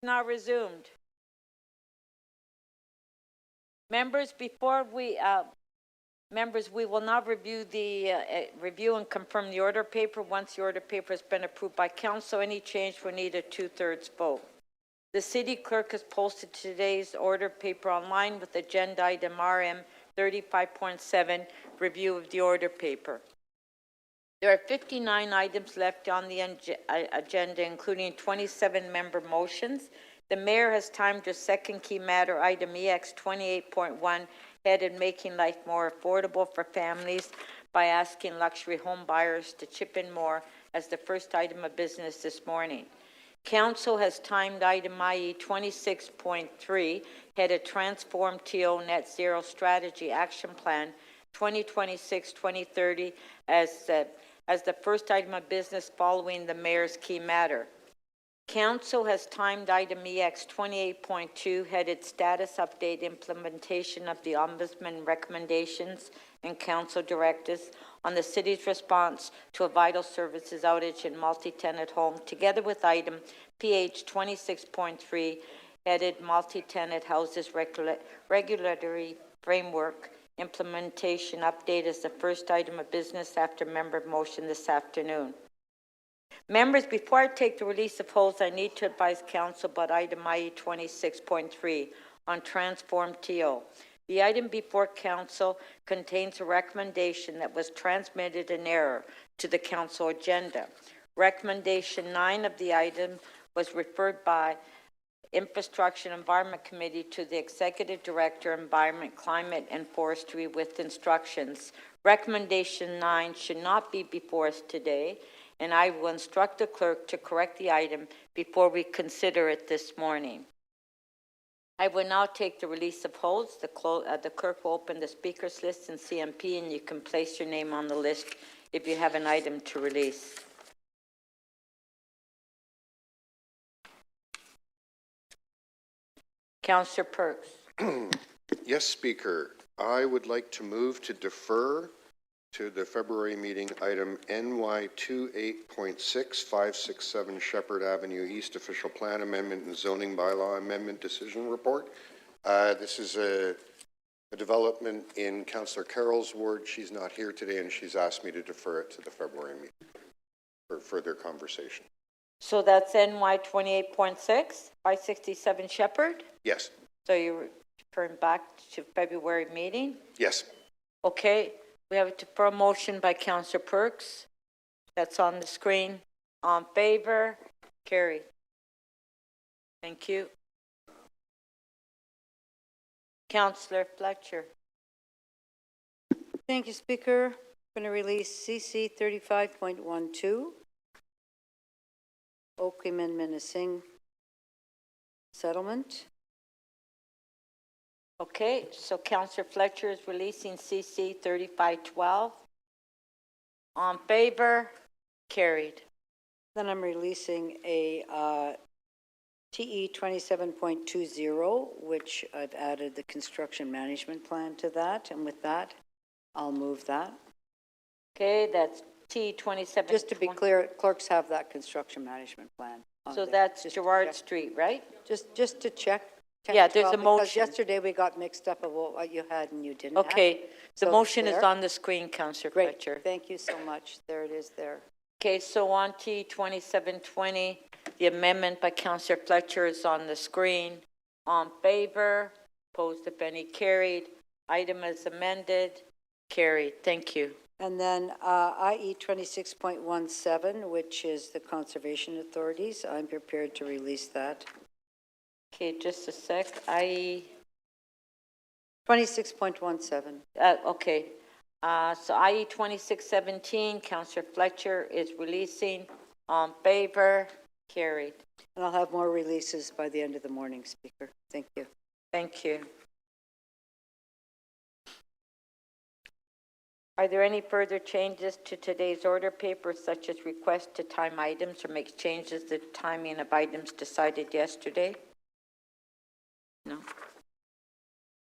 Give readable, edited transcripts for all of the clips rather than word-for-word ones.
Now resumed. Members, we will now review and confirm the order paper. Once the order paper has been approved by council, any change will need a 2/3 vote. The city clerk has posted today's order paper online with agenda item RM 35.7, review of the order paper. There are 59 items left on the agenda, including 27 member motions. The mayor has timed her second key matter, item EX 28.1, headed Making Life More Affordable for Families, by asking luxury home buyers to chip in more as the first item of business this morning. Council has timed item IE 26.3, headed Transform TO Net Zero Strategy Action Plan 2026-2030 as the first item of business following the mayor's key matter. Council has timed item EX 28.2, headed Status Update Implementation of the Ombudsman Recommendations and Council Directives on the city's response to a vital services outage in multi-tenant home, together with item PH 26.3, headed Multi-Tenant Houses Regulatory Framework Implementation Update as the first item of business after member motion this afternoon. Members, before I take the release of holds, I need to advise council about item IE 26.3 on Transform TO. The item before council contains a recommendation that was transmitted in error to the council agenda. Recommendation 9 of the item was referred by Infrastructure and Environment Committee to the Executive Director, Environment, Climate and Forestry with instructions. Recommendation 9 should not be before us today, and I will instruct the clerk to correct the item before we consider it this morning. I will now take the release of holds. The clerk will open the speakers list in CMP, and you can place your name on the list if you have an item to release. Councillor Perks. Yes, Speaker. I would like to move to defer to the February meeting item NY 28.6 567 Shepherd Avenue East Official Plan Amendment and Zoning Bylaw Amendment Decision Report. This is a development in Councillor Carroll's ward. She's not here today, and she's asked me to defer it to the February meeting for further conversation. So that's NY 28.6 567 Shepherd? Yes. So you're referring back to February meeting? Yes. Okay. We have a motion by Councillor Perks. That's on the screen. On favor? Carried. Thank you. Councillor Fletcher. Thank you, Speaker. I'm going to release CC 35.12. Oakman-Minnesing settlement. Okay, so Councillor Fletcher is releasing CC 3512. On favor? Carried. Then I'm releasing a TE 27.20, which I've added the construction management plan to that, and with that, I'll move that. Okay, that's T 27. Just to be clear, clerks have that construction management plan. So that's Gerard Street, right? Just to check. Yeah, there's a motion. Yesterday we got mixed up of what you had and you didn't okay. have. The motion is on the screen, Councillor Fletcher. Thank you so much. There it is there. Okay, so on T 2720, the amendment by Councillor Fletcher is on the screen. On favor? Opposed, if any? Carried. Item is amended. Carried. Thank you. And then IE 26.17, which is the conservation authorities. I'm prepared to release that. Okay, just a sec. IE 26.17. Okay. So IE 2617, Councillor Fletcher is releasing. On favor? Carried. And I'll have more releases by the end of the morning, Speaker. Thank you. Thank you. Are there any further changes to today's order paper, such as request to time items or make changes to the timing of items decided yesterday? No.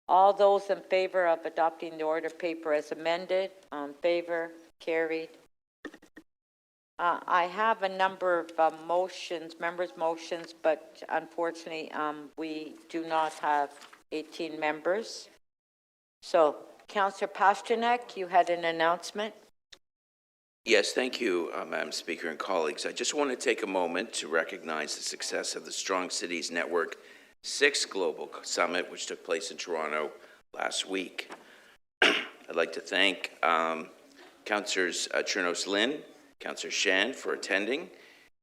All those in favor of adopting the order paper as amended? On favor? Carried. I have a number of motions, members' motions, but unfortunately, we do not have 18 members. So, Councillor Pasternak, you had an announcement. Yes, thank you, Madam Speaker and colleagues. I just want to take a moment to recognize the success of the Strong Cities Network 6th Global Summit, which took place in Toronto last week. I'd like to thank Councillors Chernos Lynn, Councillor Shan for attending,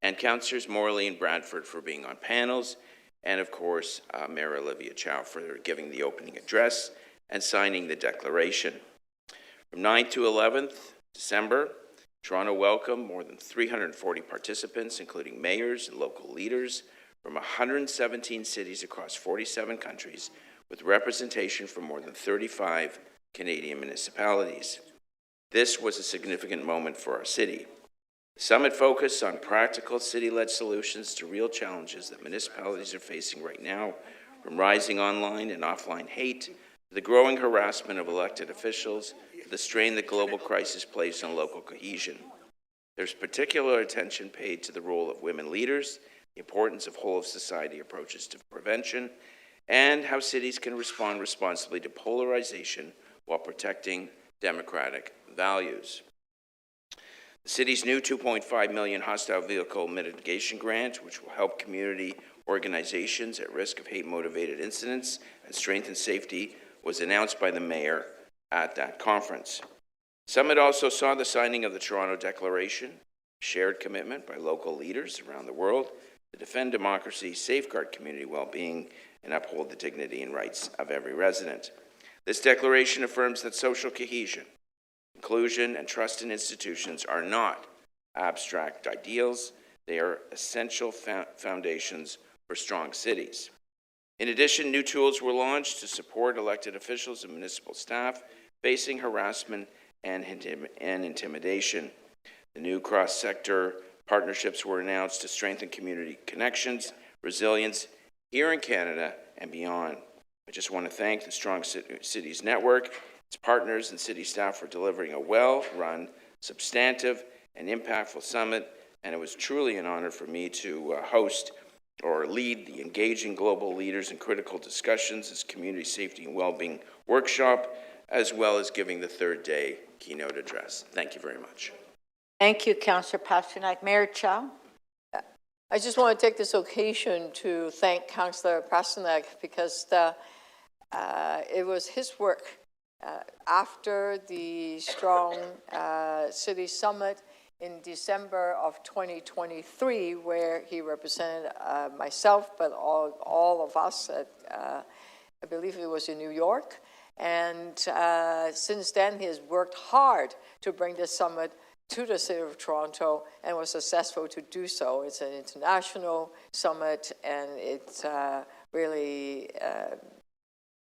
and Councillors Morley and Bradford for being on panels, and of course, Mayor Olivia Chow for giving the opening address and signing the declaration. From 9th to 11th December, Toronto welcomed more than 340 participants, including mayors and local leaders from 117 cities across 47 countries, with representation from more than 35 Canadian municipalities. This was a significant moment for our city. The summit focused on practical city-led solutions to real challenges that municipalities are facing right now, from rising online and offline hate to the growing harassment of elected officials to the strain that global crisis placed on local cohesion. There's particular attention paid to the role of women leaders, the importance of whole-of-society approaches to prevention, and how cities can respond responsibly to polarization while protecting democratic values. The city's new $2.5 million hostile vehicle mitigation grant, which will help community organizations at risk of hate-motivated incidents and strengthen safety, was announced by the mayor at that conference. Summit also saw the signing of the Toronto Declaration, a shared commitment by local leaders around the world to defend democracy, safeguard community well-being, and uphold the dignity and rights of every resident. This declaration affirms that social cohesion, inclusion, and trust in institutions are not abstract ideals. They are essential foundations for strong cities. In addition, new tools were launched to support elected officials and municipal staff facing harassment and intimidation. The new cross-sector partnerships were announced to strengthen community connections, resilience here in Canada and beyond. I just want to thank the Strong Cities Network, its partners and city staff for delivering a well-run, substantive, and impactful summit, and it was truly an honor for me to host or lead the Engaging Global Leaders in Critical Discussions as Community Safety and Wellbeing workshop, as well as giving the third day keynote address. Thank you very much. Thank you, Councillor Pasternak. Mayor Chow? I just want to take this occasion to thank Councillor Pasternak because it was his work after the Strong City Summit in December of 2023, where he represented myself, but all of us at, I believe it was in New York. And since then, he has worked hard to bring this summit to the City of Toronto and was successful to do so. It's an international summit, and it's really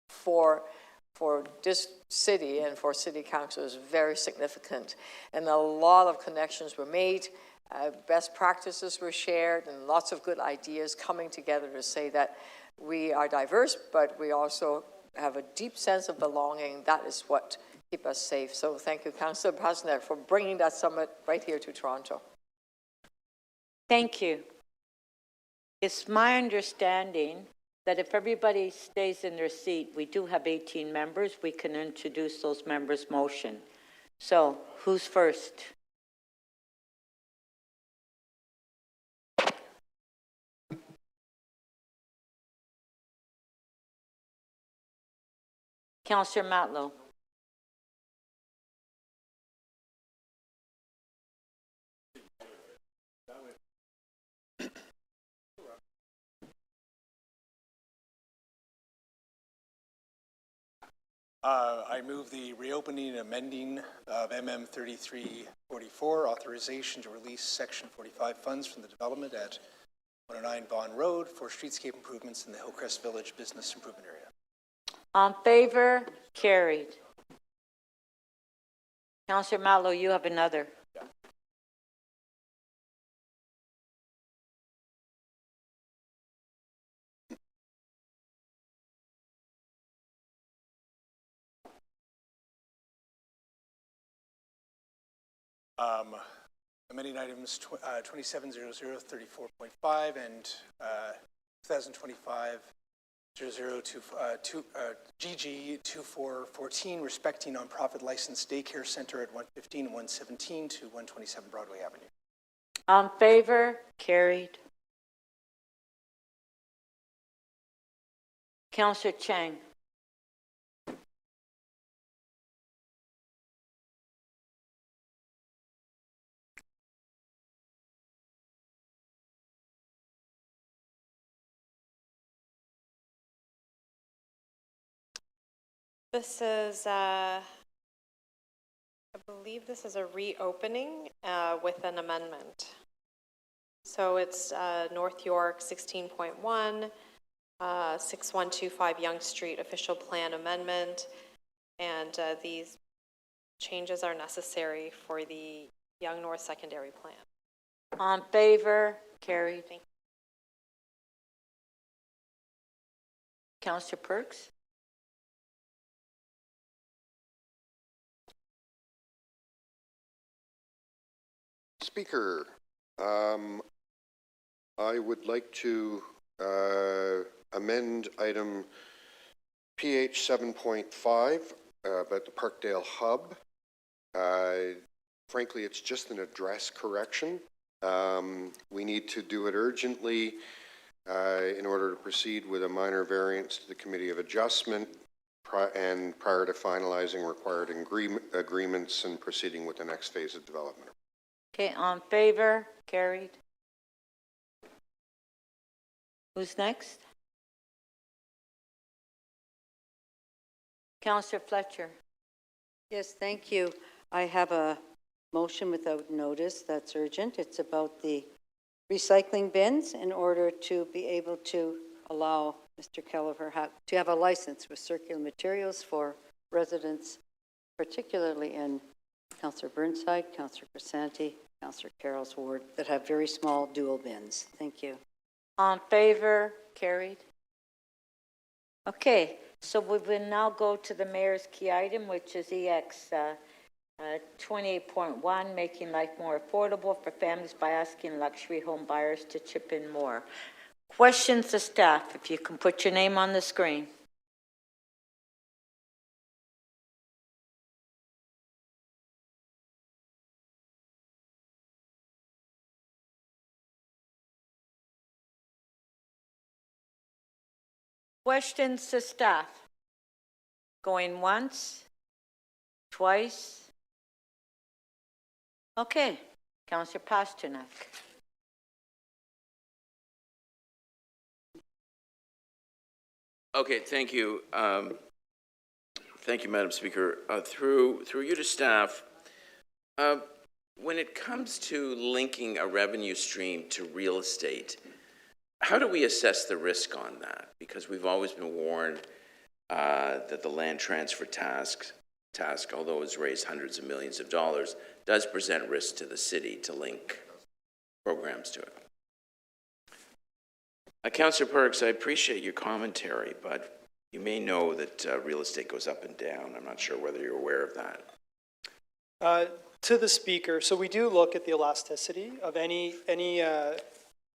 for this city and for City Council is very significant. And a lot of connections were made, best practices were shared, and lots of good ideas coming together to say that we are diverse, but we also have a deep sense of belonging. That is what keeps us safe. So thank you, Councillor Pasternak, for bringing that summit right here to Toronto. Thank you. It's my understanding that if everybody stays in their seat, we do have 18 members, we can introduce those members' motion. So, who's first? Councillor Matlow. I move the reopening and amending of MM 3344, authorization to release Section 45 funds from the development at 109 Vaughan Road for streetscape improvements in the Hillcrest Village Business Improvement Area. On favor? Carried. Councillor Matlow, you have another. amending items 270034.5 and 2025 GG 2414, respecting nonprofit licensed daycare center at 115 and 117 to 127 Broadway Avenue. On favor? Carried. Councillor Chang. This is, I believe this is a reopening with an amendment. So it's North York 16.1, 6125 Yonge Street official plan amendment. And these changes are necessary for the Yonge North secondary plan. On favor? Carried. Thank you. Councillor Perks? Speaker, I would like to amend item PH 7.5 about the Parkdale Hub. Frankly, it's just an address correction. We need to do it urgently in order to proceed with a minor variance to the Committee of Adjustment and prior to finalizing required agreements and proceeding with the next phase of development. Okay, on favor? Carried. Who's next? Councillor Fletcher. Yes, thank you. I have a motion without notice that's urgent. It's about the recycling bins in order to be able to allow Mr. Kelleher to have a license with circular materials for residents, particularly in Councillor Burnside, Councillor Crisanti, Councillor Carroll's ward, that have very small dual bins. Thank you. On favor? Carried. Okay, so we will now go to the mayor's key item, which is EX 28.1, making life more affordable for families by asking luxury home buyers to chip in more. Questions to staff, if you can put your name on the screen. Questions to staff? Going once? Twice? Okay, Councillor Pasternak. Okay, thank you. Thank you, Madam Speaker. Through you to staff, when it comes to linking a revenue stream to real estate, how do we assess the risk on that? Because we've always been warned that the land transfer task, although it's raised hundreds of millions of dollars, does present risk to the city to link programs to it. Councillor Perks, I appreciate your commentary, but you may know that real estate goes up and down. I'm not sure whether you're aware of that. To the Speaker, so we do look at the elasticity of any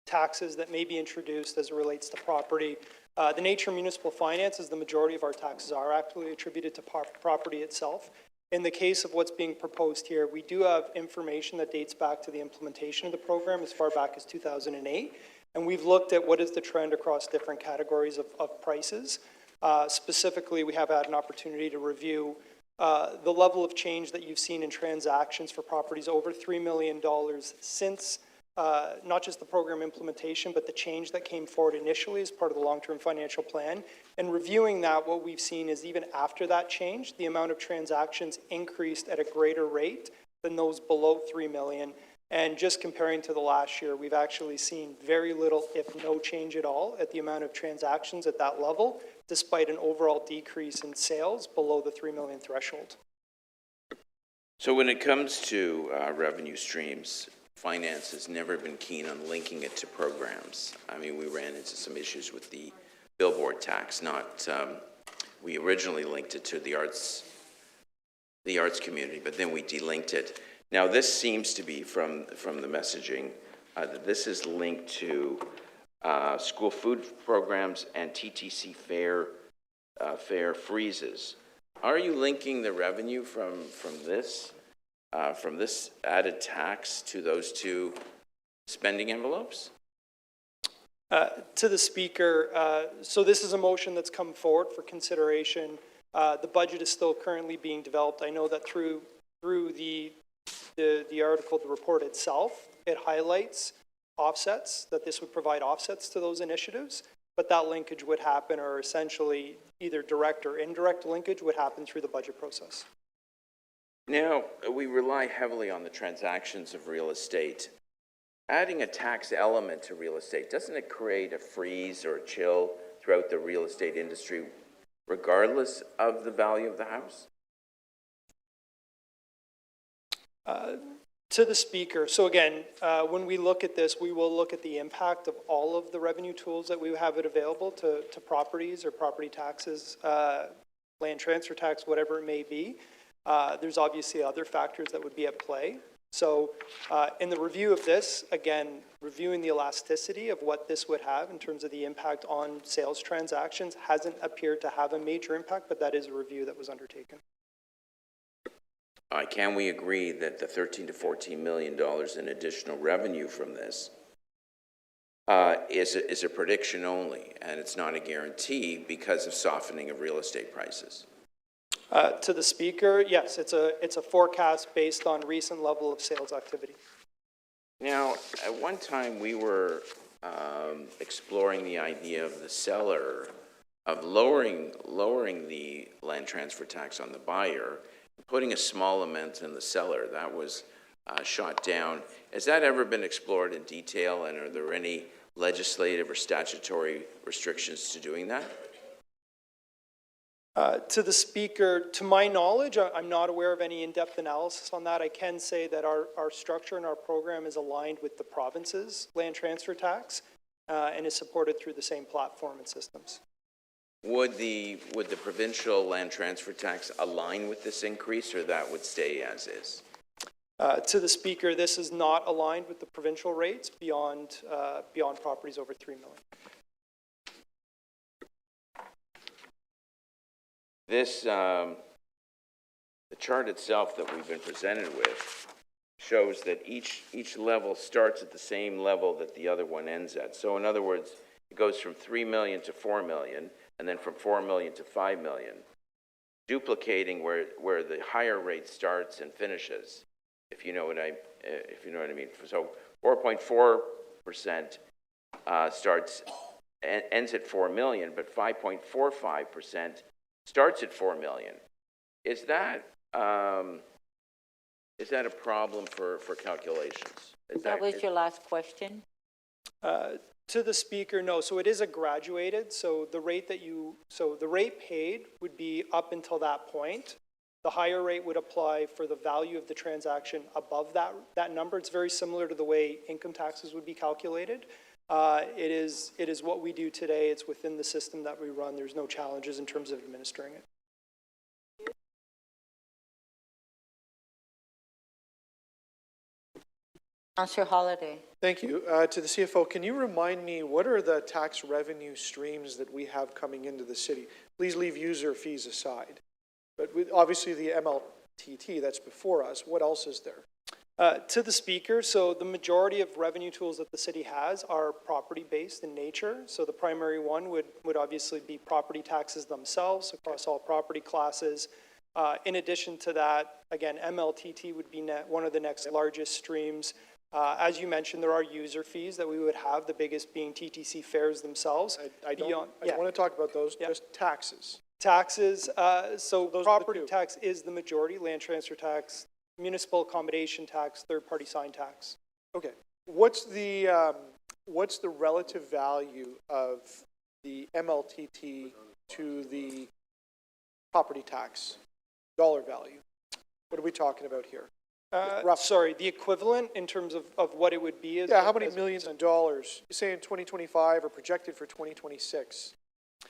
taxes that may be introduced as it relates to property. The nature of municipal finance is the majority of our taxes are actually attributed to property itself. In the case of what's being proposed here, we do have information that dates back to the implementation of the program as far back as 2008. And we've looked at what is the trend across different categories of prices. Specifically, we have had an opportunity to review the level of change that you've seen in transactions for properties over $3 million since not just the program implementation, but the change that came forward initially as part of the long-term financial plan. And reviewing that, what we've seen is even after that change, the amount of transactions increased at a greater rate than those below $3 million. And just comparing to the last year, we've actually seen very little, if no change at all, at the amount of transactions at that level, despite an overall decrease in sales below the $3 million threshold. So when it comes to revenue streams, finance has never been keen on linking it to programs. I mean, we ran into some issues with the billboard tax. We originally linked it to the arts community, but then we delinked it. Now, this seems to be from the messaging, that this is linked to school food programs and TTC fare freezes. Are you linking the revenue from this added tax to those two spending envelopes? To the Speaker, so this is a motion that's come forward for consideration. The budget is still currently being developed. I know that through the article, the report itself, it highlights offsets, that this would provide offsets to those initiatives, but that linkage would happen, or essentially either direct or indirect linkage would happen through the budget process. Now, we rely heavily on the transactions of real estate. Adding a tax element to real estate, doesn't it create a freeze or a chill throughout the real estate industry, regardless of the value of the house? To the Speaker, so again, when we look at this, we will look at the impact of all of the revenue tools that we have it available to properties or property taxes, land transfer tax, whatever it may be. There's obviously other factors that would be at play. So in the review of this, again, reviewing the elasticity of what this would have in terms of the impact on sales transactions hasn't appeared to have a major impact, but that is a review that was undertaken. Can we agree that the $13 to $14 million in additional revenue from this is a prediction only, and it's not a guarantee because of softening of real estate prices? To the Speaker, yes, it's a forecast based on recent level of sales activity. Now, at one time we were exploring the idea of the seller of lowering the land transfer tax on the buyer, putting a small amount in the seller. That was shot down. Has that ever been explored in detail, and are there any legislative or statutory restrictions to doing that? To the Speaker, to my knowledge, I'm not aware of any in-depth analysis on that. I can say that our structure and our program is aligned with the province's land transfer tax and is supported through the same platform and systems. Would the provincial land transfer tax align with this increase, or that would stay as is? To the Speaker, this is not aligned with the provincial rates beyond properties over $3 million. This, the chart itself that we've been presented with shows that each level starts at the same level that the other one ends at. So in other words, it goes from 3 million to 4 million, and then from 4 million to 5 million, duplicating where the higher rate starts and finishes, if you know what I mean. So 4.4% starts and ends at 4 million, but 5.45% starts at 4 million. Is that a problem for calculations? That was your last question? To the Speaker, no. So it is a graduated. So the rate the rate paid would be up until that point. The higher rate would apply for the value of the transaction above that number. It's very similar to the way income taxes would be calculated. It is what we do today. It's within the system that we run. There's no challenges in terms of administering it. Councillor Holiday. Thank you. To the CFO, can you remind me what are the tax revenue streams that we have coming into the city? Please leave user fees aside. But with obviously the MLTT, that's before us. What else is there? To the Speaker, so the majority of revenue tools that the city has are property-based in nature. So the primary one would obviously be property taxes themselves across all property classes. In addition to that, again, MLTT would be one of the next largest streams. As you mentioned, there are user fees that we would have, the biggest being TTC fares themselves. I don't want to talk about those, just taxes. Taxes, so Those property are the two. tax is the majority, land transfer tax, municipal accommodation tax, third-party sign tax. Okay. What's the relative value of the MLTT to the property tax dollar value? What are we talking about here? Sorry, the equivalent in terms of what it would be is... Yeah, how many millions of dollars, you say in 2025 or projected for 2026,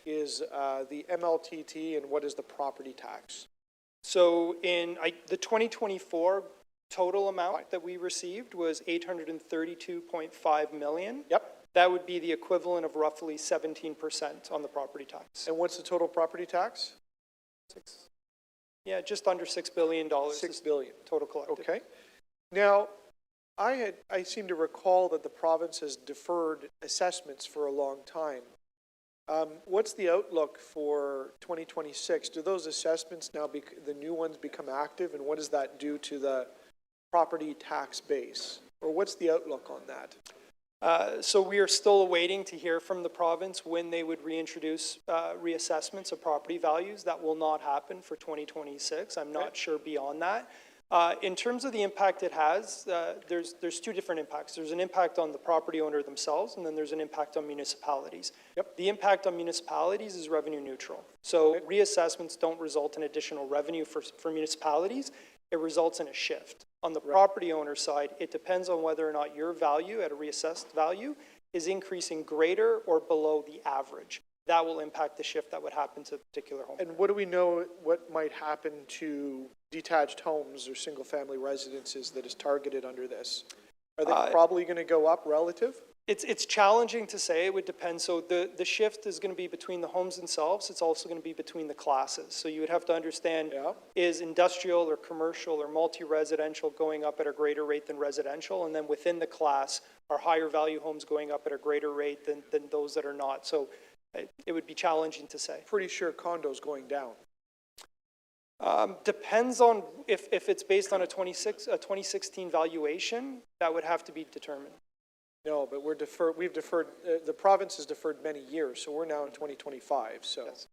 is the MLTT and what is the property tax? So in the 2024 total amount that we received was $832.5 million. Yep. That would be the equivalent of roughly 17% on the property tax. And what's the total property tax? Yeah, just under $6 billion. $6 billion. Total collected. Okay. Now, I seem to recall that the province has deferred assessments for a long time. What's the outlook for 2026? Do those assessments now, the new ones, become active, and what does that do to the property tax base? Or what's the outlook on that? So we are still awaiting to hear from the province when they would reintroduce reassessments of property values. That will not happen for 2026. I'm not sure beyond that. In terms of the impact it has, there's two different impacts. There's an impact on the property owner themselves, and then there's an impact on municipalities. Yep. The impact on municipalities is revenue neutral. So reassessments don't result in additional revenue for municipalities. It results in a shift. On the property owner side, it depends on whether or not your value at a reassessed value is increasing greater or below the average. That will impact the shift that would happen to a particular home. And what do we know what might happen to detached homes or single-family residences that is targeted under this? Are they probably going to go up relative? It's challenging to say. It would depend. So the shift is going to be between the homes themselves. It's also going to be between the classes. So you would have to understand, is industrial or commercial or multi-residential going up at a greater rate than residential? And then within the class, are higher value homes going up at a greater rate than those that are not? So it would be challenging to say. Pretty sure condos going down. Depends on if it's based on a 2016 valuation, that would have to be determined. No, but we've deferred, the province has deferred many years, so we're now in 2025, so. Yes.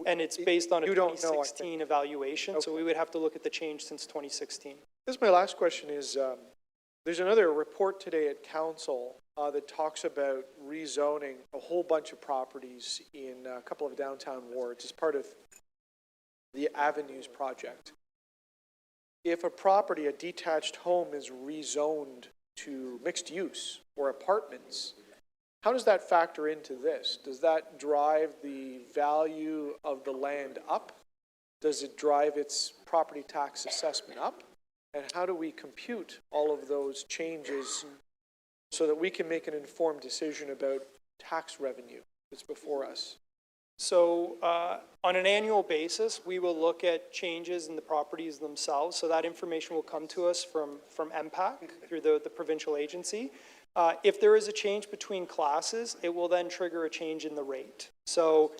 And it's based on a You don't know, I 2016 evaluation, so Okay. we would have to look at the change since 2016. This is my last question is, there's another report today at council that talks about rezoning a whole bunch of properties in a couple of downtown wards as part of the Avenues project. If a property, a detached home, is rezoned to mixed use or apartments, how does that factor into this? Does that drive the value of the land up? Does it drive its property tax assessment up? And how do we compute all of those changes so that we can make an informed decision about tax revenue that's before us? So on an annual basis, we will look at changes in the properties themselves. So that information will come to us from MPAC through the provincial agency. If there is a change between classes, it will then trigger a change in the rate. So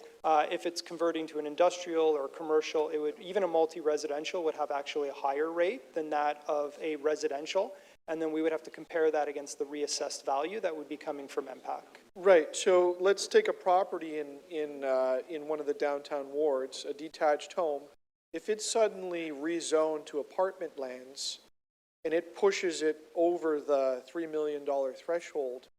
if it's converting to an industrial or a commercial, it would, even a multi-residential would have actually a higher rate than that of a residential. And then we would have to compare that against the reassessed value that would be coming from MPAC. Right, so let's take a property in one of the downtown wards, a detached home. If it's suddenly rezoned to apartment lands and it pushes it over the $3 million threshold,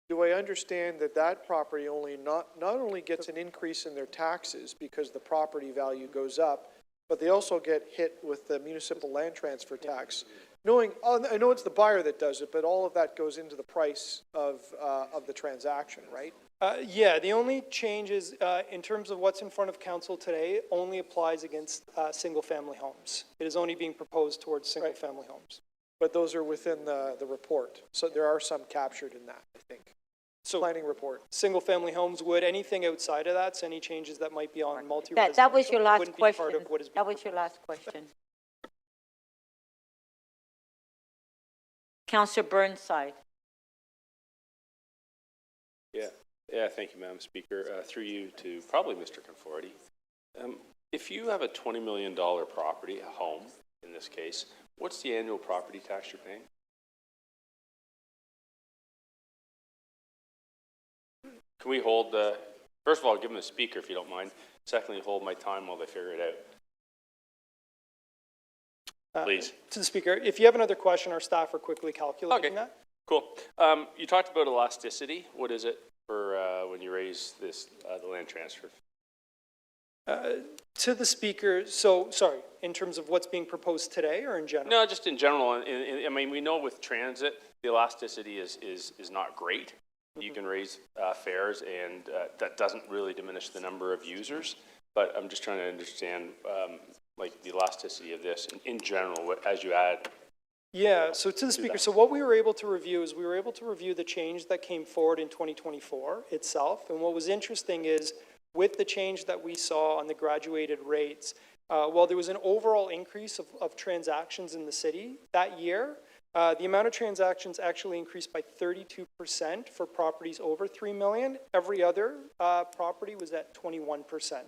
do I understand that that property not only gets an increase in their taxes because the property value goes up, but they also get hit with the municipal land transfer tax? I know it's the buyer that does it, but all of that goes into the price of the transaction, right? Yeah, the only change is in terms of what's in front of council today only applies against single-family homes. It is only being proposed towards single-family homes. But those are within the report, so there are some captured in that, I think. So Planning report. Single-family homes would. Anything outside of that, so any changes that might be on multi-residential, That was your last wouldn't be question. part of what is being That was your last question. Councillor Burnside. Yeah, thank you, Madam Speaker. Through you to probably Mr. Conforti. If you have a $20 million property, a home in this case, what's the annual property tax you're paying? Can we hold first of all, give them the speaker if you don't mind. Secondly, hold my time while they figure it out. Please. To the speaker, if you have another question, our staff are quickly calculating that. Cool. You talked about elasticity. What is it for when you raise this the land transfer? To the speaker, so, sorry, in terms of what's being proposed today or in general? No, just in general. I mean, we know with transit, the elasticity is not great. You can raise fares, and that doesn't really diminish the number of users. But I'm just trying to understand, like, the elasticity of this in general, as you add Yeah, so to the speaker, so what we were able to review is we were able to review the change that came forward in 2024 itself. And what was interesting is with the change that we saw on the graduated rates, while there was an overall increase of transactions in the city that year, the amount of transactions actually increased by 32% for properties over 3 million. Every other property was at 21%.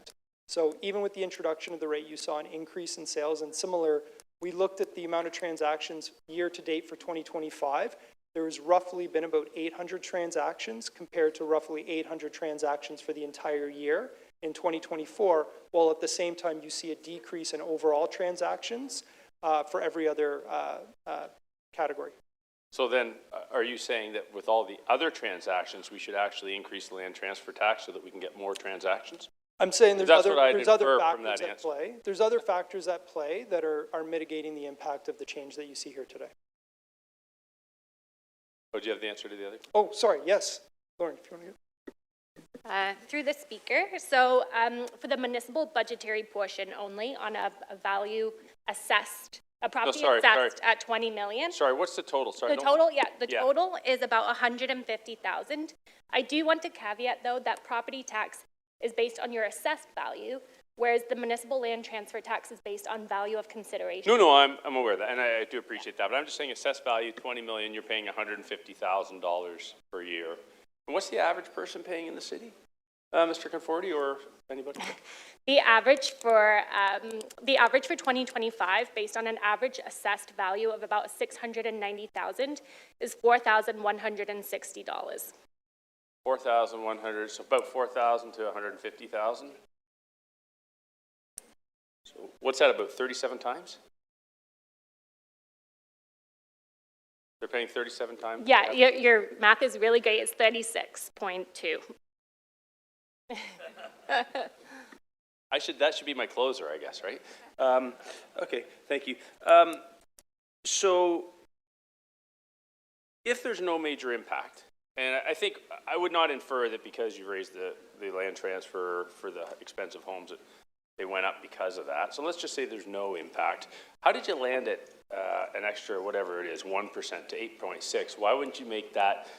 So even with the introduction of the rate, you saw an increase in sales. And similar, we looked at the amount of transactions year to date for 2025. There has roughly been about 800 transactions compared to roughly 800 transactions for the entire year in 2024, while at the same time you see a decrease in overall transactions for every other category. So then, are you saying that with all the other transactions, we should actually increase the land transfer tax so that we can get more transactions? I'm saying there's That's other, what I'd there's other infer from factors that at answer. play. There's other factors at play that are mitigating the impact of the change that you see here today. Oh, do you have the answer to the other? Oh, sorry, yes. Lauren, if you want to. Through the speaker. So for the municipal budgetary portion only on a value assessed, a property assessed at 20 million. Sorry, what's the total? Sorry, The total is about 150,000. I do want to caveat though that property tax is based on your assessed value, whereas the municipal land transfer tax is based on value of consideration. No, I'm aware of that, and I do appreciate that. But I'm just saying, assessed value 20 million, you're paying $150,000 per year. And what's the average person paying in the city, Mr. Conforti, or anybody? The average for 2025, based on an average assessed value of about 690,000, is $4,160. 4,100, so about 4,000 to 150,000. So what's that, about 37 times? They're paying 37 times? Yeah, your math is really great. It's 36.2. That should be my closer, I guess, right? Okay, thank you. So if there's no major impact, and I think I would not infer that because you raised the land transfer for the expensive homes that they went up because of that. So let's just say there's no impact. How did you land at an extra, whatever it is, 1% to 8.6? Why wouldn't you make that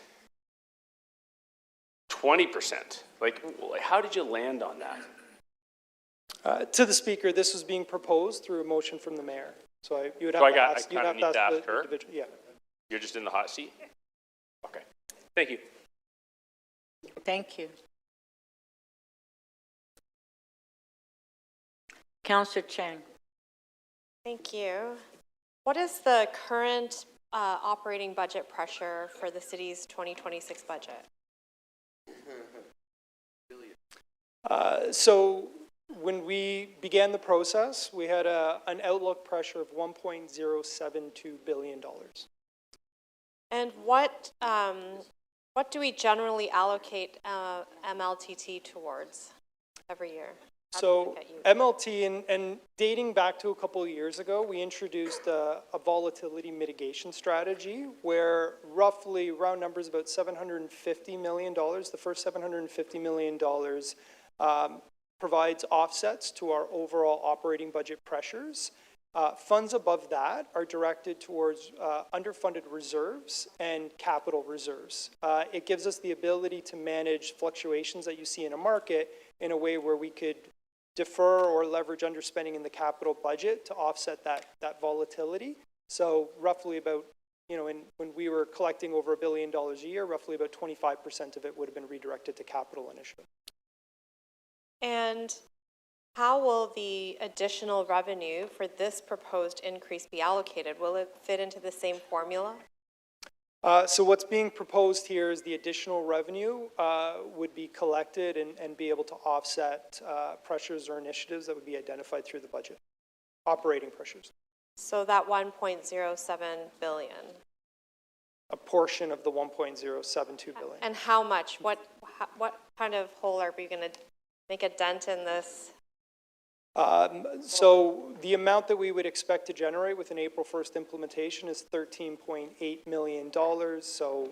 20%? Like, how did you land on that? To the speaker, this was being proposed through a motion from the mayor. So you would have So to ask, I kind of need to ask her? individual. Yeah. You're just in the hot seat? Okay. Thank you. Thank you. Councillor Chang. Thank you. What is the current operating budget pressure for the city's 2026 budget? So when we began the process, we had an outlook pressure of $1.072 billion. And what do we generally allocate MLTT towards every year? So MLT, and dating back to a couple of years ago, we introduced a volatility mitigation strategy where roughly, round numbers, about $750 million, the first $750 million provides offsets to our overall operating budget pressures. Funds above that are directed towards underfunded reserves and capital reserves. It gives us the ability to manage fluctuations that you see in a market in a way where we could defer or leverage underspending in the capital budget to offset that volatility. So roughly about, when we were collecting over $1 billion a year, roughly about 25% of it would have been redirected to capital initiatives. And how will the additional revenue for this proposed increase be allocated? Will it fit into the same formula? So what's being proposed here is the additional revenue would be collected and be able to offset pressures or initiatives that would be identified through the budget, operating pressures. So that 1.07 billion. A portion of the 1.072 billion. And how much? What kind of hole are we going to make a dent in this? So the amount that we would expect to generate with an April 1st implementation is $13.8 million. So,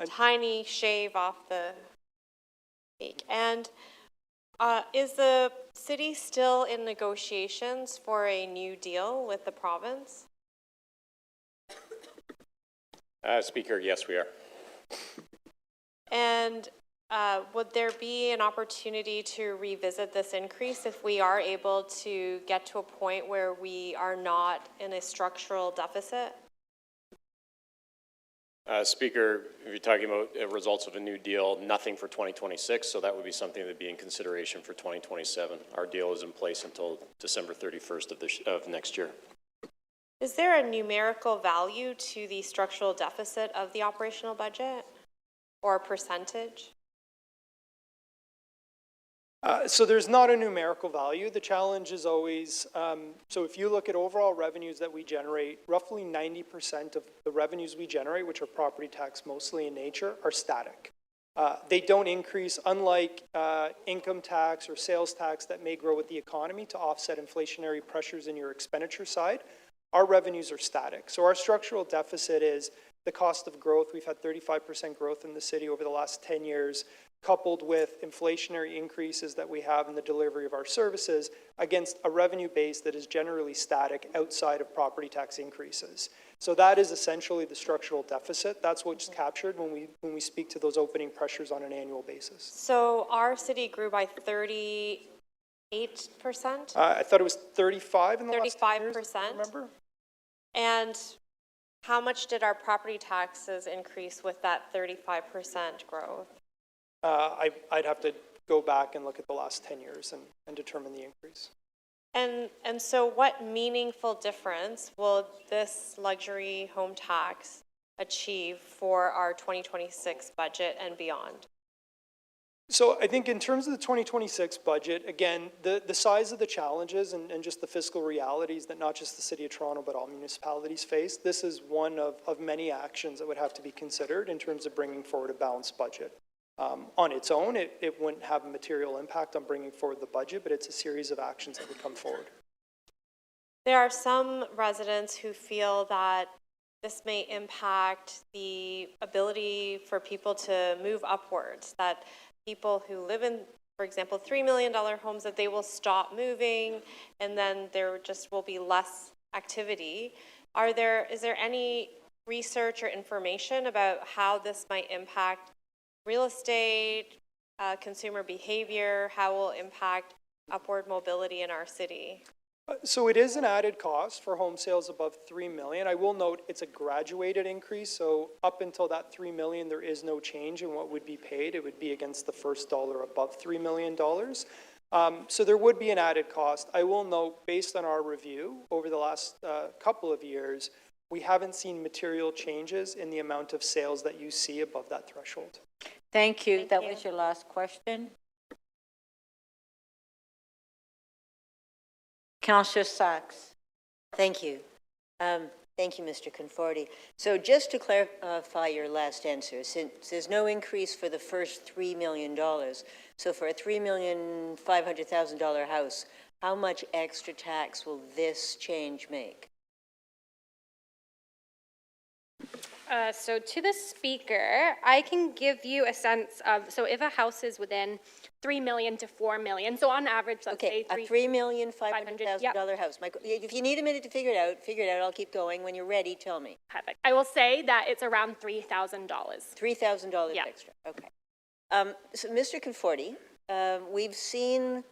tiny shave off the cake. And Is the city still in negotiations for a new deal with the province? Speaker, yes, we are. And would there be an opportunity to revisit this increase if we are able to get to a point where we are not in a structural deficit? Speaker, if you're talking about results of a new deal, nothing for 2026, so that would be something that would be in consideration for 2027. Our deal is in place until December 31st of next year. Is there a numerical value to the structural deficit of the operational budget or a percentage? So there's not a numerical value. The challenge is always, so if you look at overall revenues that we generate, roughly 90% of the revenues we generate, which are property tax mostly in nature, are static. They don't increase, unlike income tax or sales tax that may grow with the economy to offset inflationary pressures in your expenditure side. Our revenues are static. So our structural deficit is the cost of growth. We've had 35% growth in the city over the last 10 years, coupled with inflationary increases that we have in the delivery of our services against a revenue base that is generally static outside of property tax increases. So that is essentially the structural deficit. That's what's captured when we speak to those opening pressures on an annual basis. So our city grew by 38%? I thought it was 35 in the last 10 years, 35%? remember? And how much did our property taxes increase with that 35% growth? I'd have to go back and look at the last 10 years and determine the increase. And so what meaningful difference will this luxury home tax achieve for our 2026 budget and beyond? So I think in terms of the 2026 budget, again, the size of the challenges and just the fiscal realities that not just the City of Toronto but all municipalities face, this is one of many actions that would have to be considered in terms of bringing forward a balanced budget. On its own, it wouldn't have a material impact on bringing forward the budget, but it's a series of actions that would come forward. There are some residents who feel that this may impact the ability for people to move upwards, that people who live in, for example, $3 million homes, that they will stop moving and then there just will be less activity. Is there any research or information about how this might impact real estate, consumer behavior, how it will impact upward mobility in our city? So it is an added cost for home sales above $3 million. I will note it's a graduated increase, so up until that $3 million, there is no change in what would be paid. It would be against the first dollar above $3 million. So there would be an added cost. I will note, based on our review over the last couple of years, we haven't seen material changes in the amount of sales that you see above that threshold. Thank you. That was your last question. Councillor Sachs. Thank you. Thank you, Mr. Conforti. So just to clarify your last answer, since there's no increase for the first $3 million, so for a $3,500,000 house, how much extra tax will this change make? So to the speaker, I can give you a sense of, so if a house is within 3 million to 4 million, so on average, let's say a $3,500,000 house. If you need a minute to figure it out, I'll keep going. When you're ready, tell me. Perfect. I will say that it's around $3,000. $3,000 extra, okay. So Mr. Conforti, we've seen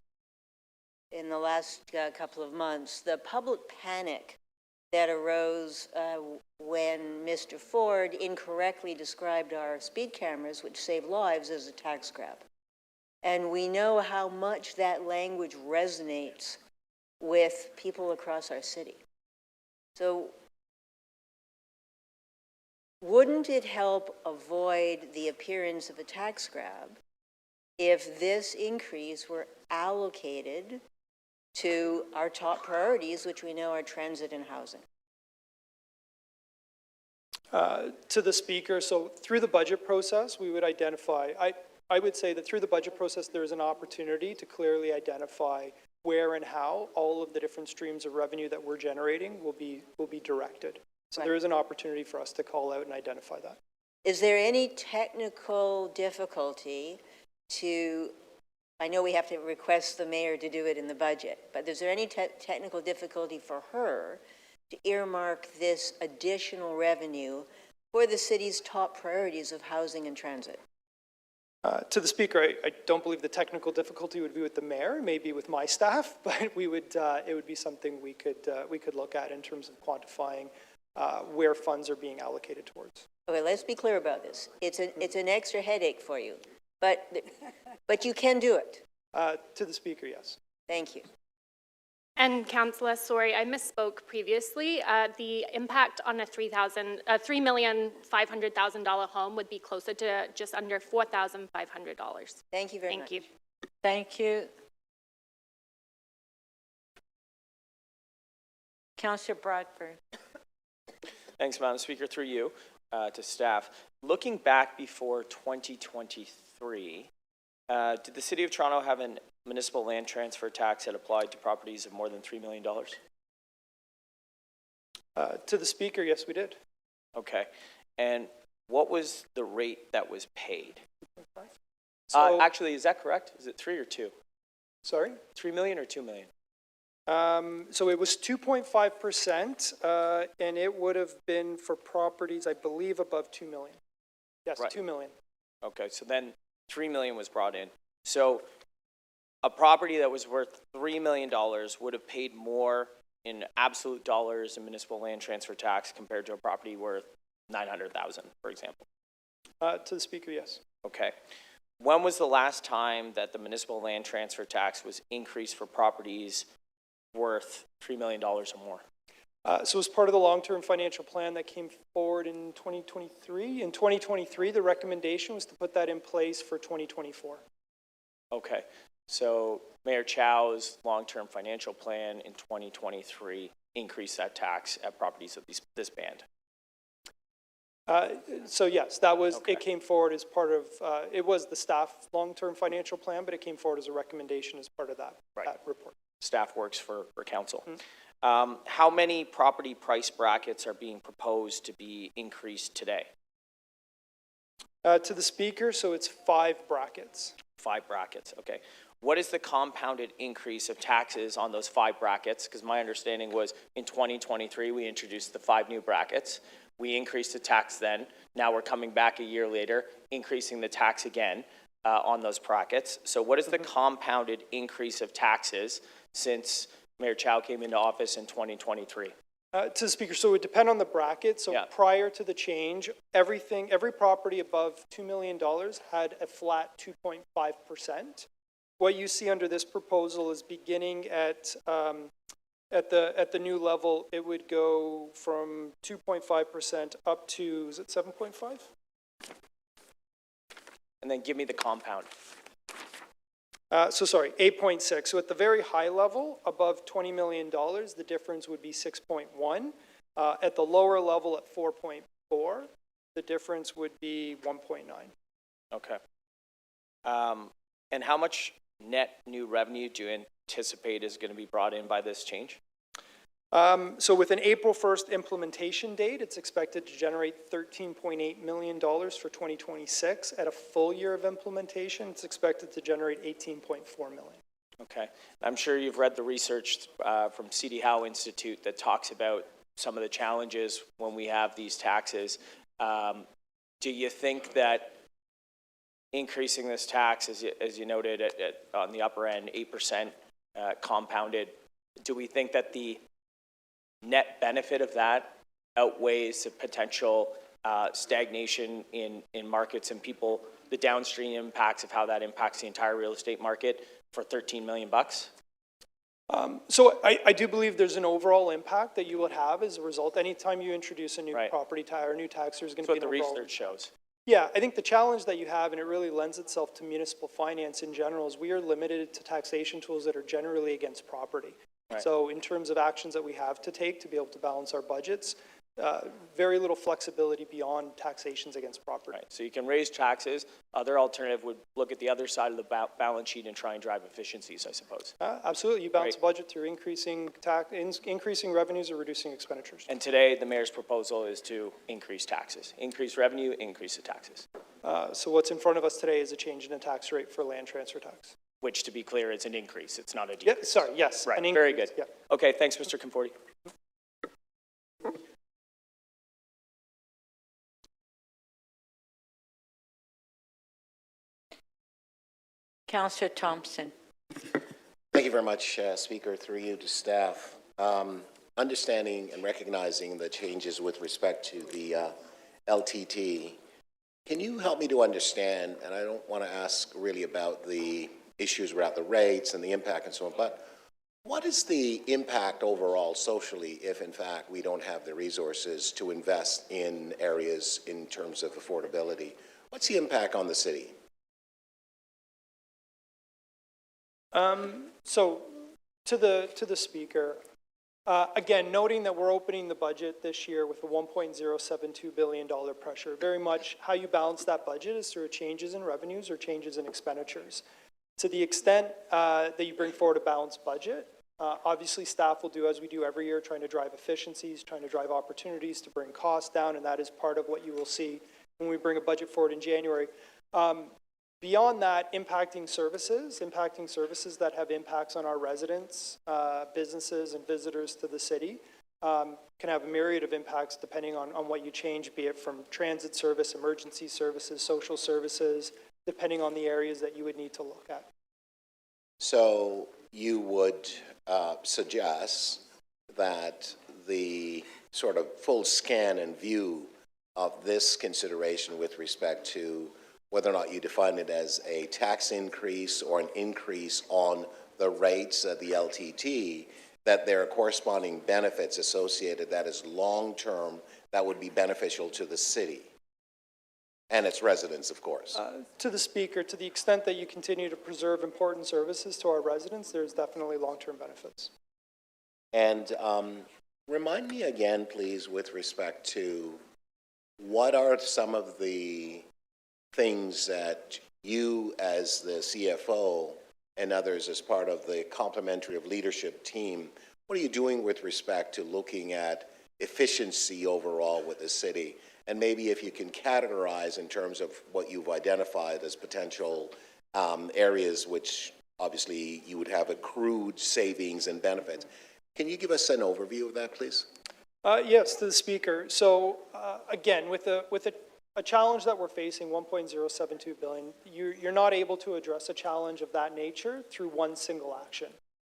in the last couple of months the public panic that arose when Mr. Ford incorrectly described our speed cameras, which save lives, as a tax grab. And we know how much that language resonates with people across our city. So wouldn't it help avoid the appearance of a tax grab if this increase were allocated to our top priorities, which we know are transit and housing? To the speaker, so through the budget process, we would identify, I would say that through the budget process, there is an opportunity to clearly identify where and how all of the different streams of revenue that we're generating will be directed. So there is an opportunity for us to call out and identify that. Is there any technical difficulty to I know we have to request the mayor to do it in the budget, but is there any technical difficulty for her to earmark this additional revenue for the city's top priorities of housing and transit? To the speaker, I don't believe the technical difficulty would be with the mayor, maybe with my staff, but we would, it would be something we could look at in terms of quantifying where funds are being allocated towards. Okay, let's be clear about this. It's an extra headache for you, but you can do it. To the speaker, yes. Thank you. And Councillor, sorry, I misspoke previously. The impact on a $3,500,000 home would be closer to just under $4,500. Thank you very much. Thank you. Thank you. Councillor Bradford. Thanks, Madam Speaker. Through you to staff. Looking back before 2023, did the City of Toronto have a municipal land transfer tax that applied to properties of more than $3 million? To the speaker, yes, we did. Okay. And what was the rate that was paid? So, actually, is that correct? Is it 3 or 2? sorry? 3 million or 2 million? So it was 2.5%, and it would have been for properties, I believe, above 2 million. Yes, Right. 2 million. Okay, so then 3 million was brought in. So a property that was worth $3 million would have paid more in absolute dollars in municipal land transfer tax compared to a property worth 900,000, for example. To the speaker, yes. Okay. When was the last time that the municipal land transfer tax was increased for properties worth $3 million or more? So as part of the long-term financial plan that came forward in 2023, the recommendation was to put that in place for 2024. Okay. So Mayor Chow's long-term financial plan in 2023 increased that tax at properties of this band. So yes, that was, Okay. it came forward as part of, it was the staff long-term financial plan, but it came forward as a recommendation as part of that, Right. that report. Staff works for council. How many property price brackets are being proposed to be increased today? To the speaker, so it's 5 brackets. 5 brackets, okay. What is the compounded increase of taxes on those 5 brackets? Because my understanding was in 2023, we introduced the 5 new brackets. We increased the tax then. Now we're coming back a year later, increasing the tax again on those brackets. So what is the compounded increase of taxes since Mayor Chow came into office in 2023? To the speaker, so it would depend on the bracket. So Yeah. prior to the change, every property above $2 million had a flat 2.5%. What you see under this proposal is beginning at the new level, it would go from 2.5% up to, is it 7.5? And then give me the compound. Sorry, 8.6. So at the very high level, above $20 million, the difference would be 6.1. At the lower level at 4.4, the difference would be 1.9. Okay. And how much net new revenue do you anticipate is going to be brought in by this change? So with an April 1st implementation date, it's expected to generate $13.8 million for 2026. At a full year of implementation, it's expected to generate $18.4 million. Okay. I'm sure you've read the research from C.D. Howe Institute that talks about some of the challenges when we have these taxes. Do you think that increasing this tax, as you noted on the upper end, 8% compounded, do we think that the net benefit of that outweighs the potential stagnation in markets and people, the downstream impacts of how that impacts the entire real estate market for $13 million? So I do believe there's an overall impact that you would have as a result. Anytime you introduce a new Right. property tax or a new tax, there's going That's to be what an the overall research shows. Yeah, I think the challenge that you have, and it really lends itself to municipal finance in general, is we are limited to taxation tools that are generally against property. Right. So in terms of actions that we have to take to be able to balance our budgets, very little flexibility beyond taxations against property. Right. So you can raise taxes. Other alternative would look at the other side of the balance sheet and try and drive efficiencies, I suppose. Absolutely, you balance Right. the budget through increasing revenues or reducing expenditures. And today, the mayor's proposal is to increase taxes, increase revenue, increase the taxes. So what's in front of us today is a change in the tax rate for land transfer tax. which, to be clear, is an increase. It's not a Yeah, decrease. sorry, yes. Right, an very increase, good. yeah. Okay, thanks, Mr. Conforti. Councillor Thompson. Thank you very much, Speaker, through you to staff. Understanding and recognizing the changes with respect to the LTT, can you help me to understand, and I don't want to ask really about the issues around the rates and the impact and so on, but what is the impact overall socially if, in fact, we don't have the resources to invest in areas in terms of affordability? What's the impact on the city? So to the speaker, again, noting that we're opening the budget this year with a $1.072 billion pressure, very much how you balance that budget is through changes in revenues or changes in expenditures. To the extent that you bring forward a balanced budget, obviously staff will do as we do every year, trying to drive efficiencies, trying to drive opportunities to bring costs down, and that is part of what you will see when we bring a budget forward in January. Beyond that, impacting services that have impacts on our residents, businesses, and visitors to the city can have a myriad of impacts depending on what you change, be it from transit service, emergency services, social services, depending on the areas that you would need to look at. So you would suggest that the sort of full scan and view of this consideration with respect to whether or not you define it as a tax increase or an increase on the rates of the LTT, that there are corresponding benefits associated that is long-term that would be beneficial to the city and its residents, of course. To the speaker, to the extent that you continue to preserve important services to our residents, there's definitely long-term benefits. And remind me again, please, with respect to what are some of the things that you as the CFO and others as part of the complementary of leadership team, what are you doing with respect to looking at efficiency overall with the city? And maybe if you can categorize in terms of what you've identified as potential areas which obviously you would have accrued savings and benefits. Can you give us an overview of that, please? Yes, to the speaker. So again, with a challenge that we're facing, $1.072 billion, you're not able to address a challenge of that nature through one single action.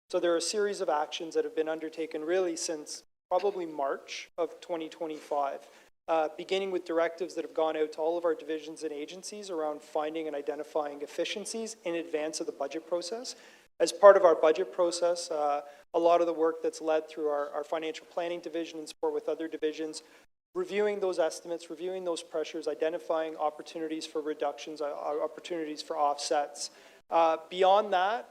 So there are a series of actions that have been undertaken really since probably March of 2025, beginning with directives that have gone out to all of our divisions and agencies around finding and identifying efficiencies in advance of the budget process. As part of our budget process, a lot of the work that's led through our financial planning division in support with other divisions, reviewing those estimates, reviewing those pressures, identifying opportunities for reductions, opportunities for offsets. Beyond that,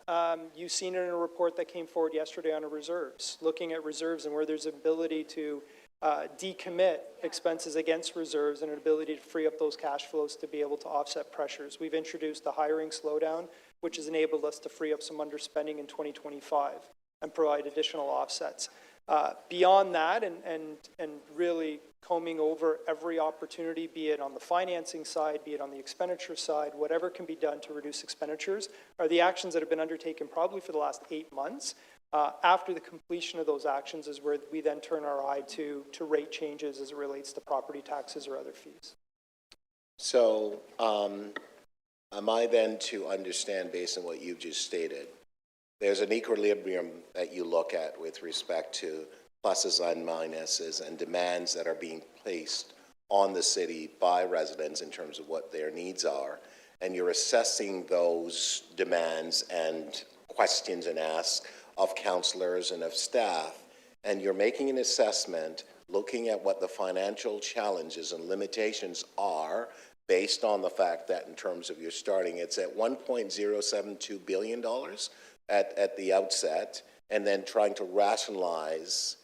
you've seen it in a report that came forward yesterday on reserves, looking at reserves and where there's ability to decommit expenses against reserves and an ability to free up those cash flows to be able to offset pressures. We've introduced a hiring slowdown, which has enabled us to free up some underspending in 2025 and provide additional offsets. Beyond that, and really combing over every opportunity, be it on the financing side, be it on the expenditure side, whatever can be done to reduce expenditures, are the actions that have been undertaken probably for the last 8 months. After the completion of those actions is where we then turn our eye to rate changes as it relates to property taxes or other fees. So am I then to understand, based on what you've just stated, there's an equilibrium that you look at with respect to pluses and minuses and demands that are being placed on the city by residents in terms of what their needs are, and you're assessing those demands and questions and asks of councillors and of staff, and you're making an assessment looking at what the financial challenges and limitations are based on the fact that in terms of your starting, it's at $1.072 billion at the outset, and then trying to rationalize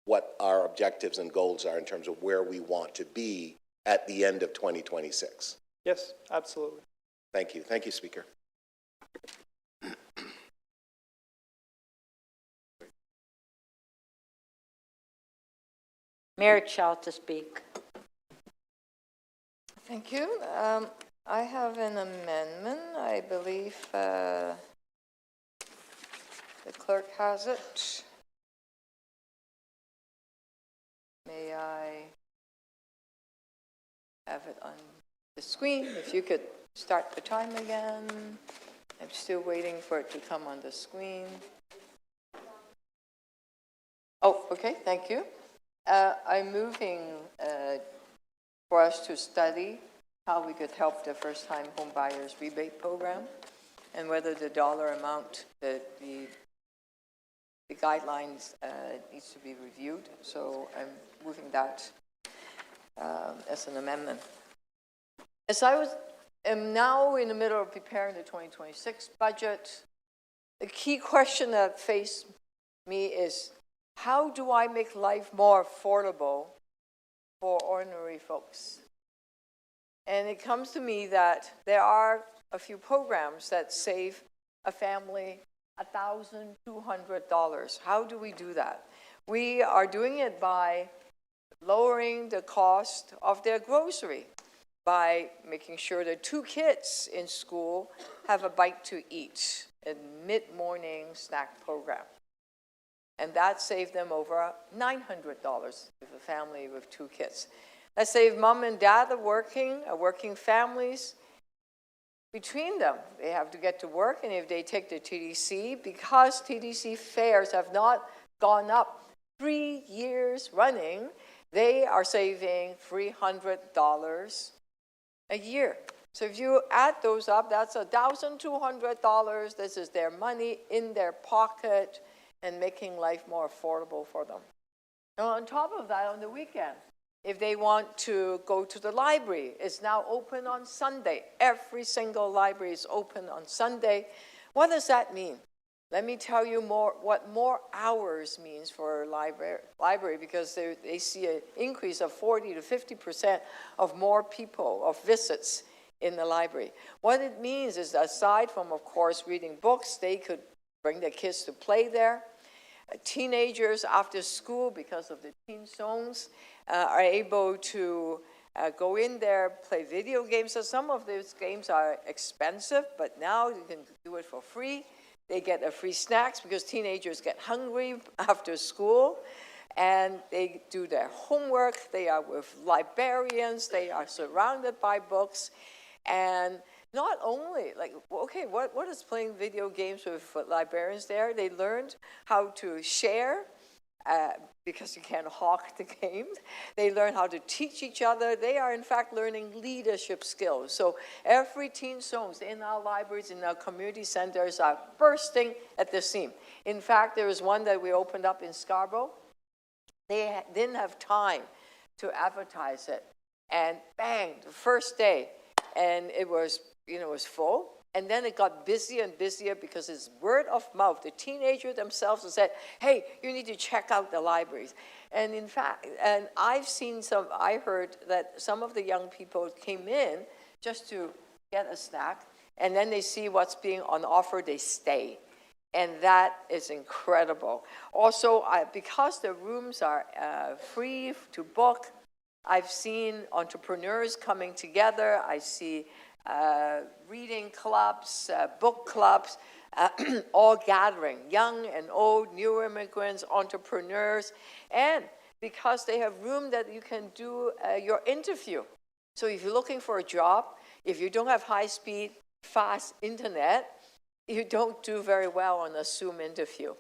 what our objectives and goals are in terms of where we want to be at the end of 2026. Yes, absolutely. Thank you. Thank you, Speaker. Mayor Chow to speak. Thank you. I have an amendment, I believe, The clerk has it. May I have it on the screen? If you could start the time again. I'm still waiting for it to come on the screen. Oh, okay, thank you. I'm moving for us to study how we could help the first-time home buyers rebate program and whether the dollar amount that the guidelines needs to be reviewed. So I'm moving that as an amendment. As I am now in the middle of preparing the 2026 budget, the key question that faced me is, how do I make life more affordable for ordinary folks? And it comes to me that there are a few programs that save a family $1,200. How do we do that? We are doing it by lowering the cost of their grocery, by making sure that 2 kids in school have a bite to eat, a mid-morning snack program. And that saved them over $900 with a family with 2 kids. That saved mom and dad are working families. Between them, they have to get to work, and if they take the TDC, because TDC fares have not gone up 3 years running, they are saving $300 a year. So if you add those up, that's $1,200. This is their money in their pocket and making life more affordable for them. Now, on top of that, on the weekend, if they want to go to the library, it's now open on Sunday. Every single library is open on Sunday. What does that mean? Let me tell you what more hours means for a library, because they see an increase of 40 to 50% of more people, of visits in the library. What it means is, aside from, of course, reading books, they could bring their kids to play there. Teenagers after school, because of the teen zones, are able to go in there, play video games. So some of those games are expensive, but now you can do it for free. They get free snacks because teenagers get hungry after school, and they do their homework. They are with librarians. They are surrounded by books. And not only, like, okay, what is playing video games with librarians there? They learned how to share, because you can't hawk the games. They learn how to teach each other. They are, in fact, learning leadership skills. So every teen zones in our libraries, in our community centers, are bursting at the seam. In fact, there was one that we opened up in Scarborough. They didn't have time to advertise it. And bang, the first day, and it was, it was full. And then it got busier and busier because it's word of mouth. The teenagers themselves have said, hey, you need to check out the libraries. And in fact, and I heard that some of the young people came in just to get a snack, and then they see what's being on offer, they stay. And that is incredible. Also, because the rooms are free to book, I've seen entrepreneurs coming together. I see reading clubs, book clubs, all gathering, young and old, new immigrants, entrepreneurs, and because they have room that you can do your interview. So if you're looking for a job, if you don't have high-speed, fast internet, you don't do very well on a Zoom interview.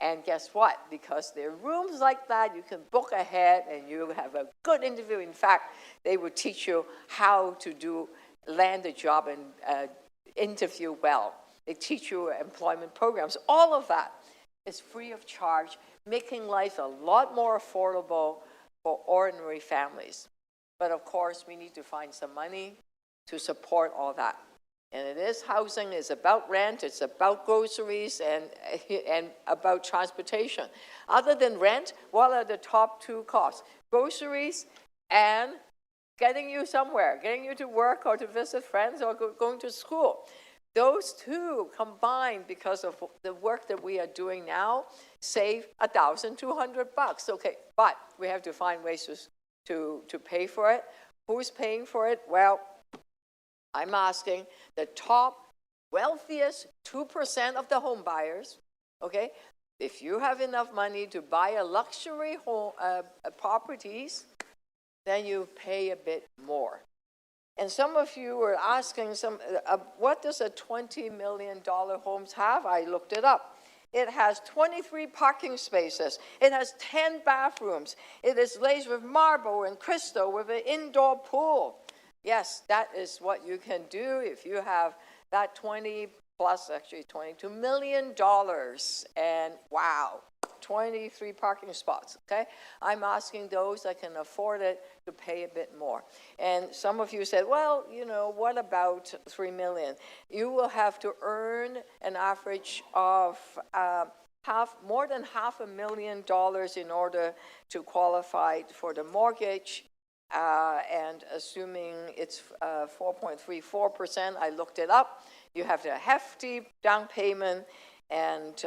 And guess what? Because there are rooms like that, you can book ahead and you have a good interview. In fact, they will teach you how to land a job and interview well. They teach you employment programs. All of that is free of charge, making life a lot more affordable for ordinary families. But of course, we need to find some money to support all that. And it is housing, it's about rent, it's about groceries, and about transportation. Other than rent, what are the top 2 costs? Groceries and getting you somewhere, getting you to work or to visit friends or going to school. Those 2 combined, because of the work that we are doing now, save $1,200. Okay, but we have to find ways to pay for it. Who's paying for it? Well, I'm asking the top wealthiest 2% of the home buyers okay? If you have enough money to buy a luxury home, properties, then you pay a bit more. And some of you were asking what does a $20 million homes have? I looked it up. It has 23 parking spaces. It has 10 bathrooms. It is glazed with marble and crystal with an indoor pool. Yes, that is what you can do if you have that 20 plus, actually $22 million. And wow, 23 parking spots, okay? I'm asking those that can afford it to pay a bit more. And some of you said, well, you know, what about $3 million? You will have to earn an average of more than $500,000 in order to qualify for the mortgage. And assuming it's 4.34%, I looked it up, you have a hefty down payment, and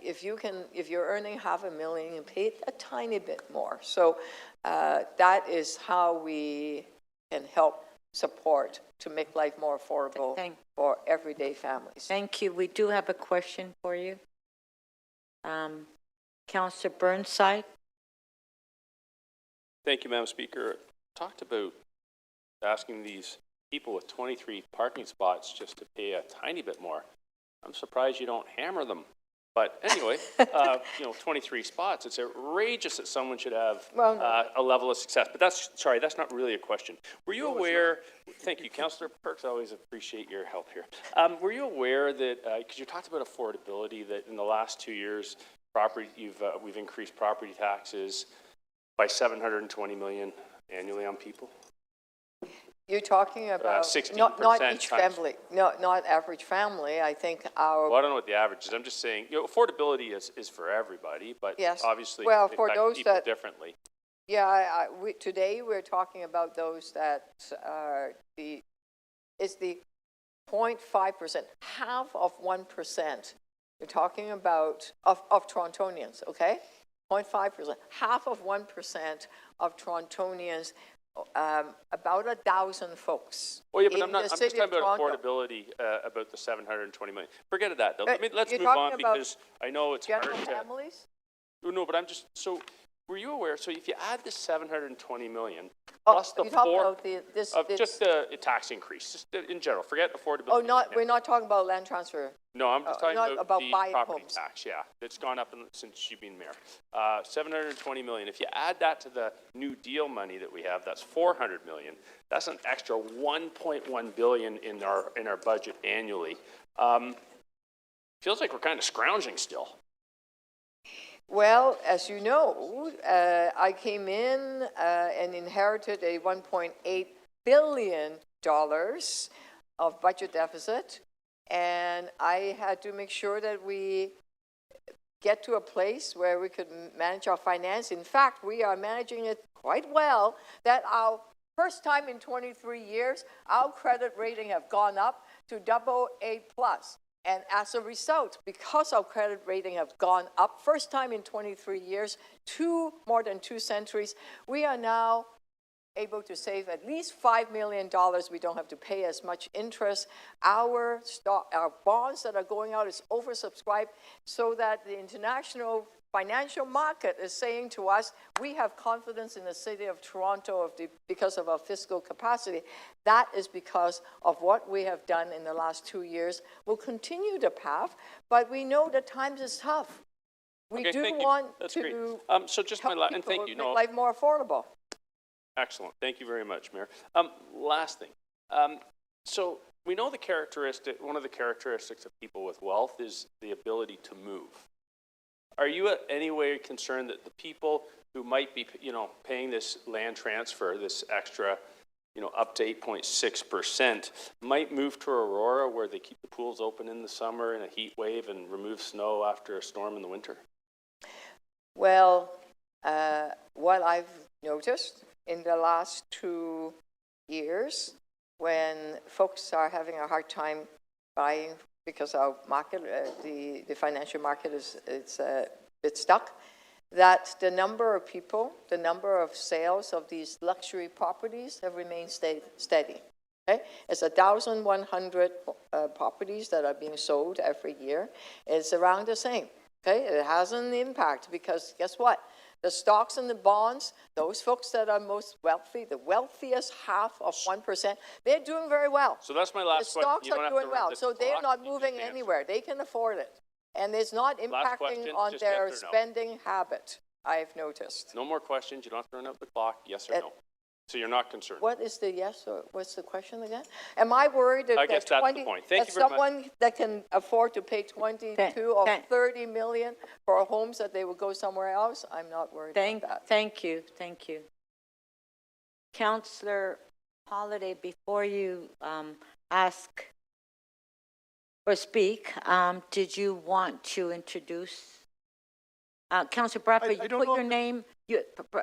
if you're earning $500,000, you pay a tiny bit more. So that is how we can help support to make life more affordable for everyday families. Thank you. We do have a question for you. Councillor Burnside. Thank you, Madam Speaker. Talked about asking these people with 23 parking spots just to pay a tiny bit more. I'm surprised you don't hammer them. But anyway, 23 spots, it's outrageous that someone should have a level of success. But that's not really a question. Were you aware, thank you, Councillor Perks, I always appreciate your help here. Were you aware that, because you talked about affordability, that in the last 2 years, we've increased property taxes by $720 million annually on people? You're talking about 16% not each family, not average family. I think well, I don't know what the average is. I'm just saying, affordability is for everybody, but yes. Obviously well, for those people that differently. Yeah, today we're talking about those that are it's the 0.5%, half of 1%. We're talking about of Torontonians, okay? 0.5%, half of 1% of Torontonians. About 1,000 folks. Oh yeah, but I'm just talking about affordability, about the $720 million. Forget that though. Let's move on because I know it's hard to. Families? No, but so were you aware? So if you add the $720 million plus the just the tax increase, just in general, forget affordability. Oh, we're not talking about land transfer. No, I'm just talking about the property homes. tax. Yeah, it's gone up since you've been mayor. $720 million. If you add that to the New Deal money that we have, that's $400 million. That's an extra $1.1 billion in our budget annually. Feels like we're kind of scrounging still. Well, as you know, I came in and inherited a $1.8 billion of budget deficit. And I had to make sure that we get to a place where we could manage our finance. In fact, we are managing it quite well. That our first time in 23 years, our credit rating have gone up to AA+. And as a result, because our credit rating have gone up, first time in 23 years, more than 2 centuries, we are now able to save at least $5 million. We don't have to pay as much interest. Our bonds that are going out is oversubscribed so that the international financial market is saying to us, we have confidence in the city of Toronto because of our fiscal capacity. That is because of what we have done in the last 2 years. We'll continue the path, but we know that times is tough. We want to so just help and thank you. make life more affordable. Excellent. Thank you very much, Mayor. Last thing. So we know one of the characteristics of people with wealth is the ability to move. Are you in any way concerned that the people who might be, paying this land transfer, this extra, up to 8.6%, might move to Aurora where they keep the pools open in the summer in a heat wave and remove snow after a storm in the winter? Well, what I've noticed in the last 2 years, when folks are having a hard time buying because our market, the financial market is a bit stuck, that the number of people, the number of sales of these luxury properties have remained steady. Okay? It's 1,100 properties that are being sold every year. It's around the same. Okay? It has an impact because guess what? The stocks and the bonds, those folks that are most wealthy, the wealthiest half of 1%, they're doing very well. So that's my last The question. stocks are doing well, so they're not moving anywhere. They can afford it. And it's not impacting question, on just their yes or no. spending habit, I've noticed. No more questions. You don't have to run out the clock. Yes or no? So you're not concerned? What is the yes or what's the question again? Am I worried that I guess that's the 20 point. Thank that you very much. someone that can afford to pay 22 or 30 million for homes that they will go somewhere else? I'm not worried about that. Thank you. Councillor Holiday, before you ask or speak, did you want to introduce? Councillor Bradford, you put your name.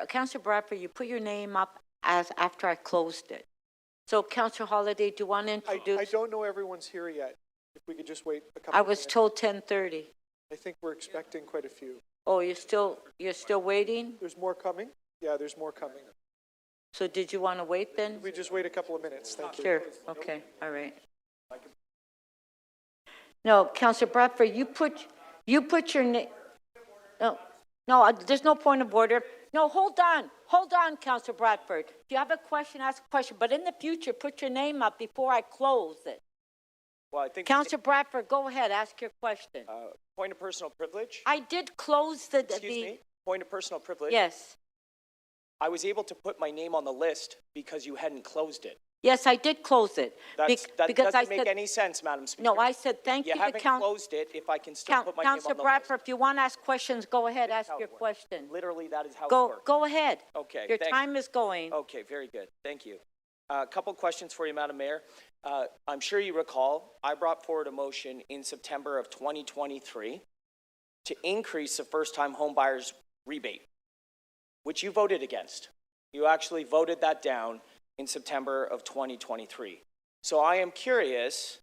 Councillor Bradford, you put your name up as after I closed it. So, Councillor Holiday, do you want to introduce? I don't know everyone's here yet. If we could just wait a couple I of was minutes. told 10:30. I think we're expecting quite a few. Oh, you're still waiting? There's more coming? Yeah, there's more coming. So did you want to wait then? We just wait a couple of minutes. Thank you. Sure. Okay. All right. No, Councillor Bradford, you put your name. No, there's no point of order. No, hold on, Councillor Bradford. If you have a question, ask a question. But in the future, put your name up before I close it. Well, I think. Councillor Bradford, go ahead, ask your question. Point of personal privilege. I did close the. Excuse me. Point of personal privilege. Yes. I was able to put my name on the list because you hadn't closed it. Yes, I did close it. That because doesn't make any sense, Madam Speaker. No, I said thank you to You haven't closed it if I can still put my name on the Councillor list. Bradford, if you want to ask questions, go ahead, ask your question. Literally, that is how it works. Go ahead. Okay. Your time is going. Okay, very good. Thank you. A couple questions for you, Madam Mayor. I'm sure you recall, I brought forward a motion in September of 2023 to increase the first-time homebuyers rebate, which you voted against. You actually voted that down in September of 2023. So I am curious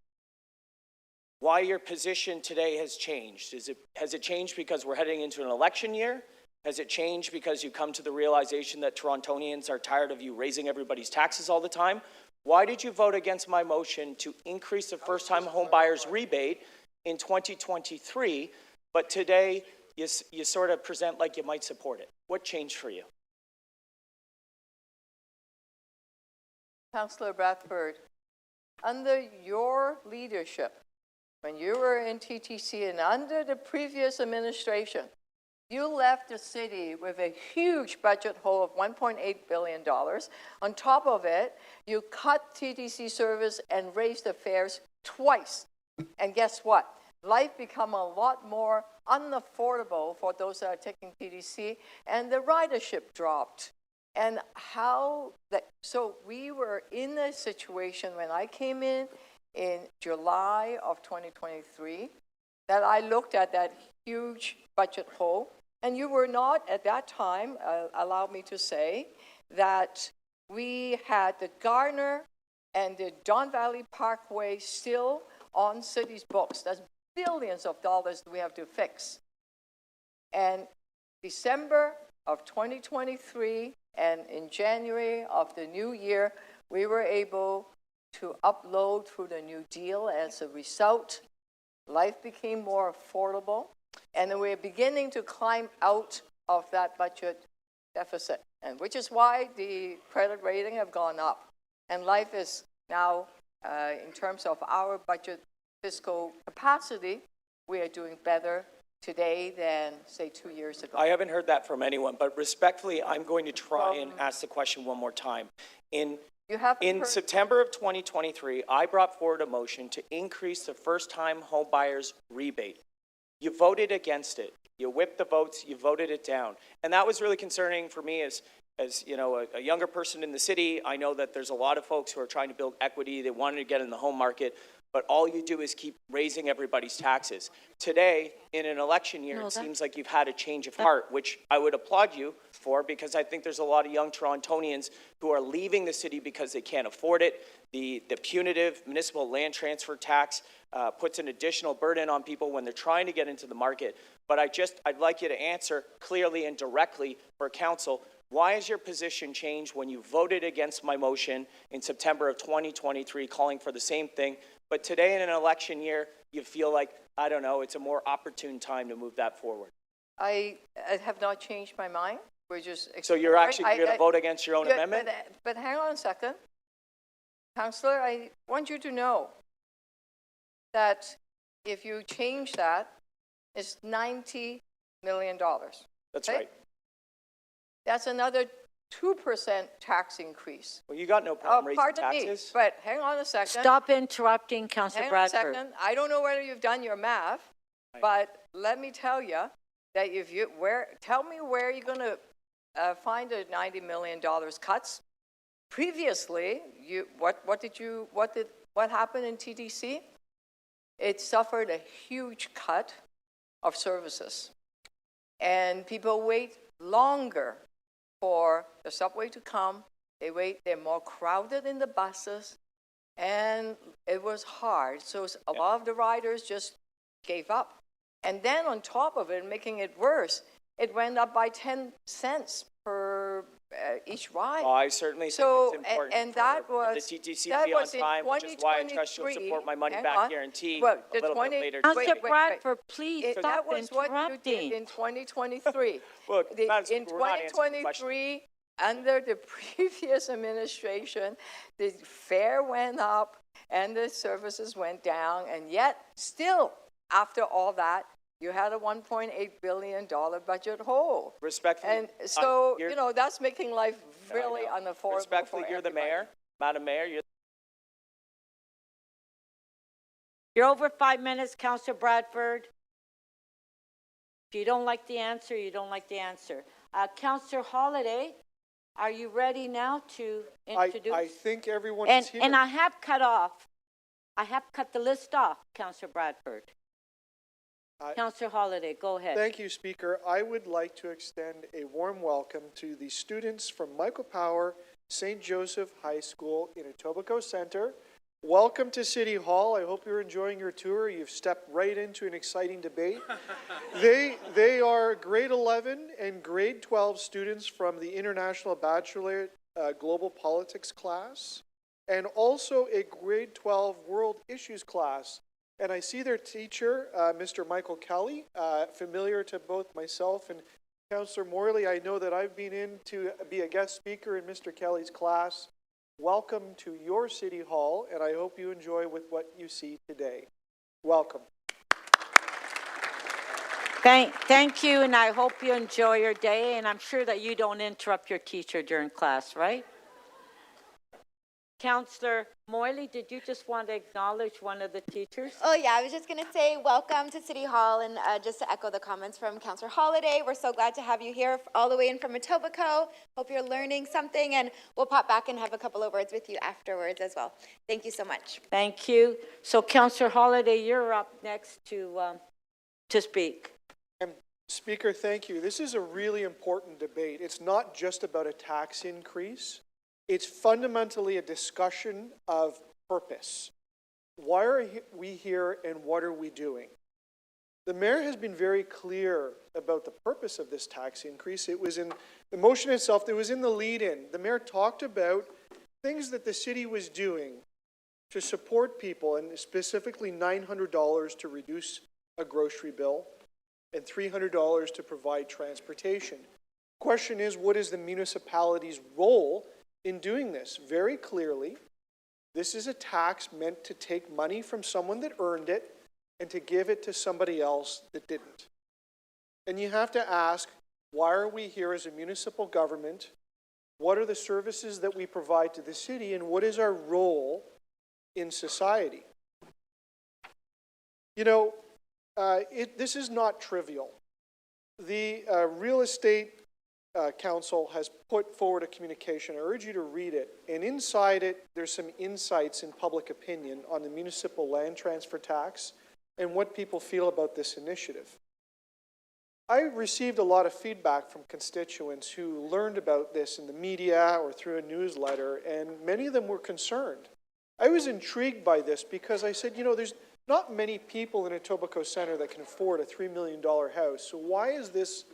why your position today has changed. Has it changed because we're heading into an election year? Has it changed because you come to the realization that Torontonians are tired of you raising everybody's taxes all the time? Why did you vote against my motion to increase the first-time homebuyers rebate in 2023, but today you sort of present like you might support it? What changed for you? Councillor Bradford, under your leadership, when you were in TTC and under the previous administration, you left the city with a huge budget hole of $1.8 billion. On top of it, you cut TTC service and raised the fares twice. And guess what? Life became a lot more unaffordable for those that are taking TTC, and the ridership dropped. And so we were in a situation when I came in July of 2023, that I looked at that huge budget hole, and you were not at that time, allow me to say, that we had the Gardner and the Don Valley Parkway still on city's books. That's billions of dollars we have to fix. And December of 2023, and in January of the new year, we were able to upload through the New Deal. As a result, life became more affordable, and we're beginning to climb out of that budget deficit, and which is why the credit rating have gone up. And life is now, in terms of our budget fiscal capacity, we are doing better today than, say, 2 years ago. I haven't heard that from anyone, but respectfully, I'm going to try and ask the question one more time. In September of 2023, I brought forward a motion to increase the first-time homebuyers rebate. You voted against it. You whipped the votes. You voted it down. And that was really concerning for me as you know, a younger person in the city. I know that there's a lot of folks who are trying to build equity. They wanted to get in the home market. But all you do is keep raising everybody's taxes. Today, in an election year, it seems like you've had a change of heart, which I would applaud you for, because I think there's a lot of young Torontonians who are leaving the city because they can't afford it. The punitive municipal land transfer tax puts an additional burden on people when they're trying to get into the market. But I'd like you to answer clearly and directly for council, Why has your position changed when you voted against my motion in September of 2023 calling for the same thing, but today in an election year, you feel like, I don't know, it's a more opportune time to move that forward? I have not changed my mind. We're just. So you're actually going to vote against your own Yeah, amendment? But hang on a second. Councillor, I want you to know that if you change that, it's $90 million. That's okay? right. That's another 2% tax increase. Well, you got no problem raising Pardon me, taxes. but hang on a second. Stop interrupting, Councillor Hang on a Bradford. second. I don't know whether you've done your math, but let me tell you that if you, tell me where you're going to find the $90 million cuts. Previously, what happened in TDC? It suffered a huge cut of services, and people wait longer for the subway to come. They're more crowded in the buses, and it was hard. So a lot of the riders just gave up. And then on top of it, making it worse, it went up by 10 cents per each ride. Oh, I certainly think it's important and that for was the TTC that to be on was in time, which is why I trust you'll 2023. support my money Hang back on. guarantee Well, a little bit later. Councillor Bradford, please stop that was what you interrupting. did in 2023. Look, in Madam Speaker, we're not answering the question. 2023, under the previous administration, the fare went up and the services went down, and yet still, after all that, you had a $1.8 billion budget hole. Respectfully. And so, you know, that's making life really unaffordable. Respectfully, for you're the everybody. mayor. Madam Mayor, You're over 5 minutes, Councillor Bradford. If you don't like the answer, you don't like the answer. Councillor Holliday, are you ready now to introduce? I think everyone's here. And I have cut the list off, Councillor Bradford. Councillor Holliday, go ahead. Thank you, Speaker. I would like to extend a warm welcome to the students from Michael Power St. Joseph High School in Etobicoke Centre. Welcome to City Hall. I hope you're enjoying your tour. You've stepped right into an exciting debate. They are grade 11 and grade 12 students from the International Bachelor Global Politics class, and also a grade 12 World Issues class. And I see their teacher, Mr. Michael Kelly, familiar to both myself and Councillor Morley. I know that I've been in to be a guest speaker in Mr. Kelly's class. Welcome to your City Hall, and I hope you enjoy with what you see today. Welcome. Thank you, and I hope you enjoy your day, and I'm sure that you don't interrupt your teacher during class, right? Councillor Morley, did you just want to acknowledge one of the teachers? Oh yeah, I was just going to say welcome to City Hall, and just to echo the comments from Councillor Holliday, we're so glad to have you here all the way in from Etobicoke. Hope you're learning something, and we'll pop back and have a couple of words with you afterwards as well. Thank you so much. Thank you. So Councillor Holliday, you're up next to speak. Speaker, thank you. This is a really important debate. It's not just about a tax increase. It's fundamentally a discussion of purpose. Why are we here and what are we doing? The mayor has been very clear about the purpose of this tax increase. It was in the motion itself, it was in the lead-in. The mayor talked about things that the city was doing to support people, and specifically $900 to reduce a grocery bill and $300 to provide transportation. The question is, what is the municipality's role in doing this? Very clearly, this is a tax meant to take money from someone that earned it and to give it to somebody else that didn't. And you have to ask, why are we here as a municipal government? What are the services that we provide to the city, and what is our role in society? You know, this is not trivial. The Real Estate Council has put forward a communication. I urge you to read it. And inside it, there's some insights in public opinion on the municipal land transfer tax and what people feel about this initiative. I received a lot of feedback from constituents who learned about this in the media or through a newsletter, and many of them were concerned. I was intrigued by this because I said, you know, there's not many people in Etobicoke Centre that can afford a $3 million house, so why is this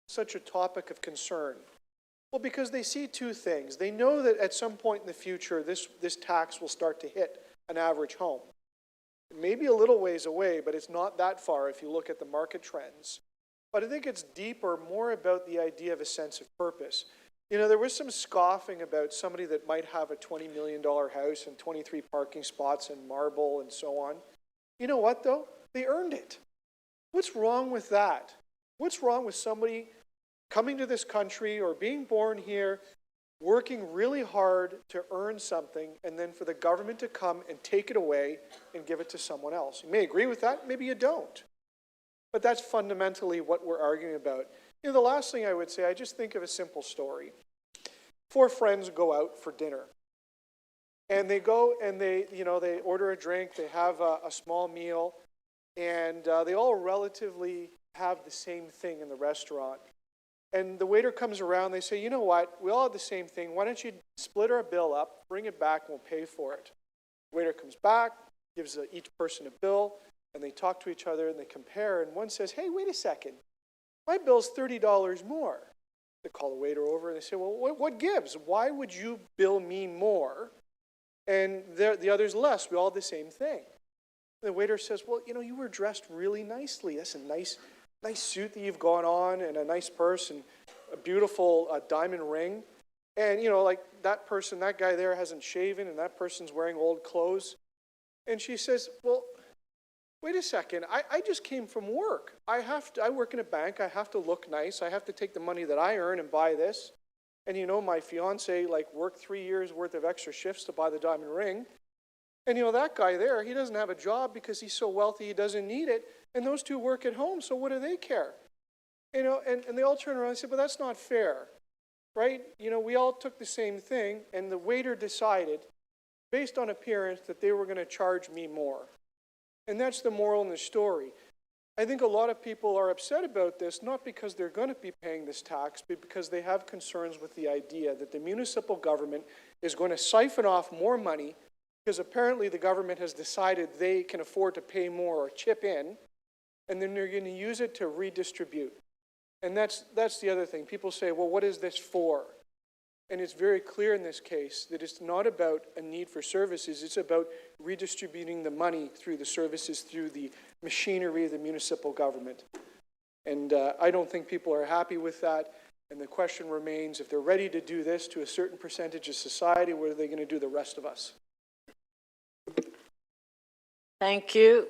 such a topic of concern? Well, because they see two things. They know that at some point in the future, this tax will start to hit an average home. It may be a little ways away, but it's not that far if you look at the market trends. But I think it's deeper, more about the idea of a sense of purpose. You know, there was some scoffing about somebody that might have a $20 million house and 23 parking spots and marble and so on. You know what, though? They earned it. What's wrong with that? What's wrong with somebody coming to this country or being born here, working really hard to earn something, and then for the government to come and take it away and give it to someone else? You may agree with that, maybe you don't. But that's fundamentally what we're arguing about. You know, the last thing I would say, I just think of a simple story. 4 friends go out for dinner. And they go and they order a drink, they have a small meal, and they all relatively have the same thing in the restaurant. And the waiter comes around, they say, you know what, we all have the same thing. Why don't you split our bill up, bring it back, and we'll pay for it. The waiter comes back, gives each person a bill, and they talk to each other and they compare. And one says, hey, wait a second, my bill's $30 more. They call the waiter over and they say, well, what gives? Why would you bill me more and the other's less? We all have the same thing. And the waiter says, well, you know, you were dressed really nicely. That's a nice suit that you've got on, and a nice purse, and a beautiful diamond ring. And, you know, like that guy there hasn't shaven, and that person's wearing old clothes. And she says, well, wait a second, I just came from work. I work in a bank, I have to look nice, I have to take the money that I earn and buy this. And you know, my fiance worked 3 years worth of extra shifts to buy the diamond ring. And you know, that guy there, he doesn't have a job because he's so wealthy he doesn't need it. And those two work at home, so what do they care? You know, and they all turn around and say, but that's not fair, right? You know, we all took the same thing, and the waiter decided, based on appearance, that they were going to charge me more. And that's the moral in the story. I think a lot of people are upset about this, not because they're going to be paying this tax, but because they have concerns with the idea that the municipal government is going to siphon off more money because apparently the government has decided they can afford to pay more or chip in, and then they're going to use it to redistribute. And that's the other thing. People say, well, what is this for? And it's very clear in this case that it's not about a need for services, it's about redistributing the money through the services, through the machinery of the municipal government. And I don't think people are happy with that. And the question remains, if they're ready to do this to a certain percentage of society, what are they going to do the rest of us? Thank you.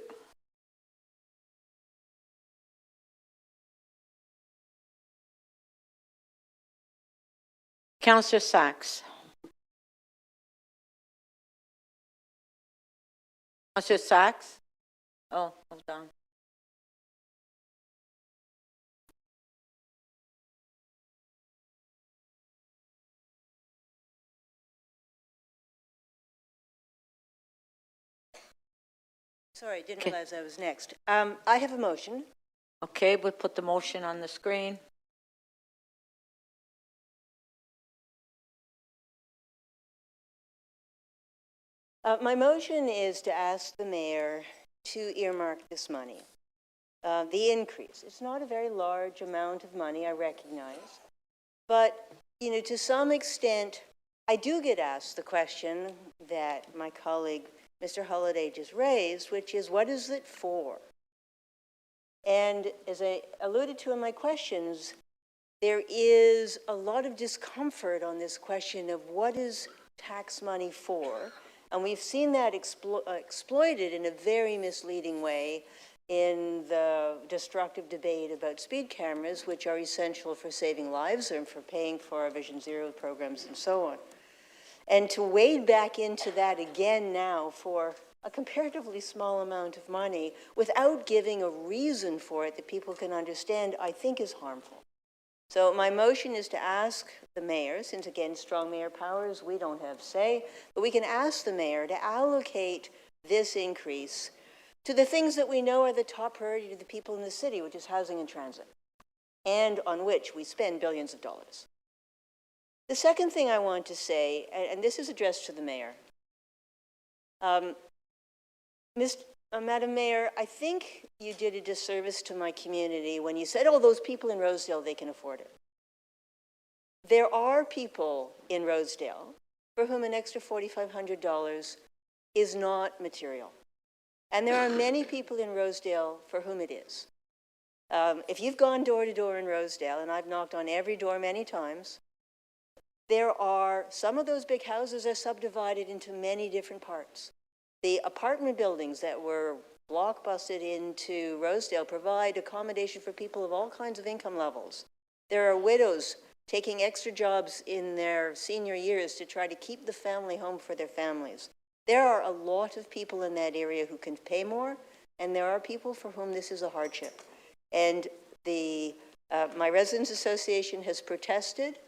Councillor Sachs. Councillor Sachs? Oh, hold on. Sorry, didn't realize I was next. I have a motion. Okay, we'll put the motion on the screen. My motion is to ask the mayor to earmark this money. The increase, it's not a very large amount of money, I recognize. But, you know, to some extent, I do get asked the question that my colleague, Mr. Holliday, just raised, which is, what is it for? And as I alluded to in my questions, there is a lot of discomfort on this question of what is tax money for? And we've seen that exploited in a very misleading way in the destructive debate about speed cameras, which are essential for saving lives and for paying for our Vision Zero programs and so on. And to wade back into that again now for a comparatively small amount of money without giving a reason for it that people can understand, I think is harmful. So my motion is to ask the mayor, since again, strong mayor powers, we don't have say, but we can ask the mayor to allocate this increase to the things that we know are the top priority to the people in the city, which is housing and transit, and on which we spend billions of dollars. The second thing I want to say, and this is addressed to the mayor, Madam Mayor, I think you did a disservice to my community when you said, oh, those people in Rosedale, they can afford it. there are people in Rosedale for whom an extra $4,500 is not material. And there are many people in Rosedale for whom it is. If you've gone door to door in Rosedale, and I've knocked on every door many times, there are, some of those big houses are subdivided into many different parts. The apartment buildings that were blockbusted into Rosedale provide accommodation for people of all kinds of income levels. There are widows taking extra jobs in their senior years to try to keep the family home for their families. There are a lot of people in that area who can pay more, and there are people for whom this is a hardship. And my Residents Association has protested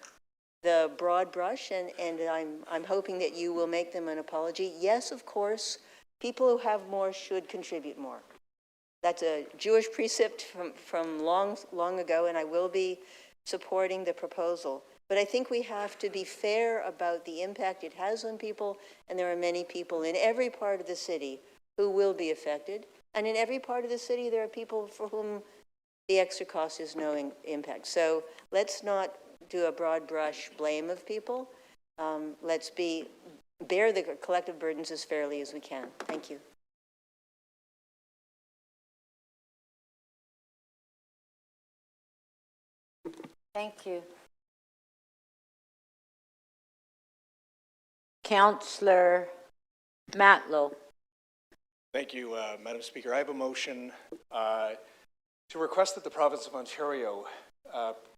the broad brush, and I'm hoping that you will make them an apology. Yes, of course, people who have more should contribute more. That's a Jewish precept from long ago, and I will be supporting the proposal. But I think we have to be fair about the impact it has on people, and there are many people in every part of the city who will be affected. And in every part of the city, there are people for whom the extra cost is no impact. So let's not do a broad brush blame of people. Let's bear the collective burdens as fairly as we can. Thank you. Thank you. Councillor Matlow. Thank you, Madam Speaker. I have a motion to request that the province of Ontario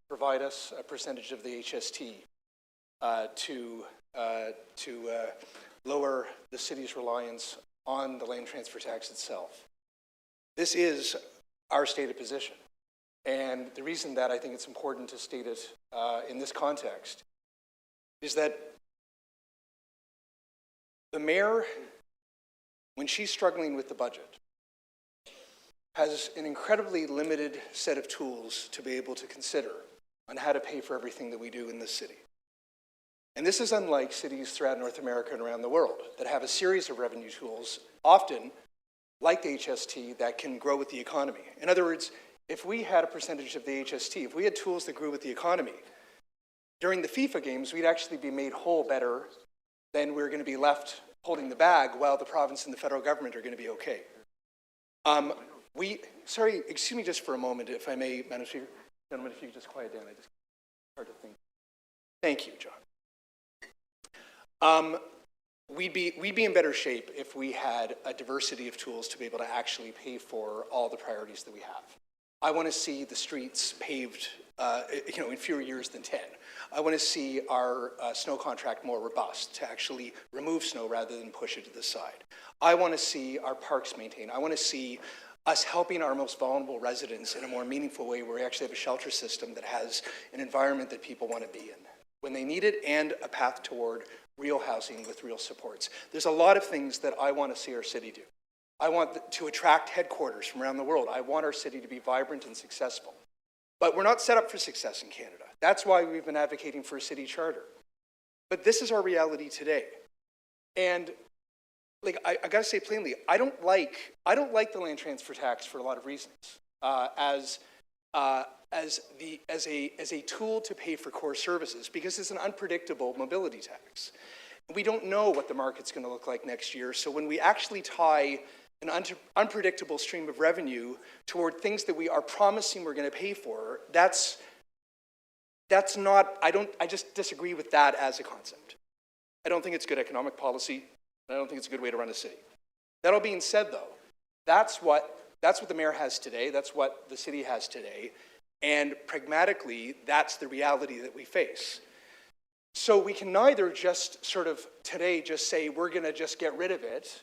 provide us a percentage of the HST to lower the city's reliance on the land transfer tax itself. This is our stated position. And the reason that I think it's important to state it in this context is that the mayor, when she's struggling with the budget, has an incredibly limited set of tools to be able to consider on how to pay for everything that we do in this city. And this is unlike cities throughout North America and around the world that have a series of revenue tools, often like the HST, that can grow with the economy. In other words, if we had a percentage of the HST, if we had tools that grew with the economy, during the FIFA games, we'd actually be made whole better than we're going to be left holding the bag while the province and the federal government are going to be okay. Sorry, excuse me just for a moment, if I may, Madam Speaker. Gentlemen, if you could just quiet down, hard to think. Thank you, John. We'd be in better shape if we had a diversity of tools to be able to actually pay for all the priorities that we have. I want to see the streets paved, in fewer years than 10. I want to see our snow contract more robust to actually remove snow rather than push it to the side. I want to see our parks maintained. I want to see us helping our most vulnerable residents in a more meaningful way where we actually have a shelter system that has an environment that people want to be in when they need it and a path toward real housing with real supports. There's a lot of things that I want to see our city do. I want to attract headquarters from around the world. I want our city to be vibrant and successful. But we're not set up for success in Canada. That's why we've been advocating for a city charter. But this is our reality today. And I gotta say plainly, I don't like the land transfer tax for a lot of reasons. As a tool to pay for core services, because it's an unpredictable mobility tax. We don't know what the market's going to look like next year. So when we actually tie an unpredictable stream of revenue toward things that we are promising we're going to pay for, that's not. I just disagree with that as a concept. I don't think it's good economic policy. I don't think it's a good way to run a city. That all being said, though, that's what the mayor has today. That's what the city has today. And pragmatically, that's the reality that we face. So we can neither just sort of today just say we're going to just get rid of it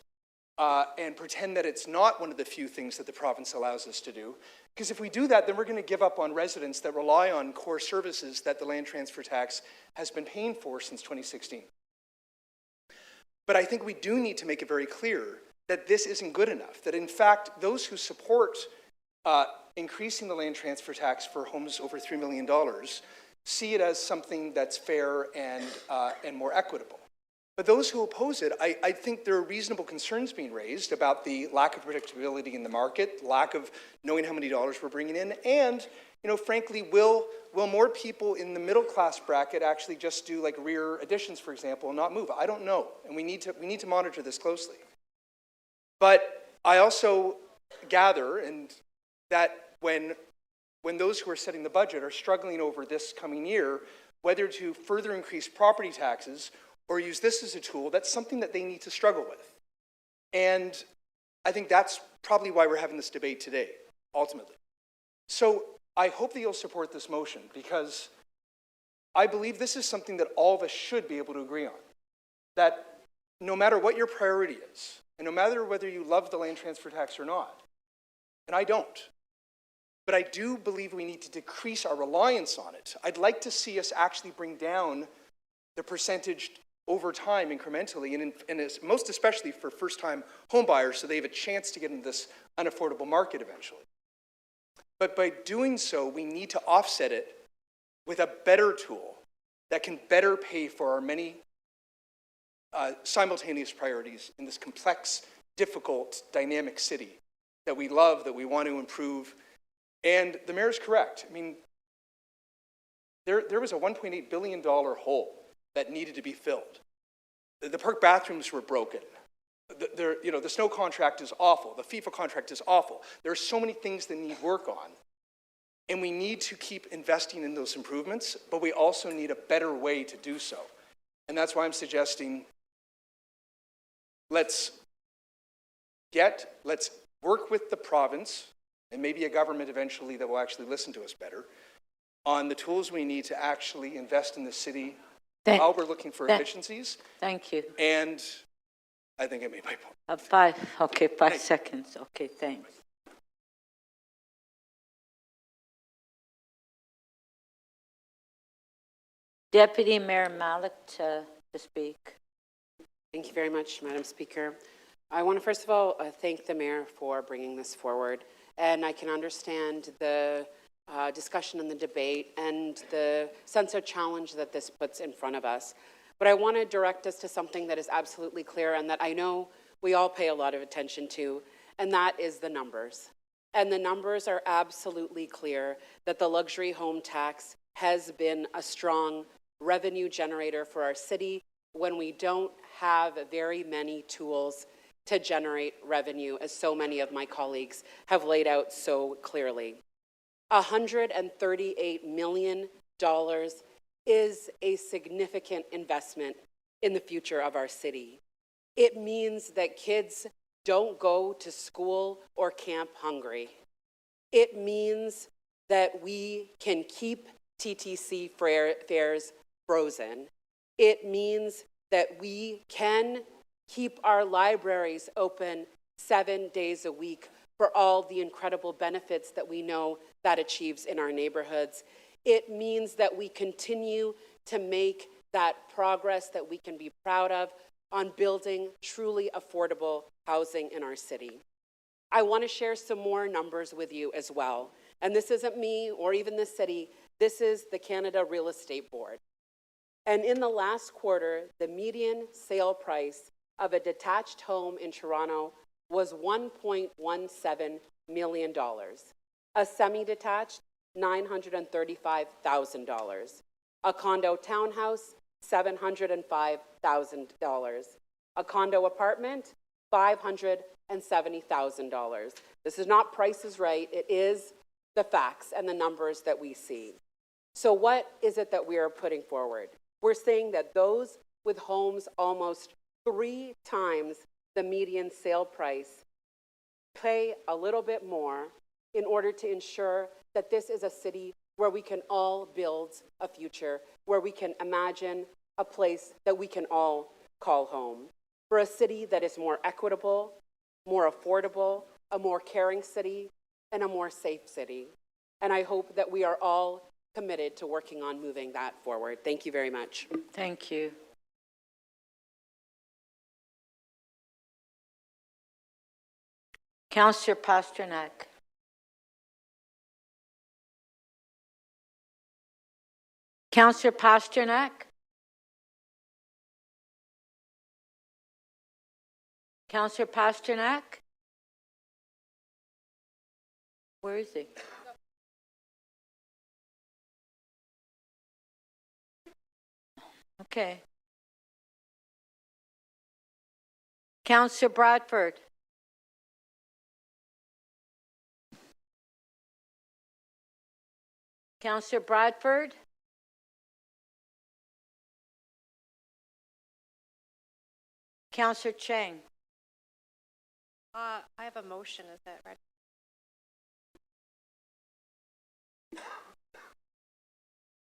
and pretend that it's not one of the few things that the province allows us to do. Because if we do that, then we're going to give up on residents that rely on core services that the land transfer tax has been paying for since 2016. But I think we do need to make it very clear that this isn't good enough, that in fact, those who support increasing the land transfer tax for homes over $3 million see it as something that's fair and more equitable. But those who oppose it, I think there are reasonable concerns being raised about the lack of predictability in the market, lack of knowing how many dollars we're bringing in, and you know, frankly, will more people in the middle class bracket actually just do like rear additions, for example, and not move? I don't know, and we need to monitor this closely. But I also gather that when those who are setting the budget are struggling over this coming year, whether to further increase property taxes or use this as a tool, that's something that they need to struggle with. And I think that's probably why we're having this debate today, ultimately. So I hope that you'll support this motion, because I believe this is something that all of us should be able to agree on. That no matter what your priority is, and no matter whether you love the land transfer tax or not, and I don't, but I do believe we need to decrease our reliance on it. I'd like to see us actually bring down the percentage over time incrementally, and most especially for first-time home buyers, so they have a chance to get into this unaffordable market eventually. But by doing so, we need to offset it with a better tool that can better pay for our many simultaneous priorities in this complex, difficult, dynamic city that we love, that we want to improve. And the mayor's correct. I mean, there was a $1.8 billion hole that needed to be filled. The park bathrooms were broken. The snow contract is awful. The FIFA contract is awful. There are so many things that need work on. And we need to keep investing in those improvements, but we also need a better way to do so. And that's why I'm suggesting let's work with the province, and maybe a government eventually that will actually listen to us better, on the tools we need to actually invest in the city while we're looking for efficiencies. Thank you. And I think I made my point. 5 seconds. Okay, thanks. Deputy Mayor Malik to speak. Thank you very much, Madam Speaker. I want to first of all thank the Mayor for bringing this forward, and I can understand the discussion and the debate and the sense of challenge that this puts in front of us. But I want to direct us to something that is absolutely clear and that I know we all pay a lot of attention to, and that is the numbers. And the numbers are absolutely clear that the luxury home tax has been a strong revenue generator for our city when we don't have very many tools to generate revenue, as so many of my colleagues have laid out so clearly. $138 million is a significant investment in the future of our city. It means that kids don't go to school or camp hungry. It means that we can keep TTC fares frozen. It means that we can keep our libraries open 7 days a week for all the incredible benefits that we know that achieves in our neighborhoods. It means that we continue to make that progress that we can be proud of on building truly affordable housing in our city. I want to share some more numbers with you as well. And this isn't me or even the city, this is the Canada Real Estate Board. And in the last quarter, the median sale price of a detached home in Toronto was $1.17 million. A semi-detached, $935,000. A condo townhouse, $705,000. A condo apartment, $570,000. This is not Price is Right, it is the facts and the numbers that we see. So what is it that we are putting forward? We're saying that those with homes almost 3 times the median sale price pay a little bit more in order to ensure that this is a city where we can all build a future, where we can imagine a place that we can all call home. For a city that is more equitable, more affordable, a more caring city, and a more safe city. And I hope that we are all committed to working on moving that forward. Thank you very much. Thank you. Councillor Pasternak. Councillor Pasternak. Councillor Pasternak. Where is he? Okay. Councillor Bradford. Councillor Bradford. Councillor Chang. I have a motion, is it right?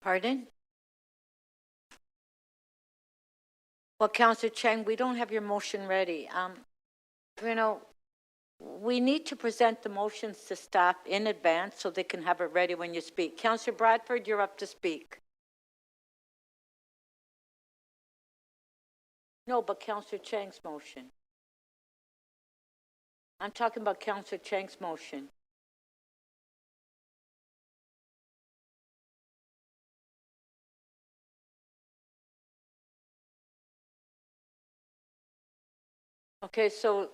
Pardon? Well, Councillor Chang, we don't have your motion ready. You know, we need to present the motions to staff in advance so they can have it ready when you speak. Councillor Bradford, you're up to speak. No, but Councillor Chang's motion. I'm talking about Councillor Chang's motion. Okay, so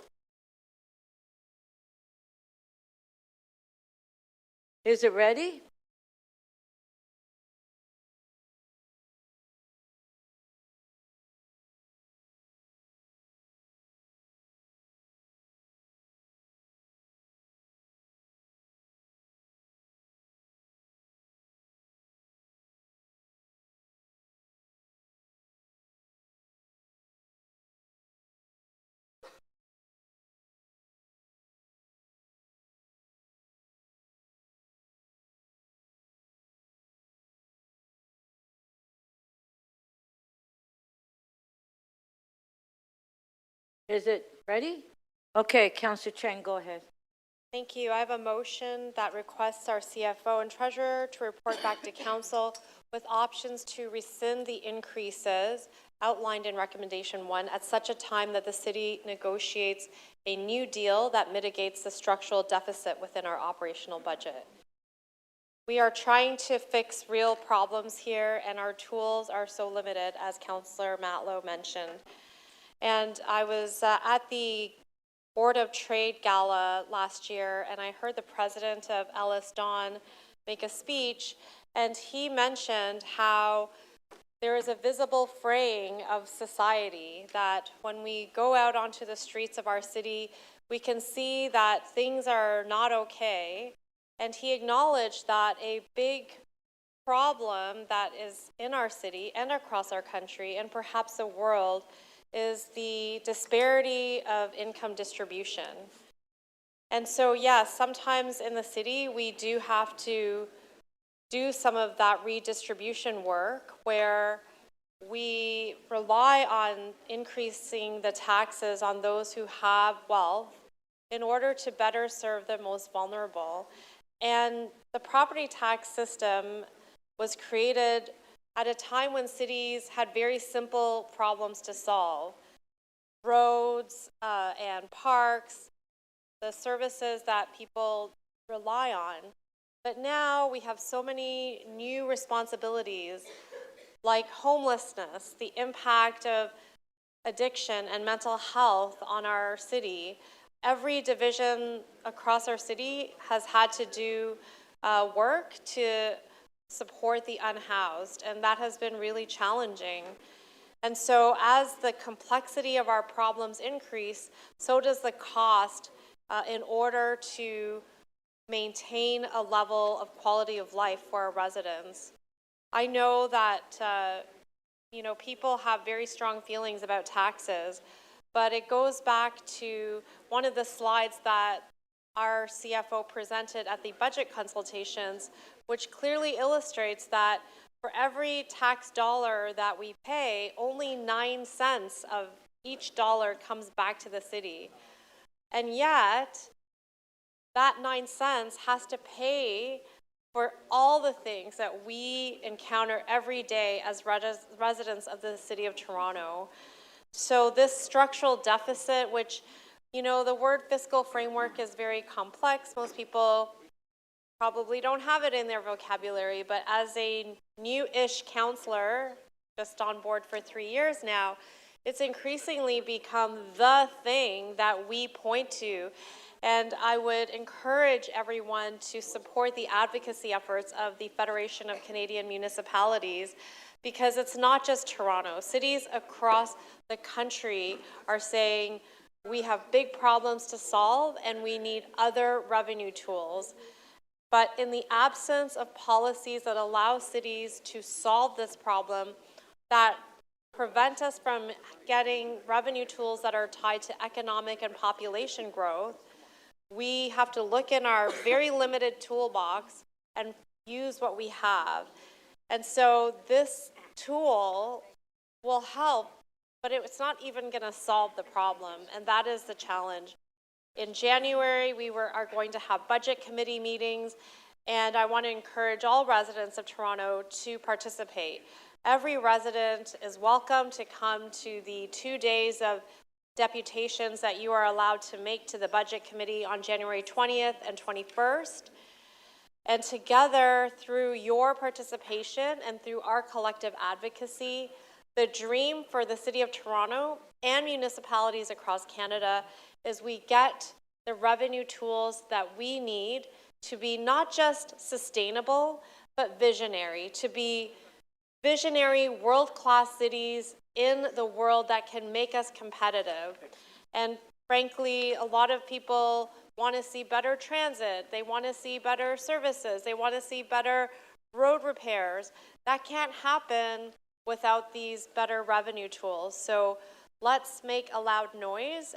is it ready? Is it ready? Okay, Councillor Chang, go ahead. Thank you. I have a motion that requests our CFO and treasurer to report back to council with options to rescind the increases outlined in recommendation 1 at such a time that the city negotiates a new deal that mitigates the structural deficit within our operational budget. We are trying to fix real problems here, and our tools are so limited, as Councillor Matlow mentioned. And I was at the Board of Trade Gala last year, and I heard the president of Ellis Don make a speech, and he mentioned how there is a visible fraying of society, that when we go out onto the streets of our city, we can see that things are not okay. And he acknowledged that a big problem that is in our city and across our country and perhaps the world is the disparity of income distribution. And so, yes, sometimes in the city, we do have to do some of that redistribution work where we rely on increasing the taxes on those who have wealth in order to better serve the most vulnerable. And the property tax system was created at a time when cities had very simple problems to solve. Roads and parks, the services that people rely on. But now we have so many new responsibilities like homelessness, the impact of addiction and mental health on our city. Every division across our city has had to do work to support the unhoused, and that has been really challenging. And so as the complexity of our problems increase, so does the cost in order to maintain a level of quality of life for our residents. I know that people have very strong feelings about taxes, but it goes back to one of the slides that our CFO presented at the budget consultations, which clearly illustrates that for every tax dollar that we pay, only 9 cents of each dollar comes back to the city. And yet, that 9 cents has to pay for all the things that we encounter every day as residents of the city of Toronto. So this structural deficit, which, the word fiscal framework is very complex. Most people probably don't have it in their vocabulary, but as a new-ish councillor, just on board for 3 years now, it's increasingly become the thing that we point to. And I would encourage everyone to support the advocacy efforts of the Federation of Canadian Municipalities because it's not just Toronto. Cities across the country are saying we have big problems to solve and we need other revenue tools. But in the absence of policies that allow cities to solve this problem, that prevent us from getting revenue tools that are tied to economic and population growth, we have to look in our very limited toolbox and use what we have. And so this tool will help, but it's not even going to solve the problem, and that is the challenge. In January, we are going to have budget committee meetings, and I want to encourage all residents of Toronto to participate. Every resident is welcome to come to the 2 days of deputations that you are allowed to make to the budget committee on January 20th and 21st. And together, through your participation and through our collective advocacy, the dream for the City of Toronto and municipalities across Canada is we get the revenue tools that we need to be not just sustainable, but visionary, to be visionary world-class cities in the world that can make us competitive. And frankly, a lot of people want to see better transit, they want to see better services, they want to see better road repairs. That can't happen without these better revenue tools. So let's make a loud noise,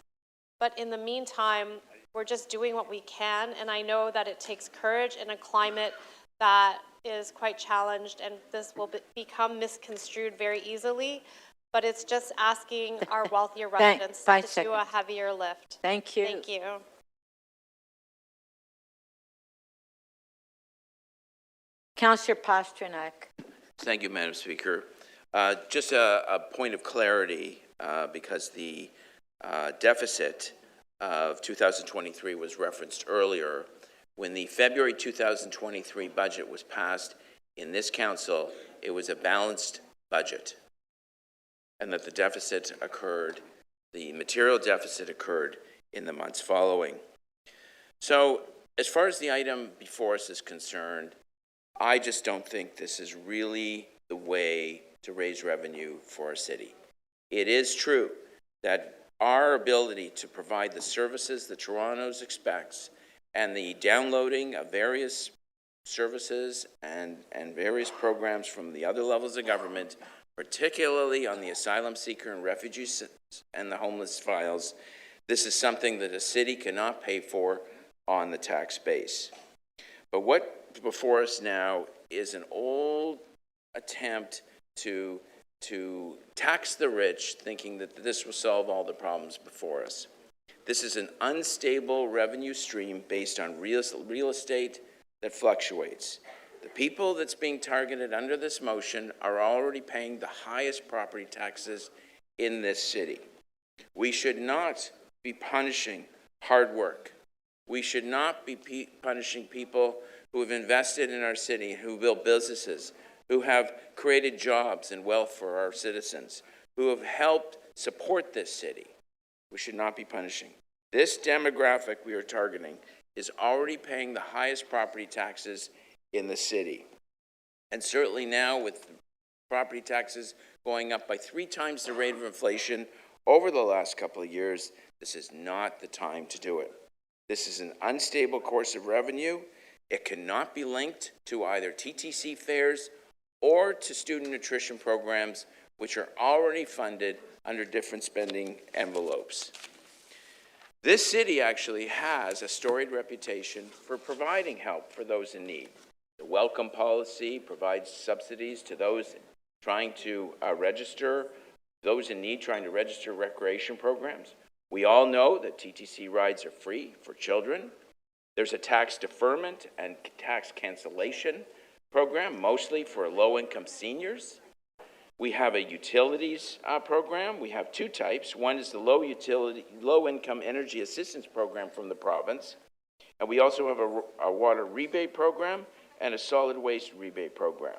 but in the meantime, we're just doing what we can, and I know that it takes courage in a climate that is quite challenged, and this will become misconstrued very easily, but it's just asking our wealthier residents to do a heavier lift. Thank you. Thank you. Councillor Pasternak. Thank you, Madam Speaker. Just a point of clarity, because the deficit of 2023 was referenced earlier. When the February 2023 budget was passed in this council, it was a balanced budget, and that the deficit occurred, the material deficit occurred in the months following. So as far as the item before us is concerned, I just don't think this is really the way to raise revenue for our city. It is true that our ability to provide the services that Toronto's expects and the downloading of various services and various programs from the other levels of government, particularly on the asylum seeker and refugee and the homeless files, this is something that a city cannot pay for on the tax base. But what before us now is an old attempt to tax the rich, thinking that this will solve all the problems before us. This is an unstable revenue stream based on real estate that fluctuates. The people that's being targeted under this motion are already paying the highest property taxes in this city. We should not be punishing hard work. We should not be punishing people who have invested in our city, who build businesses, who have created jobs and wealth for our citizens, who have helped support this city. We should not be punishing. This demographic we are targeting is already paying the highest property taxes in the city. And certainly now, with property taxes going up by 3 times the rate of inflation over the last couple of years, this is not the time to do it. This is an unstable course of revenue. It cannot be linked to either TTC fares or to student nutrition programs, which are already funded under different spending envelopes. This city actually has a storied reputation for providing help for those in need. The welcome policy provides subsidies to those trying to register, those in need trying to register recreation programs. We all know that TTC rides are free for children. There's a tax deferment and tax cancellation program, mostly for low-income seniors. We have a utilities program. We have 2 types. One is the low-income energy assistance program from the province. And we also have a water rebate program and a solid waste rebate program.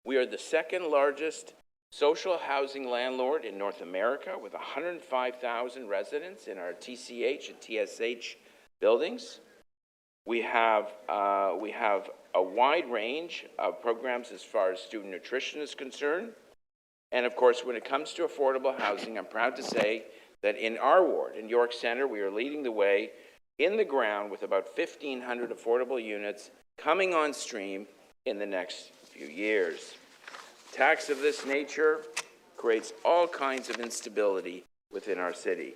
We are the 2nd largest social housing landlord in North America, with 105,000 residents in our TCH and TSH buildings. We have a wide range of programs as far as student nutrition is concerned. And of course, when it comes to affordable housing, I'm proud to say that in our ward, in York Centre, we are leading the way in the ground with about 1,500 affordable units coming on stream in the next few years. Tax of this nature creates all kinds of instability within our city.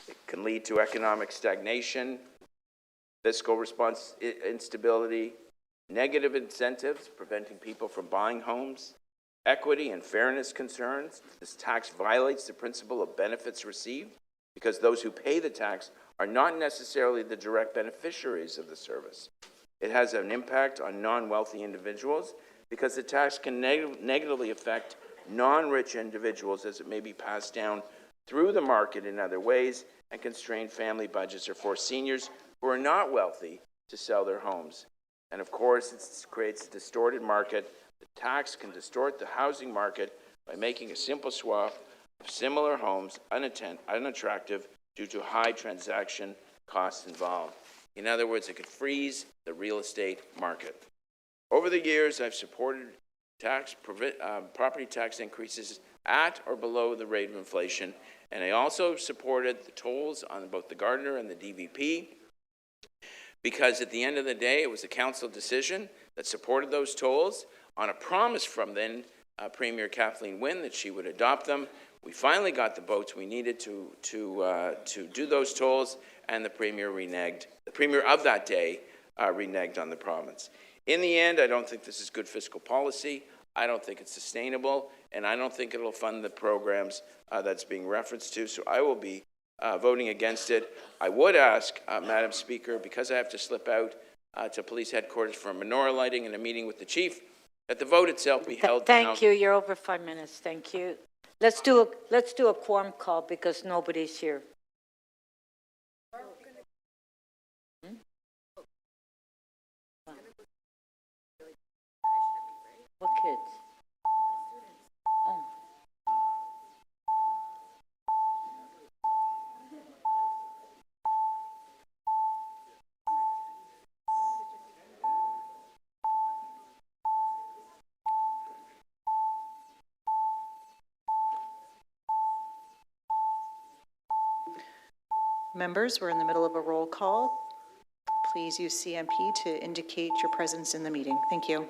It can lead to economic stagnation, fiscal response instability, negative incentives preventing people from buying homes, equity and fairness concerns. This tax violates the principle of benefits received because those who pay the tax are not necessarily the direct beneficiaries of the service. It has an impact on non-wealthy individuals because the tax can negatively affect non-rich individuals as it may be passed down through the market in other ways and constrain family budgets or force seniors who are not wealthy to sell their homes. And of course, it creates a distorted market. The tax can distort the housing market by making a simple swap of similar homes unattractive due to high transaction costs involved. In other words, it could freeze the real estate market. Over the years, I've supported property tax increases at or below the rate of inflation, and I also supported the tolls on both the Gardiner and the DVP, because at the end of the day, it was a council decision that supported those tolls on a promise from then Premier Kathleen Wynne that she would adopt them. We finally got the votes we needed to do those tolls, and the Premier reneged. The Premier of that day reneged on the province. In the end, I don't think this is good fiscal policy. I don't think it's sustainable, and I don't think it'll fund the programs that's being referenced to, so I will be voting against it. I would ask, Madam Speaker, because I have to slip out to police headquarters for a menorah lighting and a meeting with the chief, that the vote itself be held down. Thank you. You're over 5 minutes. Thank you. Let's do a quorum call because nobody's here. What kids? Oh. Members, we're in the middle of a roll call. Please use CMP to indicate your presence in the meeting. Thank you.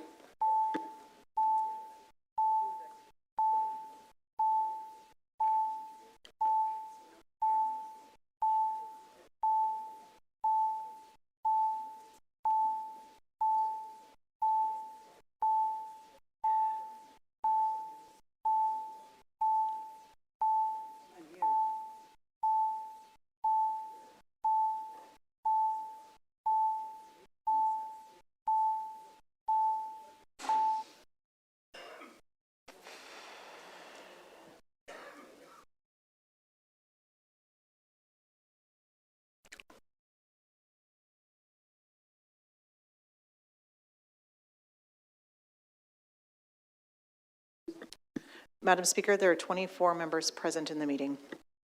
Madam Speaker, there are 24 members present in the meeting.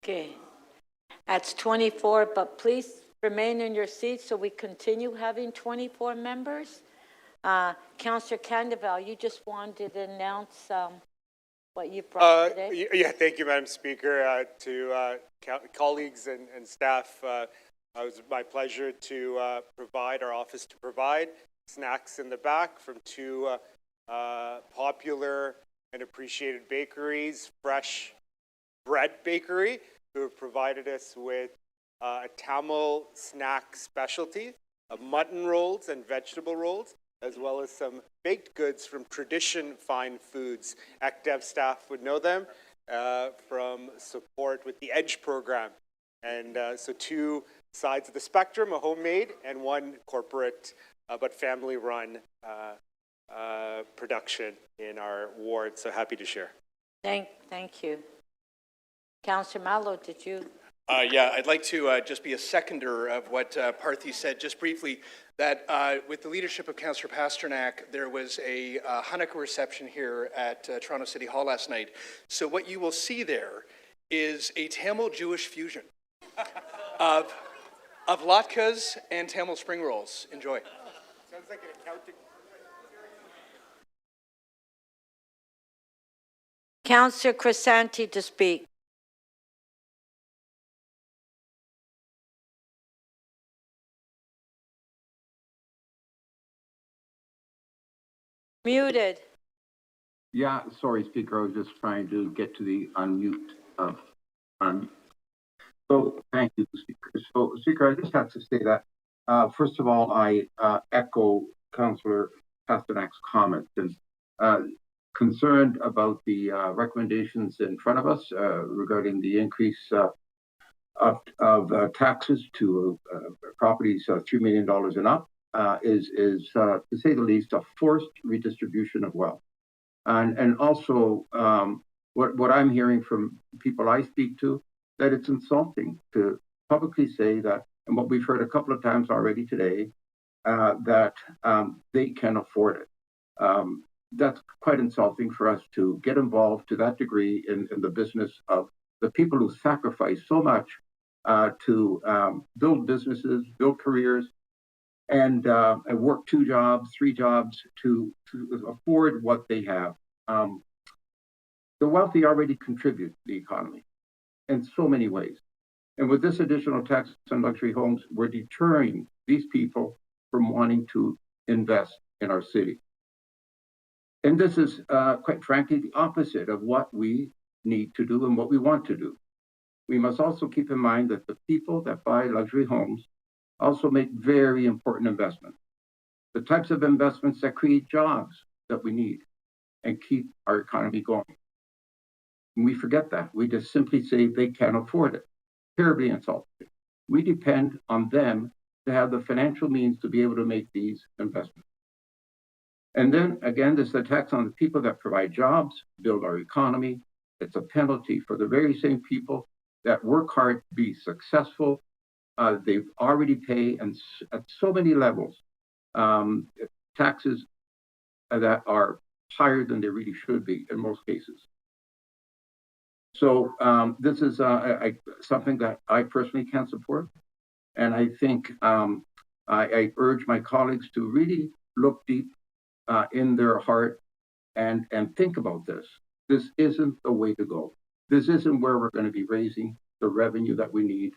Okay. That's 24, but please remain in your seats so we continue having 24 members. Councillor Candeval, you just wanted to announce what you brought today? Yeah, thank you, Madam Speaker. To colleagues and staff, it was my pleasure to provide, our office to provide snacks in the back from two popular and appreciated bakeries, Fresh Bread Bakery, who have provided us with a Tamil snack specialty of mutton rolls and vegetable rolls, as well as some baked goods from Tradition Fine Foods. ACDEV staff would know them from support with the EDGE program. And so two sides of the spectrum, a homemade and one corporate but family-run production in our ward. So happy to share. Thank you. Councillor Mallow, did you? Yeah, I'd like to just be a seconder of what Parthy said, just briefly, that with the leadership of Councillor Pasternak, there was a Hanukkah reception here at Toronto City Hall last night. So what you will see there is a Tamil Jewish fusion of of latkes and Tamil spring rolls. Enjoy. Sounds like an accounting. Councillor Crisanti to speak. Muted. Yeah, sorry, Speaker. I was just trying to get to the unmute. So, thank you, Speaker. So, Speaker, I just have to say that, first of all, I echo Councillor Pasternak's comments and concerned about the recommendations in front of us regarding the increase of taxes to properties $3 million and up is to say the least, a forced redistribution of wealth. And also, what I'm hearing from people I speak to, that it's insulting to publicly say that, and what we've heard a couple of times already today, that they can afford it. That's quite insulting for us to get involved to that degree in the business of the people who sacrifice so much to build businesses, build careers, and work 2 jobs, 3 jobs to afford what they have. The wealthy already contribute to the economy in so many ways. And with this additional tax on luxury homes, we're deterring these people from wanting to invest in our city. And this is, quite frankly, the opposite of what we need to do and what we want to do. We must also keep in mind that the people that buy luxury homes also make very important investments. The types of investments that create jobs that we need and keep our economy going. And we forget that. We just simply say they can't afford it. Terribly insulting. We depend on them to have the financial means to be able to make these investments. And then again, this is a tax on the people that provide jobs, build our economy. It's a penalty for the very same people that work hard to be successful. They've already paid, and at so many levels, taxes that are higher than they really should be in most cases. So this is something that I personally can't support. And I think I urge my colleagues to really look deep in their heart and think about this. This isn't the way to go. This isn't where we're going to be raising the revenue that we need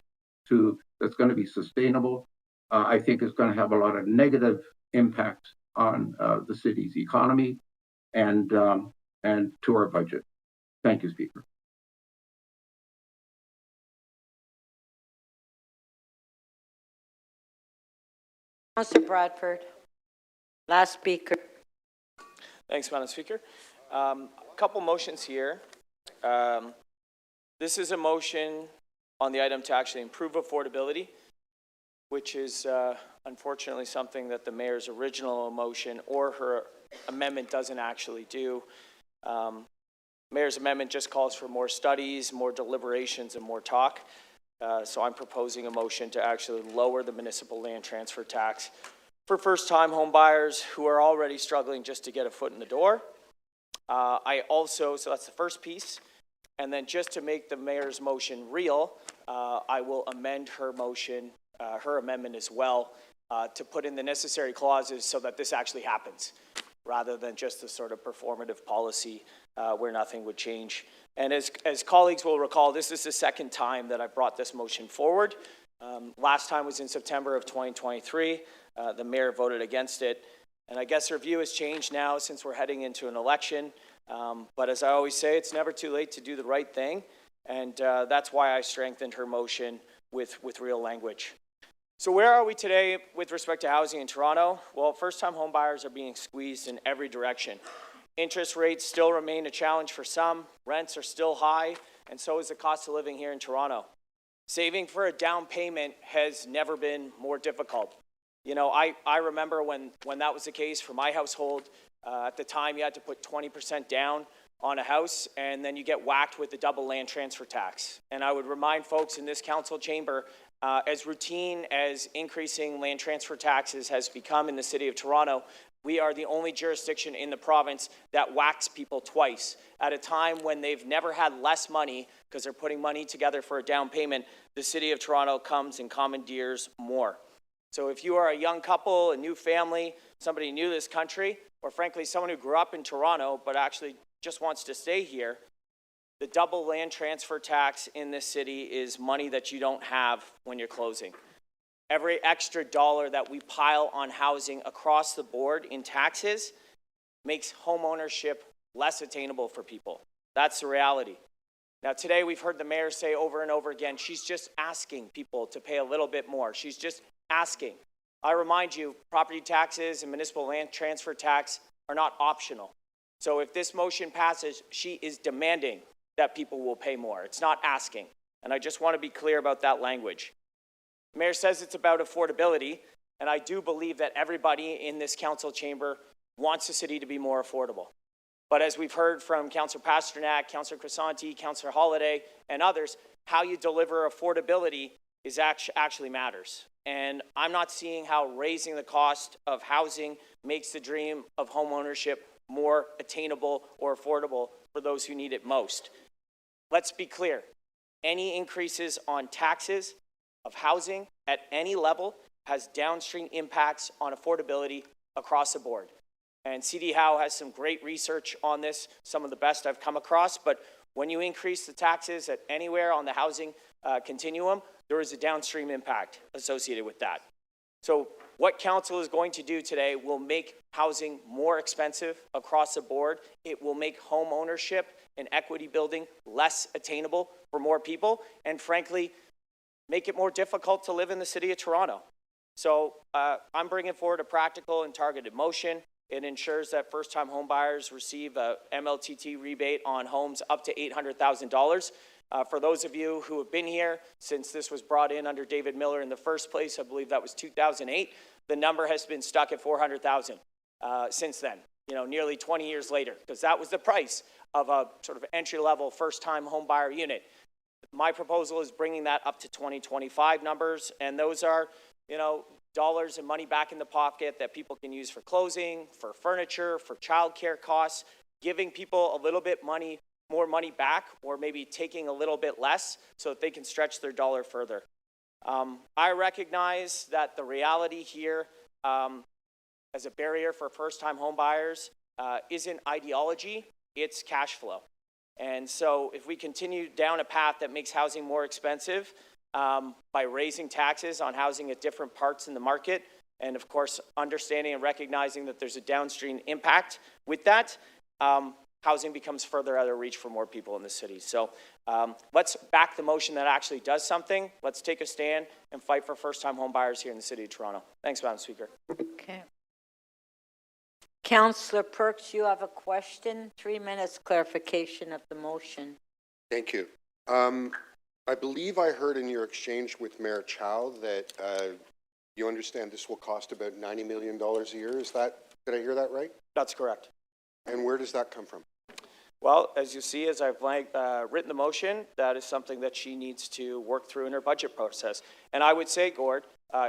that's going to be sustainable. I think it's going to have a lot of negative impacts on the city's economy and to our budget. Thank you, Speaker. Councillor Bradford, last speaker. Thanks, Madam Speaker. A couple motions here. This is a motion on the item to actually improve affordability, which is unfortunately something that the mayor's original motion or her amendment doesn't actually do. Mayor's amendment just calls for more studies, more deliberations, and more talk. So I'm proposing a motion to actually lower the municipal land transfer tax for first-time home buyers who are already struggling just to get a foot in the door. So that's the first piece. And then just to make the mayor's motion real, I will amend her motion, her amendment as well, to put in the necessary clauses so that this actually happens, rather than just the sort of performative policy where nothing would change. And as colleagues will recall, this is the second time that I brought this motion forward. Last time was in September of 2023. The mayor voted against it. And I guess her view has changed now since we're heading into an election. But as I always say, it's never too late to do the right thing. And that's why I strengthened her motion with real language. So where are we today with respect to housing in Toronto? Well, first-time home buyers are being squeezed in every direction. Interest rates still remain a challenge for some, rents are still high, and so is the cost of living here in Toronto. Saving for a down payment has never been more difficult. You know, I remember when that was the case for my household. At the time, you had to put 20% down on a house, and then you get whacked with the double land transfer tax. And I would remind folks in this council chamber, As routine as increasing land transfer taxes has become in the City of Toronto, we are the only jurisdiction in the province that whacks people twice. At a time when they've never had less money because they're putting money together for a down payment, the City of Toronto comes and commandeers more. So if you are a young couple, a new family, somebody new to this country, or frankly, someone who grew up in Toronto but actually just wants to stay here, the double land transfer tax in this city is money that you don't have when you're closing. Every extra dollar that we pile on housing across the board in taxes makes home ownership less attainable for people. That's the reality. Now, today we've heard the mayor say over and over again, she's just asking people to pay a little bit more. She's just asking. I remind you, property taxes and municipal land transfer tax are not optional. So if this motion passes, she is demanding that people will pay more. It's not asking. And I just want to be clear about that language. The mayor says it's about affordability, and I do believe that everybody in this council chamber wants the city to be more affordable. But as we've heard from Councillor Pasternak, Councillor Crisanti, Councillor Holiday, and others, how you deliver affordability is actually matters. And I'm not seeing how raising the cost of housing makes the dream of home ownership more attainable or affordable for those who need it most. Let's be clear. Any increases on taxes of housing at any level has downstream impacts on affordability across the board. And CD Howe has some great research on this, some of the best I've come across, but when you increase the taxes at anywhere on the housing continuum, there is a downstream impact associated with that. So what council is going to do today will make housing more expensive across the board. It will make home ownership and equity building less attainable for more people, and frankly, make it more difficult to live in the City of Toronto. So I'm bringing forward a practical and targeted motion. It ensures that first-time homebuyers receive a MLTT rebate on homes up to $800,000. For those of you who have been here since this was brought in under David Miller in the first place, I believe that was 2008, the number has been stuck at $400,000 since then, nearly 20 years later, because that was the price of a sort of entry-level first-time homebuyer unit. My proposal is bringing that up to 2025 numbers, and those are, dollars and money back in the pocket that people can use for closing, for furniture, for childcare costs, giving people a little bit more money back, or maybe taking a little bit less so that they can stretch their dollar further. I recognize that the reality here as a barrier for first-time homebuyers isn't ideology, it's cash flow. And so if we continue down a path that makes housing more expensive by raising taxes on housing at different parts in the market, and of course understanding and recognizing that there's a downstream impact with that, housing becomes further out of reach for more people in the city. So let's back the motion that actually does something. Let's take a stand and fight for first-time home buyers here in the City of Toronto. Thanks, Madam Speaker. Okay. Councillor Perks, you have a question? 3 minutes clarification of the motion. Thank you. I believe I heard in your exchange with Mayor Chow that you understand this will cost about $90 million a year. Did I hear that right? That's correct. And where does that come from? Well, as you see, as I've written the motion, that is something that she needs to work through in her budget process. And I would say, Gord,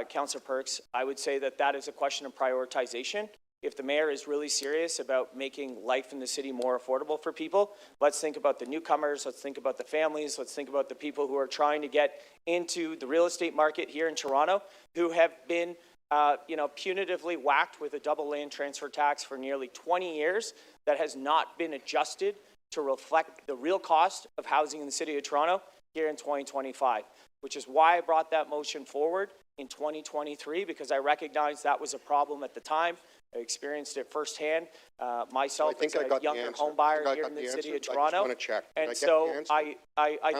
Councillor Perks, I would say that that is a question of prioritization. If the mayor is really serious about making life in the city more affordable for people, let's think about the newcomers, let's think about the families, let's think about the people who are trying to get into the real estate market here in Toronto, who have been punitively whacked with a double land transfer tax for nearly 20 years that has not been adjusted to reflect the real cost of housing in the City of Toronto here in 2025, which is why I brought that motion forward in 2023, because I recognized that was a problem at the time. I experienced it firsthand myself as a younger home buyer here in the City of Toronto. And so I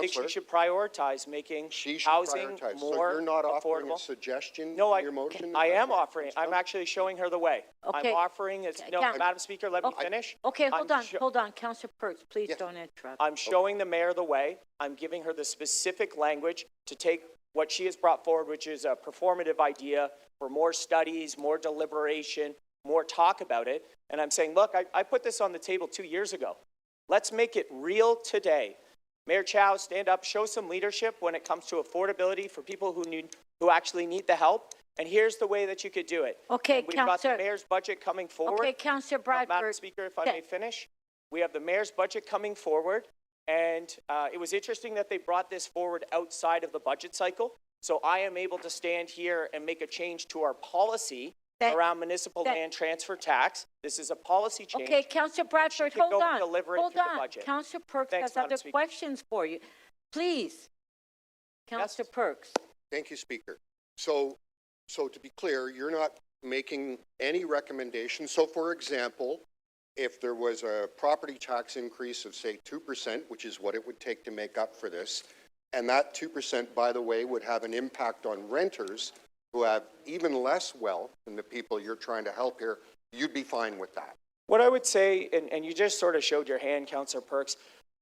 think she should prioritize making housing more so you're not offering affordable. a suggestion No, in your motion? I am offering. I'm actually showing her the way. Okay. I'm offering. Madam Speaker, let me finish. Okay, hold on. Councillor Perks, please don't interrupt. I'm showing the mayor the way. I'm giving her the specific language to take what she has brought forward, which is a performative idea for more studies, more deliberation, more talk about it. And I'm saying, look, I put this on the table 2 years ago. Let's make it real today. Mayor Chow, stand up, show some leadership when it comes to affordability for people who actually need the help. And here's the way that you could do it. Okay, We've got the Councillor. mayor's budget coming forward. Okay, Councillor Bradford. Madam Speaker, if I may finish. We have the mayor's budget coming forward. And it was interesting that they brought this forward outside of the budget cycle. So I am able to stand here and make a change to our policy around municipal land transfer tax. This is a policy change. Okay, Councillor Bradford, She could hold go on. deliver it Hold through the on. budget. Councillor Perks Thanks, has Madam other Speaker. questions for you. Please. Councillor Perks. Thank you, Speaker. So to be clear, you're not making any recommendations. So for example, if there was a property tax increase of say 2%, which is what it would take to make up for this, and that 2%, by the way, would have an impact on renters who have even less wealth than the people you're trying to help here, you'd be fine with that. What I would say, and you just sort of showed your hand, Councillor Perks,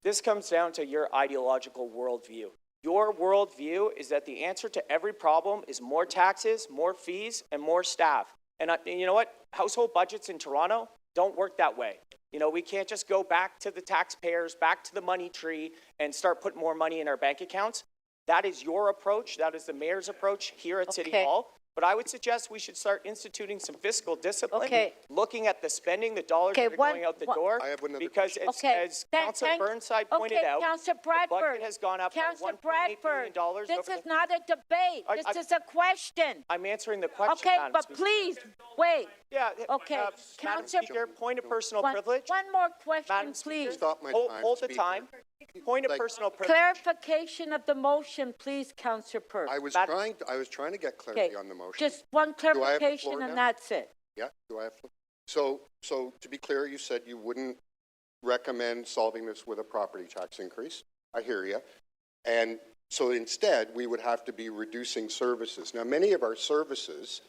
this comes down to your ideological worldview. Your worldview is that the answer to every problem is more taxes, more fees, and more staff. And you know what? Household budgets in Toronto don't work that way. You know, we can't just go back to the taxpayers, back to the money tree, and start putting more money in our bank accounts. That is your approach. That is the mayor's approach here at City Hall. But I would suggest we should start instituting some fiscal discipline, looking at the spending, the dollars that are going out the door. I have another because as Councillor Burnside pointed out, Councillor the budget has gone up by $1.8 billion. This is not a debate. This is a question. I'm answering the question, Okay, Madam but Speaker. please, wait. Yeah. Okay, Madam Councillor. Speaker, point of personal privilege. One more question, Madam Speaker, please. Stop my time, hold the Speaker. time. Point of personal privilege. Clarification of the motion, please, Councillor Perks. I was trying to get clarity on the motion. Just one Do I have the clarification floor and now? that's it. Yeah, do I have to? So to be clear, you said you wouldn't recommend solving this with a property tax increase. I hear you. And so instead, we would have to be reducing services. Now, many of our services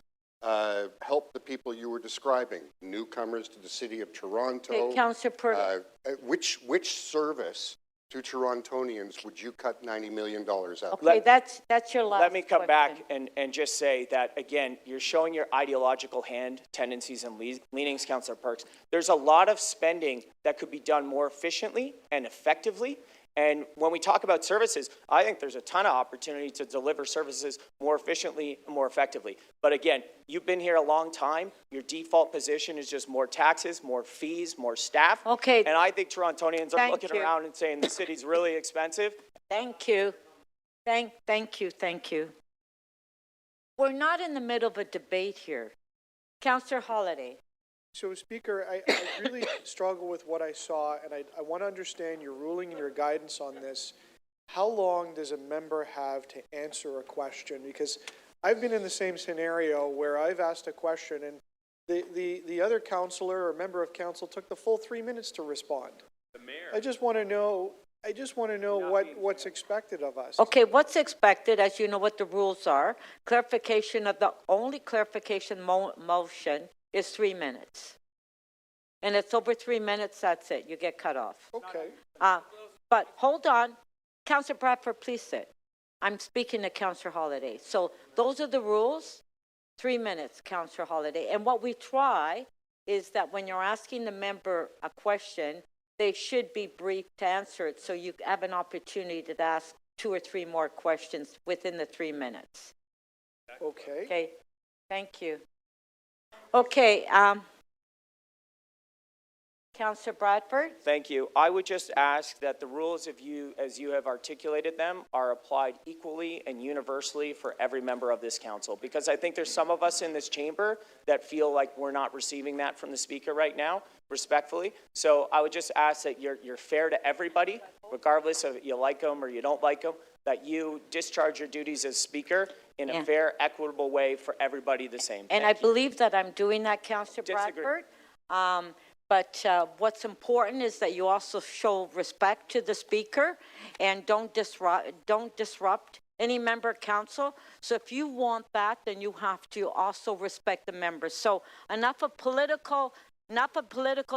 help the people you were describing, newcomers to the city of Toronto. Okay, Councillor Perks. Which service to Torontonians would you cut $90 million out? Okay, that's your last Let me come question. back and just say that, again, you're showing your ideological hand, tendencies, and leanings, Councillor Perks. There's a lot of spending that could be done more efficiently and effectively. And when we talk about services, I think there's a ton of opportunity to deliver services more efficiently and more effectively. But again, you've been here a long time. Your default position is just more taxes, more fees, more staff. Okay. And I think Torontonians are Thank looking you. around and saying the city's really expensive. Thank you. Thank you. We're not in the middle of a debate here. Councillor Holiday. So, Speaker, I really struggle with what I saw, and I want to understand your ruling and your guidance on this. How long does a member have to answer a question? Because I've been in the same scenario where I've asked a question, and the other councillor or member of council took the full 3 minutes to respond. The mayor. I just want to know what's expected of us. Okay, what's expected, as you know what the rules are, clarification of the only clarification motion is 3 minutes. And it's over 3 minutes, that's it. You get cut off. Okay. But hold on. Councillor Bradford, please sit. I'm speaking to Councillor Holiday. So those are the rules. 3 minutes, Councillor Holiday. And what we try is that when you're asking the member a question, they should be brief to answer it so you have an opportunity to ask 2 or 3 more questions within the 3 minutes. Okay. Okay, thank you. Okay, Councillor Bradford? Thank you. I would just ask that the rules, as you have articulated them, are applied equally and universally for every member of this council. Because I think there's some of us in this chamber that feel like we're not receiving that from the speaker right now, respectfully. So I would just ask that you're fair to everybody, regardless of you like them or you don't like them, that you discharge your duties as speaker in a fair, equitable way for everybody the same. And I believe that I'm doing that, Councillor Bradford. But what's important is that you also show respect to the speaker and don't disrupt any member of council. So if you want that, then you have to also respect the members. So enough of political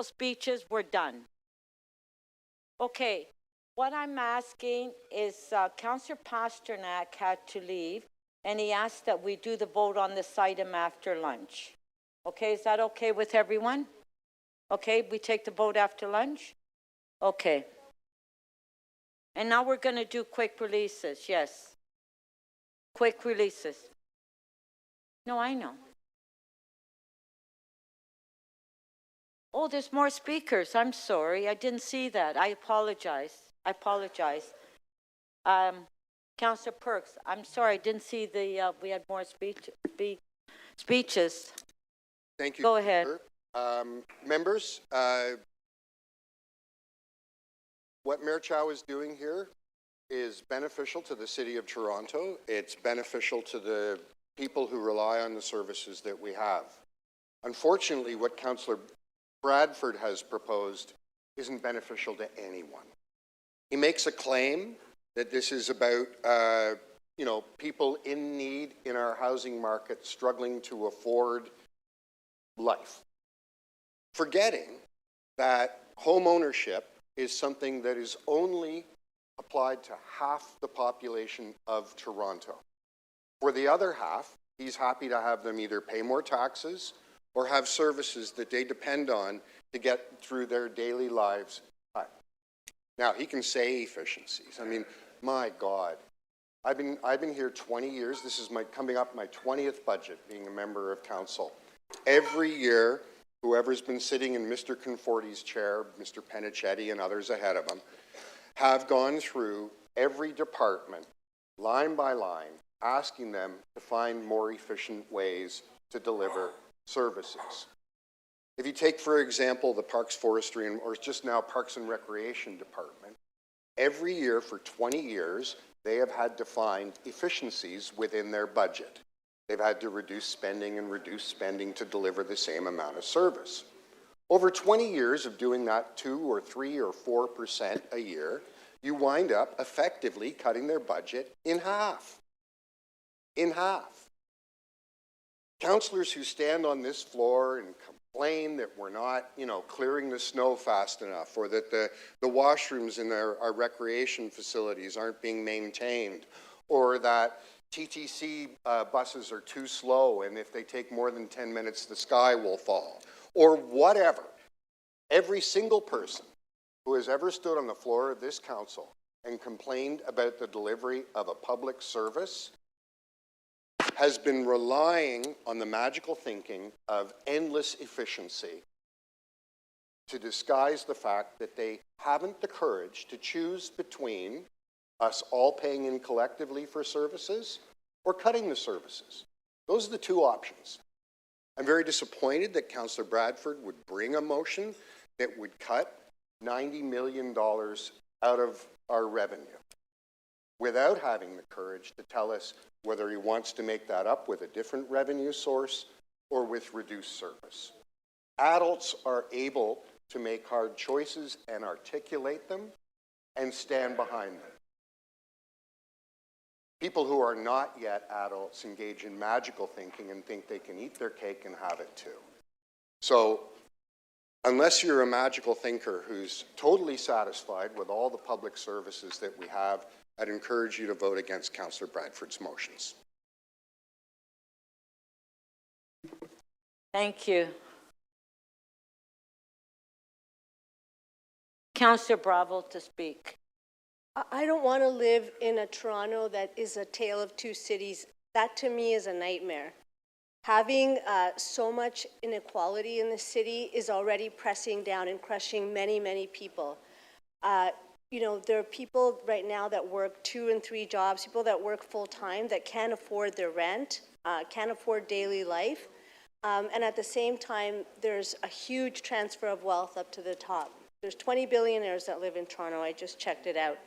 speeches, we're done. Okay, what I'm asking is Councillor Pasternak had to leave, and he asked that we do the vote on this item after lunch. Okay, is that okay with everyone? Okay, we take the vote after lunch? Okay. And now we're going to do quick releases, yes. Quick releases. No, I know. Oh, there's more speakers. I'm sorry. I didn't see that. I apologize. I apologize. Councillor Perks, I'm sorry. I didn't see we had more speeches. Thank you. Go ahead. Members, what Mayor Chow is doing here is beneficial to the City of Toronto. It's beneficial to the people who rely on the services that we have. Unfortunately, what Councillor Bradford has proposed isn't beneficial to anyone. He makes a claim that this is about, people in need in our housing market struggling to afford life, forgetting that home ownership is something that is only applied to half the population of Toronto. For the other half, he's happy to have them either pay more taxes or have services that they depend on to get through their daily lives. Now, he can say efficiencies. I mean, my God. I've been here 20 years. This is coming up my 20th budget being a member of council. Every year, whoever's been sitting in Mr. Conforti's chair, Mr. Penichetti and others ahead of him, have gone through every department, line by line, asking them to find more efficient ways to deliver services. If you take, for example, the Parks, Forestry, or just now Parks and Recreation Department, every year for 20 years, they have had to find efficiencies within their budget. They've had to reduce spending to deliver the same amount of service. Over 20 years of doing that 2 or 3 or 4% a year, you wind up effectively cutting their budget in half. In half. Councillors who stand on this floor and complain that we're not, clearing the snow fast enough, or that the washrooms in our recreation facilities aren't being maintained, or that TTC buses are too slow, and if they take more than 10 minutes, the sky will fall, or whatever. Every single person who has ever stood on the floor of this council and complained about the delivery of a public service has been relying on the magical thinking of endless efficiency to disguise the fact that they haven't the courage to choose between us all paying in collectively for services or cutting the services. Those are the two options. I'm very disappointed that Councillor Bradford would bring a motion that would cut $90 million out of our revenue without having the courage to tell us whether he wants to make that up with a different revenue source or with reduced service. Adults are able to make hard choices and articulate them and stand behind them. People who are not yet adults engage in magical thinking and think they can eat their cake and have it too. So, unless you're a magical thinker who's totally satisfied with all the public services that we have, I'd encourage you to vote against Councillor Bradford's motions. Thank you. Councillor Bravo to speak. I don't want to live in a Toronto that is a tale of two cities. That to me is a nightmare. Having so much inequality in the city is already pressing down and crushing many, many people. There are people right now that work 2 and 3 jobs, people that work full time that can't afford their rent, can't afford daily life. And at the same time, there's a huge transfer of wealth up to the top. There's 20 billionaires that live in Toronto. I just checked it out.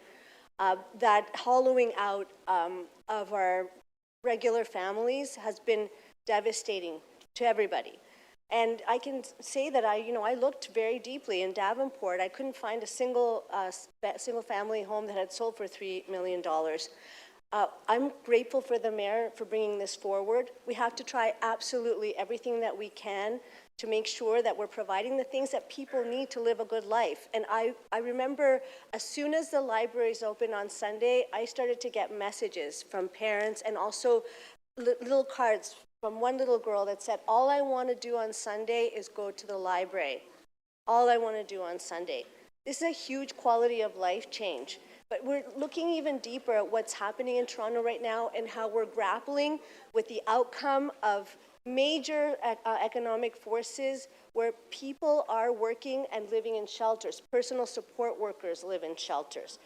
That hollowing out of our regular families has been devastating to everybody. And I can say that I looked very deeply in Davenport. I couldn't find a single family home that had sold for $3 million. I'm grateful for the mayor for bringing this forward. We have to try absolutely everything that we can to make sure that we're providing the things that people need to live a good life. And I remember as soon as the libraries opened on Sunday, I started to get messages from parents and also little cards from one little girl that said, all I want to do on Sunday is go to the library. All I want to do on Sunday. This is a huge quality of life change. But we're looking even deeper at what's happening in Toronto right now and how we're grappling with the outcome of major economic forces where people are working and living in shelters. Personal support workers live in shelters.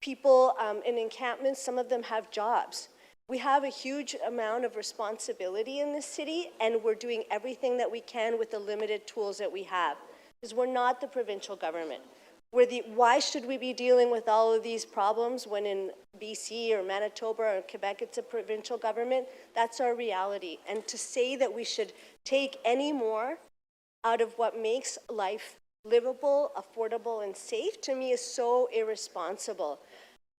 People in encampments, some of them have jobs. We have a huge amount of responsibility in this city, and we're doing everything that we can with the limited tools that we have, because we're not the provincial government. Why should we be dealing with all of these problems when in BC or Manitoba or Quebec it's a provincial government? That's our reality. And to say that we should take any more out of what makes life livable, affordable, and safe, to me is so irresponsible.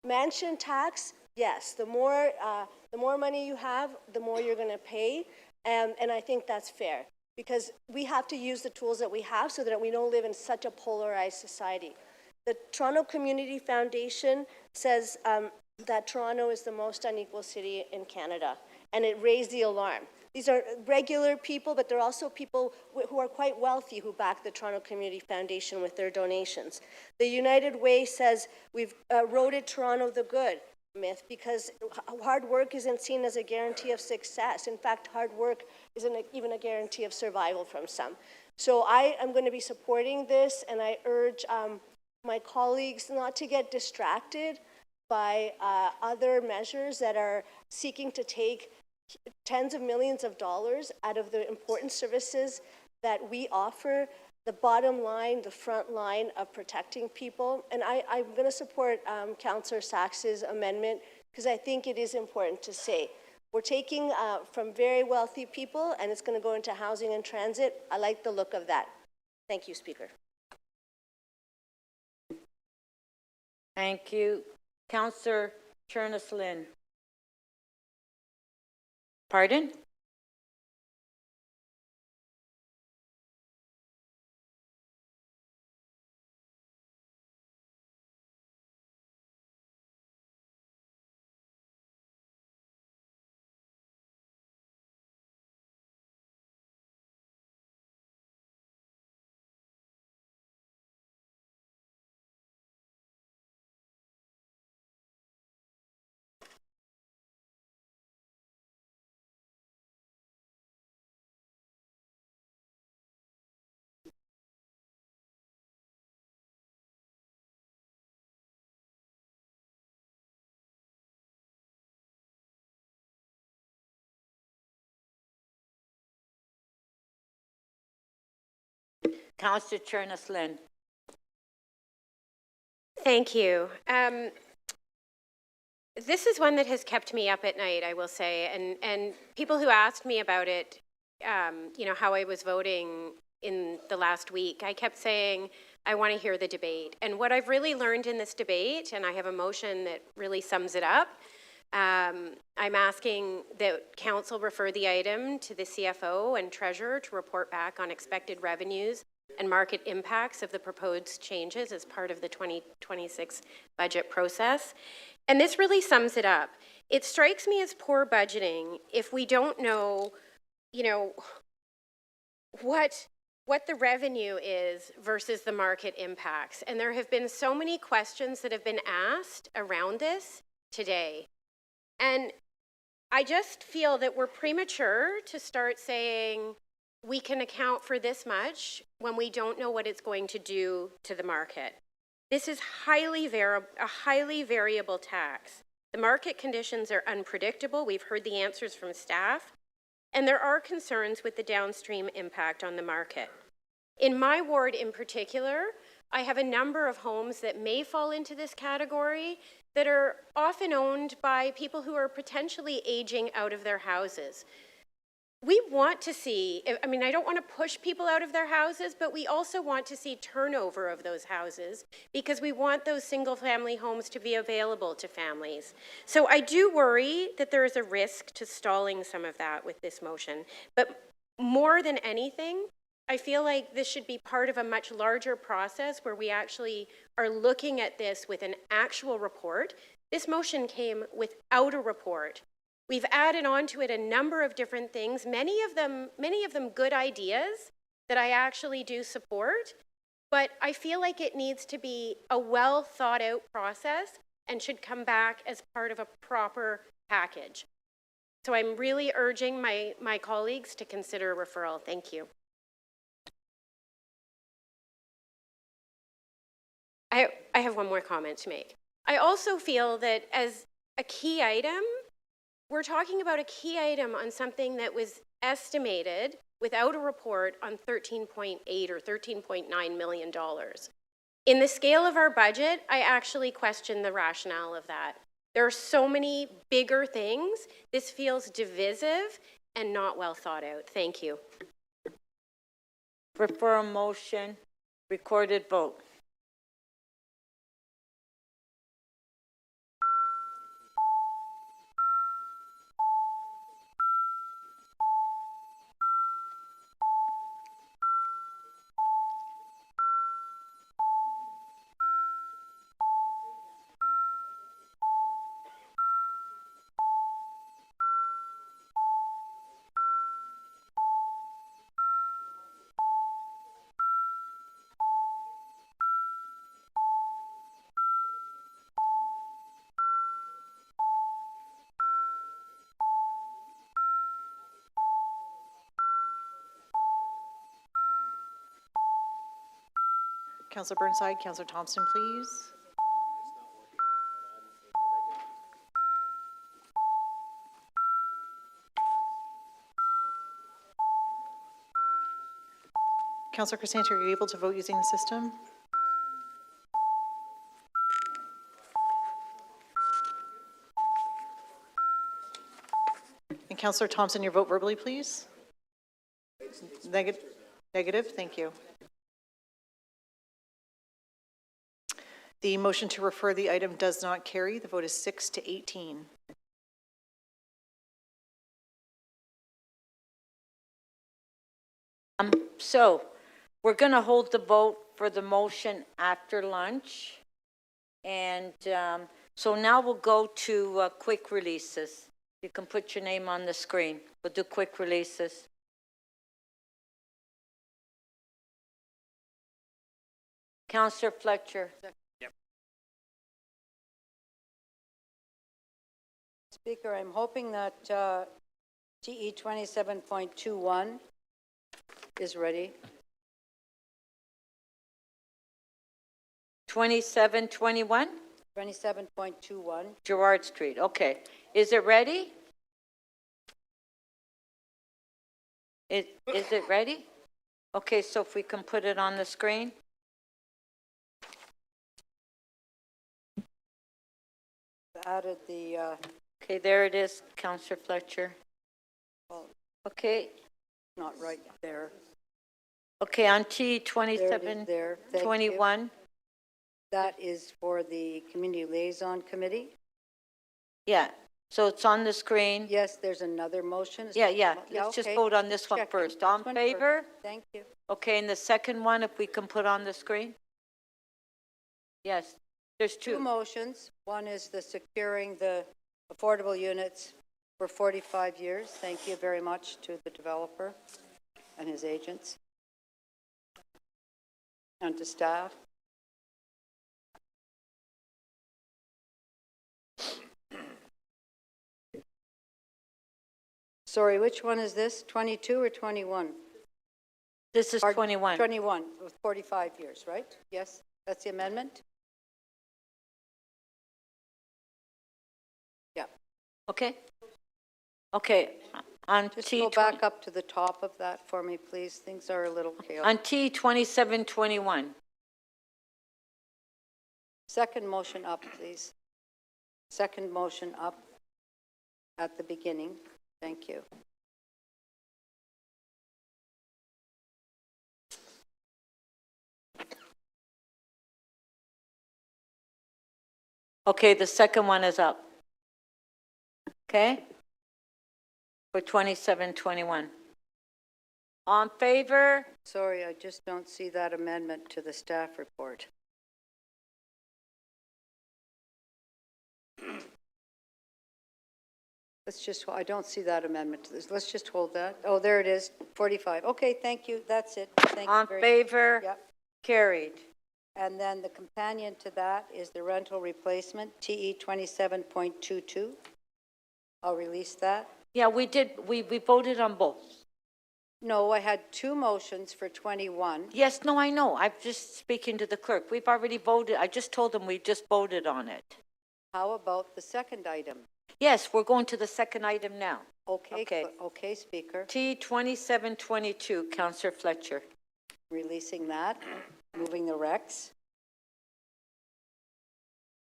Mansion tax, yes, the more money you have, the more you're going to pay, and I think that's fair, because we have to use the tools that we have so that we don't live in such a polarized society. The Toronto Community Foundation says that Toronto is the most unequal city in Canada, and it raised the alarm. These are regular people, but they're also people who are quite wealthy who back the Toronto Community Foundation with their donations. The United Way says we've eroded Toronto the good myth because hard work isn't seen as a guarantee of success. In fact, hard work isn't even a guarantee of survival from some. So I am going to be supporting this, and I urge my colleagues not to get distracted by other measures that are seeking to take tens of millions of dollars out of the important services that we offer, the bottom line, the front line of protecting people. And I'm going to support Councillor Sachs's amendment because I think it is important to say we're taking from very wealthy people and it's going to go into housing and transit. I like the look of that. Thank you, Speaker. Thank you. Councillor Chernes-Lynn. Pardon? Councillor Chernes-Lynn. Thank you. This is one that has kept me up at night, I will say, and people who asked me about it, you know, how I was voting in the last week, I kept saying, I want to hear the debate. And what I've really learned in this debate, and I have a motion that really sums it up, I'm asking that Council refer the item to the CFO and Treasurer to report back on expected revenues and market impacts of the proposed changes as part of the 2026 budget process. And this really sums it up. It strikes me as poor budgeting if we don't know, you know, what the revenue is versus the market impacts. And there have been so many questions that have been asked around this today. And I just feel that we're premature to start saying we can account for this much when we don't know what it's going to do to the market. This is a highly variable tax. The market conditions are unpredictable. We've heard the answers from staff. And there are concerns with the downstream impact on the market. In my ward in particular, I have a number of homes that may fall into this category that are often owned by people who are potentially aging out of their houses. We want to see, I mean, I don't want to push people out of their houses, but we also want to see turnover of those houses because we want those single-family homes to be available to families. So I do worry that there is a risk to stalling some of that with this motion. But more than anything, I feel like this should be part of a much larger process where we actually are looking at this with an actual report. This motion came without a report. We've added on to it a number of different things, many of them good ideas that I actually do support, but I feel like it needs to be a well thought out process and should come back as part of a proper package. So I'm really urging my colleagues to consider a referral. Thank you. I have one more comment to make. I also feel that as a key item, we're talking about a key item on something that was estimated without a report on $13.8 or $13.9 million. In the scale of our budget, I actually question the rationale of that. There are so many bigger things. This feels divisive and not well thought out. Thank you. Referral motion, recorded vote. Councillor Burnside, Councillor Thompson, please. Councillor Crisanta, are you able to vote using the system? And Councillor Thompson, your vote verbally, please. Negative, thank you. The motion to refer the item does not carry. The vote is 6 to 18. So we're going to hold the vote for the motion after lunch. And so now we'll go to quick releases. You can put your name on the screen. We'll do quick releases. Councillor Fletcher. Speaker, I'm hoping that TE 27.21 is ready. 2721? 27.21. Gerard Street, okay. Is it ready? Is it ready? Okay, so if we can put it on the screen. Added the... Okay, there it is, Councillor Fletcher. Well, okay. Not right there. Okay, on T 2721. That is for the Community Liaison Committee? Yeah, so it's on the screen. Yes, there's another motion. Yeah. Let's just vote on this one first. All in favor? Thank you. Okay, and the second one, if we can put on the screen? Yes, there's two motions. One is the securing the affordable units for 45 years. Thank you very much to the developer and his agents and to staff. Sorry, which one is this? 22 or 21? This is 21. 21, with 45 years, right? Yes, that's the amendment? Yeah. Okay. Okay, on Just T go back up to the top of that for me, please. Things are a little chaotic. on T 2721. Second motion up, please. Second motion up at the beginning. Thank you. Okay, the second one is up. Okay? For 2721. On favor? Sorry, I just don't see that amendment to the staff report. I don't see that amendment to this. Let's just hold that. Oh, there it is, 45. Okay, thank you. That's it. Thank you On very favor? much. Yep. Carried. And then the companion to that is the rental replacement, TE 27.22. I'll release that. Yeah, we did, we voted on both. No, I had two motions for 21. Yes, no, I know. I'm just speaking to the clerk. We've already voted. I just told them we just voted on it. How about the second item? Yes, we're going to the second item now. Okay, okay, Speaker. T 2722, Councillor Fletcher. Releasing that, moving the recs.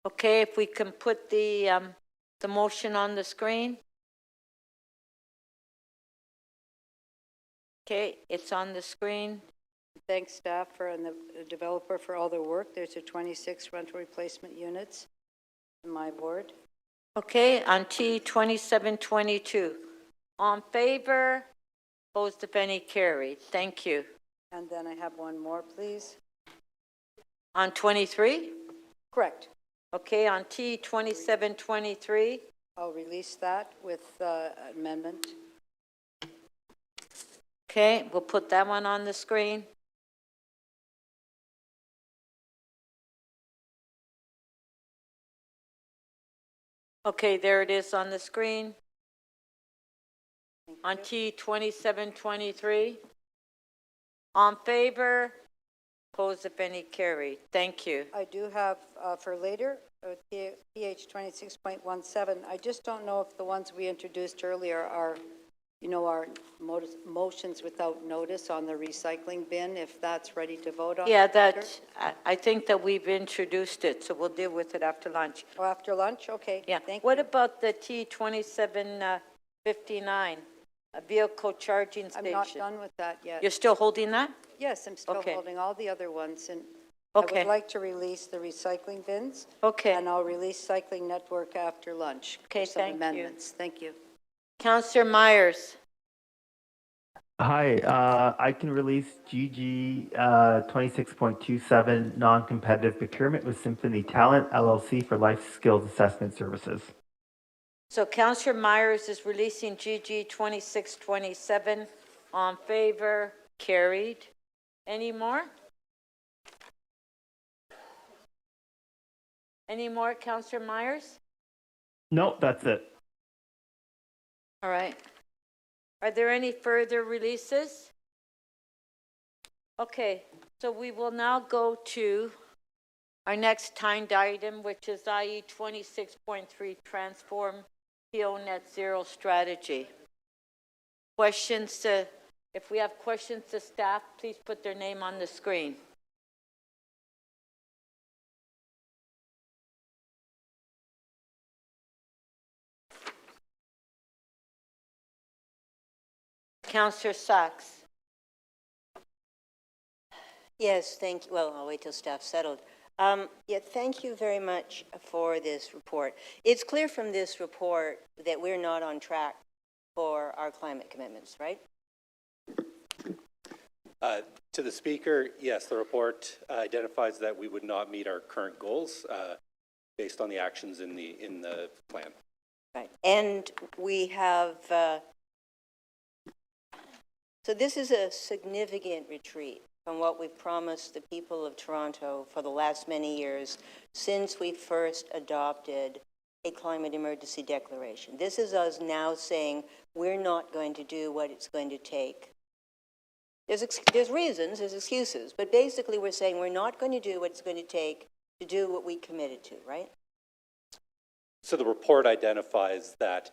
Okay, if we can put the motion on the screen. Okay, it's on the screen. Thanks staff and the developer for all their work. There's a 26 rental replacement units in my ward. Okay, on T 2722. On favor, opposed if any, carried. Thank you. And then I have one more, please. On 23? Correct. Okay, on T 2723. I'll release that with amendment. Okay, we'll put that one on the screen. Okay, there it is on the screen. On T 2723. On favor, opposed if any, carried. Thank you. I do have for later, PH 26.17. I just don't know if the ones we introduced earlier are, you know, our motions without notice on the recycling bin, if that's ready to vote on. Yeah, that, I think that we've introduced it, so we'll deal with it after lunch. Oh, after lunch? Okay. Yeah. Thank What you. about the T 2759, a vehicle charging station? I'm not done with that yet. You're still holding that? Yes, I'm still Okay. holding all the other ones, and I Okay. would like to release the recycling bins. Okay. And I'll release cycling network after lunch. Okay, for some thank you. amendments. Thank you. Councillor Myers. Hi, I can release GG 26.27 non-competitive procurement with Symphony Talent LLC for life skills assessment services. So Councillor Myers is releasing GG 2627. On favor, carried. Any more? Any more, Councillor Myers? Nope, that's it. All right. Are there any further releases? Okay, so we will now go to our next timed item, which is IE 26.3, Transform PO Net Zero Strategy. Questions to, if we have questions to staff, please put their name on the screen. Councillor Sachs. Yes, thank you. Well, I'll wait till staff settled. Yeah, thank you very much for this report. It's clear from this report that we're not on track for our climate commitments, right? To the Speaker, yes, the report identifies that we would not meet our current goals based on the actions in the plan. Right. And we have, so this is a significant retreat from what we've promised the people of Toronto for the last many years since we first adopted a climate emergency declaration. This is us now saying we're not going to do what it's going to take. There's reasons, there's excuses, but basically we're saying we're not going to do what it's going to take to do what we committed to, right? So the report identifies that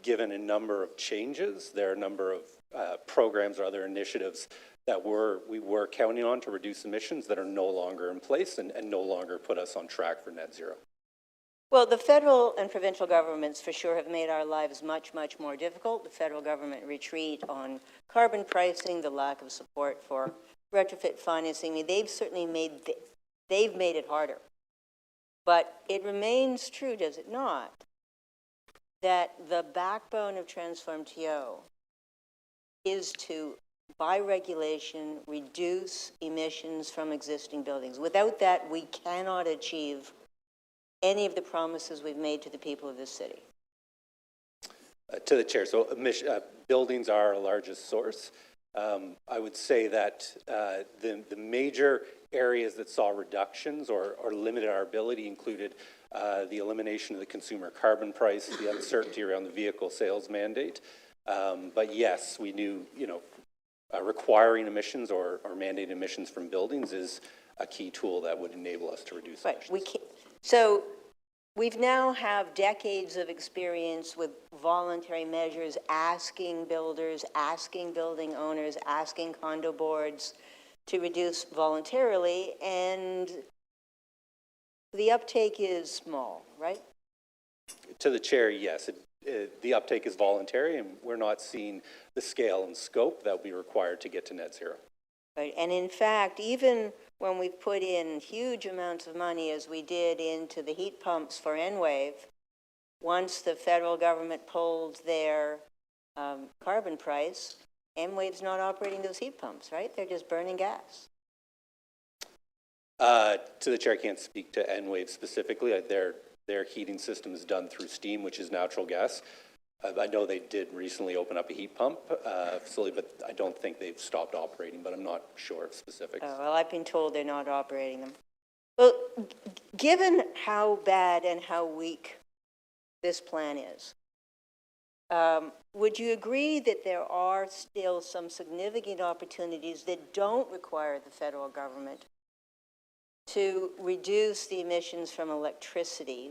given a number of changes, there are a number of programs or other initiatives that we were counting on to reduce emissions that are no longer in place and no longer put us on track for net zero. Well, the federal and provincial governments for sure have made our lives much, much more difficult. The federal government retreat on carbon pricing, the lack of support for retrofit financing. I mean, they've certainly made it harder. But it remains true, does it not, that the backbone of Transform TO is to, by regulation, reduce emissions from existing buildings. Without that, we cannot achieve any of the promises we've made to the people of this city. To the chair, so buildings are our largest source. I would say that the major areas that saw reductions or limited our ability included the elimination of the consumer carbon price, the uncertainty around the vehicle sales mandate. But yes, we knew, requiring emissions or mandating emissions from buildings is a key tool that would enable us to reduce emissions. We can't, so we've now have decades of experience with voluntary measures, asking builders, asking building owners, asking condo boards to reduce voluntarily, and the uptake is small, right? To the chair, yes. The uptake is voluntary, and we're not seeing the scale and scope that will be required to get to net zero. Right. And in fact, even when we put in huge amounts of money, as we did into the heat pumps for Enwave, once the federal government pulled their carbon price, Enwave's not operating those heat pumps, right? They're just burning gas. To the chair, I can't speak to Enwave specifically. Their heating system is done through steam, which is natural gas. I know they did recently open up a heat pump facility, but I don't think they've stopped operating, but I'm not sure of specifics. Well, I've been told they're not operating them. Well, given how bad and how weak this plan is, would you agree that there are still some significant opportunities that don't require the federal government to reduce the emissions from electricity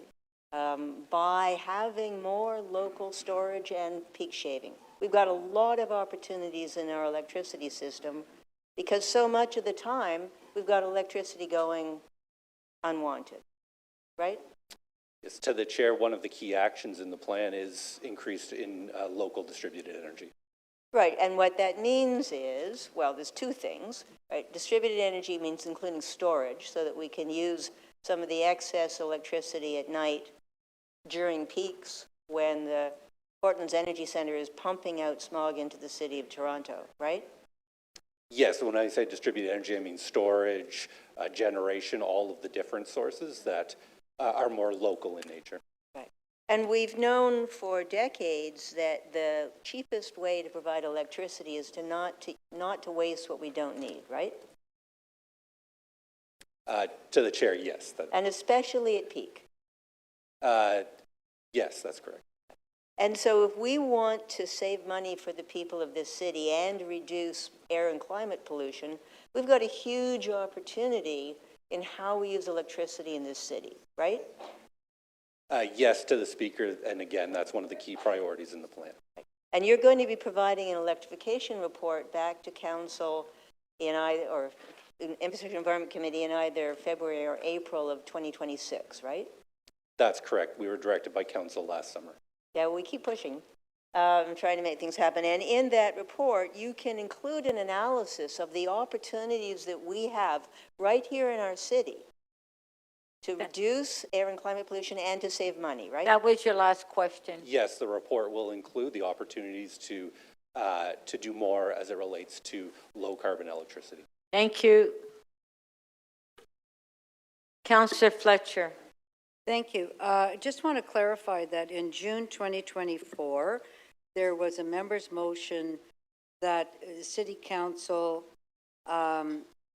by having more local storage and peak shaving? We've got a lot of opportunities in our electricity system because so much of the time we've got electricity going unwanted, right? Yes, to the chair, one of the key actions in the plan is increased in local distributed energy. Right, and what that means is, well, there's two things, right? Distributed energy means including storage so that we can use some of the excess electricity at night during peaks when the Portland's Energy Center is pumping out smog into the city of Toronto, right? Yes, when I say distributed energy, I mean storage, generation, all of the different sources that are more local in nature. Right. And we've known for decades that the cheapest way to provide electricity is to not to waste what we don't need, right? To the chair, yes. And especially at peak. Yes, that's correct. And so if we want to save money for the people of this city and reduce air and climate pollution, we've got a huge opportunity in how we use electricity in this city, right? Yes, to the speaker, and again, that's one of the key priorities in the plan. And you're going to be providing an electrification report back to council in either, or Infrastructure and Environment Committee in either February or April of 2026, right? That's correct. We were directed by council last summer. Yeah, we keep pushing, trying to make things happen. And in that report, you can include an analysis of the opportunities that we have right here in our city to reduce air and climate pollution and to save money, right? That was your last question. Yes, the report will include the opportunities to do more as it relates to low carbon electricity. Thank you. Councillor Fletcher. Thank you. I just want to clarify that in June 2024, there was a member's motion that the City Council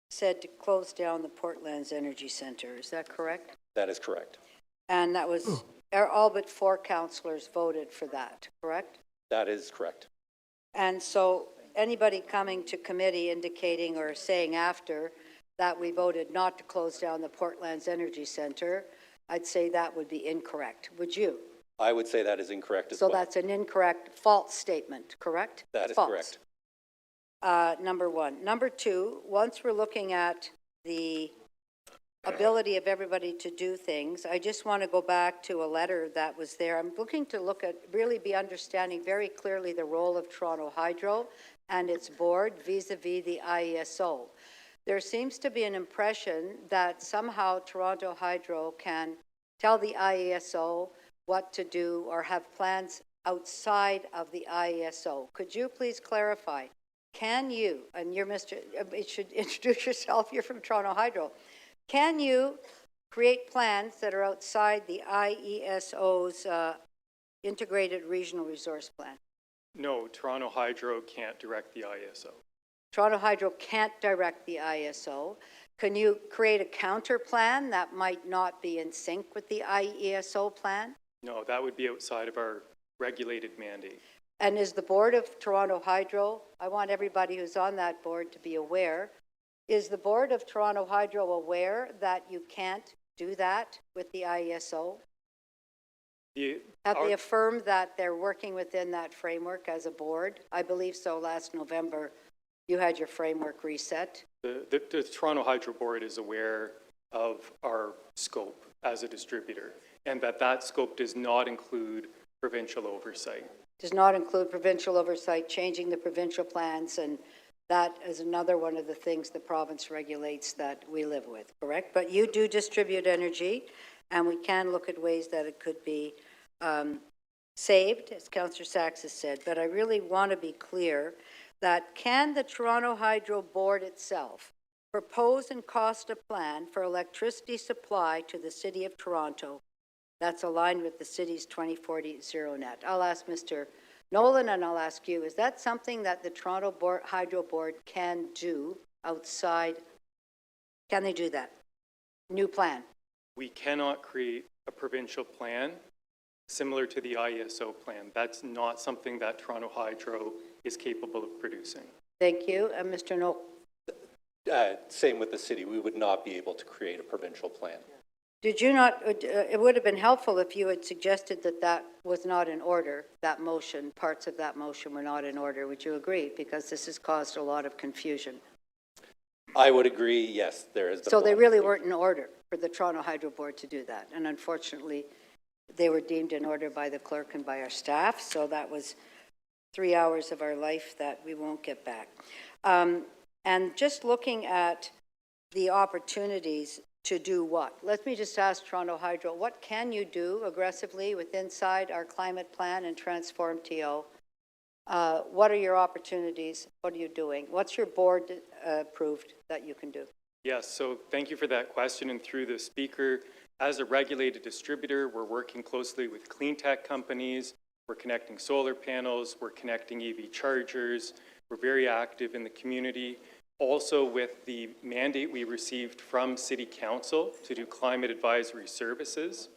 said to close down the Portland's Energy Center. Is that correct? That is correct. And that was, all but 4 councillors voted for that, correct? That is correct. And so anybody coming to committee indicating or saying after that we voted not to close down the Portland's Energy Center, I'd say that would be incorrect. Would you? I would say that is incorrect as well. So that's an incorrect, false statement, correct? That is false. correct. Number one. Number two, once we're looking at the ability of everybody to do things, I just want to go back to a letter that was there. I'm looking to look at, really be understanding very clearly the role of Toronto Hydro and its board vis-a-vis the IESO. There seems to be an impression that somehow Toronto Hydro can tell the IESO what to do or have plans outside of the IESO. Could you please clarify? Can you, and you're Mr., you should introduce yourself, you're from Toronto Hydro. Can you create plans that are outside the IESO's Integrated Regional Resource Plan? No, Toronto Hydro can't direct the IESO. Toronto Hydro can't direct the IESO. Can you create a counter plan that might not be in sync with the IESO plan? No, that would be outside of our regulated mandate. And is the board of Toronto Hydro, I want everybody who's on that board to be aware, is the board of Toronto Hydro aware that you can't do that with the IESO? Have they affirmed that they're working within that framework as a board? I believe so. Last November, you had your framework reset. The Toronto Hydro Board is aware of our scope as a distributor, and that scope does not include provincial oversight. Does not include provincial oversight, changing the provincial plans, and that is another one of the things the province regulates that we live with, correct? But you do distribute energy, and we can look at ways that it could be saved, as Councillor Sachs has said. But I really want to be clear that can the Toronto Hydro Board itself propose and cost a plan for electricity supply to the City of Toronto that's aligned with the city's 2040 zero net? I'll ask Mr. Nolan, and I'll ask you, is that something that the Toronto Hydro Board can do outside? Can they do that? New plan? We cannot create a provincial plan similar to the IESO plan. That's not something that Toronto Hydro is capable of producing. Thank you. And Mr. Nolan? Same with the city. We would not be able to create a provincial plan. Did you not, it would have been helpful if you had suggested that that was not in order, that motion, parts of that motion were not in order. Would you agree? Because this has caused a lot of confusion. I would agree, yes, there is. So they really weren't in order for the Toronto Hydro Board to do that. And unfortunately, they were deemed in order by the clerk and by our staff. So that was 3 hours of our life that we won't get back. And just looking at the opportunities to do what? Let me just ask Toronto Hydro, what can you do aggressively with inside our climate plan and Transform TO? What are your opportunities? What are you doing? What's your board approved that you can do? Yes, so thank you for that question. And through the speaker, as a regulated distributor, we're working closely with clean tech companies. We're connecting solar panels. We're connecting EV chargers. We're very active in the community. Also, with the mandate we received from City Council to do climate advisory services,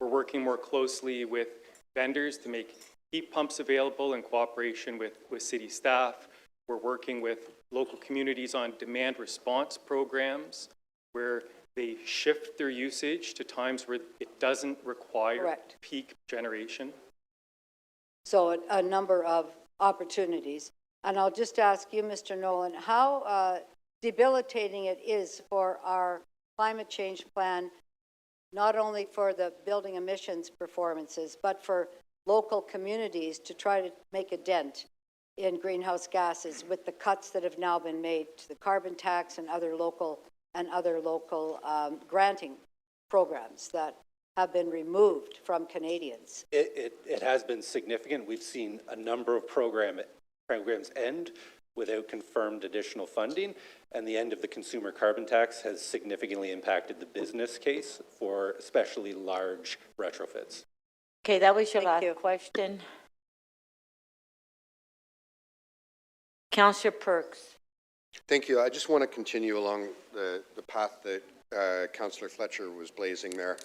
we're working more closely with vendors to make heat pumps available in cooperation with city staff. We're working with local communities on demand response programs where they shift their usage to times where it doesn't require peak generation. So a number of opportunities. And I'll just ask you, Mr. Nolan, how debilitating it is for our climate change plan, not only for the building emissions performances, but for local communities to try to make a dent in greenhouse gases with the cuts that have now been made to the carbon tax and other local granting programs that have been removed from Canadians. It has been significant. We've seen a number of programs end without confirmed additional funding, and the end of the consumer carbon tax has significantly impacted the business case for especially large retrofits. Okay, that was your last question. Councillor Perks. Thank you. I just want to continue along the path that Councillor Fletcher was blazing there.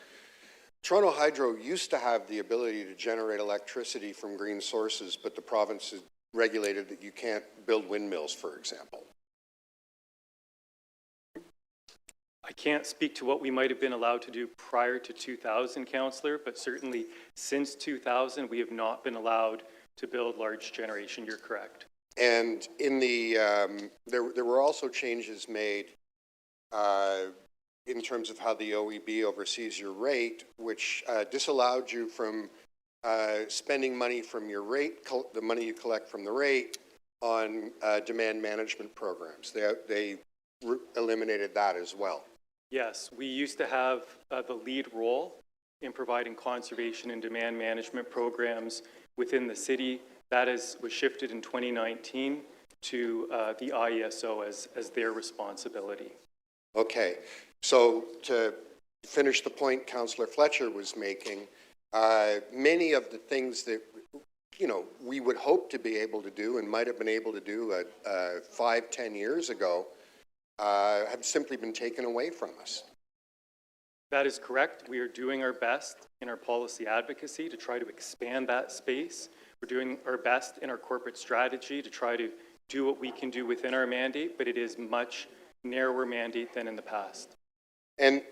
Toronto Hydro used to have the ability to generate electricity from green sources, but the province has regulated that you can't build windmills, for example. I can't speak to what we might have been allowed to do prior to 2000, Councillor, but certainly since 2000, we have not been allowed to build large generation. You're correct. And in the there were also changes made in terms of how the OEB oversees your rate, which disallowed you from spending money from your rate, the money you collect from the rate, on demand management programs. They eliminated that as well. Yes, we used to have the lead role in providing conservation and demand management programs within the city. That was shifted in 2019 to the IESO as their responsibility. Okay, so to finish the point Councillor Fletcher was making, many of the things that you know, we would hope to be able to do and might have been able to do 5-10 years ago have simply been taken away from us. That is correct. We are doing our best in our policy advocacy to try to expand that space. We're doing our best in our corporate strategy to try to do what we can do within our mandate, but it is much narrower mandate than in the past. And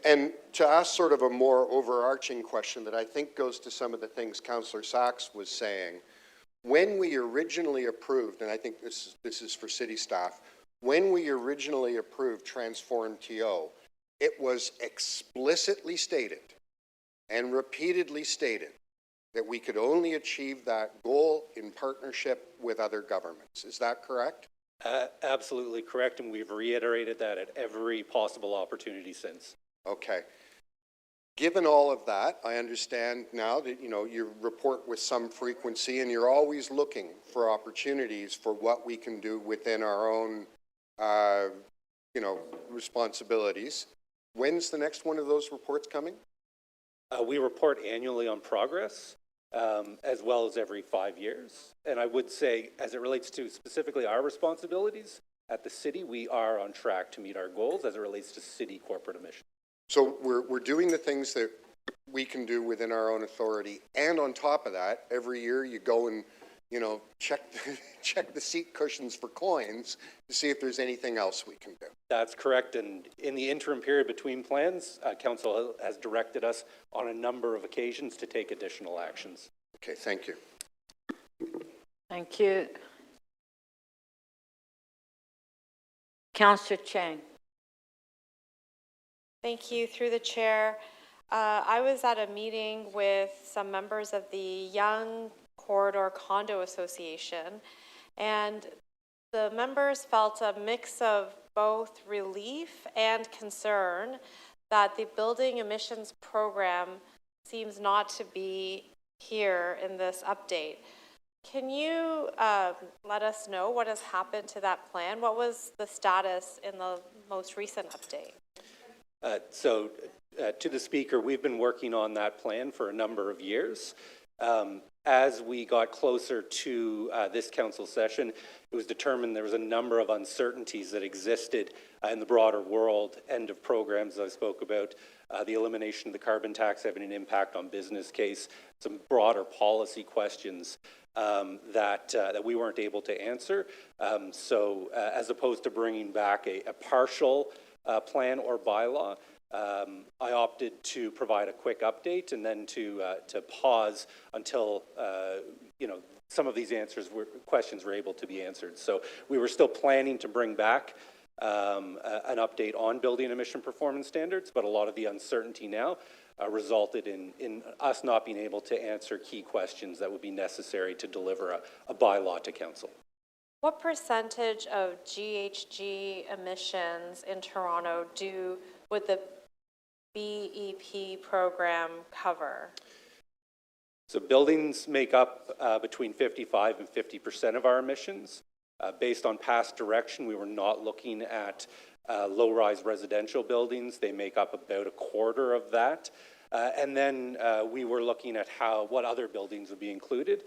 to ask sort of a more overarching question that I think goes to some of the things Councillor Sachs was saying, when we originally approved, and I think this is for city staff, when we originally approved Transform TO, it was explicitly stated and repeatedly stated that we could only achieve that goal in partnership with other governments. Is that correct? Absolutely correct, and we've reiterated that at every possible opportunity since. Okay. Given all of that, I understand now that, you know, you report with some frequency and you're always looking for opportunities for what we can do within our own, you know, responsibilities. When's the next one of those reports coming? We report annually on progress, as well as every 5 years. And I would say, as it relates to specifically our responsibilities at the city, we are on track to meet our goals as it relates to city corporate emissions. So we're doing the things that we can do within our own authority. And on top of that, every year you go and, you know, check the seat cushions for coins to see if there's anything else we can do. That's correct. And in the interim period between plans, Council has directed us on a number of occasions to take additional actions. Okay, thank you. Thank you. Councillor Chang. Thank you. Through the chair, I was at a meeting with some members of the Young Corridor Condo Association, and the members felt a mix of both relief and concern that the building emissions program seems not to be here in this update. Can you let us know what has happened to that plan? What was the status in the most recent update? To the Speaker, we've been working on that plan for a number of years. As we got closer to this council session, it was determined there was a number of uncertainties that existed in the broader world. End of programs I spoke about, the elimination of the carbon tax having an impact on business case, some broader policy questions that we weren't able to answer. As opposed to bringing back a partial plan or bylaw, I opted to provide a quick update and then to pause until you know, some of these questions were able to be answered. So we were still planning to bring back an update on building emission performance standards, but a lot of the uncertainty now resulted in us not being able to answer key questions that would be necessary to deliver a bylaw to council. What percentage of GHG emissions in Toronto would the BEP program cover? So buildings make up between 55 and 50% of our emissions. Based on past direction, we were not looking at low-rise residential buildings. They make up about a quarter of that. And then we were looking at what other buildings would be included.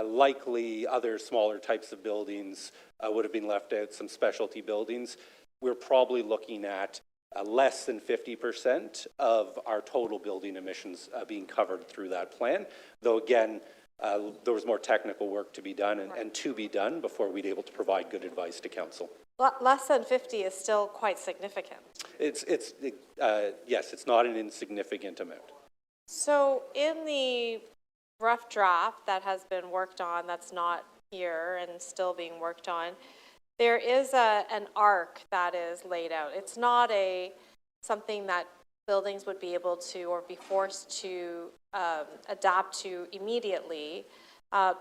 Likely other smaller types of buildings would have been left out, some specialty buildings. We're probably looking at less than 50% of our total building emissions being covered through that plan. Though again, there was more technical work to be done and to be done before we'd be able to provide good advice to council. Less than 50 is still quite significant. Yes, it's not an insignificant amount. So in the rough draft that has been worked on, that's not here and still being worked on, there is an arc that is laid out. It's not something that buildings would be able to or be forced to adapt to immediately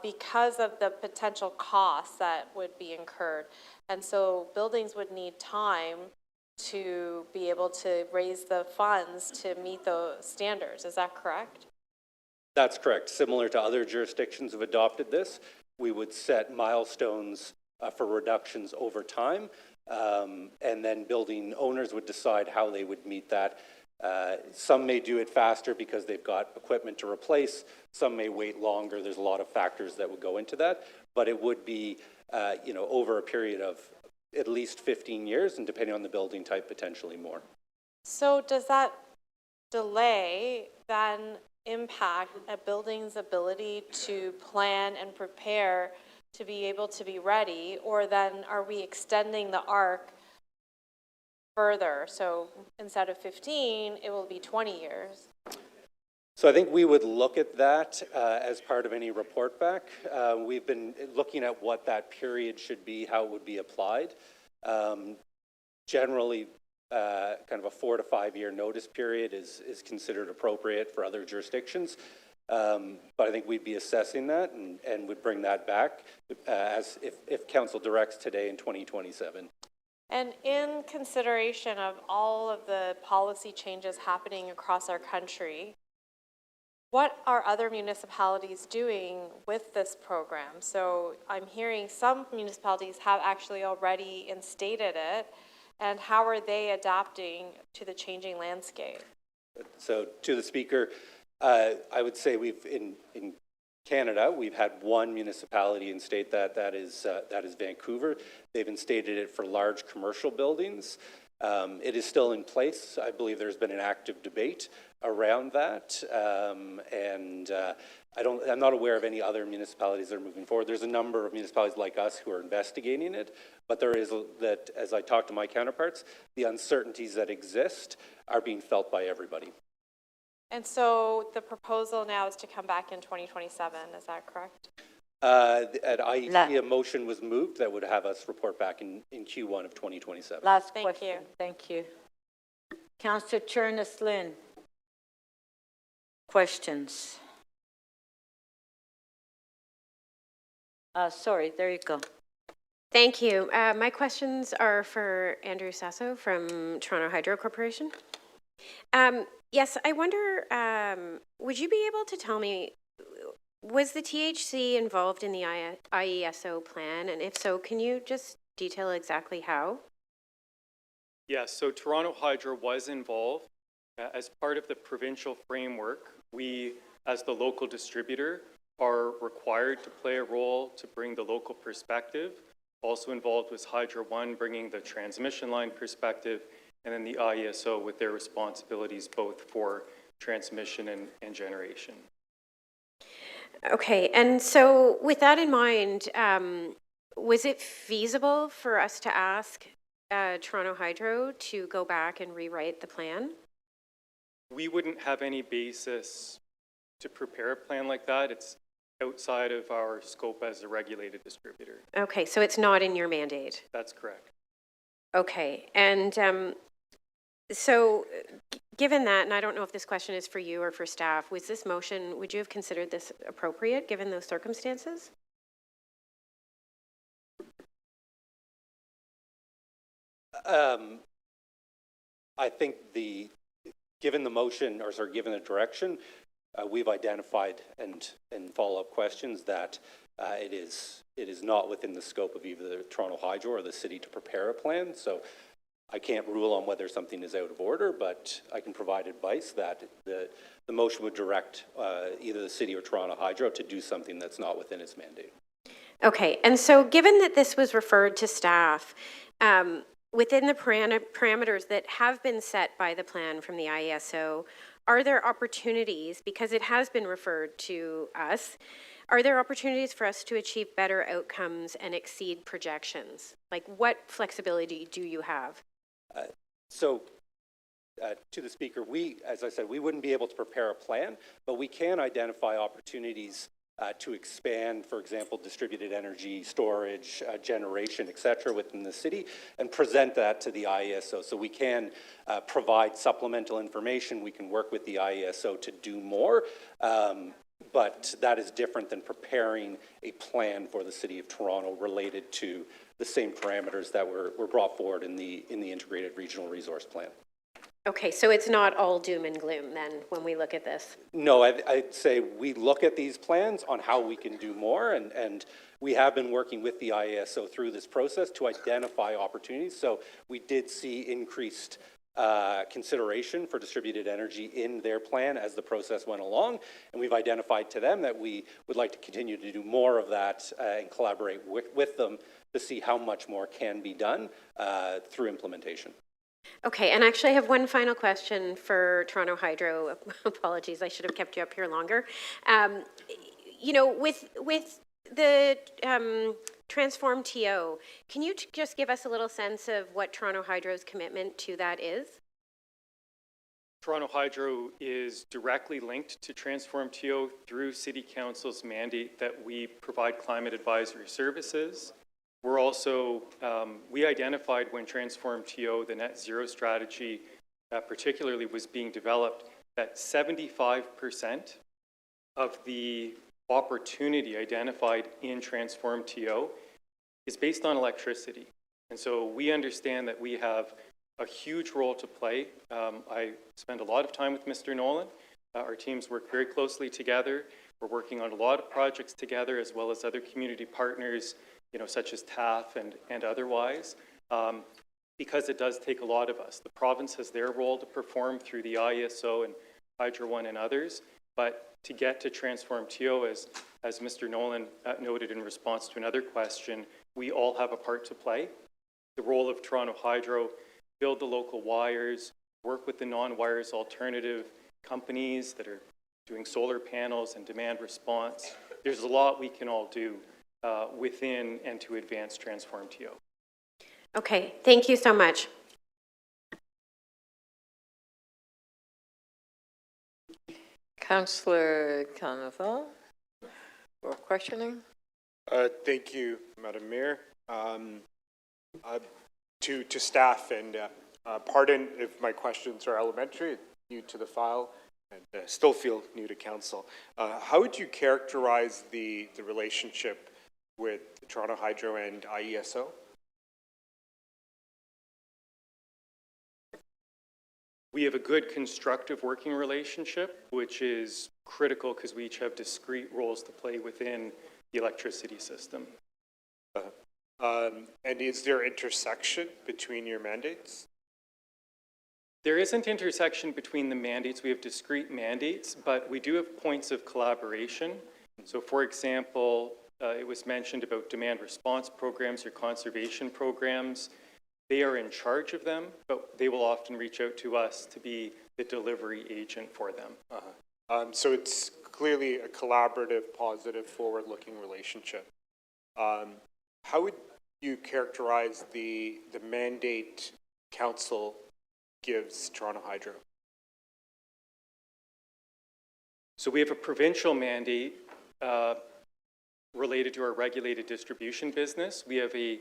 because of the potential costs that would be incurred. And so buildings would need time to be able to raise the funds to meet those standards. Is that correct? That's correct. Similar to other jurisdictions have adopted this, we would set milestones for reductions over time, and then building owners would decide how they would meet that. Some may do it faster because they've got equipment to replace. Some may wait longer. There's a lot of factors that would go into that, but it would be, over a period of at least 15 years, and depending on the building type, potentially more. So does that delay then impact a building's ability to plan and prepare to be able to be ready, or then are we extending the arc further? So instead of 15, it will be 20 years. So I think we would look at that as part of any report back. We've been looking at what that period should be, how it would be applied. Generally, kind of a 4 to 5 year notice period is considered appropriate for other jurisdictions. But I think we'd be assessing that and would bring that back as if council directs today in 2027. And in consideration of all of the policy changes happening across our country, what are other municipalities doing with this program? So I'm hearing some municipalities have actually already instated it, and how are they adapting to the changing landscape? So to the speaker, I would say we've in Canada, we've had one municipality instate that is Vancouver. They've instated it for large commercial buildings. It is still in place. I believe there's been an active debate around that, I'm not aware of any other municipalities that are moving forward. There's a number of municipalities like us who are investigating it, but there is that, as I talk to my counterparts, the uncertainties that exist are being felt by everybody. And so the proposal now is to come back in 2027, is that correct? At IEC, a motion was moved that would have us report back in Q1 of 2027. Last question. Thank you. Councillor Chernes Lynn. Questions? Sorry, there you go. Thank you. My questions are for Andrew Sasso from Toronto Hydro Corporation. Yes, I wonder, would you be able to tell me, was the THC involved in the IESO plan? And if so, can you just detail exactly how? Yes, so Toronto Hydro was involved. As part of the provincial framework, we, as the local distributor, are required to play a role to bring the local perspective. Also involved was Hydro One bringing the transmission line perspective, and then the IESO with their responsibilities both for transmission and generation. Okay, and so with that in mind, was it feasible for us to ask Toronto Hydro to go back and rewrite the plan? We wouldn't have any basis to prepare a plan like that. It's outside of our scope as a regulated distributor. Okay, so it's not in your mandate? That's correct. Okay, and so given that, and I don't know if this question is for you or for staff, was this motion, would you have considered this appropriate given those circumstances? I think given the motion, or sorry, given the direction, we've identified and follow-up questions that it is not within the scope of either the Toronto Hydro or the city to prepare a plan. So I can't rule on whether something is out of order, but I can provide advice that the motion would direct either the city or Toronto Hydro to do something that's not within its mandate. Okay, and so given that this was referred to staff, within the parameters that have been set by the plan from the IESO, are there opportunities, because it has been referred to us, are there opportunities for us to achieve better outcomes and exceed projections? Like, what flexibility do you have? To the speaker, as I said, we wouldn't be able to prepare a plan, but we can identify opportunities to expand, for example, distributed energy storage, generation, et cetera, within the city, and present that to the IESO. So we can provide supplemental information. We can work with the IESO to do more, but that is different than preparing a plan for the City of Toronto related to the same parameters that were brought forward in the Integrated Regional Resource Plan. Okay, so it's not all doom and gloom then when we look at this? No, I'd say we look at these plans on how we can do more, and we have been working with the IESO through this process to identify opportunities. So we did see increased consideration for distributed energy in their plan as the process went along. And we've identified to them that we would like to continue to do more of that and collaborate with them to see how much more can be done through implementation. Okay, and actually I have one final question for Toronto Hydro. Apologies, I should have kept you up here longer. You know, with the Transform TO, can you just give us a little sense of what Toronto Hydro's commitment to that is? Toronto Hydro is directly linked to Transform TO through City Council's mandate that we provide climate advisory services. We're also, we identified when Transform TO, the net zero strategy particularly was being developed, that 75% of the opportunity identified in Transform TO is based on electricity. And so we understand that we have a huge role to play. I spend a lot of time with Mr. Nolan. Our teams work very closely together. We're working on a lot of projects together, as well as other community partners, you know, such as TAF and otherwise, because it does take a lot of us. The province has their role to perform through the IESO and Hydro One and others, but to get to Transform TO, as Mr. Nolan noted in response to another question, we all have a part to play. The role of Toronto Hydro, build the local wires, work with the non-wires alternative companies that are doing solar panels and demand response. There's a lot we can all do within and to advance Transform TO. Okay, thank you so much. Councillor Canaval for questioning. Thank you, Madam Mayor. To staff, and pardon if my questions are elementary, new to the file, and still feel new to council. How would you characterize the relationship with Toronto Hydro and IESO? We have a good constructive working relationship, which is critical because we each have discrete roles to play within the electricity system. And is there intersection between your mandates? There isn't intersection between the mandates. We have discrete mandates, but we do have points of collaboration. So for example, it was mentioned about demand response programs or conservation programs. They are in charge of them, but they will often reach out to us to be the delivery agent for them. So it's clearly a collaborative, positive, forward-looking relationship. How would you characterize the mandate council gives Toronto Hydro? So we have a provincial mandate related to our regulated distribution business. We have a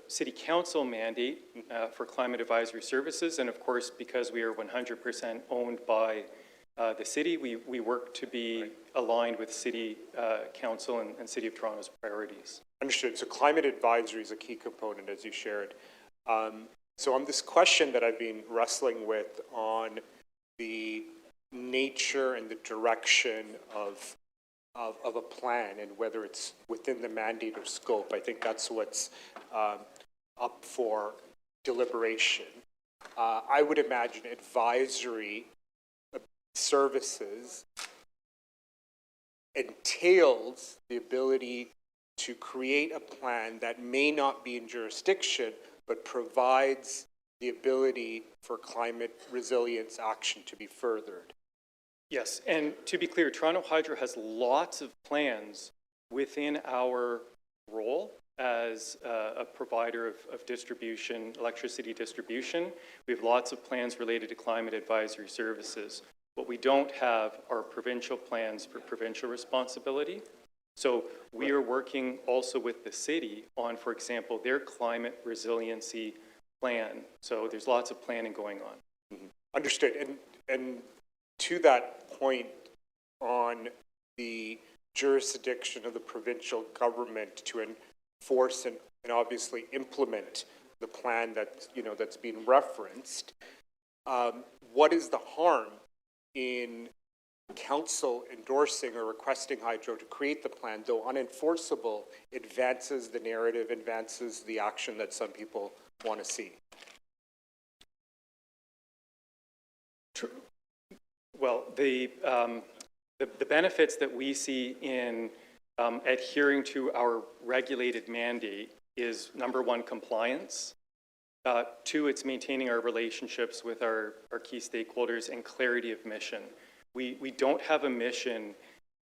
city council mandate for climate advisory services, and of course, because we are 100% owned by the city, we work to be aligned with city council and City of Toronto's priorities. Understood. So climate advisory is a key component, as you shared. So on this question that I've been wrestling with on the nature and the direction of a plan and whether it's within the mandate or scope, I think that's what's up for deliberation. I would imagine advisory services entails the ability to create a plan that may not be in jurisdiction, but provides the ability for climate resilience action to be furthered. Yes, and to be clear, Toronto Hydro has lots of plans within our role as a provider of distribution, electricity distribution. We have lots of plans related to climate advisory services. What we don't have are provincial plans for provincial responsibility. So we are working also with the city on, for example, their climate resiliency plan. So there's lots of planning going on. Mm-hmm. Understood. And to that point on the jurisdiction of the provincial government to enforce and obviously implement the plan that, that's being referenced, what is the harm in council endorsing or requesting Hydro to create the plan, though unenforceable, advances the narrative, advances the action that some people want to see? Well, the benefits that we see in adhering to our regulated mandate is, number one, compliance. Two, it's maintaining our relationships with our key stakeholders and clarity of mission. We don't have a mission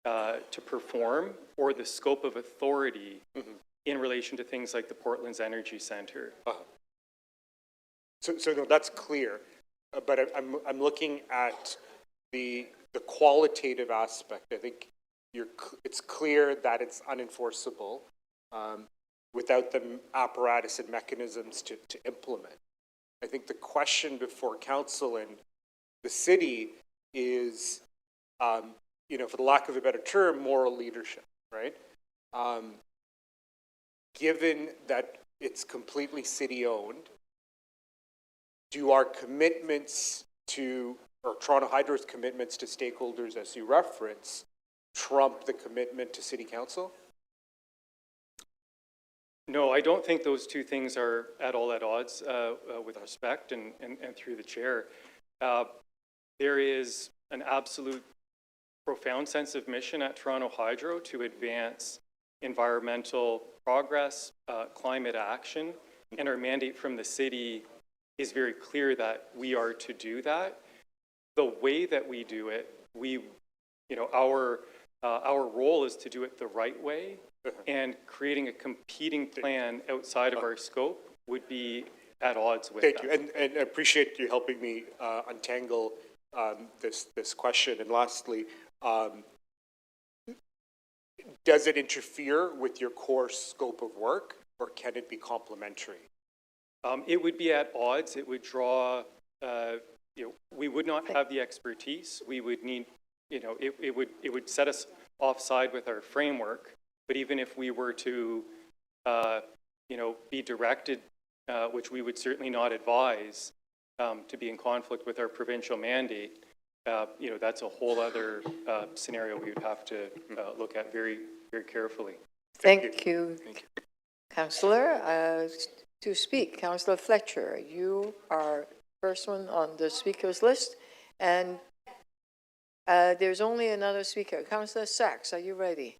to perform or the scope of authority in relation to things like the Portland's Energy Center. So no, that's clear, but I'm looking at the qualitative aspect. I think it's clear that it's unenforceable without the apparatus and mechanisms to implement. I think the question before council and the city is, you know, for the lack of a better term, moral leadership, right? Given that it's completely city-owned, do our commitments to, or Toronto Hydro's commitments to stakeholders, as you reference, trump the commitment to City Council? No, I don't think those two things are at all at odds with respect and through the chair. There is an absolute profound sense of mission at Toronto Hydro to advance environmental progress, climate action, and our mandate from the city is very clear that we are to do that. The way that we do it, our role is to do it the right way, and creating a competing plan outside of our scope would be at odds with that. Thank you, and I appreciate you helping me untangle this question. And lastly, does it interfere with your core scope of work, or can it be complementary? It would be at odds. It would draw, we would not have the expertise. We would need, it would set us offside with our framework. But even if we were to, be directed, which we would certainly not advise, to be in conflict with our provincial mandate, that's a whole other scenario we would have to look at very, very carefully. Thank you. Councillor. To speak, Councillor Fletcher, you are first one on the speakers list, and there's only another speaker. Councillor Sachs, are you ready?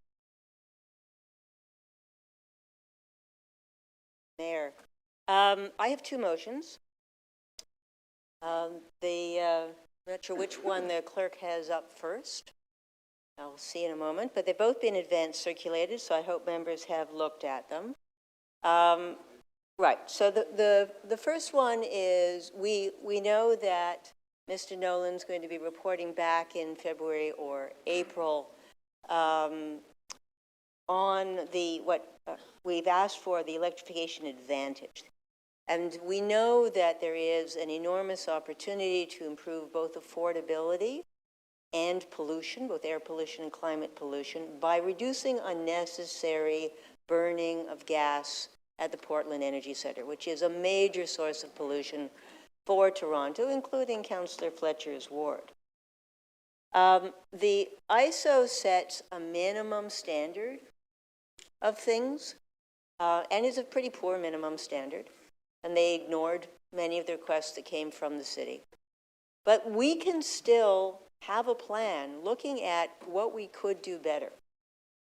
Mayor, I have two motions. I'm not sure which one the clerk has up first. I'll see in a moment, but they've both been advance circulated, so I hope members have looked at them. Right, so the first one is we know that Mr. Nolan's going to be reporting back in February or April on what we've asked for, the electrification advantage. And we know that there is an enormous opportunity to improve both affordability and pollution, both air pollution and climate pollution, by reducing unnecessary burning of gas at the Portland Energy Center, which is a major source of pollution for Toronto, including Councillor Fletcher's ward. The ISO sets a minimum standard of things, and is a pretty poor minimum standard, and they ignored many of the requests that came from the city. But we can still have a plan looking at what we could do better.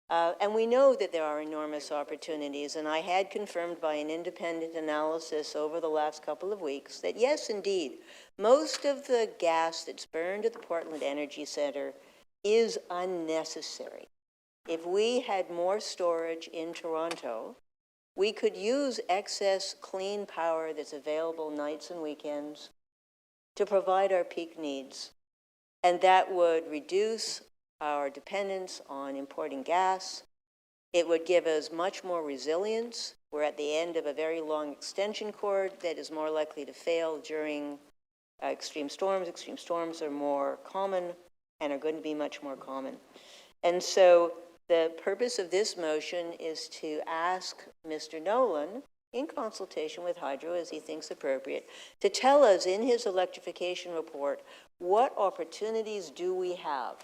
And we know that there are enormous opportunities, and I had confirmed by an independent analysis over the last couple of weeks that yes, indeed, most of the gas that's burned at the Portland Energy Center is unnecessary. If we had more storage in Toronto, we could use excess clean power that's available nights and weekends to provide our peak needs. And that would reduce our dependence on importing gas. It would give us much more resilience. We're at the end of a very long extension cord that is more likely to fail during extreme storms. Extreme storms are more common and are going to be much more common. And so the purpose of this motion is to ask Mr. Nolan, in consultation with Hydro as he thinks appropriate, to tell us in his electrification report what opportunities do we have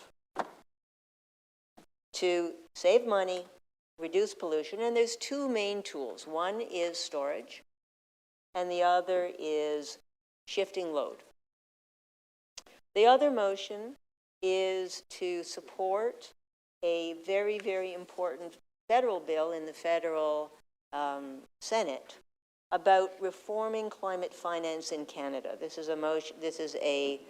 to save money, reduce pollution. And there's two main tools. One is storage, and the other is shifting load. The other motion is to support a very, very important federal bill in the federal Senate about reforming climate finance in Canada. This is a motion. This is a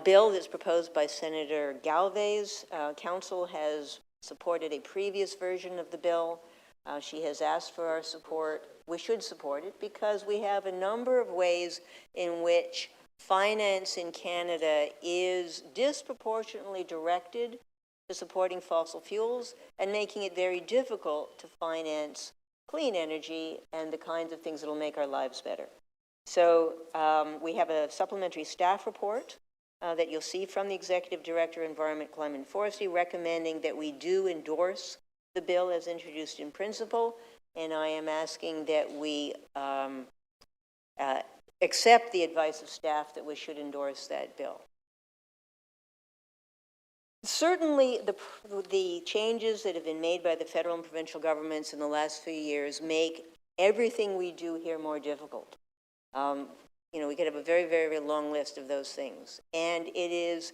bill that's proposed by Senator Galvez. Council has supported a previous version of the bill. She has asked for our support. We should support it because we have a number of ways in which finance in Canada is disproportionately directed to supporting fossil fuels and making it very difficult to finance clean energy and the kinds of things that will make our lives better. So we have a supplementary staff report that you'll see from the Executive Director, Environment, Climate and Forestry, recommending that we do endorse the bill as introduced in principle, and I am asking that we accept the advice of staff that we should endorse that bill. Certainly, the changes that have been made by the federal and provincial governments in the last few years make everything we do here more difficult. You know, we could have a very, very, very long list of those things. And it is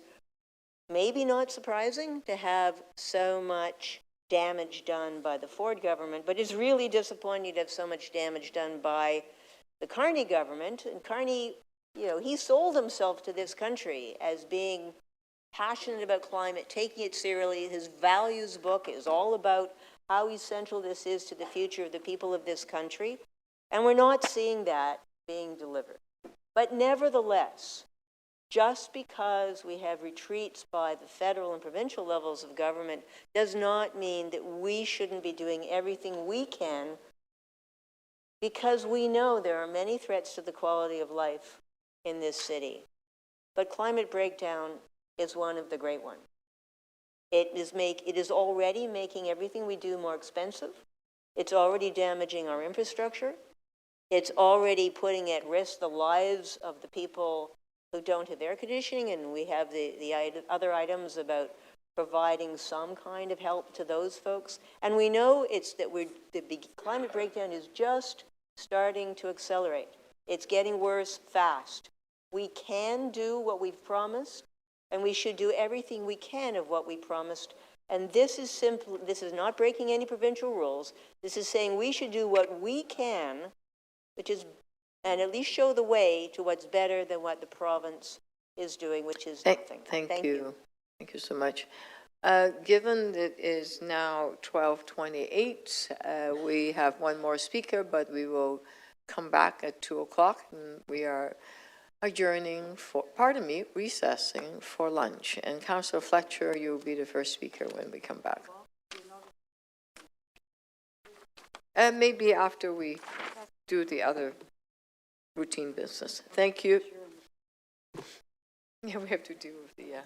maybe not surprising to have so much damage done by the Ford government, but it's really disappointing to have so much damage done by the Carney government. And Carney, you know, he sold himself to this country as being passionate about climate, taking it seriously. His values book is all about how essential this is to the future of the people of this country. And we're not seeing that being delivered. But nevertheless, just because we have retreats by the federal and provincial levels of government does not mean that we shouldn't be doing everything we can, because we know there are many threats to the quality of life in this city. But climate breakdown is one of the great ones. It is already making everything we do more expensive. It's already damaging our infrastructure. It's already putting at risk the lives of the people who don't have air conditioning, and we have the other items about providing some kind of help to those folks. And we know it's that the climate breakdown is just starting to accelerate. It's getting worse fast. We can do what we've promised, and we should do everything we can of what we promised. And this is simple. This is not breaking any provincial rules. This is saying we should do what we can, which is, and at least show the way to what's better than what the province is doing, which is nothing. Thank you. Thank you so much. Given that it is now 12:28, we have one more speaker, but we will come back at 2 o'clock, and we are adjourning for, recessing for lunch. And Councillor Fletcher, you'll be the first speaker when we come back. And maybe after we do the other routine business. Thank you. Yeah, we have to deal with the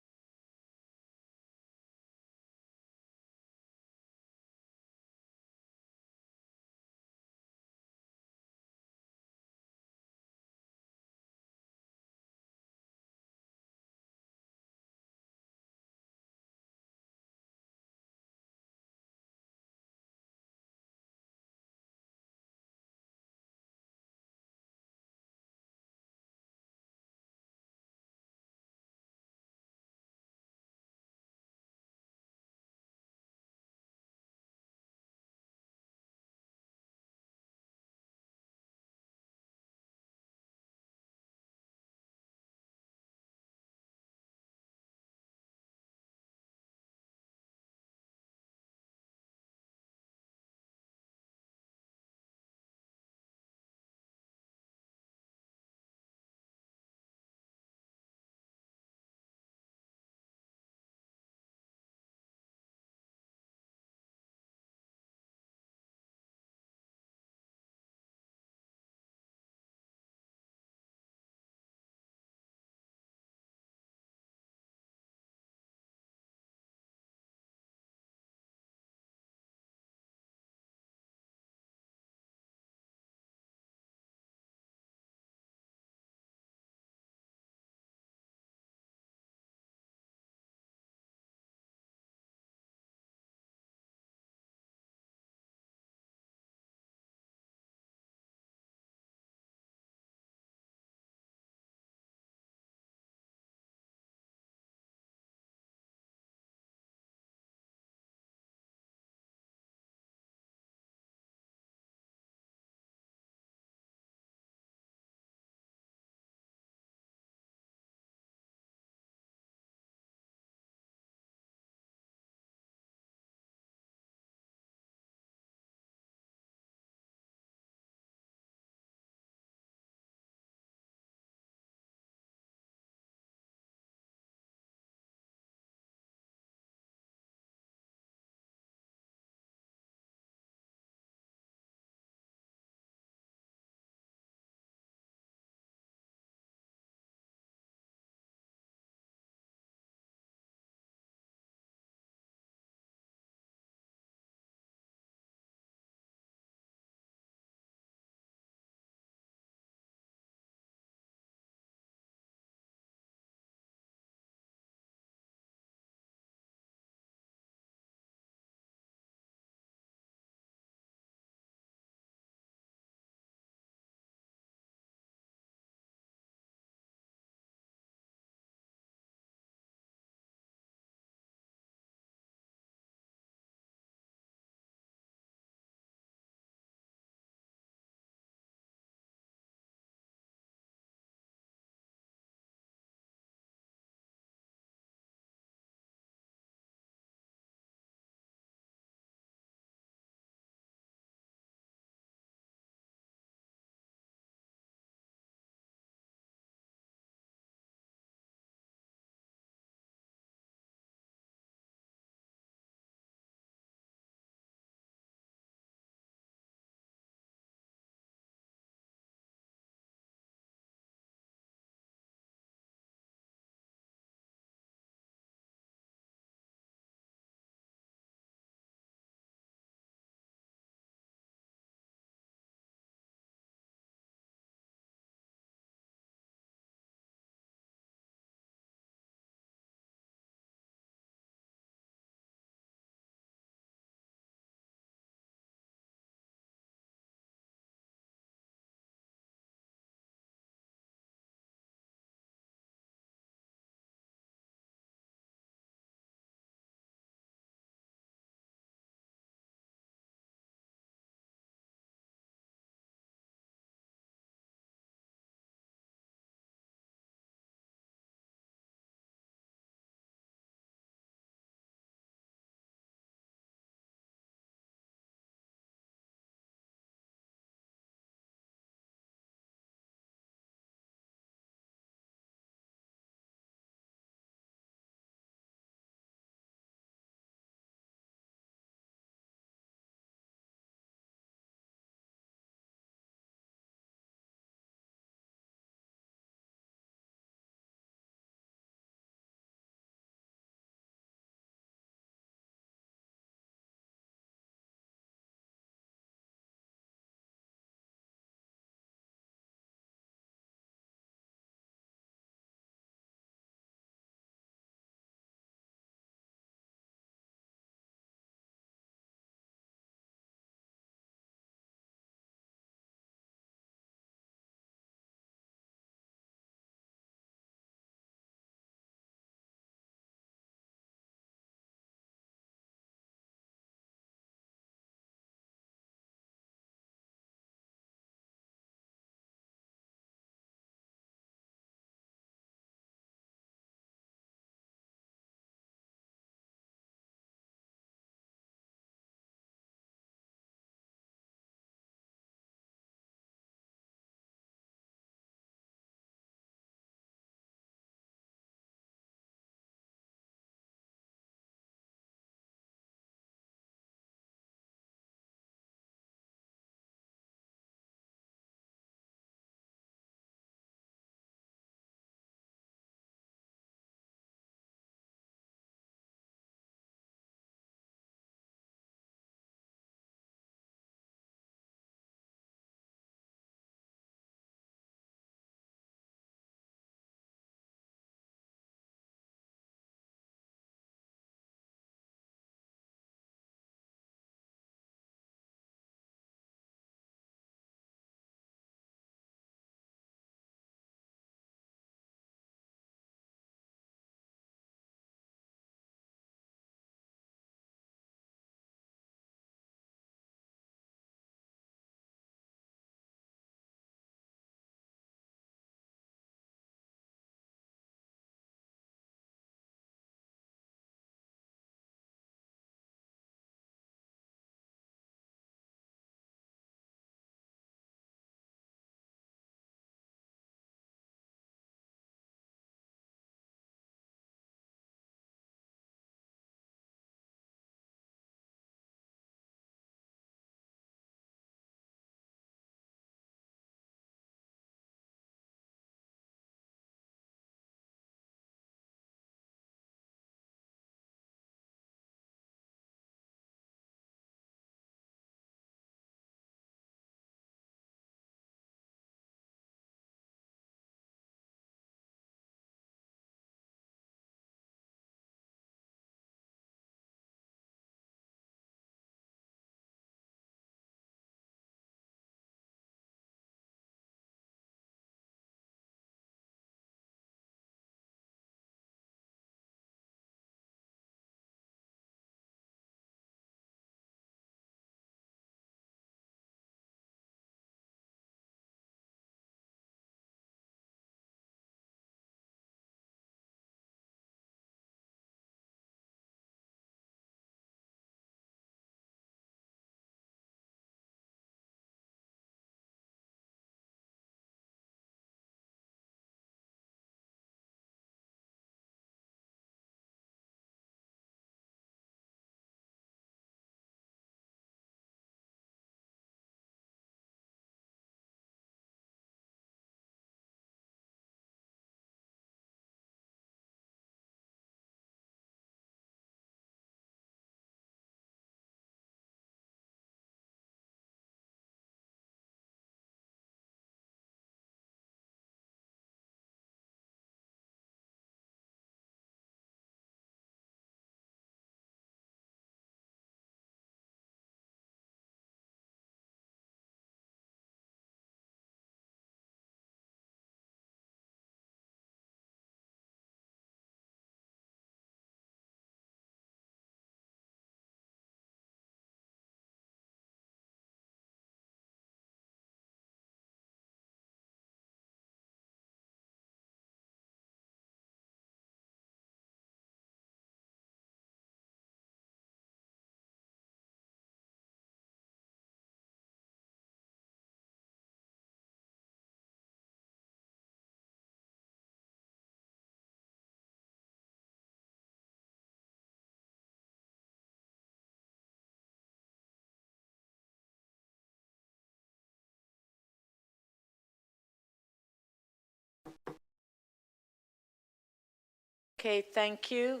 Okay, thank you.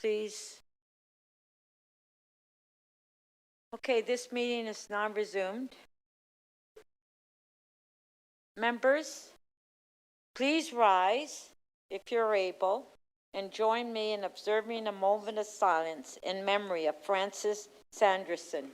Please. Okay, this meeting is now resumed. Members, please rise if you're able and join me in observing a moment of silence in memory of Francis Sanderson.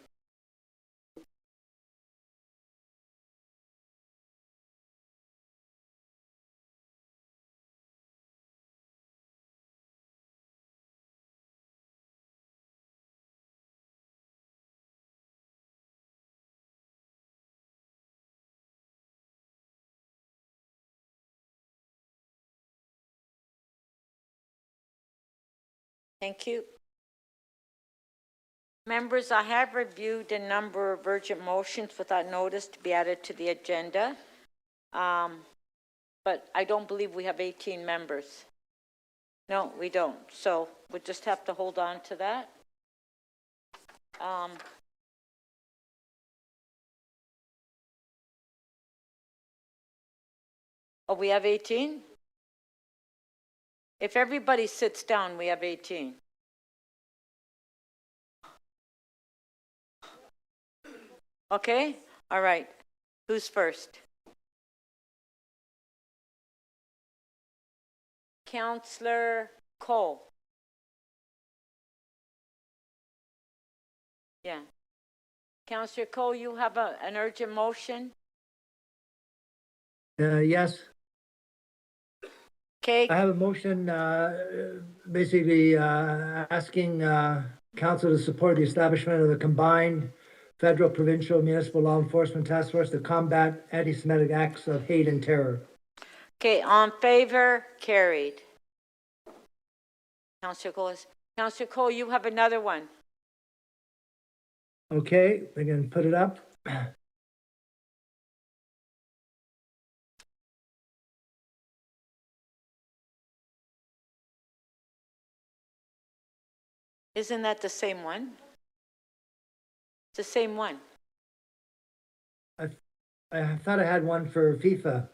Thank you. Members, I have reviewed a number of urgent motions without notice to be added to the agenda, but I don't believe we have 18 members. No, we don't. So we'll just have to hold on to that. Oh, we have 18? If everybody sits down, we have 18. Okay? All right. Who's first? Councillor Cole. Yeah. Councillor Cole, you have an urgent motion? Yes. Okay. I have a motion basically asking council to support the establishment of the combined federal, provincial, municipal law enforcement task force to combat anti-Semitic acts of hate and terror. Okay, on favor, carried. Councillor Cole, you have another one. Okay, we can put it up. Isn't that the same one? It's the same one. I thought I had one for FIFA.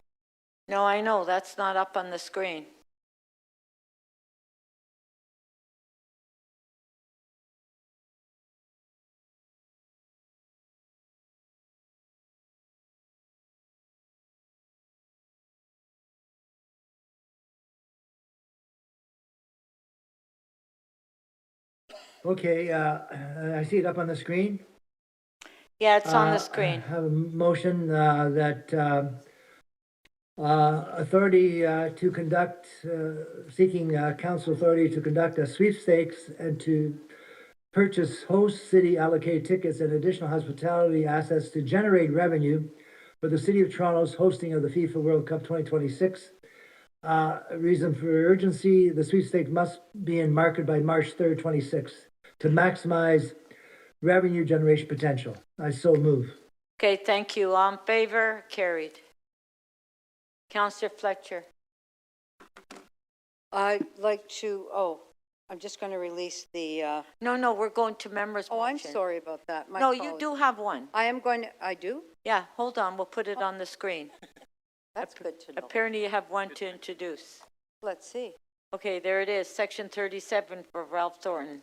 No, I know, that's not up on the screen. Okay, I see it up on the screen. Yeah, it's on the screen. I have a motion that authority to conduct, seeking council authority to conduct a sweepstakes and to purchase host city allocated tickets and additional hospitality assets to generate revenue for the City of Toronto's hosting of the FIFA World Cup 2026. Reason for urgency, the sweepstakes must be in market by March 3rd, 26 to maximize revenue generation potential. I so move. Okay, thank you. On favor, carried. Councillor Fletcher. I'd like to, I'm just going to release the... No, we're going to members' Oh, motion. I'm sorry about that. No, you do have one. I do? Yeah, hold on, we'll put it on the screen. That's good to know. Apparently you have one to introduce. Let's see. Okay, there it is, section 37 for Ralph Thornton.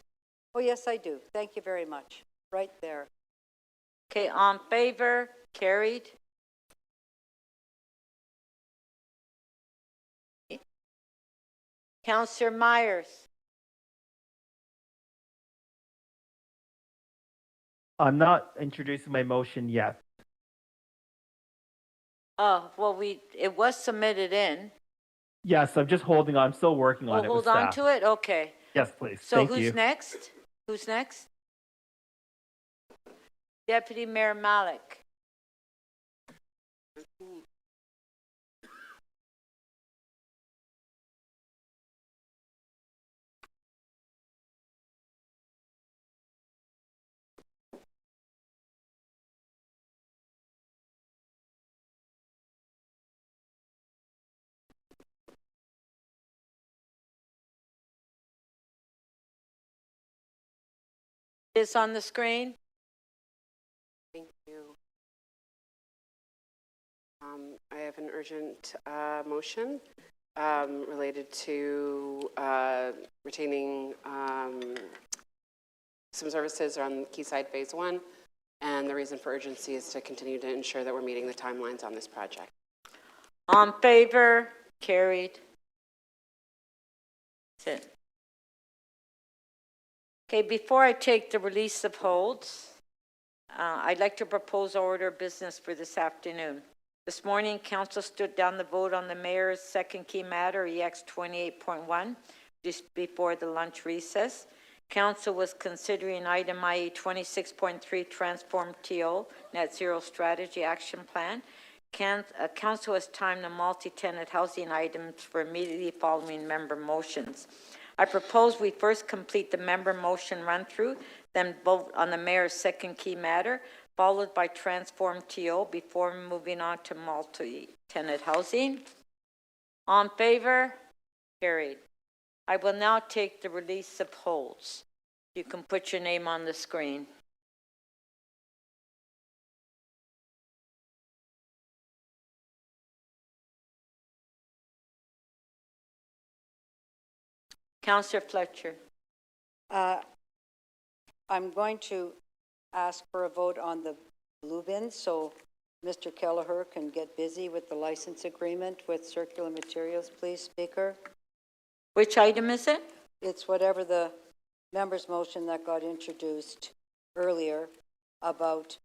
Oh, yes, I do. Thank you very much. Right there. Okay, on favor, carried. Councillor Myers. I'm not introducing my motion yet. Oh, well, it was submitted in. Yes, I'm just holding on. I'm still working on it with Hold on staff. to it? Okay. Yes, please. So Thank who's you. next? Who's next? Deputy Mayor Malik. It's on the screen. Thank you. I have an urgent motion related to retaining some services on Quayside Phase 1. And the reason for urgency is to continue to ensure that we're meeting the timelines on this project. On favor? Carried. That's it. Okay, before I take the release of holds, I'd like to propose order of business for this afternoon. This morning, Council stood down the vote on the Mayor's second key matter, EX 28.1, just before the lunch recess. Council was considering item IE 26.3, Transform TO, Net Zero Strategy Action Plan. Council has timed the multi-tenant housing items for immediately following member motions. I propose we first complete the member motion run-through, then vote on the Mayor's second key matter, followed by Transform TO before moving on to multi-tenant housing. On favor? Carried. I will now take the release of holds. You can put your name on the screen. Councillor Fletcher. I'm going to ask for a vote on the blue bins, so Mr. Kelleher can get busy with the license agreement with Circular Materials, please, Speaker. Which item is it? It's whatever the member's motion that got introduced earlier about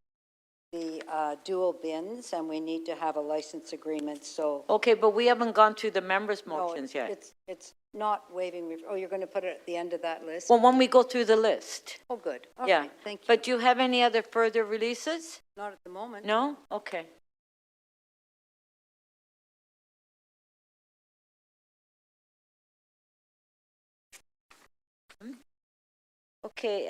the dual bins, and we need to have a license agreement, so. Okay, but we haven't gone through the members' motions yet. It's not waiving, oh, you're going to put it at the end of that list? Well, when we go through the list. Oh, good. Okay, yeah. Thank you. But do you have any other further releases? Not at the moment. No? Okay. Okay,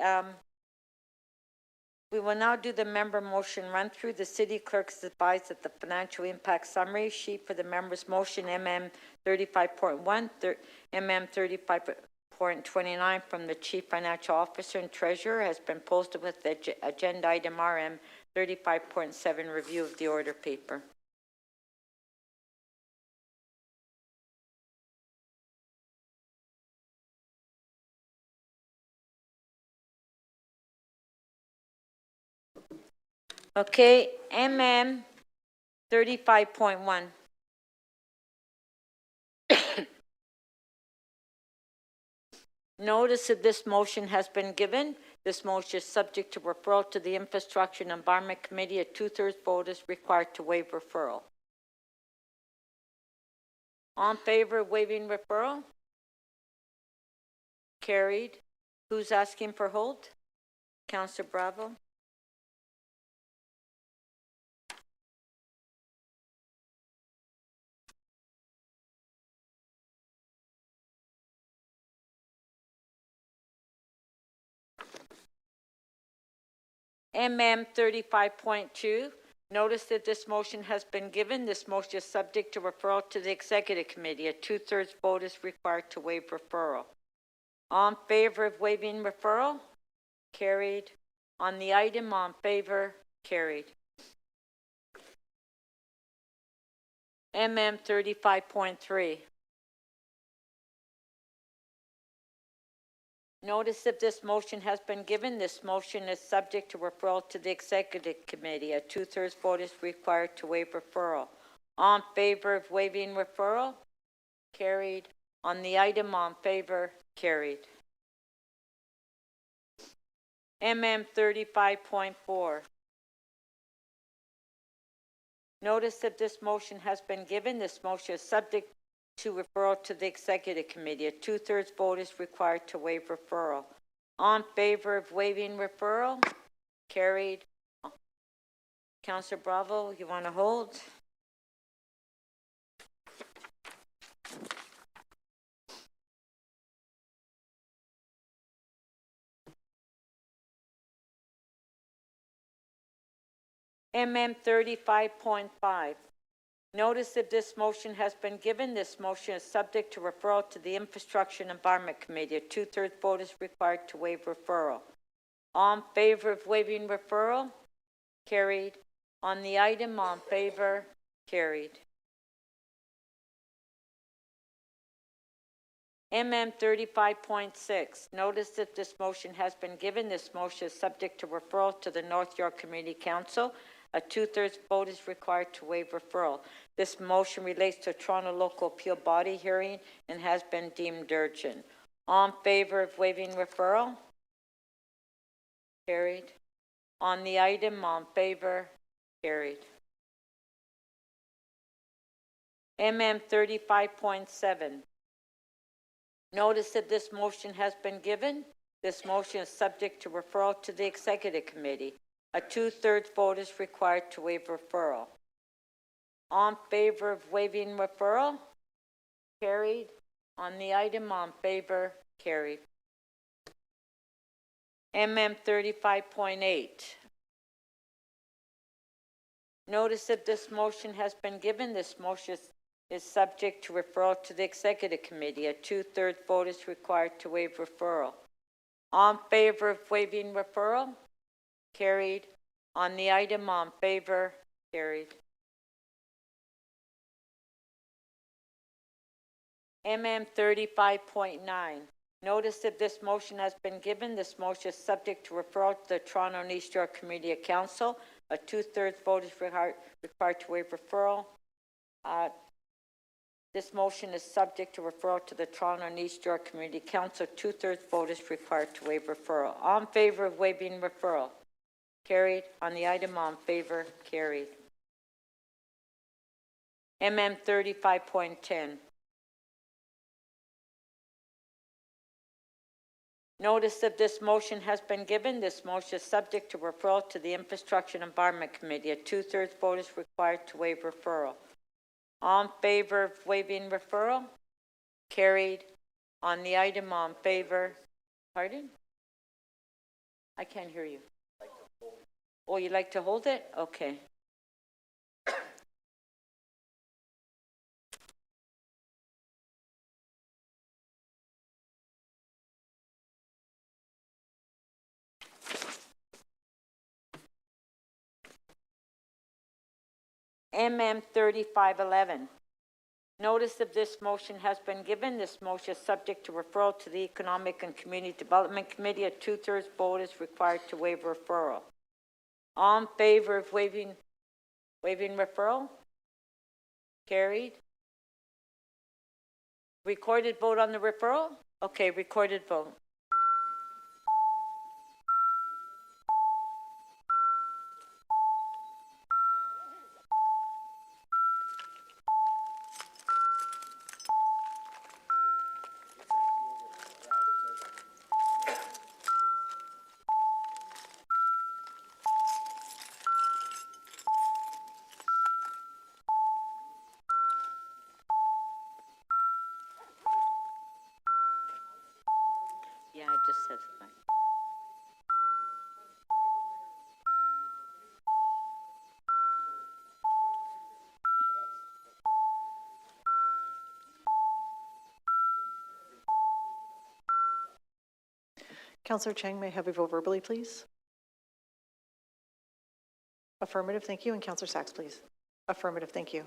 we will now do the member motion run through. The city clerk's advised that the financial impact summary sheet for the member's motion MM 35.1, MM 35.29 from the chief financial officer and treasurer has been posted with the agenda item RM 35.7 review of the order paper. Okay, MM 35.1. Notice of this motion has been given. This motion is subject to referral to the Infrastructure and Environment Committee. A 2/3 vote is required to waive referral. On favor of waiving referral? Carried. Who's asking for hold? Councillor Bravo. MM 35.2, notice that this motion has been given. This motion is subject to referral to the Executive Committee. A 2/3 vote is required to waive referral. On favor of waiving referral? Carried. On the item, on favor? Carried. MM 35.3. Notice of this motion has been given. This motion is subject to referral to the Executive Committee. A 2/3 vote is required to waive referral. On favor of waiving referral? Carried. On the item, on favor? Carried. MM 35.4. Notice of this motion has been given. This motion is subject to referral to the Executive Committee. A 2/3 vote is required to waive referral. On favor of waiving referral? Carried. Councillor Bravo, you want to hold? MM 35.5. Notice of this motion has been given. This motion is subject to referral to the Infrastructure and Environment Committee. A 2/3 vote is required to waive referral. On favor of waiving referral? Carried. On the item, on favor? Carried. MM 35.6, notice that this motion has been given. This motion is subject to referral to the North York Community Council. A 2/3 vote is required to waive referral. This motion relates to a Toronto local appeal body hearing and has been deemed urgent. All in favor of waiving referral? Carried. On the item, all in favor? Carried. MM 35.7. Notice that this motion has been given. This motion is subject to referral to the Executive Committee. A 2/3 vote is required to waive referral. All in favor of waiving referral? Carried. On the item, all in favor? Carried. MM 35.8. Notice that this motion has been given. This motion is subject to referral to the Executive Committee. A 2/3 vote is required to waive referral. All in favor of waiving referral? Carried. On the item, all in favor? Carried. MM 35.9. Notice that this motion has been given. This motion is subject to referral to the Toronto and East York Community Council. A 2/3 vote is required to waive referral. This motion is subject to referral to the Toronto and East York Community Council. 2/3 vote is required to waive referral. All in favor of waiving referral? Carried. On the item, all in favor? Carried. MM 35.10. Notice that this motion has been given. This motion is subject to referral to the Infrastructure and Environment Committee. A 2/3 vote is required to waive referral. All in favor of waiving referral? Carried. On the item, all in favor? Pardon? I can't hear you. Oh, you'd like to hold it? Okay. MM 3511. Notice of this motion has been given. This motion is subject to referral to the Economic and Community Development Committee. A 2/3 vote is required to waive referral. All in favor of waiving referral? Carried. Recorded vote on the referral? Okay, recorded vote. Yeah, it just says fine. Councillor Chang, may I have your vote verbally, please? Affirmative, thank you. And Councillor Sachs, please. Affirmative, thank you.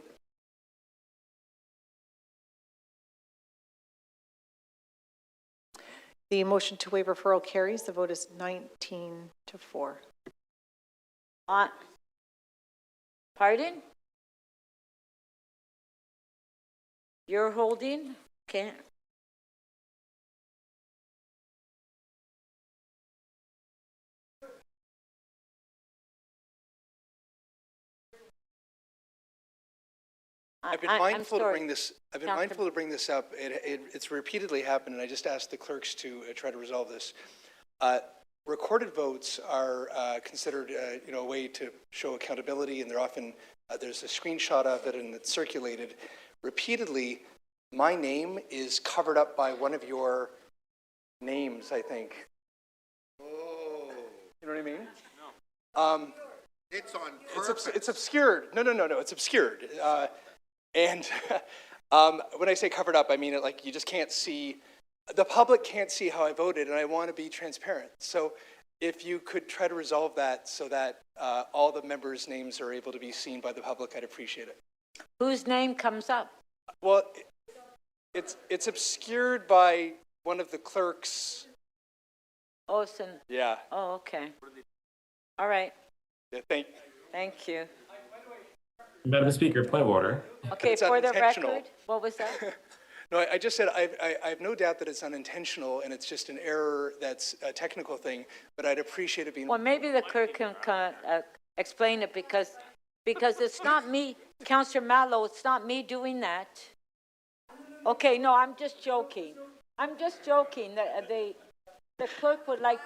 The motion to waive referral carries. The vote is 19-4. Pardon? You're holding? Okay. I've been mindful to bring this. I've been mindful to bring this up. It's repeatedly happened, and I just asked the clerks to try to resolve this. Recorded votes are considered, a way to show accountability, and they're often there's a screenshot of it, and it's circulated repeatedly. My name is covered up by one of your names, I think. Oh. You know what I mean? No. It's on purpose. It's obscured. No. It's obscured. And when I say covered up, I mean it like you just can't see, the public can't see how I voted, and I want to be transparent. So if you could try to resolve that so that all the members' names are able to be seen by the public, I'd appreciate it. Whose name comes up? Well, It's obscured by one of the clerks. Oh, it's in, Yeah. oh, okay. All right, Yeah, thank you. Madam Speaker, point of order. Okay, It's for the unintentional. record, what was that? No, I just said I have no doubt that it's unintentional and it's just an error that's a technical thing, but I'd appreciate it being. Well, maybe the clerk can explain it because it's not me, Councillor Mallow, it's not me doing that. Okay, no, I'm just joking. I'm just joking. The clerk would like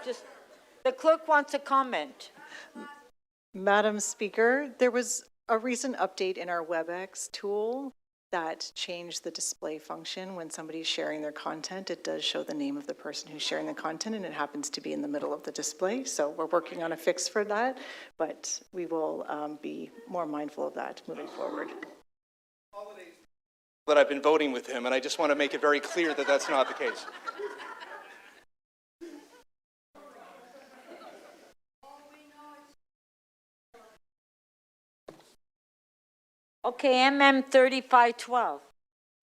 the clerk wants a comment. Madam Speaker, there was a recent update in our WebEx tool that changed the display function. When somebody's sharing their content, it does show the name of the person who's sharing the content, and it happens to be in the middle of the display. So we're working on a fix for that, but we will be more mindful of that moving forward. That I've been voting with him, and I just want to make it very clear that that's not the case. Okay, MM 3512.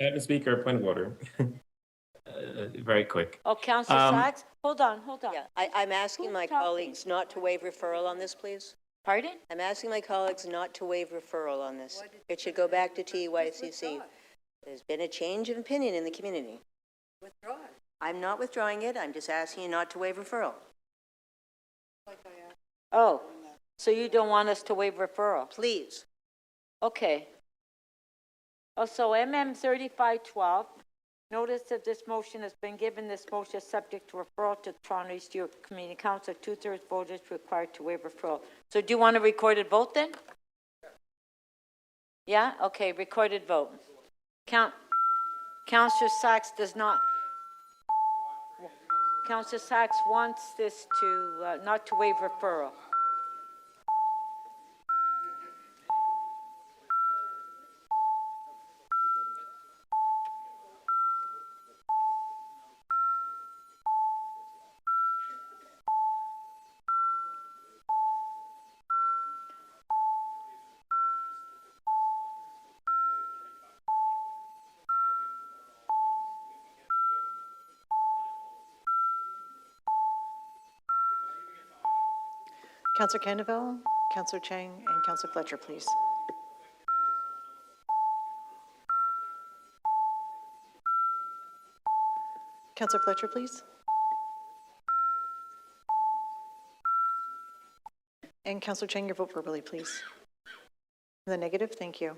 Madam Speaker, point of order. Very quick. Oh, Councillor Sachs? Hold on. Yeah, I'm asking my colleagues not to waive referral on this, please. Pardon? I'm asking my colleagues not to waive referral on this. It should go back to TYCC. There's been a change of opinion in the community. Withdraw it. I'm not withdrawing it. I'm just asking you not to waive referral. Oh, so you don't want us to waive referral? Please. Okay. Oh, so MM 3512, notice that this motion has been given. This motion is subject to referral to Toronto East York Community Council. 2/3 voters required to waive referral. So do you want a recorded vote then? Yeah? Okay, recorded vote. Councillor Sachs does not. Councillor Sachs wants this to, not to waive referral. Councillor Candavel, Councillor Chang, and Councillor Fletcher, please. Councillor Fletcher, please. And Councillor Chang, your vote verbally, please. In the negative, thank you.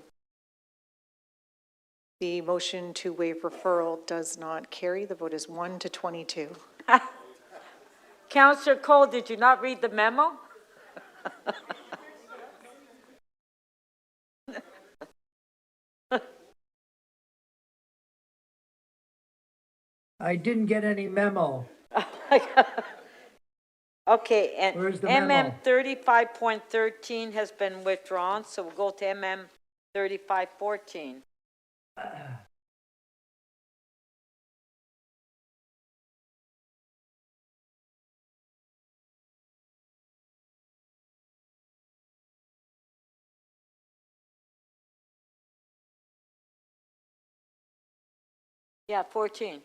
The motion to waive referral does not carry. The vote is 1 to 22. Councillor Cole, did you not read the memo? I didn't get any memo. Okay, and Where's the MM memo? 35.13 has been withdrawn, so we'll go to MM 3514. Yeah, 14.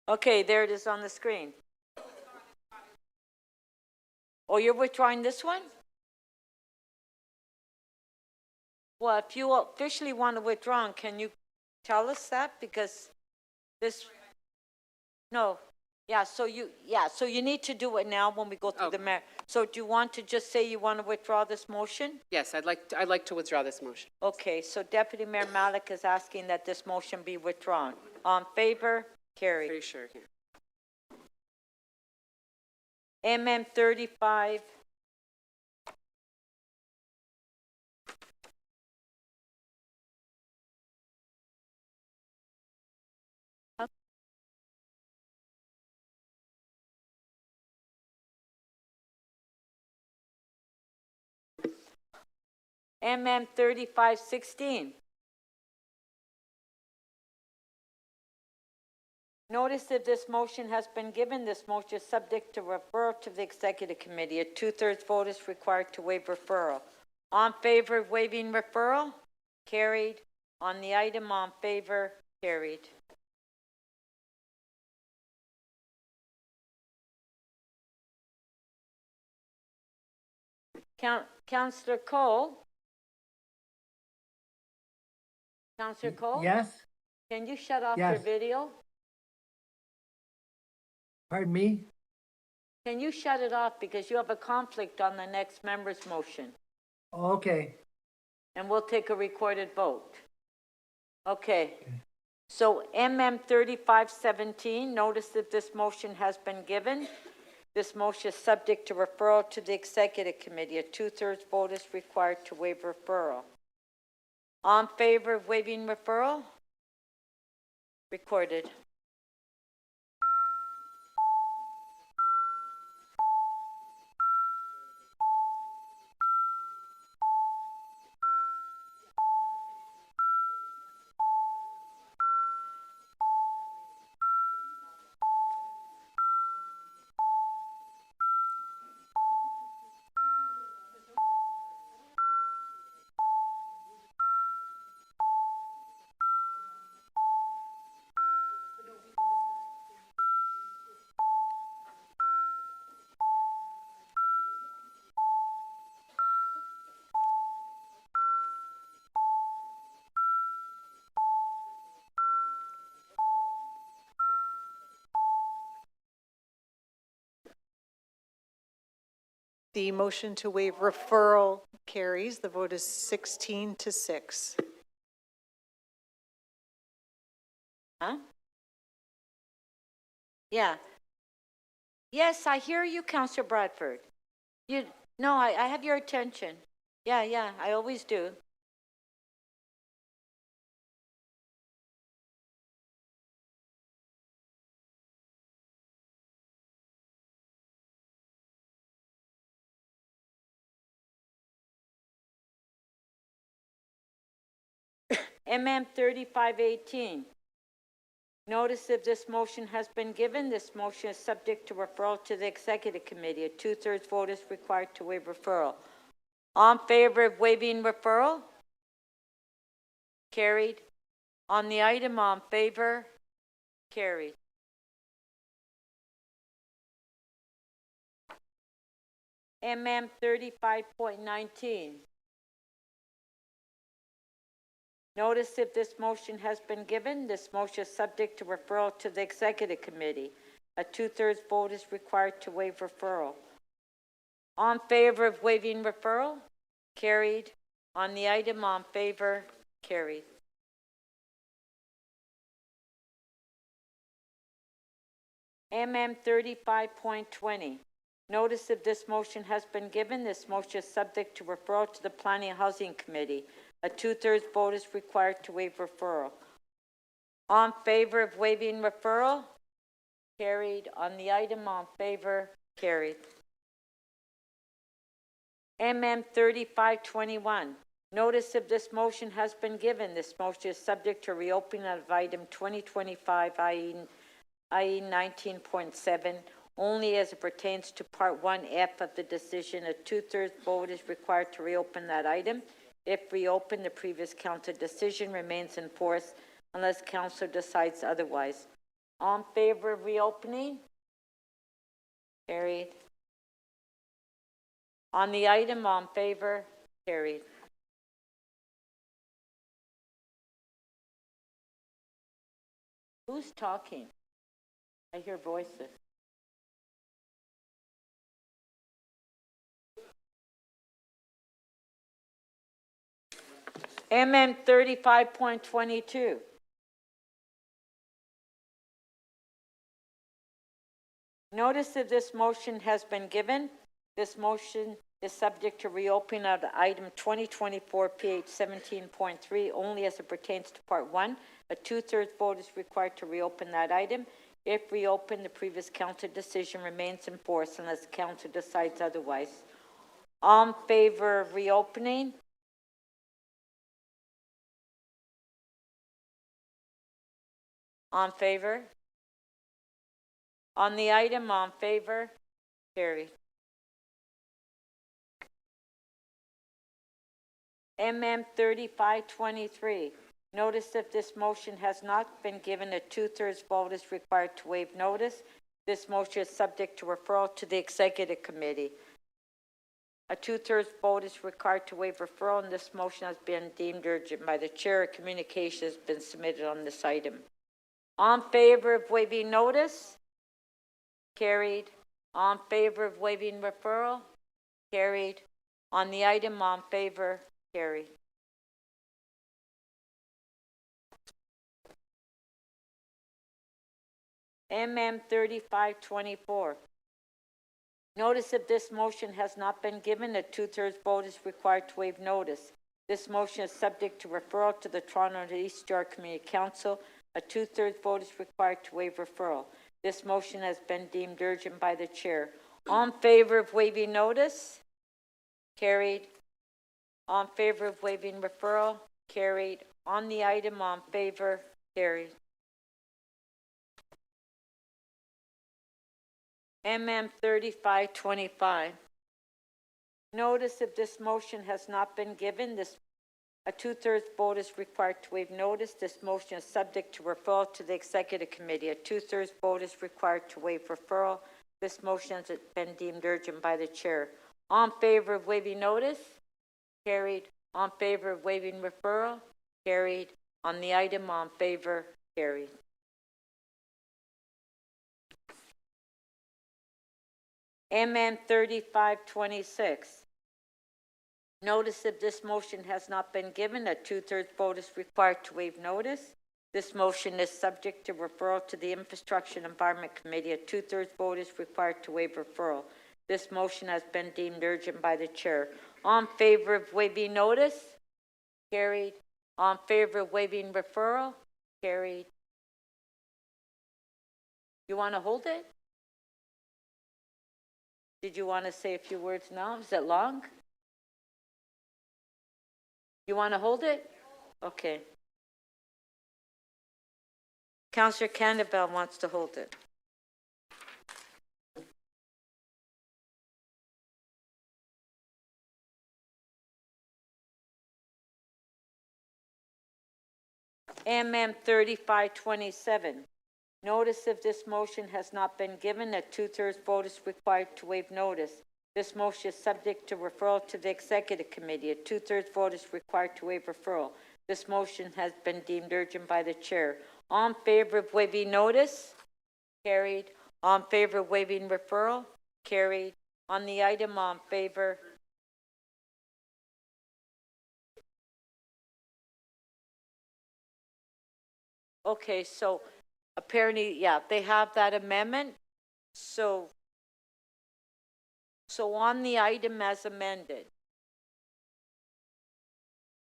Okay, there it is on the screen. Oh, you're withdrawing this one? Well, if you officially want to withdraw, can you tell us that? Because this, no, yeah, so you need to do it now when we go through the mayor. So do you want to just say you want to withdraw this motion? Yes, I'd like to withdraw this motion. Okay, so Deputy Mayor Malik is asking that this motion be withdrawn. On favor? Carried. Pretty sure. Yeah. MM 35. MM 3516. Notice that this motion has been given. This motion is subject to referral to the Executive Committee. A 2/3 vote is required to waive referral. On favor of waiving referral? Carried. On the item, all in favor? Carried. Councillor Cole? Councillor Cole? Yes? Can you shut off your Yes. video? Pardon me? Can you shut it off because you have a conflict on the next member's motion? Okay. And we'll take a recorded vote. Okay. So MM 3517, notice that this motion has been given. This motion is subject to referral to the Executive Committee. A 2/3 vote is required to waive referral. All in favor of waiving referral? Recorded. The motion to waive referral carries. The vote is 16-6. Huh? Yeah. Yes, I hear you, Councillor Bradford. No, I have your attention. Yeah, I always do. MM 3518. Notice of this motion has been given. This motion is subject to referral to the Executive Committee. A 2/3 vote is required to waive referral. All in favor of waiving referral? Carried. On the item, all in favor? Carried. MM 35.19. Notice if this motion has been given. This motion is subject to referral to the Executive Committee. A 2/3 vote is required to waive referral. All in favor of waiving referral? Carried. On the item, all in favor? Carried. MM 35.20. Notice of this motion has been given. This motion is subject to referral to the Planning and Housing Committee. A 2/3 vote is required to waive referral. All in favor of waiving referral? Carried. On the item, all in favor? Carried. MM 3521. Notice of this motion has been given. This motion is subject to reopening of item 2025, i.e. 19.7, only as it pertains to Part 1F of the decision. A 2/3 vote is required to reopen that item. If reopened, the previous council decision remains in force unless council decides otherwise. All in favor of reopening? Carried. On the item, all in favor? Carried. Who's talking? I hear voices. MM 35.22. Notice of this motion has been given. This motion is subject to reopening of item 2024 PH 17.3 only as it pertains to Part 1. A 2/3 vote is required to reopen that item. If reopened, the previous council decision remains in force unless the council decides otherwise. All in favor of reopening? On favor? On the item, on favor? Carried. MM 3523. Notice if this motion has not been given, a 2/3 vote is required to waive notice. This motion is subject to referral to the Executive Committee. A 2/3 vote is required to waive referral, and this motion has been deemed urgent by the chair. A communication has been submitted on this item. On favor of waiving notice? Carried. On favor of waiving referral? Carried. On the item, on favor? Carried. MM 3524. Notice if this motion has not been given, a 2/3 vote is required to waive notice. This motion is subject to referral to the Toronto East York Community Council. A 2/3 vote is required to waive referral. This motion has been deemed urgent by the chair. On favor of waiving notice? Carried. On favor of waiving referral? Carried. On the item, on favor? Carried. MM 3525. Notice if this motion has not been given, a 2/3 vote is required to waive notice. This motion is subject to referral to the Executive Committee. A 2/3 vote is required to waive referral. This motion has been deemed urgent by the chair. On favor of waiving notice? Carried. On favor of waiving referral? Carried. On the item, on favor? Carried. MN 3526. Notice if this motion has not been given, a 2/3 vote is required to waive notice. This motion is subject to referral to the Infrastructure and Environment Committee. A 2/3 vote is required to waive referral. This motion has been deemed urgent by the chair. On favor of waiving notice? Carried. On favor of waiving referral? Carried. You want to hold it? Did you want to say a few words now? Is it long? You want to hold it? Okay. Councillor Candibel wants to hold it. MM 3527. Notice if this motion has not been given, a 2/3 vote is required to waive notice. This motion is subject to referral to the Executive Committee. A 2/3 vote is required to waive referral. This motion has been deemed urgent by the chair. On favor of waiving notice? Carried. On favor of waiving referral? Carried. On the item, on favor? Okay, so apparently, yeah, they have that amendment. So on the item as amended.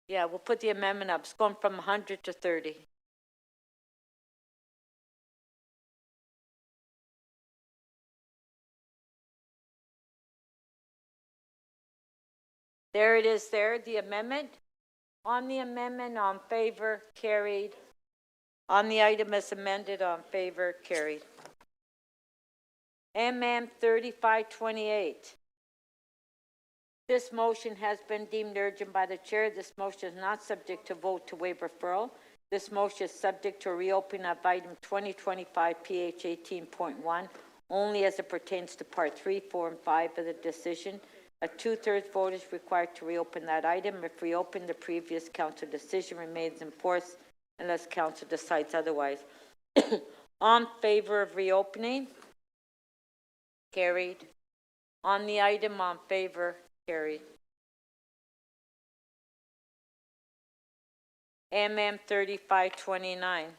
Yeah, we'll put the amendment up. It's going from 100 to 30. There it is there, the amendment. On the amendment, on favor, carried. On the item as amended, on favor, carried. MM 3528. This motion has been deemed urgent by the chair. This motion is not subject to vote to waive referral. This motion is subject to reopening of item 2025 PH 18.1 only as it pertains to part 3, 4, and 5 of the decision. A 2/3 vote is required to reopen that item. If reopened, the previous council decision remains in force unless council decides otherwise. On favor of reopening? Carried. On the item, on favor? Carried. MM 3529.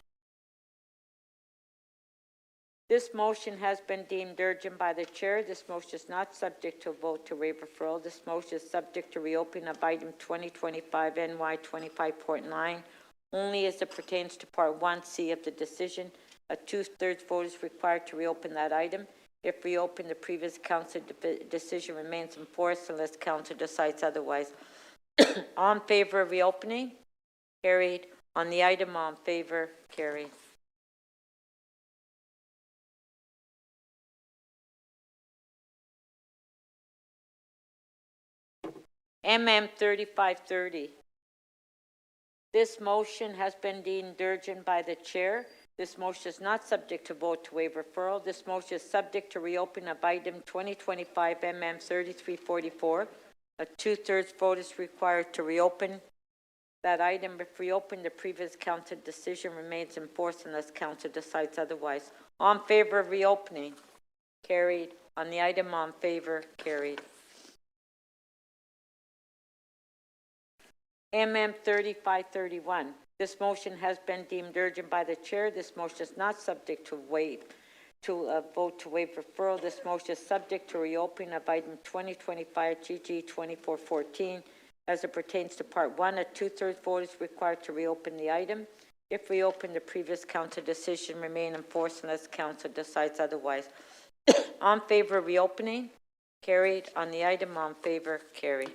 This motion has been deemed urgent by the chair. This motion is not subject to a vote to waive referral. This motion is subject to reopening of item 2025 NY 25.9 only as it pertains to part 1C of the decision. A 2/3 vote is required to reopen that item. If reopened, the previous council decision remains in force unless council decides otherwise. On favor of reopening? Carried. On the item, on favor? Carried. MM 3530. This motion has been deemed urgent by the chair. This motion is not subject to vote to waive referral. This motion is subject to reopen of item 2025 MM 3344. A 2/3 vote is required to reopen that item. If reopened, the previous council decision remains in force unless council decides otherwise. On favor of reopening? Carried. On the item, on favor? Carried. MM 3531. This motion has been deemed urgent by the chair. This motion is not subject to vote to waive referral. This motion is subject to reopening of item 2025 GG 2414. As it pertains to part 1, a 2/3 vote is required to reopen the item. If reopened, the previous council decision remain in force unless council decides otherwise. On favor of reopening? Carried. On the item, on favor? Carried.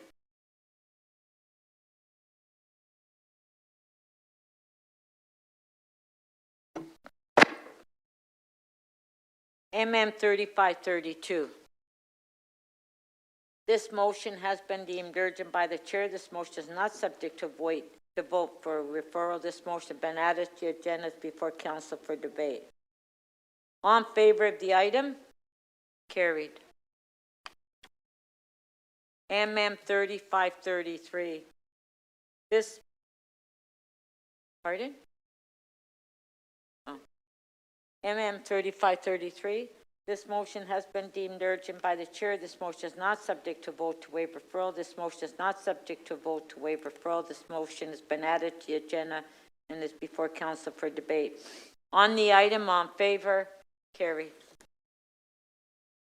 MM 3532. This motion has been deemed urgent by the chair. This motion is not subject to vote for referral. This motion has been added to the agenda before council for debate. On favor of the item? Carried. MM 3533. This, pardon? Oh. MM 3533. This motion has been deemed urgent by the chair. This motion is not subject to vote to waive referral. This motion is not subject to vote to waive referral. This motion has been added to the agenda and is before council for debate. On the item, on favor? Carried.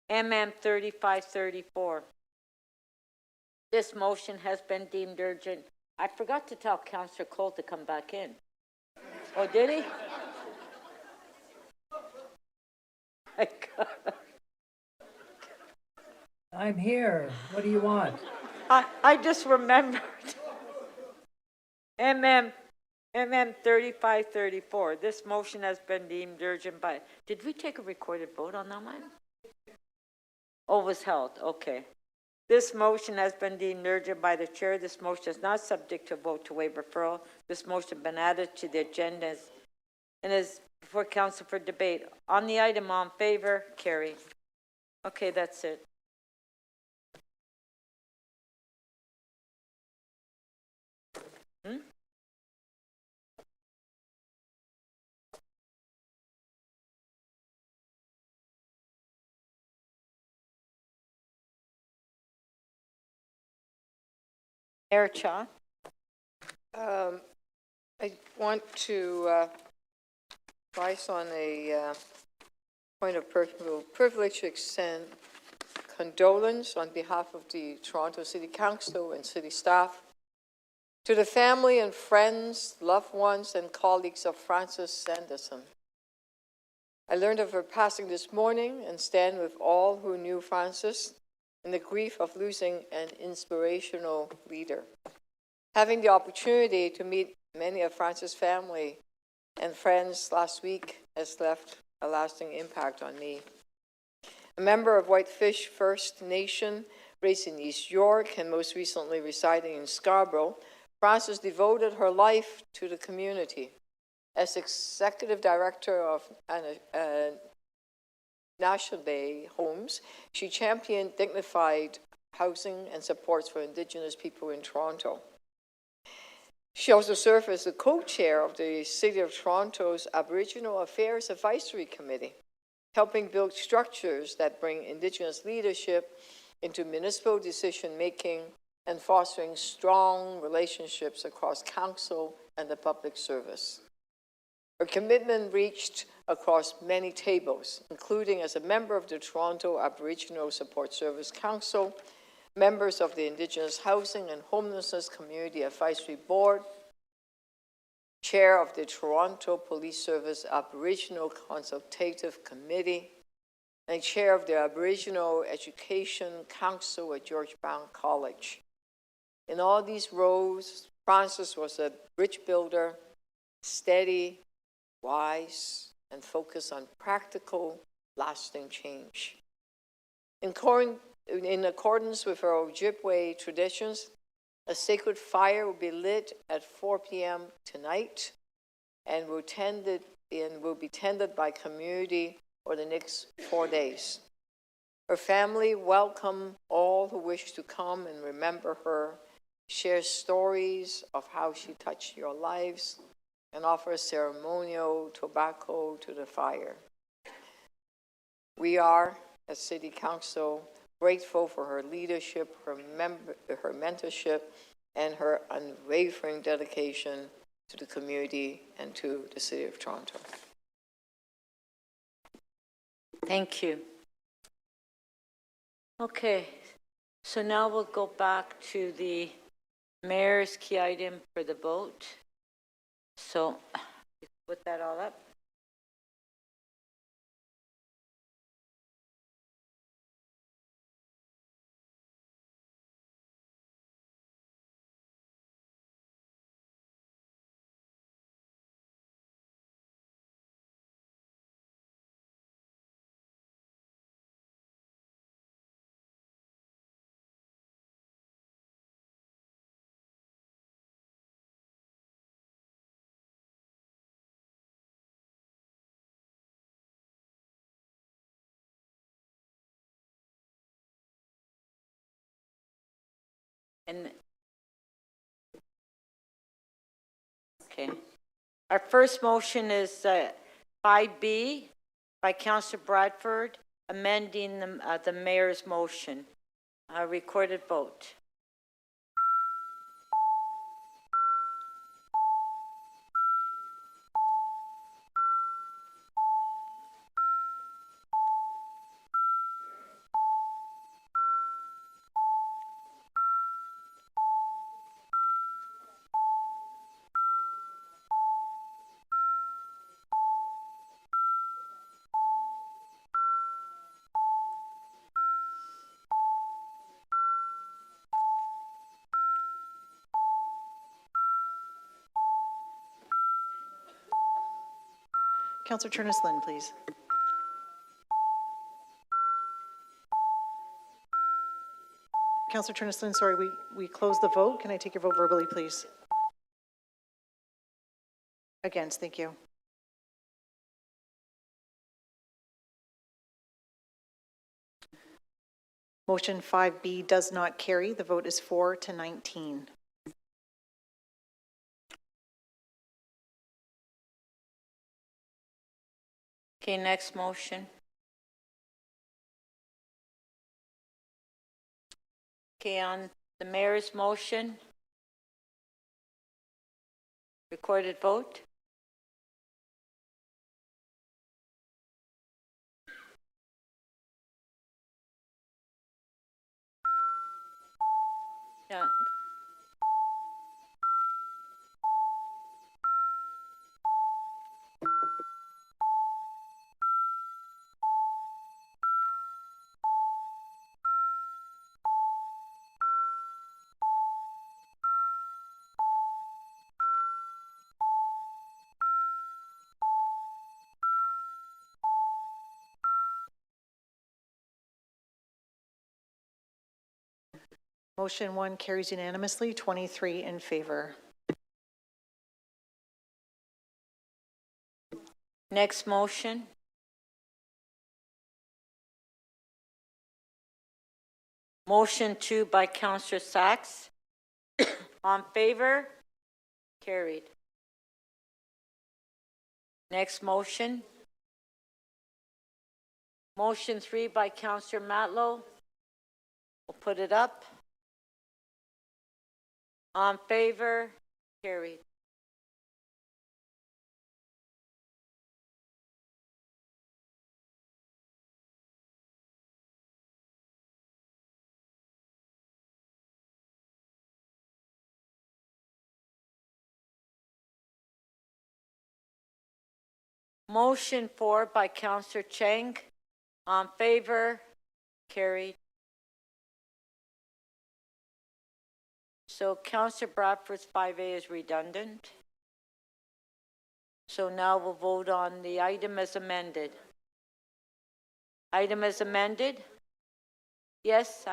MM 3534. This motion has been deemed urgent. I forgot to tell Councillor Cole to come back in. Oh, did he? I'm here. What do you want? I just remembered. MM 3534. This motion has been deemed urgent by... Did we take a recorded vote on that one? Oh, it was held. Okay. This motion has been deemed urgent by the chair. This motion is not subject to vote to waive referral. This motion has been added to the agenda and is before council for debate. On the item, on favor? Carried. Okay, that's it. Mayor Cha. I want to advise on a point of personal privilege to extend condolence on behalf of the Toronto City Council and city staff to the family and friends, loved ones, and colleagues of Frances Sanderson. I learned of her passing this morning and stand with all who knew Frances in the grief of losing an inspirational leader. Having the opportunity to meet many of Frances' family and friends last week has left a lasting impact on me. A member of Whitefish First Nation, raised in East York and most recently residing in Scarborough, Frances devoted her life to the community. As executive director of National Homes, she championed dignified housing and supports for Indigenous people in Toronto. She also served as the co-chair of the City of Toronto's Aboriginal Affairs Advisory Committee, helping build structures that bring Indigenous leadership into municipal decision-making and fostering strong relationships across council and the public service. Her commitment reached across many tables, including as a member of the Toronto Aboriginal Support Service Council, members of the Indigenous Housing and Homelessness Community Advisory Board, chair of the Toronto Police Service Aboriginal Consultative Committee, and chair of the Aboriginal Education Council at George Brown College. In all these roles, Frances was a bridge builder, steady, wise, and focused on practical, lasting change. In accordance with our Ojibwe traditions, A sacred fire will be lit at 4 p.m. tonight and will be tended by community for the next 4 days. Her family welcome all who wish to come and remember her, share stories of how she touched your lives, and offer ceremonial tobacco to the fire. We are, as City Council, grateful for her leadership, her mentorship, and her unwavering dedication to the community and to the City of Toronto. Thank you. Okay, so now we'll go back to the mayor's key item for the vote. So, put that all up. And okay, our first motion is 5B by Councillor Bradford, amending the mayor's motion. Recorded vote. Councillor Turnus-Lynn, please. Councillor Turnus-Lynn, sorry, we closed the vote. Can I take your vote verbally, please? Against, thank you. Motion 5B does not carry. The vote is 4-19. Okay, next motion. Okay, on the mayor's motion, recorded vote. Yeah. Motion 1 carries unanimously, 23 in favor. Next motion. Motion 2 by Councillor Sachs. On favor? Carried. Next motion. Motion 3 by Councillor Matlow. We'll put it up. On favor? Carried. Motion 4 by Councillor Cheng. On favor? Carried. So Councillor Bradford's 5A is redundant. So now we'll vote on the item as amended. Item as amended? Yes,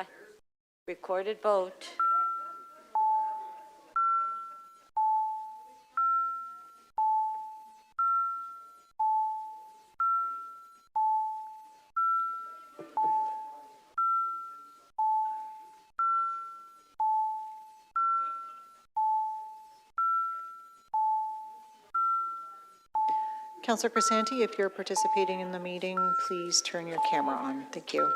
recorded vote. Councillor Crisanti, if you're participating in the meeting, please turn your camera on. Thank you.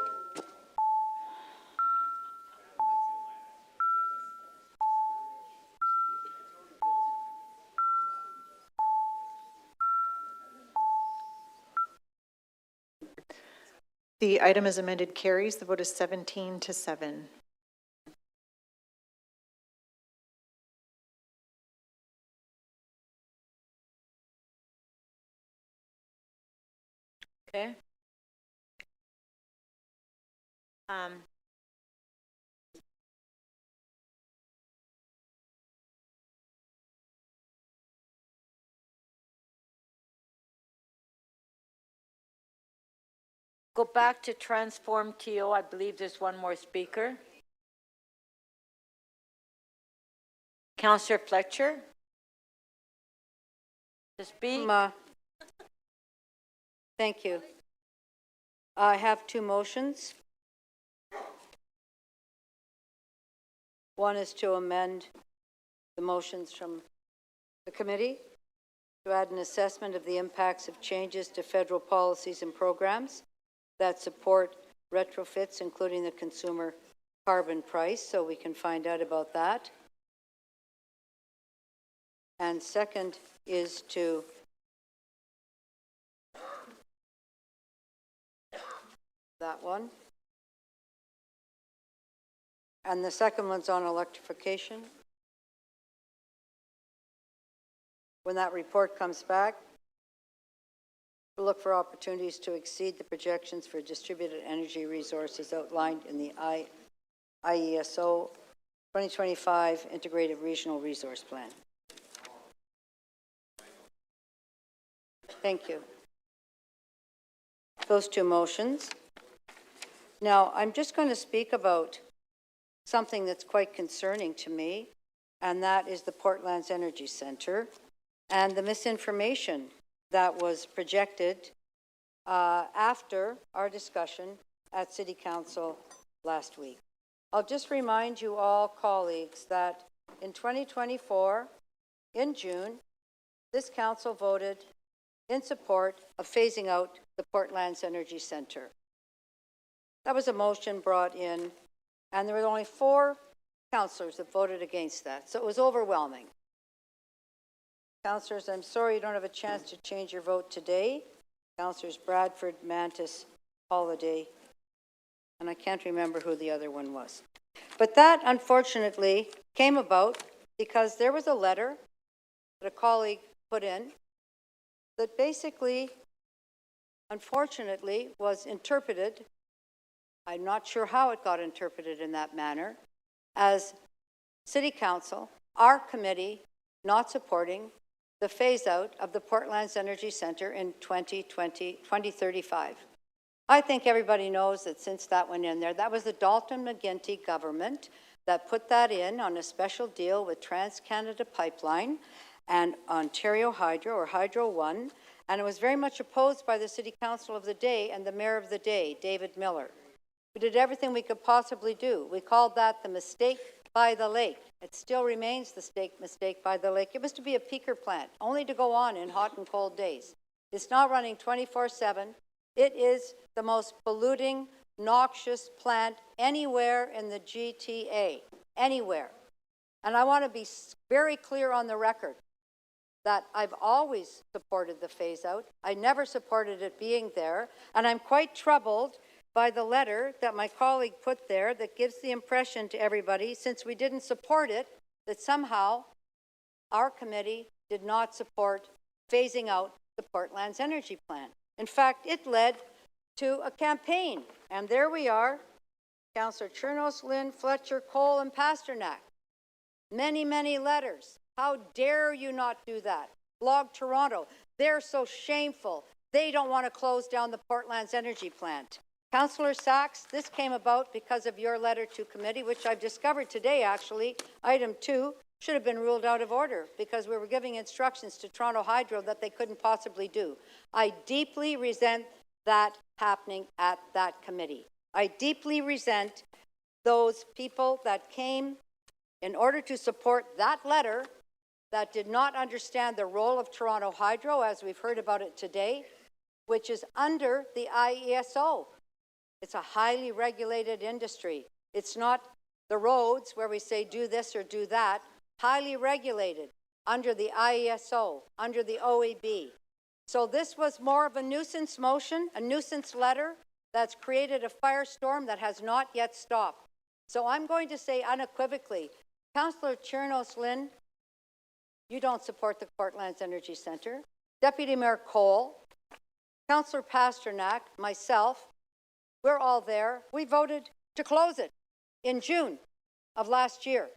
The item as amended carries. The vote is 17-7. Okay. Go back to Transform TO. I believe there's one more speaker. Councillor Fletcher? To speak? Thank you. I have two motions. One is to amend the motions from the committee to add an assessment of the impacts of changes to federal policies and programs that support retrofits, including the consumer carbon price, so we can find out about that. And second is to that one. And the second one's on electrification. When that report comes back, we'll look for opportunities to exceed the projections for distributed energy resources outlined in the IESO 2025 Integrated Regional Resource Plan. Thank you. Those two motions. Now, I'm just going to speak about something that's quite concerning to me, and that is the Portlands Energy Centre and the misinformation that was projected after our discussion at City Council last week. I'll just remind you all, colleagues, that in 2024, in June, this council voted in support of phasing out the Portlands Energy Centre. That was a motion brought in, and there were only 4 councillors that voted against that, so it was overwhelming. Councillors, I'm sorry you don't have a chance to change your vote today. Councillors Bradford, Mantis, Holiday, and I can't remember who the other one was. But that, unfortunately, came about because there was a letter that a colleague put in that basically, unfortunately, was interpreted, I'm not sure how it got interpreted in that manner, as City Council, our committee, not supporting the phase-out of the Portlands Energy Centre in 2035. I think everybody knows that since that went in there, that was the Dalton McGuinty government that put that in on a special deal with TransCanada Pipeline and Ontario Hydro, or Hydro One, and it was very much opposed by the City Council of the day and the Mayor of the day, David Miller. We did everything we could possibly do. We called that the mistake by the lake. It still remains the mistake by the lake. It was to be a peaker plant, only to go on in hot and cold days. It's now running 24/7. It is the most polluting, noxious plant anywhere in the GTA, anywhere. And I want to be very clear on the record that I've always supported the phase-out. I never supported it being there, and I'm quite troubled by the letter that my colleague put there that gives the impression to everybody, since we didn't support it, that somehow our committee did not support phasing out the Portlands Energy Plan. In fact, it led to a campaign, and there we are, Councillor Chernos, Lynn, Fletcher, Cole, and Pasternak. Many, many letters. How dare you not do that? Blog Toronto, they're so shameful. They don't want to close down the Portlands Energy Plant. Councillor Sachs, this came about because of your letter to committee, which I've discovered today, actually. Item 2 should have been ruled out of order because we were giving instructions to Toronto Hydro that they couldn't possibly do. I deeply resent that happening at that committee. I deeply resent those people that came in order to support that letter that did not understand the role of Toronto Hydro, as we've heard about it today, which is under the IESO. It's a highly regulated industry. It's not the roads where we say do this or do that, highly regulated under the IESO, under the OEB. So this was more of a nuisance motion, a nuisance letter that's created a firestorm that has not yet stopped. So I'm going to say unequivocally, Councillor Chernos Lynn, you don't support the Portlands Energy Centre. Deputy Mayor Cole, Councillor Pasternak, myself, we're all there. We voted to close it in June of last year.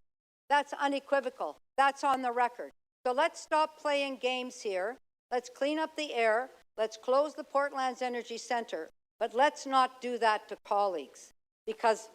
That's unequivocal. That's on the record. So let's stop playing games here. Let's clean up the air. Let's close the Portlands Energy Centre. But let's not do that to colleagues, because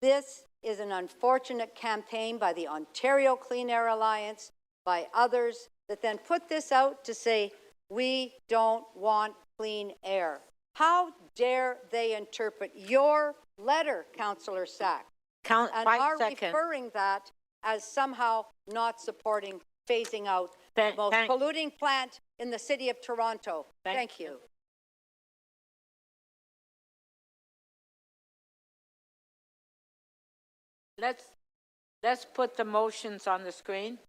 this is an unfortunate campaign by the Ontario Clean Air Alliance, by others, that then put this out to say, we don't want clean air. How dare they interpret your letter, Councillor Sack, and are referring that as somehow not supporting phasing out the most polluting plant in the city of Toronto. Thank you. Let's put the motions on the screen.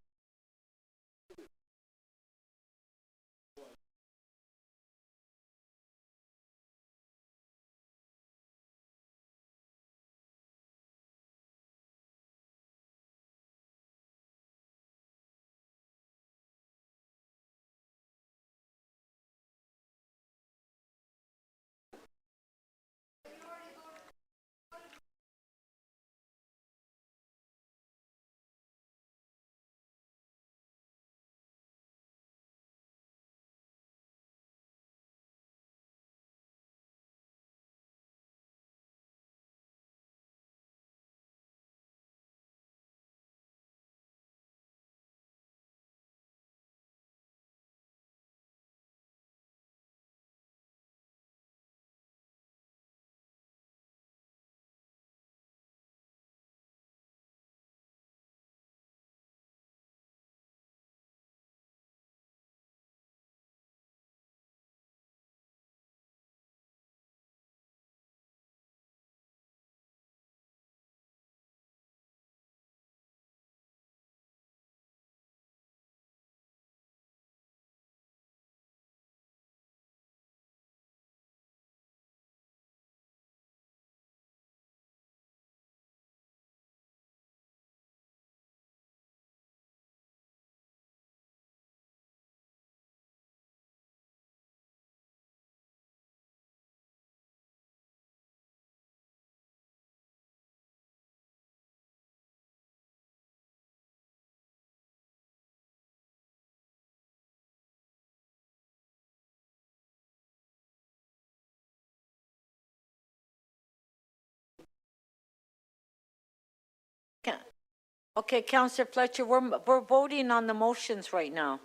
Okay, Councillor Fletcher, we're voting on the motions right now.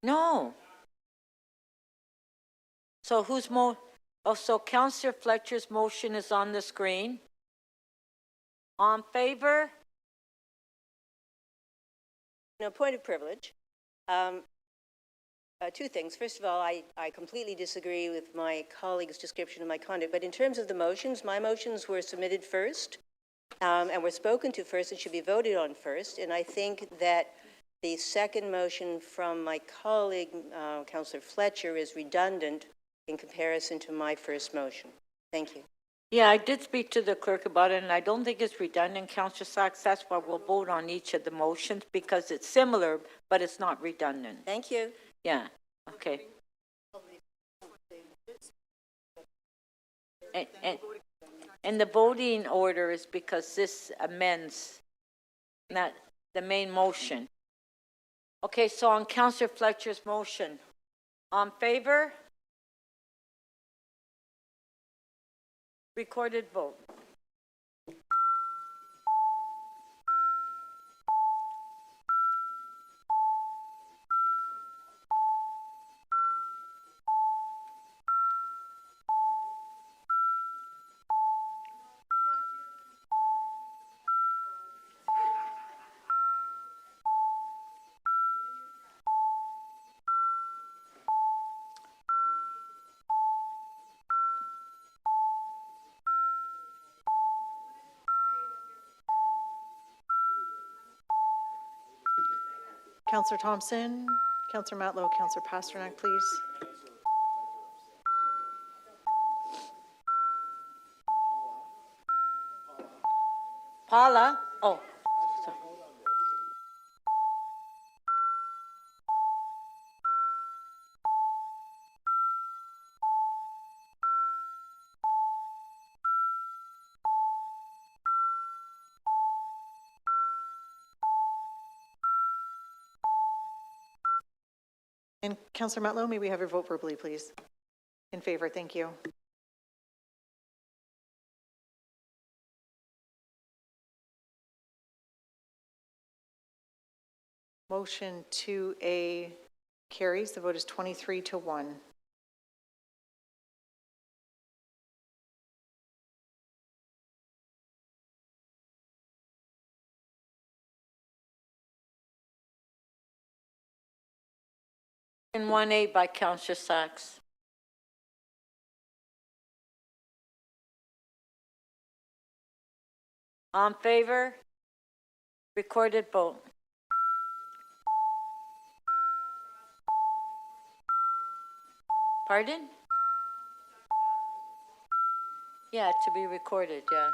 No. So so Councillor Fletcher's motion is on the screen. On favor? No, point of privilege. Two things. First of all, I completely disagree with my colleague's description of my conduct, but in terms of the motions, my motions were submitted first and were spoken to first and should be voted on first, and I think that the second motion from my colleague, Councillor Fletcher, is redundant in comparison to my first motion. Thank you. Yeah, I did speak to the clerk about it, and I don't think it's redundant, Councillor Sachs. That's why we'll vote on each of the motions, because it's similar, but it's not redundant. Thank you. Yeah, okay. And the voting order is because this amends not the main motion. Okay, so on Councillor Fletcher's motion, on favor? Recorded vote. Councillor Thompson, Councillor Matlow, Councillor Pasternak, please. Paula? Oh. Sorry. And Councillor Matlow, may we have your vote verbally, please? In favor, thank you. Motion 2A carries. The vote is 23-1. And 1A by Councillor Sachs. On favor? Recorded vote. Pardon? Yeah, to be recorded, yeah.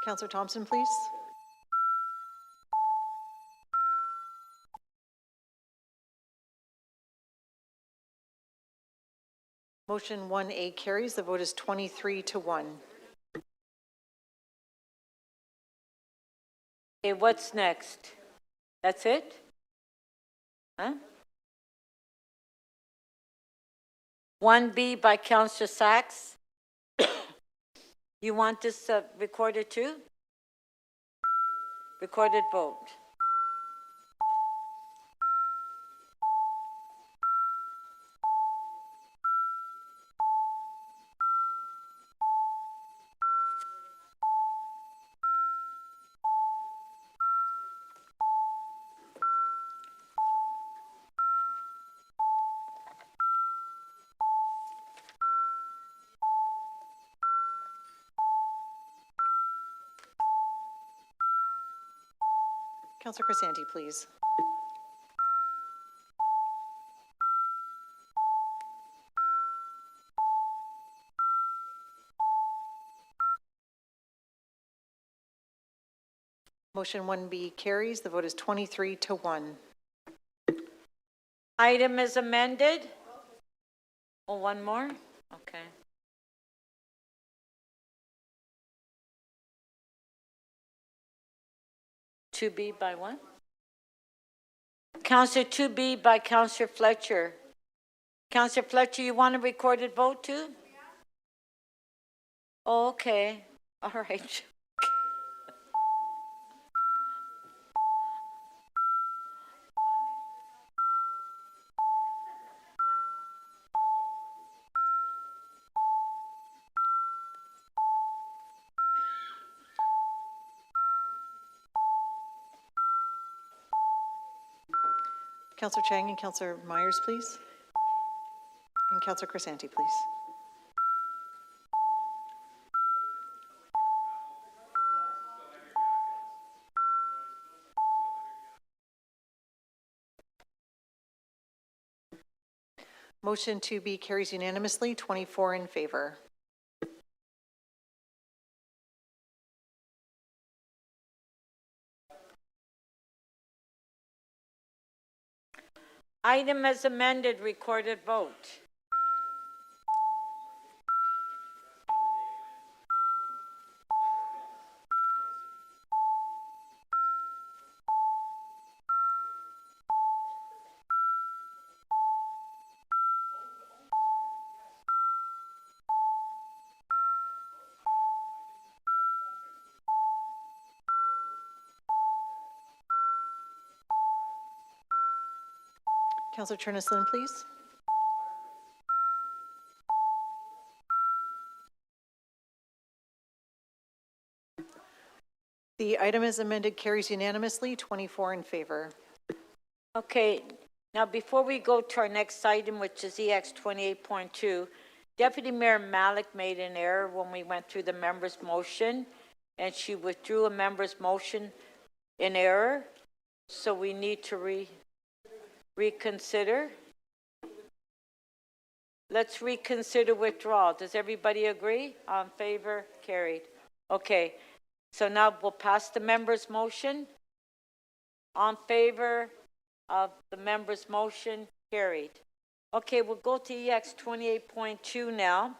Councillor Thompson, please. Motion 1A carries. The vote is 23-1. Okay, what's next? That's it? Huh? 1B by Councillor Sachs. You want this recorded too? Recorded vote. Councillor Crisanti, please. Motion 1B carries. The vote is 23-1. Item is amended. Oh, one more? Okay. Two B by what? Councillor 2B by Councillor Fletcher. Councillor Fletcher, you want a recorded vote too? Oh, okay. All right. Councillor Chang and Councillor Myers, please. And Councillor Crisanti, please. Motion 2B carries unanimously, 24 in favor. Item as amended, recorded vote. Councillor Cherneslin, please. The item is amended, carries unanimously, 24 in favor. Okay, now before we go to our next item, which is EX 28.2, Deputy Mayor Malik made an error when we went through the member's motion, and she withdrew a member's motion in error, so we need to reconsider. Let's reconsider withdrawal. Does everybody agree? On favor? Carried. Okay, so now we'll pass the member's motion. On favor of the member's motion? Carried. Okay, we'll go to EX 28.2 now,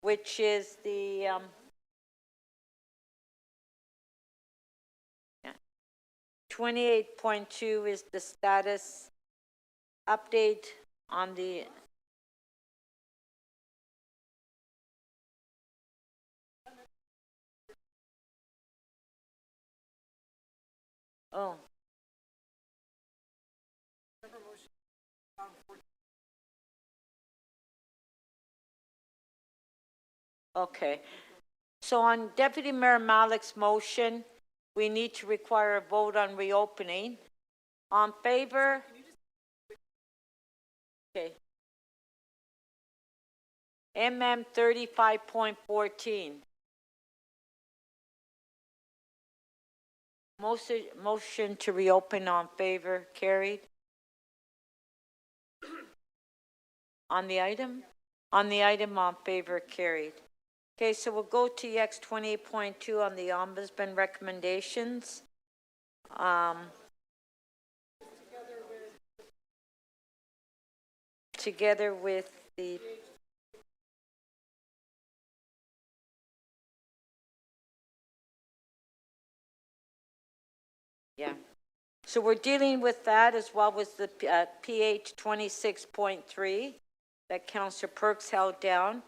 which is the 28.2 is the status update on the oh. Okay. So on Deputy Mayor Malik's motion, we need to require a vote on reopening. On favor? Okay. MM 35.14. Motion to reopen on favor, carried. On the item? On the item on favor, carried. Okay, so we'll go to EX 28.2 on the Ombudsman recommendations. Together with the yeah. So we're dealing with that as well as the PH 26.3 that Councillor Perks held down.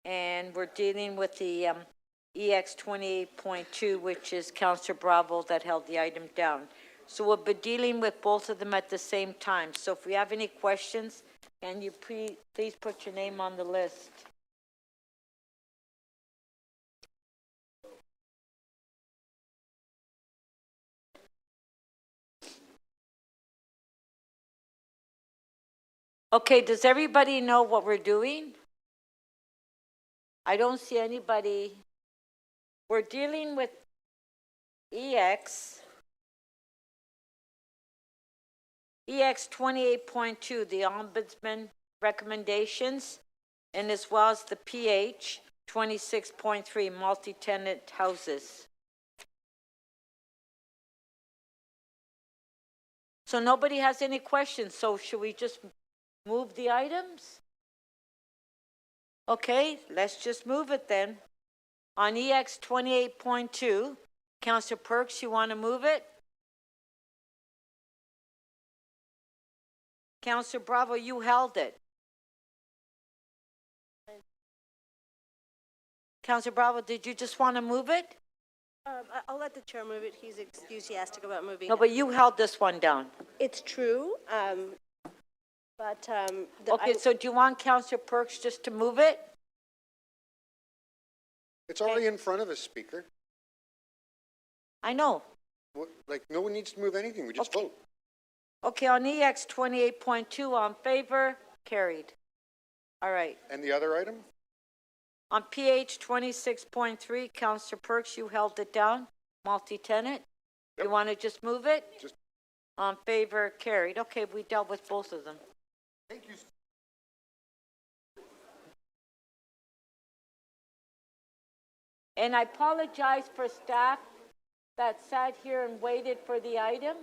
And we're dealing with the EX 28.2, which is Councillor Bravo that held the item down. So we'll be dealing with both of them at the same time. So if we have any questions, can you please put your name on the list? Okay, does everybody know what we're doing? I don't see anybody. We're dealing with EX 28.2, the Ombudsman recommendations, and as well as the PH 26.3, multi-tenant houses. So nobody has any questions, so should we just move the items? Okay, let's just move it then. On EX 28.2, Councillor Perks, you want to move it? Councillor Bravo, you held it. Councillor Bravo, did you just want to move it? I'll let the chair move it. He's enthusiastic about moving No, it. but you held this one down. It's true, okay, so do you want Councillor Perks just to move it? It's already in front of us, Speaker. I know. Like, no one needs to move anything. We just vote. Okay, on EX 28.2, on favor, carried. All right. And the other item? On PH 26.3, Councillor Perks, you held it down, multi-tenant. Yep. You want to just move it? Just on favor, carried. Okay, we dealt with both of them. Thank you. And I apologize for staff that sat here and waited for the item.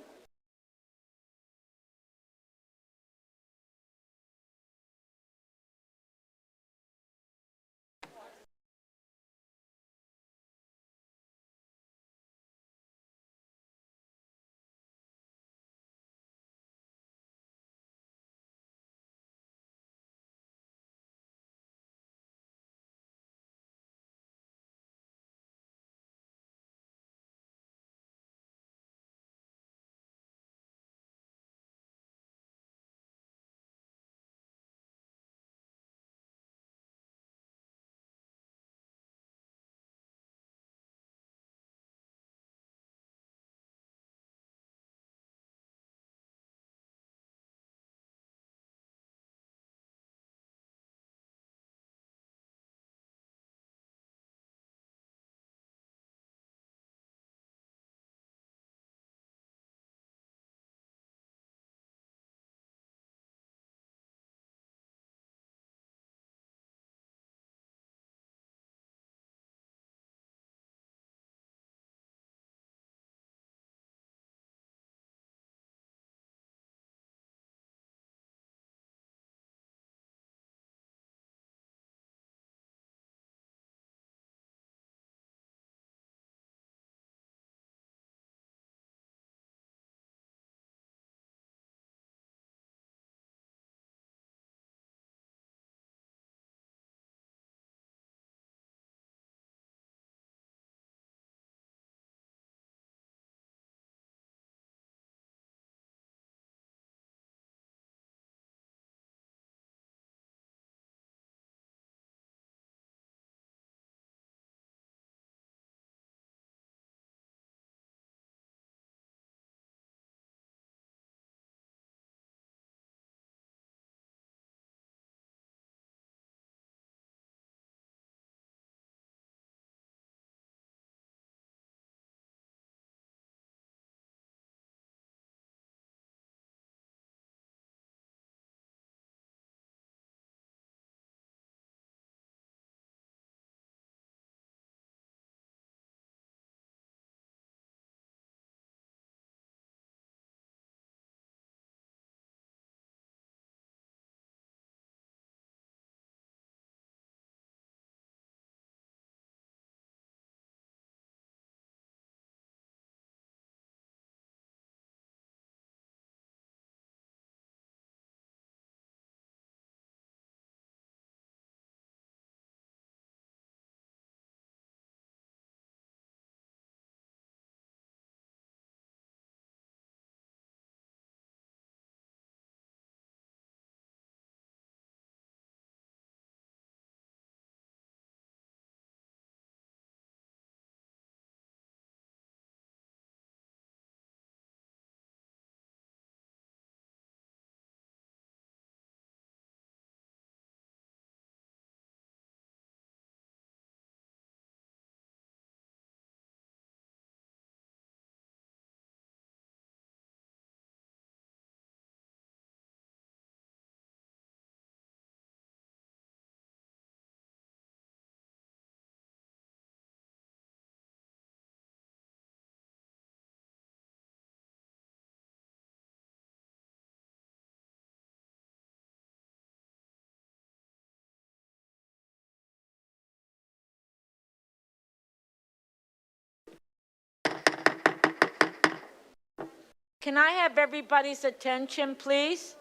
Can I have everybody's attention, please?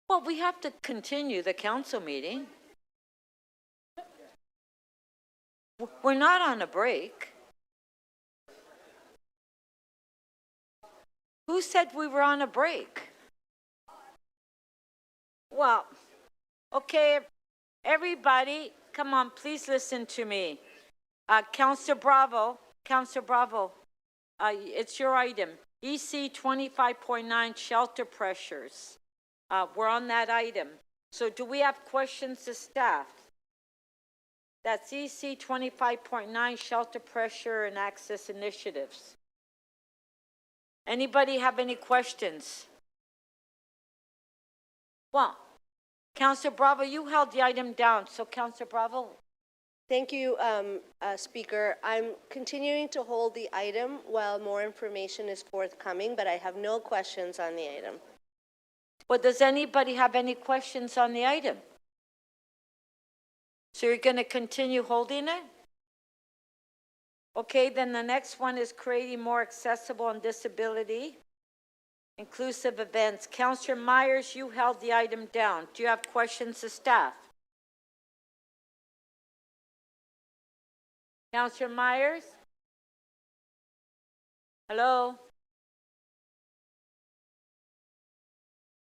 Well, we have to continue the council meeting. We're not on a break. Who said we were on a break? Well, okay, everybody, come on, please listen to me. Councillor Bravo, it's your item. EC 25.9 shelter pressures. We're on that item. So do we have questions to staff? That's EC 25.9 shelter pressure and access initiatives. Anybody have any questions? Well, Councillor Bravo, you held the item down, so Councillor Bravo. Thank you, Speaker. I'm continuing to hold the item while more information is forthcoming, but I have no questions on the item. Well, does anybody have any questions on the item? So you're going to continue holding it? Okay, then the next one is creating more accessible and disability inclusive events. Councillor Myers, you held the item down. Do you have questions to staff? Councillor Myers? Hello?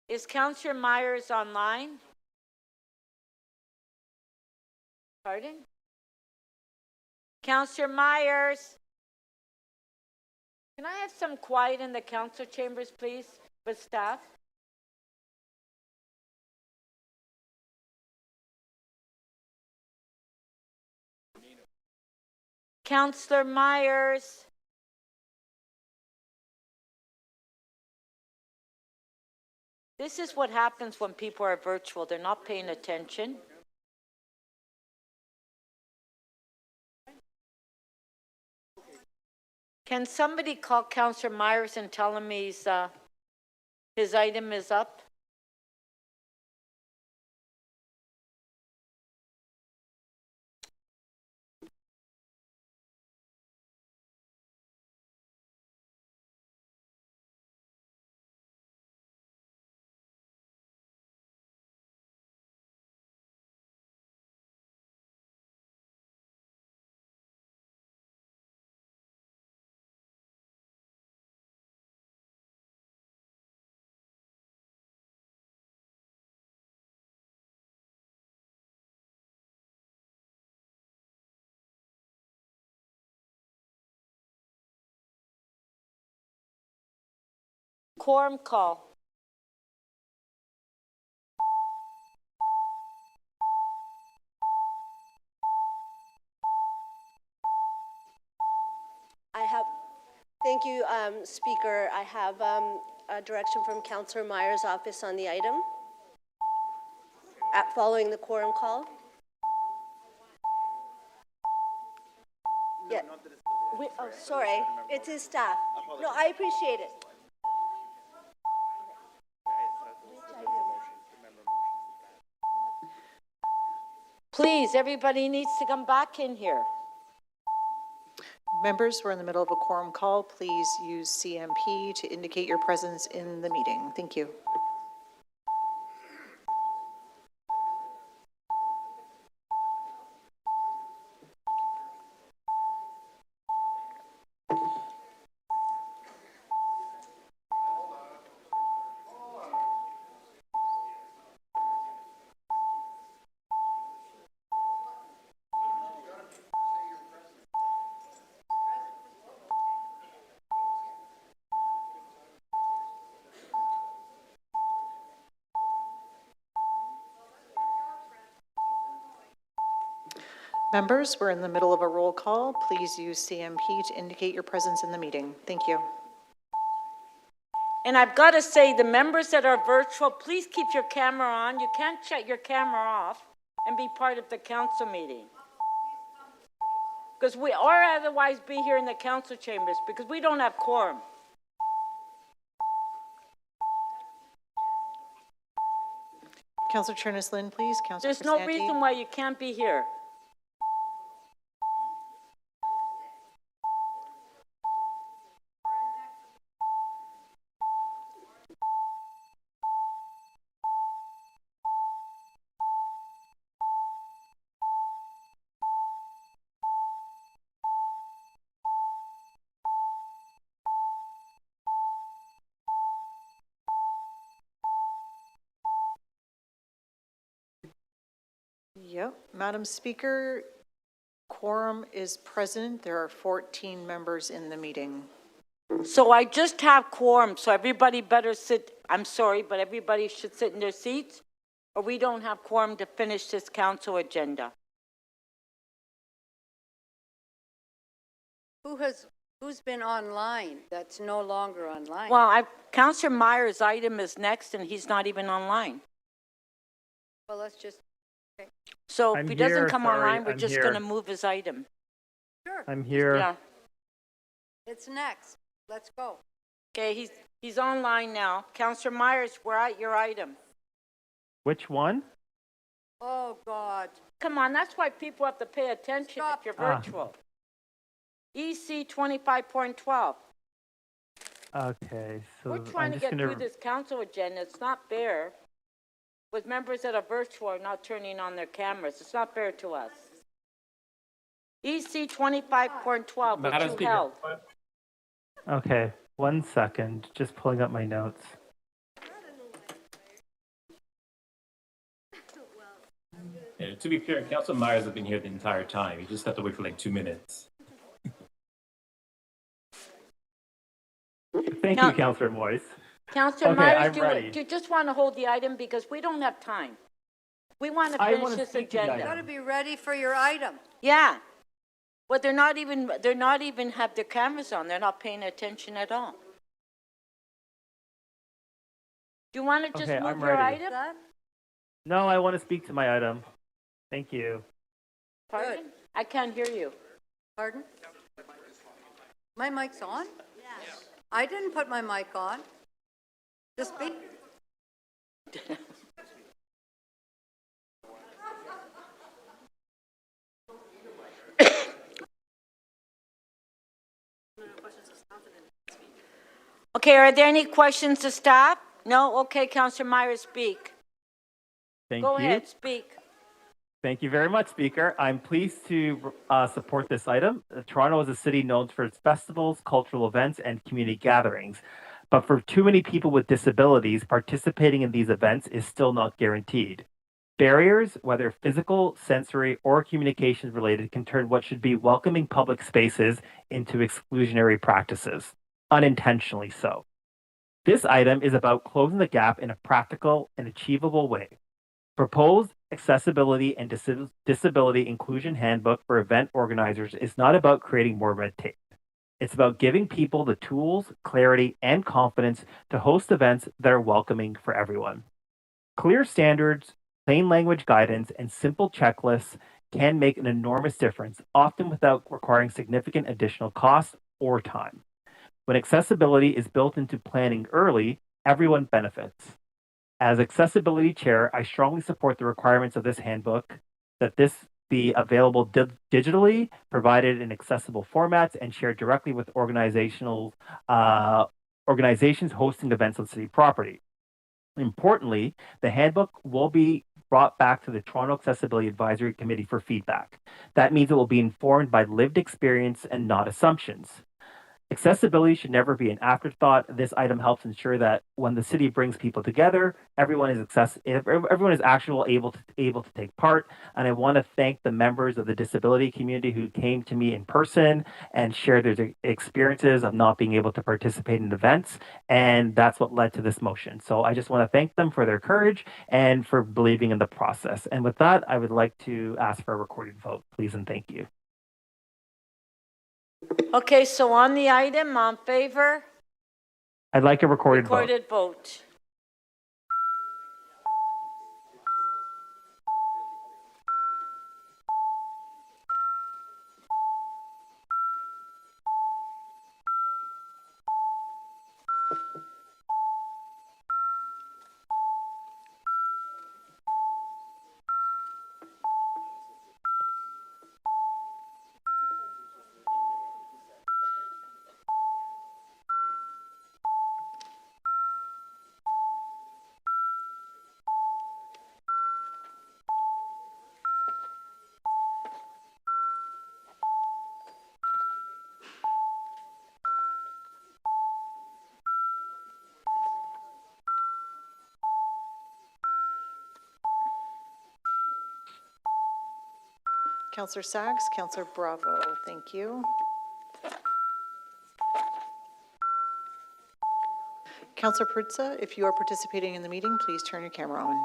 Is Councillor Myers online? Pardon? Councillor Myers? Can I have some quiet in the council chambers, please, with staff? Councillor Myers? This is what happens when people are virtual. They're not paying attention. Can somebody call Councillor Myers and tell him his item is up? Quorum call. Thank you, Speaker. I have a direction from Councillor Myers' office on the item. Following the quorum call. Yeah. Oh, sorry. It's his staff. No, I appreciate it. Please, everybody needs to come back in here. Members, we're in the middle of a quorum call. Please use CMP to indicate your presence in the meeting. Thank you. Members, we're in the middle of a roll call. Please use CMP to indicate your presence in the meeting. Thank you. And I've got to say, the members that are virtual, please keep your camera on. You can't shut your camera off and be part of the council meeting. Because or otherwise be here in the council chambers, because we don't have quorum. Councillor Chernes-Lynn, please. Councillor There's no reason why you can't be here. Yep. Madam Speaker, quorum is present. There are 14 members in the meeting. So I just have quorum, so everybody better sit, I'm sorry, but everybody should sit in their seats, or we don't have quorum to finish this council agenda. Who's been online that's no longer online? Well, Councillor Meyer's item is next, and he's not even online. Well, let's just, okay. So if I'm he doesn't here, come sorry, online, we're I'm just here. going to move his item. Sure. I'm here. Yeah. It's next. Let's go. Okay, he's online now. Councillor Myers, we're at your item. Which one? Oh, God. Come on, that's why people have to pay attention if you're virtual. EC 25.12. Okay, so We're trying to get through this council agenda. It's not fair with members that are virtual are not turning on their cameras. It's not fair to us. EC 25.12, Madam which you Speaker. held. Okay, 1 second. Just pulling up my notes. Yeah, to be fair, Councilor Myers has been here the entire time. You just have to wait for like 2 minutes. Thank you, Councillor Moyes. Councillor Okay, Myers, I'm do ready. you just want to hold the item because we don't have time? We want to I finish wanna this speak to the agenda. You got to be ready for your item. Yeah. But they're not even have their cameras on. They're not paying attention at all. Do you want to just Okay, move I'm your ready. item? No, I want to speak to my item. Thank you. Pardon? Good. I can't hear you. Pardon? My mic's on? Yes. I didn't put my mic on. To speak. Okay, are there any questions to staff? No? Okay, Councillor Myers, speak. Go ahead, speak. Thank you very much, Speaker. I'm pleased to support this item. Toronto is a city known for its festivals, cultural events, and community gatherings. But for too many people with disabilities, participating in these events is still not guaranteed. Barriers, whether physical, sensory, or communications related, can turn what should be welcoming public spaces into exclusionary practices, unintentionally so. This item is about closing the gap in a practical and achievable way. Proposed Accessibility and Disability Inclusion Handbook for event organizers is not about creating more red tape. It's about giving people the tools, clarity, and confidence to host events that are welcoming for everyone. Clear standards, plain language guidance, and simple checklists can make an enormous difference, often without requiring significant additional cost or time. When accessibility is built into planning early, everyone benefits. As accessibility chair, I strongly support the requirements of this handbook, that this be available digitally, provided in accessible formats, and shared directly with organizations hosting events on city property. Importantly, the handbook will be brought back to the Toronto Accessibility Advisory Committee for feedback. That means it will be informed by lived experience and not assumptions. Accessibility should never be an afterthought. This item helps ensure that when the city brings people together, everyone is actually able to take part. And I want to thank the members of the disability community who came to me in person and shared their experiences of not being able to participate in events. And that's what led to this motion. So I just want to thank them for their courage and for believing in the process. And with that, I would like to ask for a recorded vote, please, and thank you. Okay, so on the item, on favor? I'd like a recorded vote. Recorded vote. Councillor Sachs, Councillor Bravo, thank you. Councillor Prutza, if you are participating in the meeting, please turn your camera on.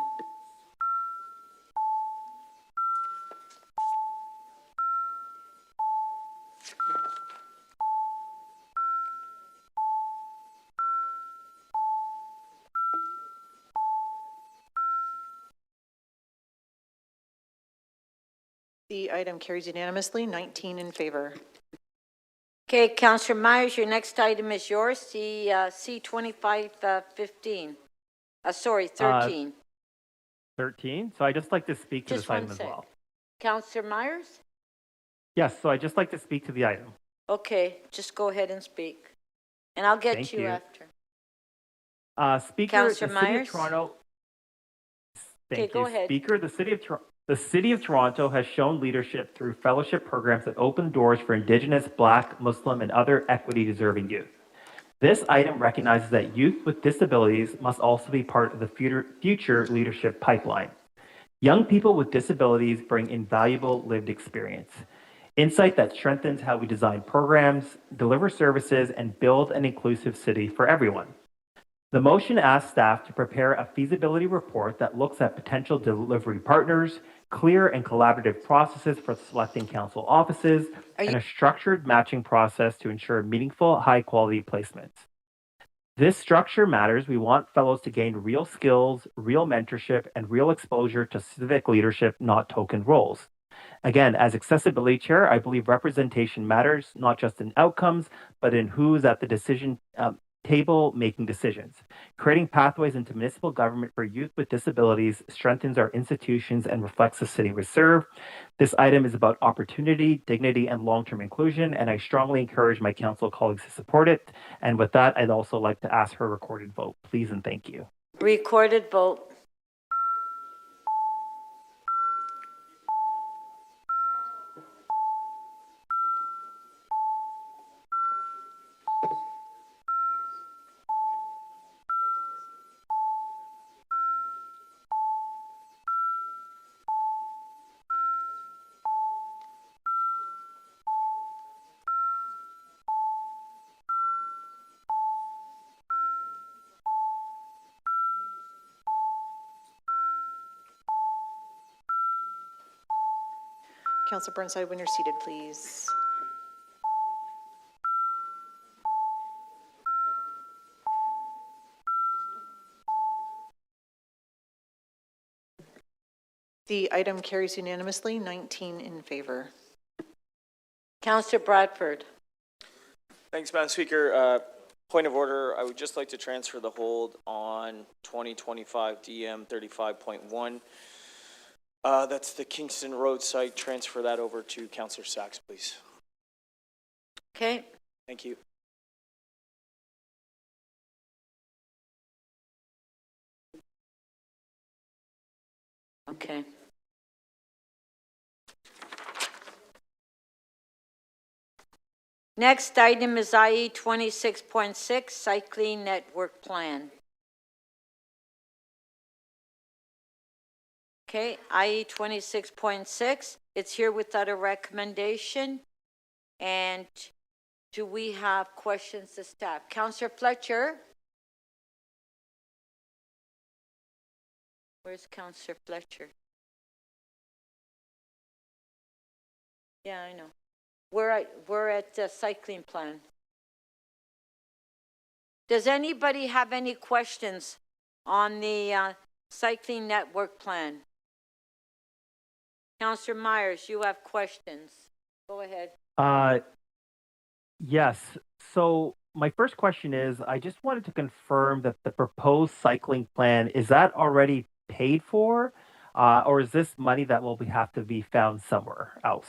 The item carries unanimously, 19 in favor. Okay, Councillor Myers, your next item is yours, C-2515. Sorry, 13. 13. So I just like to speak to Just this one item as sec. well. Councillor Myers? Yes, so I just like to speak to the item. Okay, just go ahead and speak. And I'll get Thank you you. after. Speaker, Councillor the City Myers? of Toronto. Thank Okay, go you. ahead. Speaker, the City of Toronto has shown leadership through fellowship programs that open doors for Indigenous, Black, Muslim, and other equity-deserving youth. This item recognizes that youth with disabilities must also be part of the future leadership pipeline. Young people with disabilities bring invaluable lived experience, insight that strengthens how we design programs, deliver services, and build an inclusive city for everyone. The motion asks staff to prepare a feasibility report that looks at potential delivery partners, clear and collaborative processes for selecting council offices, and a structured matching process to ensure meaningful, high-quality placements. This structure matters. We want fellows to gain real skills, real mentorship, and real exposure to civic leadership, not token roles. Again, as accessibility chair, I believe representation matters, not just in outcomes, but in who's at the decision table making decisions. Creating pathways into municipal government for youth with disabilities strengthens our institutions and reflects the city we serve. This item is about opportunity, dignity, and long-term inclusion, and I strongly encourage my council colleagues to support it. And with that, I'd also like to ask for a recorded vote, please and thank you. Recorded vote. Councillor Burnside, when you're seated, please. The item carries unanimously, 19 in favor. Councillor Bradford. Thanks, Madam Speaker. Point of order, I would just like to transfer the hold on 2025 DM 35.1. That's the Kingston Road site. Transfer that over to Councillor Sachs, please. Okay. Thank you. Okay. Next item is IE 26.6, Cycling Network Plan. Okay, IE 26.6, it's here without a recommendation. And do we have questions to staff? Councillor Fletcher? Where's Councillor Fletcher? Yeah, I know. We're at the cycling plan. Does anybody have any questions on the cycling network plan? Councillor Myers, you have questions. Go ahead. Yes. So my first question is, I just wanted to confirm that the proposed cycling plan, is that already paid for? Or is this money that will have to be found somewhere else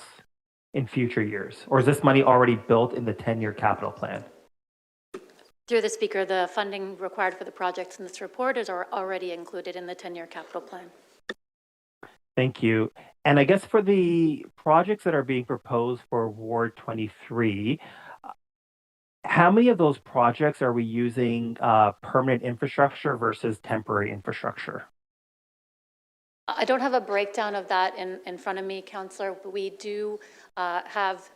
in future years? Or is this money already built in the 10-year capital plan? Through the Speaker, the funding required for the projects in this report is already included in the 10-year capital plan. Thank you. And I guess for the projects that are being proposed for Ward 23, how many of those projects are we using permanent infrastructure versus temporary infrastructure? I don't have a breakdown of that in front of me, Councillor. We do have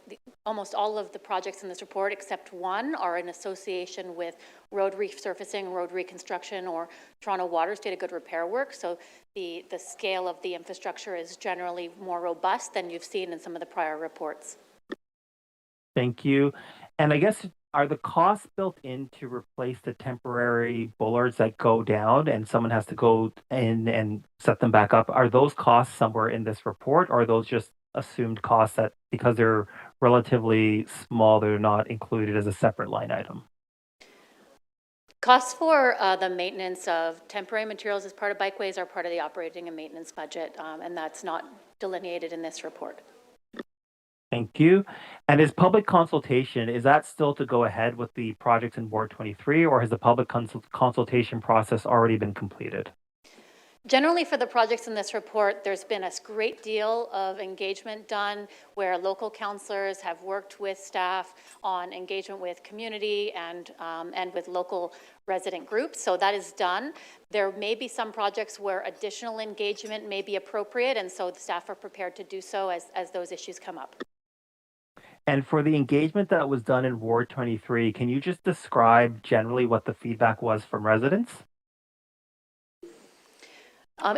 almost all of the projects in this report, except one, are in association with road resurfacing, road reconstruction, or Toronto Water State of Good Repair work. So the scale of the infrastructure is generally more robust than you've seen in some of the prior reports. Thank you. And I guess, are the costs built in to replace the temporary bollards that go down and someone has to go in and set them back up? Are those costs somewhere in this report, or are those just assumed costs that because they're relatively small, they're not included as a separate line item? Costs for the maintenance of temporary materials as part of bikeways are part of the operating and maintenance budget, and that's not delineated in this report. Thank you. And is public consultation, is that still to go ahead with the projects in Ward 23, or has the public consultation process already been completed? Generally, for the projects in this report, there's been a great deal of engagement done where local councillors have worked with staff on engagement with community and with local resident groups. So that is done. There may be some projects where additional engagement may be appropriate, and so the staff are prepared to do so as those issues come up. And for the engagement that was done in Ward 23, can you just describe generally what the feedback was from residents?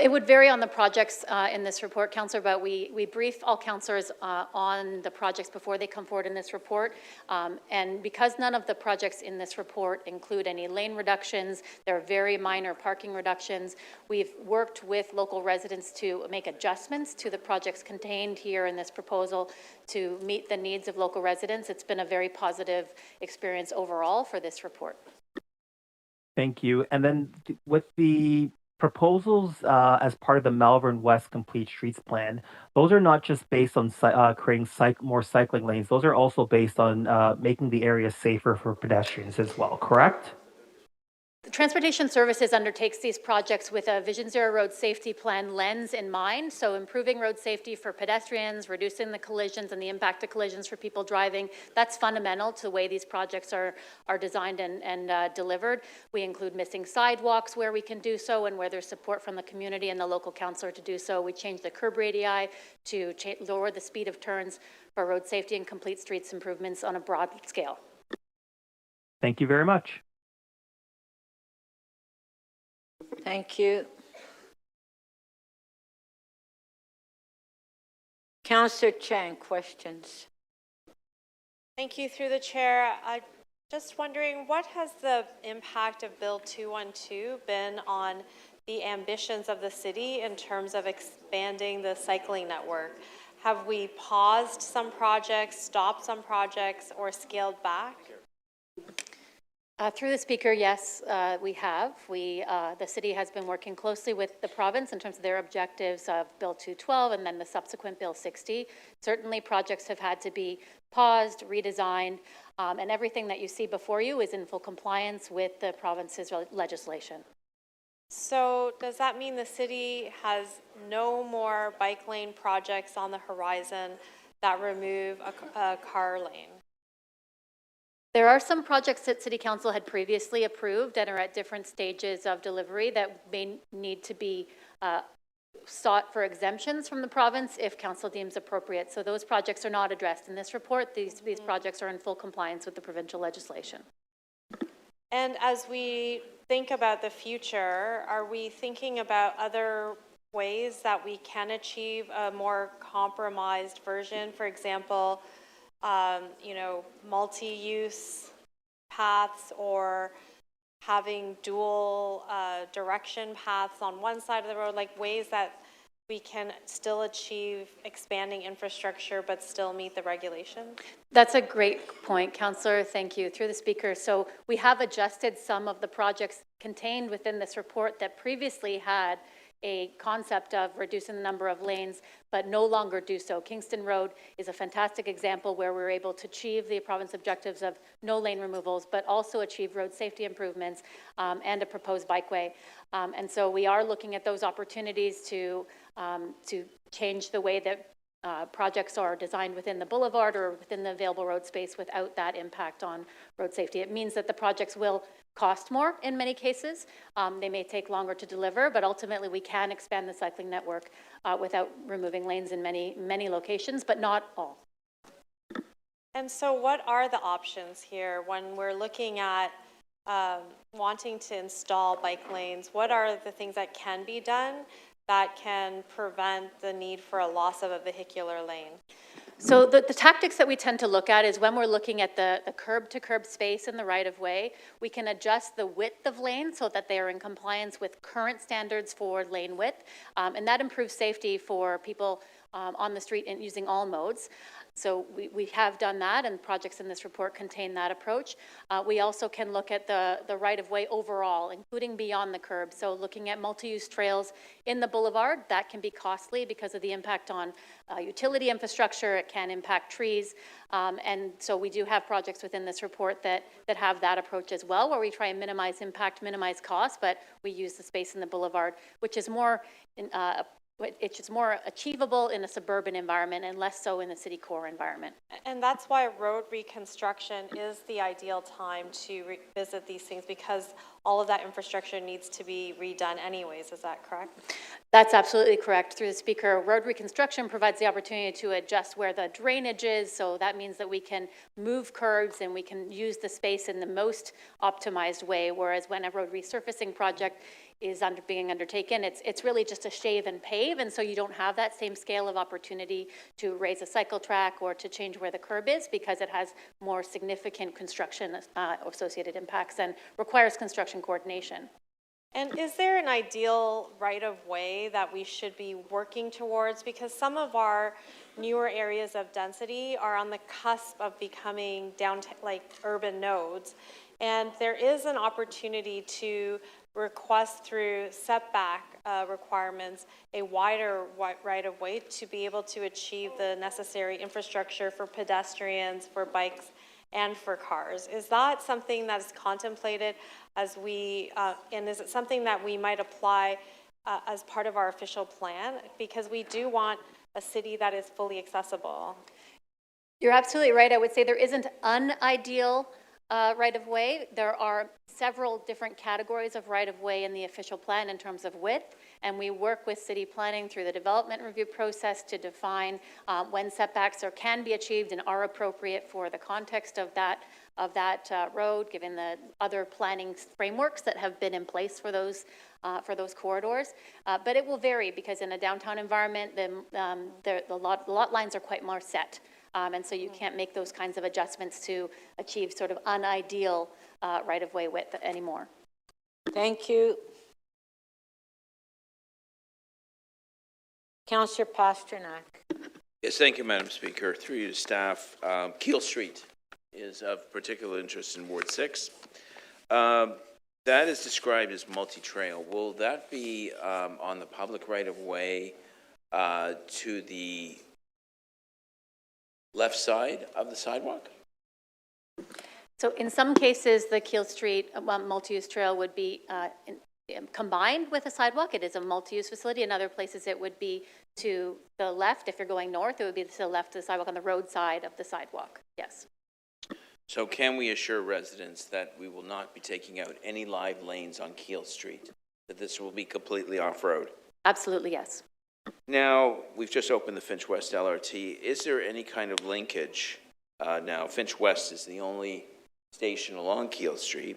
It would vary on the projects in this report, Councillor, but we brief all councillors on the projects before they come forward in this report. And because none of the projects in this report include any lane reductions, they're very minor parking reductions, we've worked with local residents to make adjustments to the projects contained here in this proposal to meet the needs of local residents. It's been a very positive experience overall for this report. Thank you. And then with the proposals as part of the Malvern West Complete Streets Plan, those are not just based on creating more cycling lanes, those are also based on making the area safer for pedestrians as well, correct? Transportation Services undertakes these projects with a Vision Zero road safety plan lens in mind, so improving road safety for pedestrians, reducing the collisions and the impact of collisions for people driving. That's fundamental to the way these projects are designed and delivered. We include missing sidewalks where we can do so and where there's support from the community and the local councillor to do so. We change the curb radii to lower the speed of turns for road safety and complete streets improvements on a broad scale. Thank you very much. Thank you. Councillor Chan, questions? Thank you through the chair. Just wondering, what has the impact of Bill 212 been on the ambitions of the city in terms of expanding the cycling network? Have we paused some projects, stopped some projects, or scaled back? Through the speaker, yes, we have. The city has been working closely with the province in terms of their objectives of Bill 212 and then the subsequent Bill 60. Certainly projects have had to be paused, redesigned, and everything that you see before you is in full compliance with the province's legislation. So does that mean the city has no more bike lane projects on the horizon that remove a car lane? There are some projects that City Council had previously approved and are at different stages of delivery that may need to be sought for exemptions from the province if Council deems appropriate. So those projects are not addressed in this report. These projects are in full compliance with the provincial legislation. And as we think about the future, are we thinking about other ways that we can achieve a more compromised version? For example, multi-use paths or having dual direction paths on one side of the road, like ways that we can still achieve expanding infrastructure but still meet the regulations? That's a great point, Councillor. Thank you. Through the speaker. So we have adjusted some of the projects contained within this report that previously had a concept of reducing the number of lanes, but no longer do so. Kingston Road is a fantastic example where we're able to achieve the province objectives of no lane removals, but also achieve road safety improvements and a proposed bikeway. And so we are looking at those opportunities to change the way that projects are designed within the boulevard or within the available road space without that impact on road safety. It means that the projects will cost more in many cases. They may take longer to deliver, but ultimately we can expand the cycling network without removing lanes in many locations, but not all. And so what are the options here when we're looking at wanting to install bike lanes? What are the things that can be done that can prevent the need for a loss of a vehicular lane? So the tactics that we tend to look at is when we're looking at the curb-to-curb space in the right-of-way, we can adjust the width of lanes so that they are in compliance with current standards for lane width, and that improves safety for people on the street and using all modes. So we have done that, and projects in this report contain that approach. We also can look at the right-of-way overall, including beyond the curb. So looking at multi-use trails in the boulevard, that can be costly because of the impact on utility infrastructure. It can impact trees. And so we do have projects within this report that have that approach as well, where we try and minimize impact, minimize cost, but we use the space in the boulevard, which is more it's just more achievable in a suburban environment and less so in the city core environment. And that's why road reconstruction is the ideal time to revisit these things, because all of that infrastructure needs to be redone anyways. Is that correct? That's absolutely correct. Through the speaker, road reconstruction provides the opportunity to adjust where the drainage is. So that means that we can move curbs and we can use the space in the most optimized way. Whereas when a road resurfacing project is being undertaken, it's really just a shave and pave, and so you don't have that same scale of opportunity to raise a cycle track or to change where the curb is, because it has more significant construction associated impacts and requires construction coordination. And is there an ideal right-of-way that we should be working towards? Because some of our newer areas of density are on the cusp of becoming like urban nodes, and there is an opportunity to request through setback requirements a wider right-of-way to be able to achieve the necessary infrastructure for pedestrians, for bikes, and for cars. Is that something that's contemplated as we, and is it something that we might apply as part of our official plan? Because we do want a city that is fully accessible. You're absolutely right. I would say there isn't an ideal right-of-way. There are several different categories of right-of-way in the official plan in terms of width, and we work with city planning through the development review process to define when setbacks can be achieved and are appropriate for the context of that road, given the other planning frameworks that have been in place for those corridors. But it will vary, because in a downtown environment, the lot lines are quite more set. And so you can't make those kinds of adjustments to achieve sort of unideal right-of-way width anymore. Thank you. Councillor Pasternak. Yes, thank you, Madam Speaker. Through you to staff, Keele Street is of particular interest in Ward 6. That is described as multi-trail. Will that be on the public right-of-way to the left side of the sidewalk? So in some cases, the Keele Street multi-use trail would be combined with a sidewalk. It is a multi-use facility. In other places, it would be to the left. If you're going north, it would be to the left of the sidewalk on the road side of the sidewalk. Yes. So can we assure residents that we will not be taking out any live lanes on Keele Street, that this will be completely off-road? Absolutely, yes. Now, we've just opened the Finch West LRT. Is there any kind of linkage? Now, Finch West is the only station along Keele Street.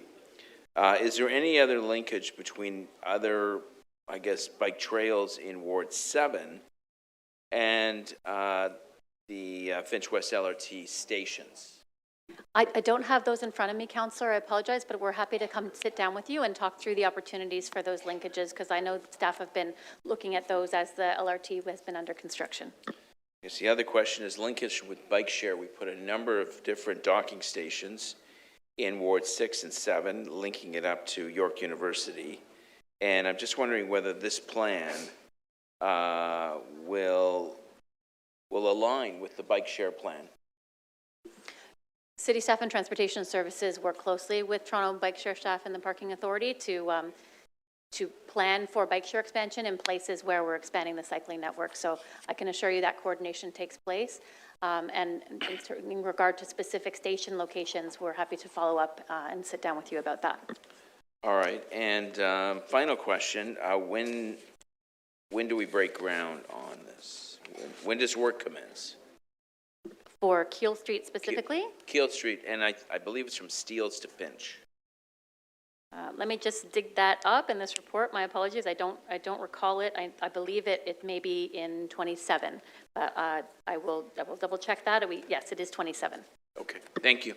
Is there any other linkage between other, I guess, bike trails in Ward 7 and the Finch West LRT stations? I don't have those in front of me, Councillor. I apologize, but we're happy to come sit down with you and talk through the opportunities for those linkages, because I know staff have been looking at those as the LRT has been under construction. Yes, the other question is linkage with bike share. We put a number of different docking stations in Ward 6 and 7, linking it up to York University. And I'm just wondering whether this plan will align with the bike share plan. City staff and transportation services work closely with Toronto Bike Share staff and the Parking Authority to to plan for bike share expansion in places where we're expanding the cycling network. So I can assure you that coordination takes place. And in regard to specific station locations, we're happy to follow up and sit down with you about that. All right, and final question, when do we break ground on this? When does work commence? For Keel Street specifically? Keel Street, and I believe it's from Steeles to Finch. Let me just dig that up in this report. My apologies, I don't recall it. I believe it may be in 27, but I will double check that. Yes, it is 27. Okay, thank you.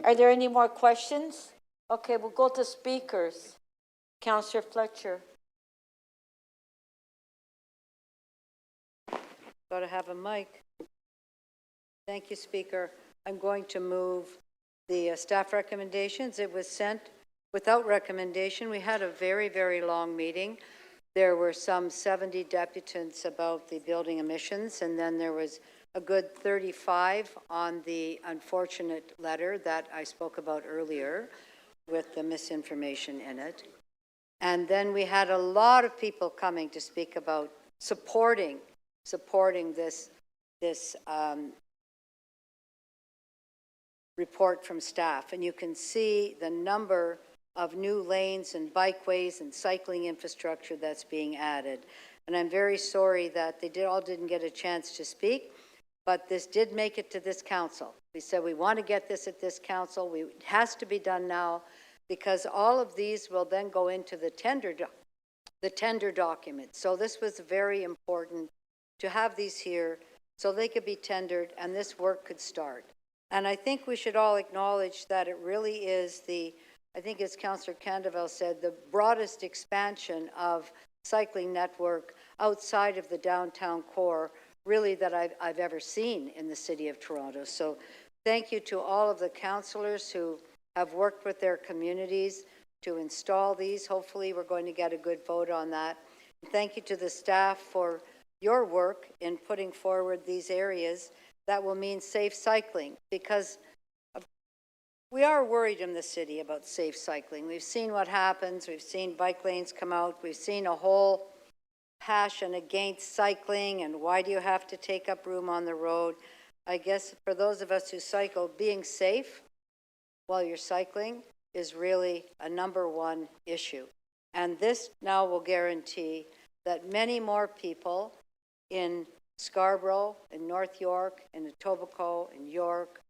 Are there any more questions? Okay, we'll go to speakers. Councillor Fletcher. Got to have a mic. Thank you, Speaker. I'm going to move the staff recommendations. It was sent without recommendation. We had a very, very long meeting. There were some 70 deputants about the building emissions, and then there was a good 35 on the unfortunate letter that I spoke about earlier with the misinformation in it. And then we had a lot of people coming to speak about supporting this report from staff. And you can see the number of new lanes and bikeways and cycling infrastructure that's being added. And I'm very sorry that they all didn't get a chance to speak, but this did make it to this council. We said we want to get this at this council. It has to be done now, because all of these will then go into the tender document. So this was very important to have these here so they could be tendered and this work could start. And I think we should all acknowledge that it really is I think as Councillor Candeval said, the broadest expansion of cycling network outside of the downtown core really that I've ever seen in the city of Toronto. So thank you to all of the councillors who have worked with their communities to install these. Hopefully we're going to get a good vote on that. Thank you to the staff for your work in putting forward these areas that will mean safe cycling, because we are worried in the city about safe cycling. We've seen what happens. We've seen bike lanes come out. We've seen a whole passion against cycling and why do you have to take up room on the road. I guess for those of us who cycle, being safe while you're cycling is really a #1 issue. And this now will guarantee that many more people in Scarborough, in North York, in Etobicoke, in York,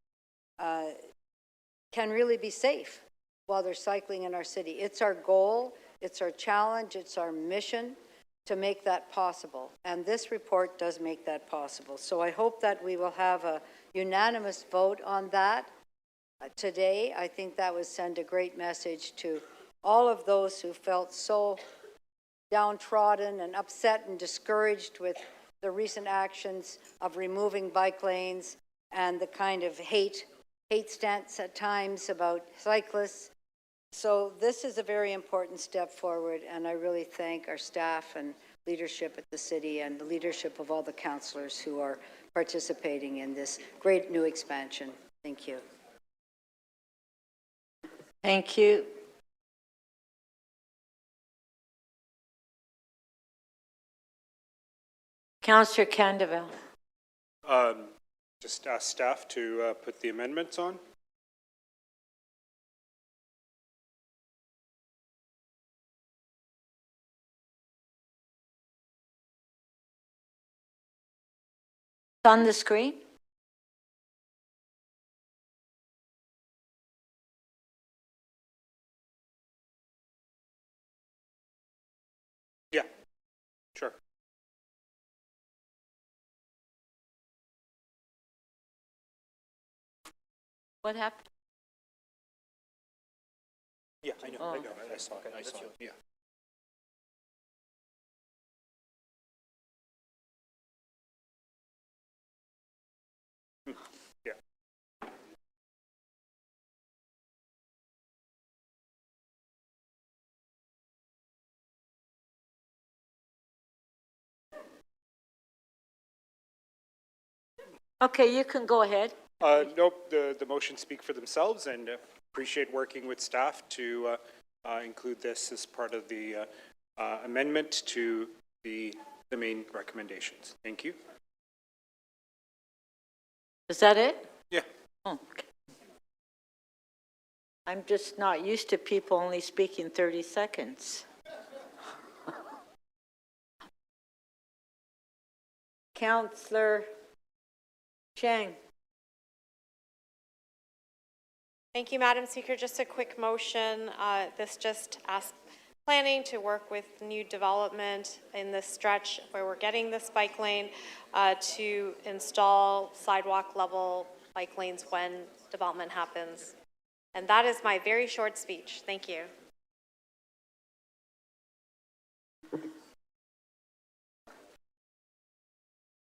can really be safe while they're cycling in our city. It's our goal, it's our challenge, it's our mission to make that possible. And this report does make that possible. So I hope that we will have a unanimous vote on that today. I think that would send a great message to all of those who felt so downtrodden and upset and discouraged with the recent actions of removing bike lanes and the kind of hate stance at times about cyclists. So this is a very important step forward, and I really thank our staff and leadership at the city and the leadership of all the councillors who are participating in this great new expansion. Thank you. Thank you. Councillor Candeval. Just ask staff to put the amendments on. On the screen. Yeah, sure. What happened? Yeah, I know, I saw it, yeah. Yeah. Okay, you can go ahead. Nope, the motions speak for themselves, and appreciate working with staff to include this as part of the amendment to the main recommendations. Thank you. Is that it? Yeah. Oh, okay. I'm just not used to people only speaking 30 seconds. Councillor Chang. Thank you, Madam Speaker. Just a quick motion. This just asks planning to work with new development in this stretch where we're getting this bike lane to install sidewalk level bike lanes when development happens. And that is my very short speech. Thank you.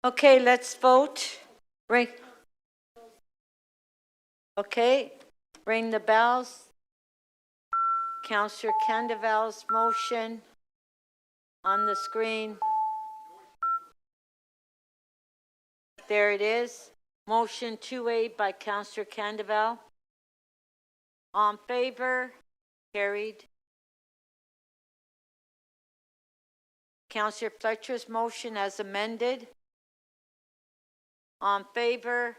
Okay, let's vote. Ring. Okay, ring the bells. Councillor Candeval's motion on the screen. There it is. Motion 2A by Councillor Candeval. On favor, carried. Councillor Fletcher's motion as amended. On favor,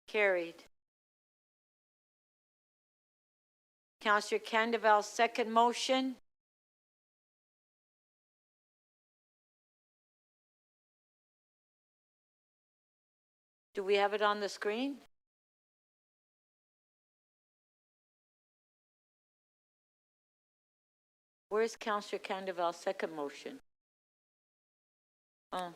carried. Councillor Candeval's second motion. Do we have it on the screen? Where's Councillor Candeval's second motion? Oh.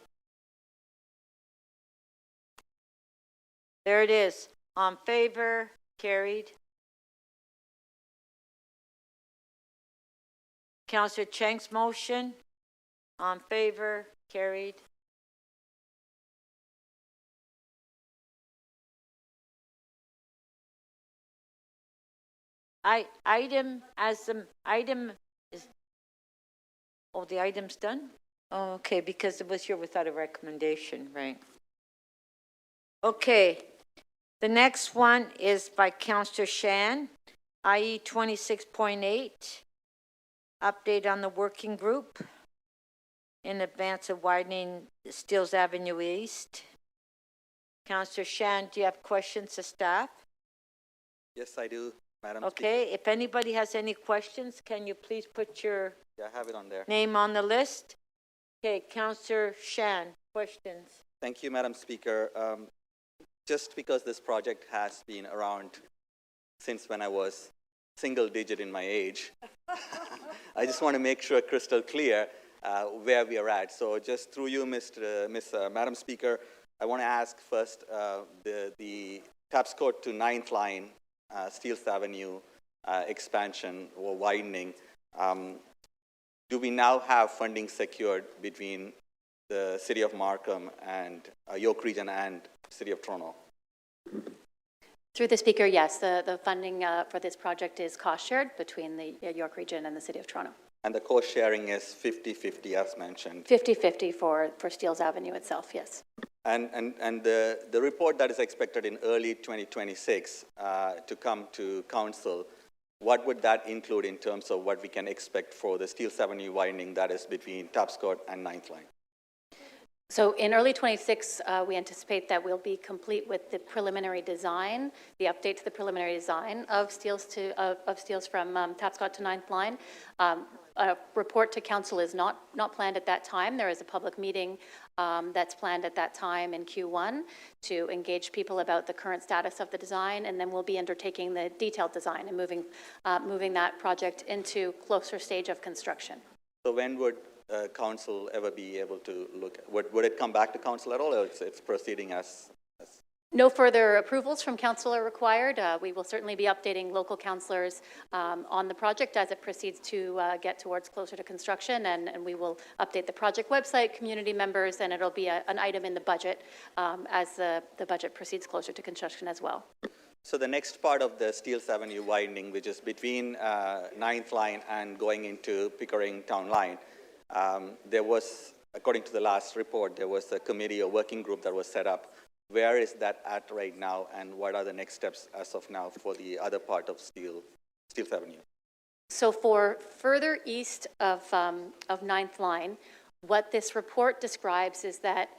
There it is. On favor, carried. Councillor Chang's motion. On favor, carried. Item is, oh, the item's done? Oh, okay, because it was here without a recommendation, right? Okay, the next one is by Councillor Shan, IE 26.8, update on the working group in advance of widening Steeles Avenue East. Councillor Shan, do you have questions to staff? Yes, I do, Madam Okay, if anybody has any questions, can you please put your Speaker. Yeah, I have it on there. name on the list? Okay, Councillor Shan, questions? Thank you, Madam Speaker. Just because this project has been around since when I was single digit in my age, I just want to make sure crystal clear where we are at. So just through you, Madam Speaker, I want to ask first the Tapscott to 9th line, Steeles Avenue expansion or widening. Do we now have funding secured between the City of Markham and York Region and City of Toronto? Through the Speaker, yes, the funding for this project is cost shared between the York Region and the City of Toronto. And the cost sharing is 50-50 as mentioned? 50-50 for Steeles Avenue itself, yes. And the report that is expected in early 2026 to come to Council, what would that include in terms of what we can expect for the Steeles Avenue widening that is between Tapscott and 9th line? So in early 26, we anticipate that we'll be complete with the preliminary design, the update to the preliminary design of Steeles from Tapscott to 9th line. A report to Council is not planned at that time. There is a public meeting that's planned at that time in Q1 to engage people about the current status of the design, and then we'll be undertaking the detailed design and moving that project into closer stage of construction. So when would Council ever be able to look at, would it come back to Council at all, or it's proceeding as? No further approvals from Council are required. We will certainly be updating local councillors on the project as it proceeds to get towards closer to construction, and we will update the project website, community members, and it'll be an item in the budget as the budget proceeds closer to construction as well. So the next part of the Steeles Avenue widening, which is between 9th line and going into Pickering Town Line, there was, according to the last report, there was a committee or working group that was set up Where is that at right now, and what are the next steps as of now for the other part of Steeles Avenue? So for further east of 9th Line, what this report describes is that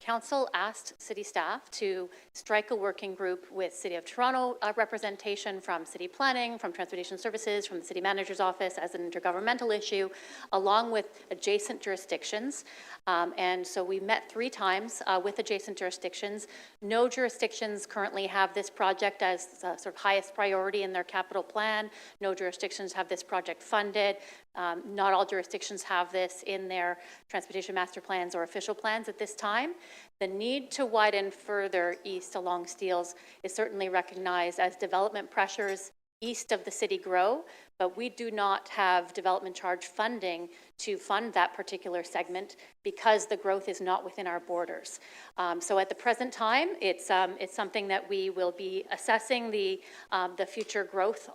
Council asked city staff to strike a working group with City of Toronto representation from city planning, from transportation services, from the city manager's office as an intergovernmental issue, along with adjacent jurisdictions. And so we met 3 times with adjacent jurisdictions. No jurisdictions currently have this project as sort of highest priority in their capital plan. No jurisdictions have this project funded. Not all jurisdictions have this in their transportation master plans or official plans at this time. The need to widen further east along Steeles is certainly recognized as development pressures east of the city grow, but we do not have development charge funding to fund that particular segment because the growth is not within our borders. So at the present time, it's something that we will be assessing the future growth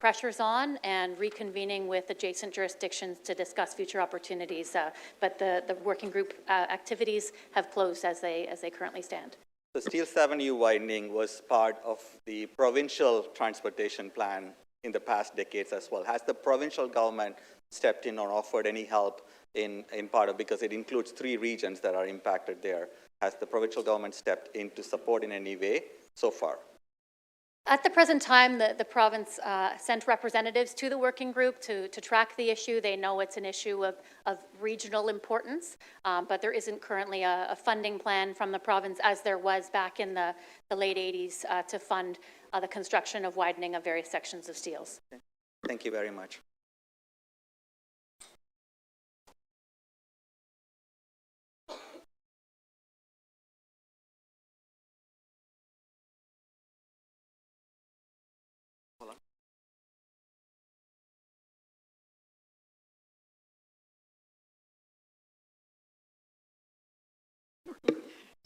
pressures on and reconvening with adjacent jurisdictions to discuss future opportunities. But the working group activities have closed as they currently stand. The Steeles Avenue widening was part of the provincial transportation plan in the past decades as well. Has the provincial government stepped in or offered any help in part of, because it includes 3 regions that are impacted there? Has the provincial government stepped in to support in any way so far? At the present time, the province sent representatives to the working group to track the issue. They know it's an issue of regional importance, but there isn't currently a funding plan from the province as there was back in the late 80s to fund the construction of widening of various sections of Steeles. Okay. Thank you very much.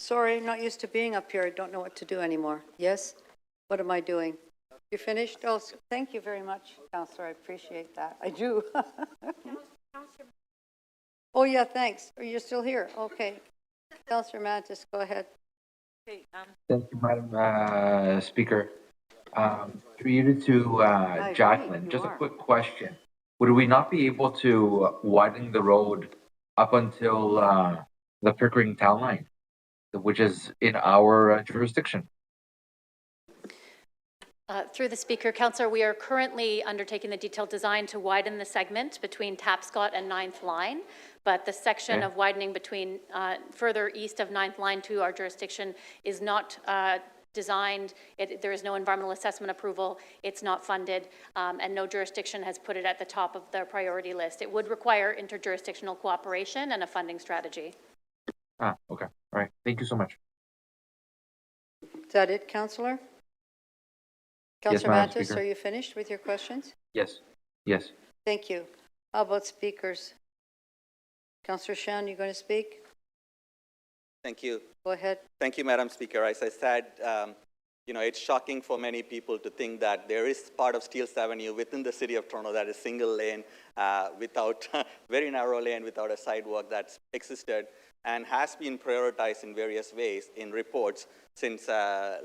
Sorry, I'm not used to being up here. I don't know what to do anymore. Yes? What am I doing? You finished? Oh, thank you very much, Councillor. I appreciate that. I do. Oh, yeah, thanks. You're still here. Okay. Councillor Mantis, go ahead. Thank you, Madam Speaker. Through you to Jacqueline, just a quick question. Would we not be able to widen the road up until the Pickering town line, which is in our jurisdiction? Through the Speaker, Councillor, we are currently undertaking the detailed design to widen the segment between Tapscott and 9th Line, but the section of widening between further east of 9th Line to our jurisdiction is not designed. There is no environmental assessment approval. It's not funded, and no jurisdiction has put it at the top of their priority list. It would require interjurisdictional cooperation and a funding strategy. Okay. All right. Thank you so much. Is that it, Councillor? Councillor Madam Mantis, Speaker. are you finished with your questions? Yes. Yes. Thank you. How about speakers? Councillor Shan, you going to speak? Thank you. Go ahead. Thank you, Madam Speaker. As I said, it's shocking for many people to think that there is part of Steeles Avenue within the City of Toronto that is single lane, without very narrow lane, without a sidewalk that's existed and has been prioritized in various ways in reports since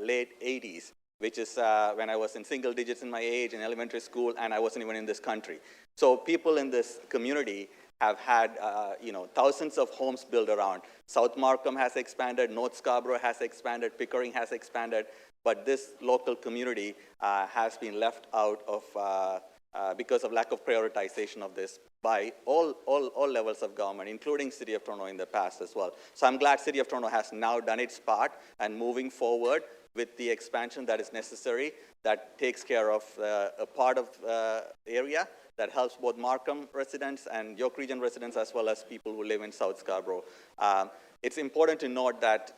late 80s, which is when I was in single digits in my age in elementary school, and I wasn't even in this country. So people in this community have had, thousands of homes built around. South Markham has expanded, North Scarborough has expanded, Pickering has expanded, but this local community has been left out of because of lack of prioritization of this by all levels of government, including City of Toronto in the past as well. So I'm glad City of Toronto has now done its part and moving forward with the expansion that is necessary, that takes care of a part of the area that helps both Markham residents and York Region residents as well as people who live in South Scarborough. It's important to note that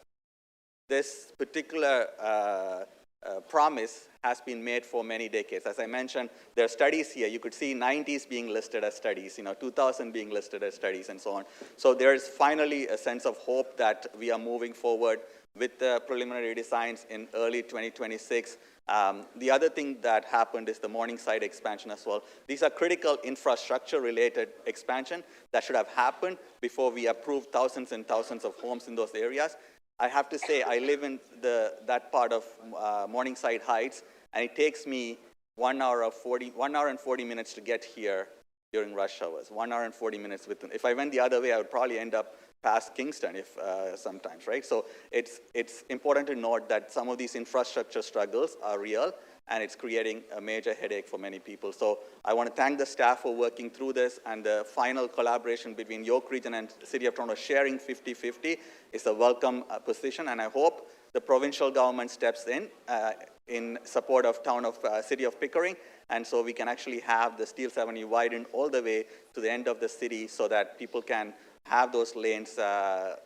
this particular promise has been made for many decades. As I mentioned, there are studies here. You could see 90s being listed as studies, 2000 being listed as studies and so on. So there is finally a sense of hope that we are moving forward with the preliminary designs in early 2026. The other thing that happened is the Morningside expansion as well. These are critical infrastructure-related expansion that should have happened before we approved thousands and thousands of homes in those areas. I have to say, I live in that part of Morningside Heights, and it takes me 1 hour and 40 minutes to get here during rush hours. 1 hour and 40 minutes. If I went the other way, I would probably end up past Kingston sometimes, right? So it's important to note that some of these infrastructure struggles are real, and it's creating a major headache for many people. So I want to thank the staff for working through this, and the final collaboration between York Region and the City of Toronto sharing 50-50 is a welcome position, and I hope the provincial government steps in support of City of Pickering, and so we can actually have the Steeles Avenue widened all the way to the end of the city so that people can have those lanes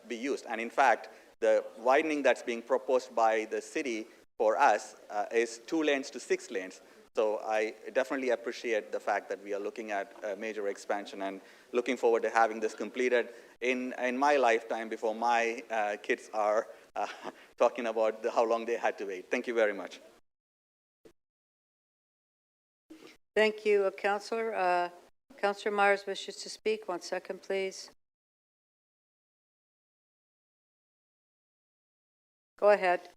be used. And in fact, the widening that's being proposed by the city for us is 2 lanes to 6 lanes. So I definitely appreciate the fact that we are looking at a major expansion and looking forward to having this completed in my lifetime before my kids are talking about how long they had to wait. Thank you very much. Thank you, Councillor. Councillor Myers wishes to speak. 1 second, please. Go ahead.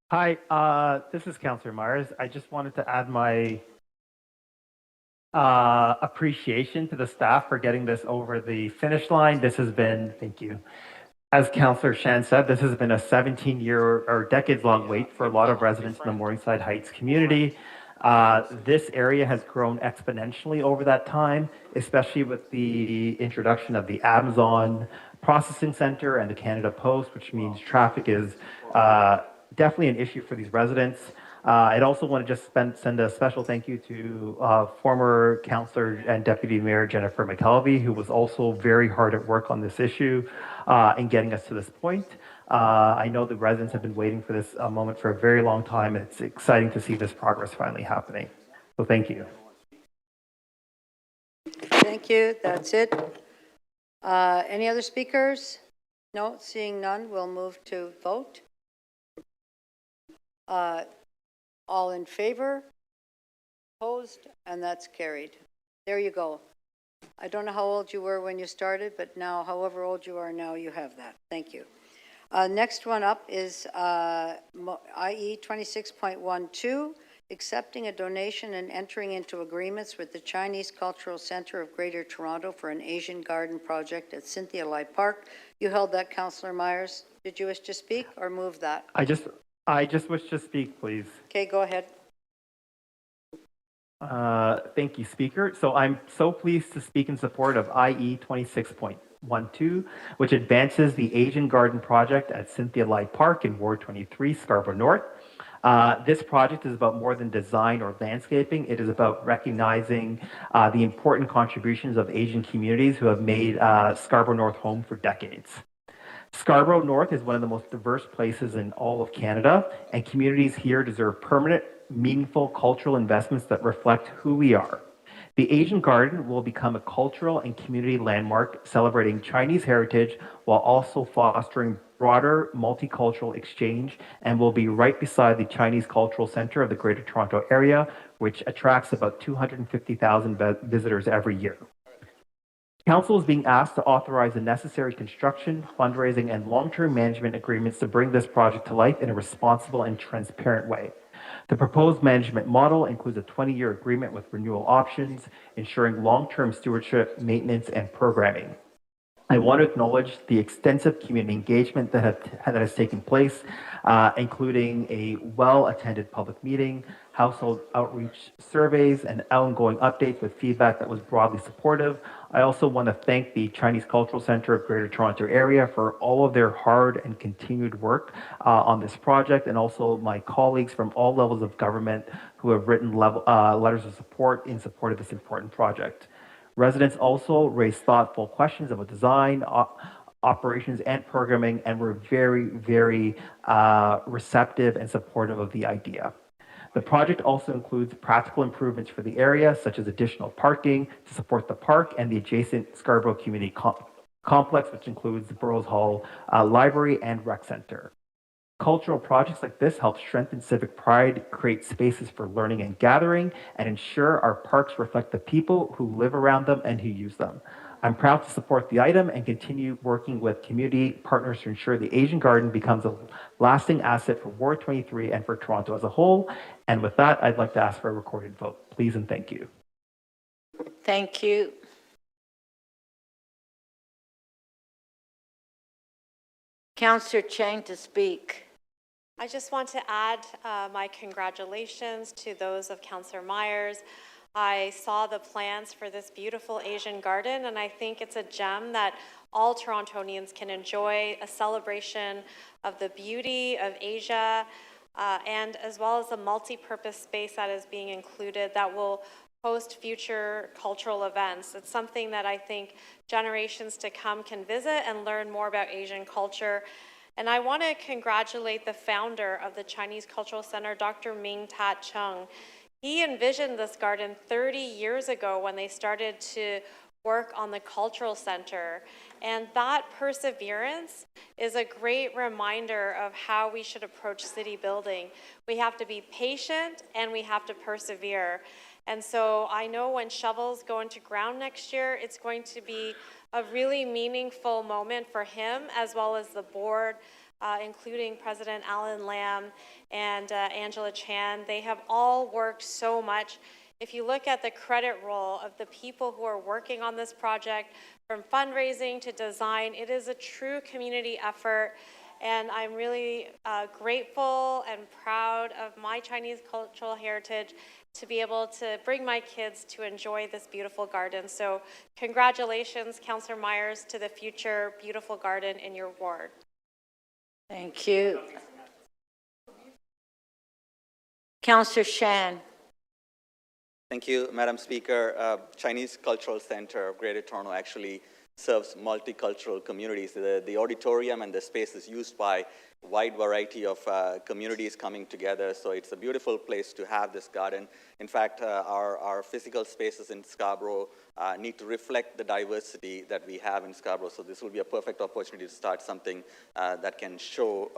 Hi, this is Councillor Myers. I just wanted to add my appreciation to the staff for getting this over the finish line. This has been, thank you. As Councillor Shan said, this has been a 17-year or decades-long wait for a lot of residents in the Morningside Heights community. This area has grown exponentially over that time, especially with the introduction of the Amazon Processing Center and the Canada Post, which means traffic is definitely an issue for these residents. I'd also want to just send a special thank you to former Councillor and Deputy Mayor Jennifer McKelvey, who was also very hard at work on this issue in getting us to this point. I know the residents have been waiting for this moment for a very long time, and it's exciting to see this progress finally happening. So thank you. Thank you. That's it. Any other speakers? No, seeing none, we'll move to vote. All in favor? Opposed? And that's carried. There you go. I don't know how old you were when you started, but now, however old you are now, you have that. Thank you. Next one up is IE 26.12, accepting a donation and entering into agreements with the Chinese Cultural Centre of Greater Toronto for an Asian Garden project at Cynthia Lai Park. You held that, Councillor Myers. Did you wish to speak or move that? I just wish to speak, please. Okay, go ahead. Thank you, Speaker. So I'm so pleased to speak in support of IE 26.12, which advances the Asian Garden project at Cynthia Lai Park in Ward 23, Scarborough North. This project is about more than design or landscaping. It is about recognizing the important contributions of Asian communities who have made Scarborough North home for decades. Scarborough North is one of the most diverse places in all of Canada, and communities here deserve permanent, meaningful cultural investments that reflect who we are. The Asian Garden will become a cultural and community landmark celebrating Chinese heritage while also fostering broader multicultural exchange, and will be right beside the Chinese Cultural Centre of the Greater Toronto Area, which attracts about 250,000 visitors every year. Council is being asked to authorize the necessary construction, fundraising, and long-term management agreements to bring this project to life in a responsible and transparent way. The proposed management model includes a 20-year agreement with renewal options, ensuring long-term stewardship, maintenance, and programming. I want to acknowledge the extensive community engagement that has taken place, including a well-attended public meeting, household outreach surveys, and ongoing updates with feedback that was broadly supportive. I also want to thank the Chinese Cultural Centre of Greater Toronto Area for all of their hard and continued work on this project, and also my colleagues from all levels of government who have written letters of support in support of this important project. Residents also raised thoughtful questions about design, operations, and programming, and were very, very receptive and supportive of the idea. The project also includes practical improvements for the area, such as additional parking to support the park and the adjacent Scarborough Community Complex, which includes the Burroughs Hall Library and Rec Center. Cultural projects like this help strengthen civic pride, create spaces for learning and gathering, and ensure our parks reflect the people who live around them and who use them. I'm proud to support the item and continue working with community partners to ensure the Asian Garden becomes a lasting asset for Ward 23 and for Toronto as a whole. And with that, I'd like to ask for a recorded vote. Please and thank you. Thank you. Councillor Chang to speak. I just want to add my congratulations to those of Councillor Myers. I saw the plans for this beautiful Asian garden, and I think it's a gem that all Torontonians can enjoy, a celebration of the beauty of Asia, and as well as a multi-purpose space that is being included that will host future cultural events. It's something that I think generations to come can visit and learn more about Asian culture. And I want to congratulate the founder of the Chinese Cultural Center, Dr. Ming Tat Chung. He envisioned this garden 30 years ago when they started to work on the cultural center. And that perseverance is a great reminder of how we should approach city building. We have to be patient and we have to persevere. And so I know when shovels go into ground next year, it's going to be a really meaningful moment for him as well as the board, including President Alan Lam and Angela Chan. They have all worked so much. If you look at the credit roll of the people who are working on this project, from fundraising to design, it is a true community effort. And I'm really grateful and proud of my Chinese cultural heritage to be able to bring my kids to enjoy this beautiful garden. So congratulations, Councillor Myers, to the future beautiful garden in your ward. Thank you. Councillor Shan. Thank you, Madam Speaker. Chinese Cultural Center of Greater Toronto actually serves multicultural communities. The auditorium and the space is used by a wide variety of communities coming together, so it's a beautiful place to have this garden. In fact, our physical spaces in Scarborough need to reflect the diversity that we have in Scarborough, so this will be a perfect opportunity to start something that can show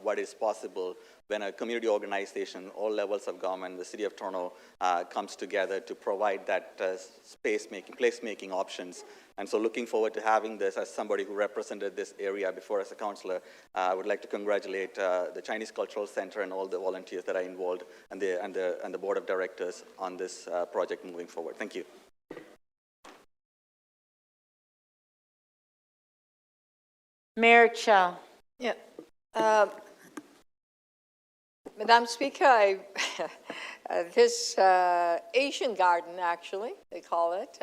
what is possible when a community organization, all levels of government, the City of Toronto comes together to provide that place-making options. And so looking forward to having this. As somebody who represented this area before as a councillor, I would like to congratulate the Chinese Cultural Center and all the volunteers that are involved and the board of directors on this project moving forward. Thank you. Mayor Chow. Yeah. Madam Speaker, this Asian garden, actually, they call it,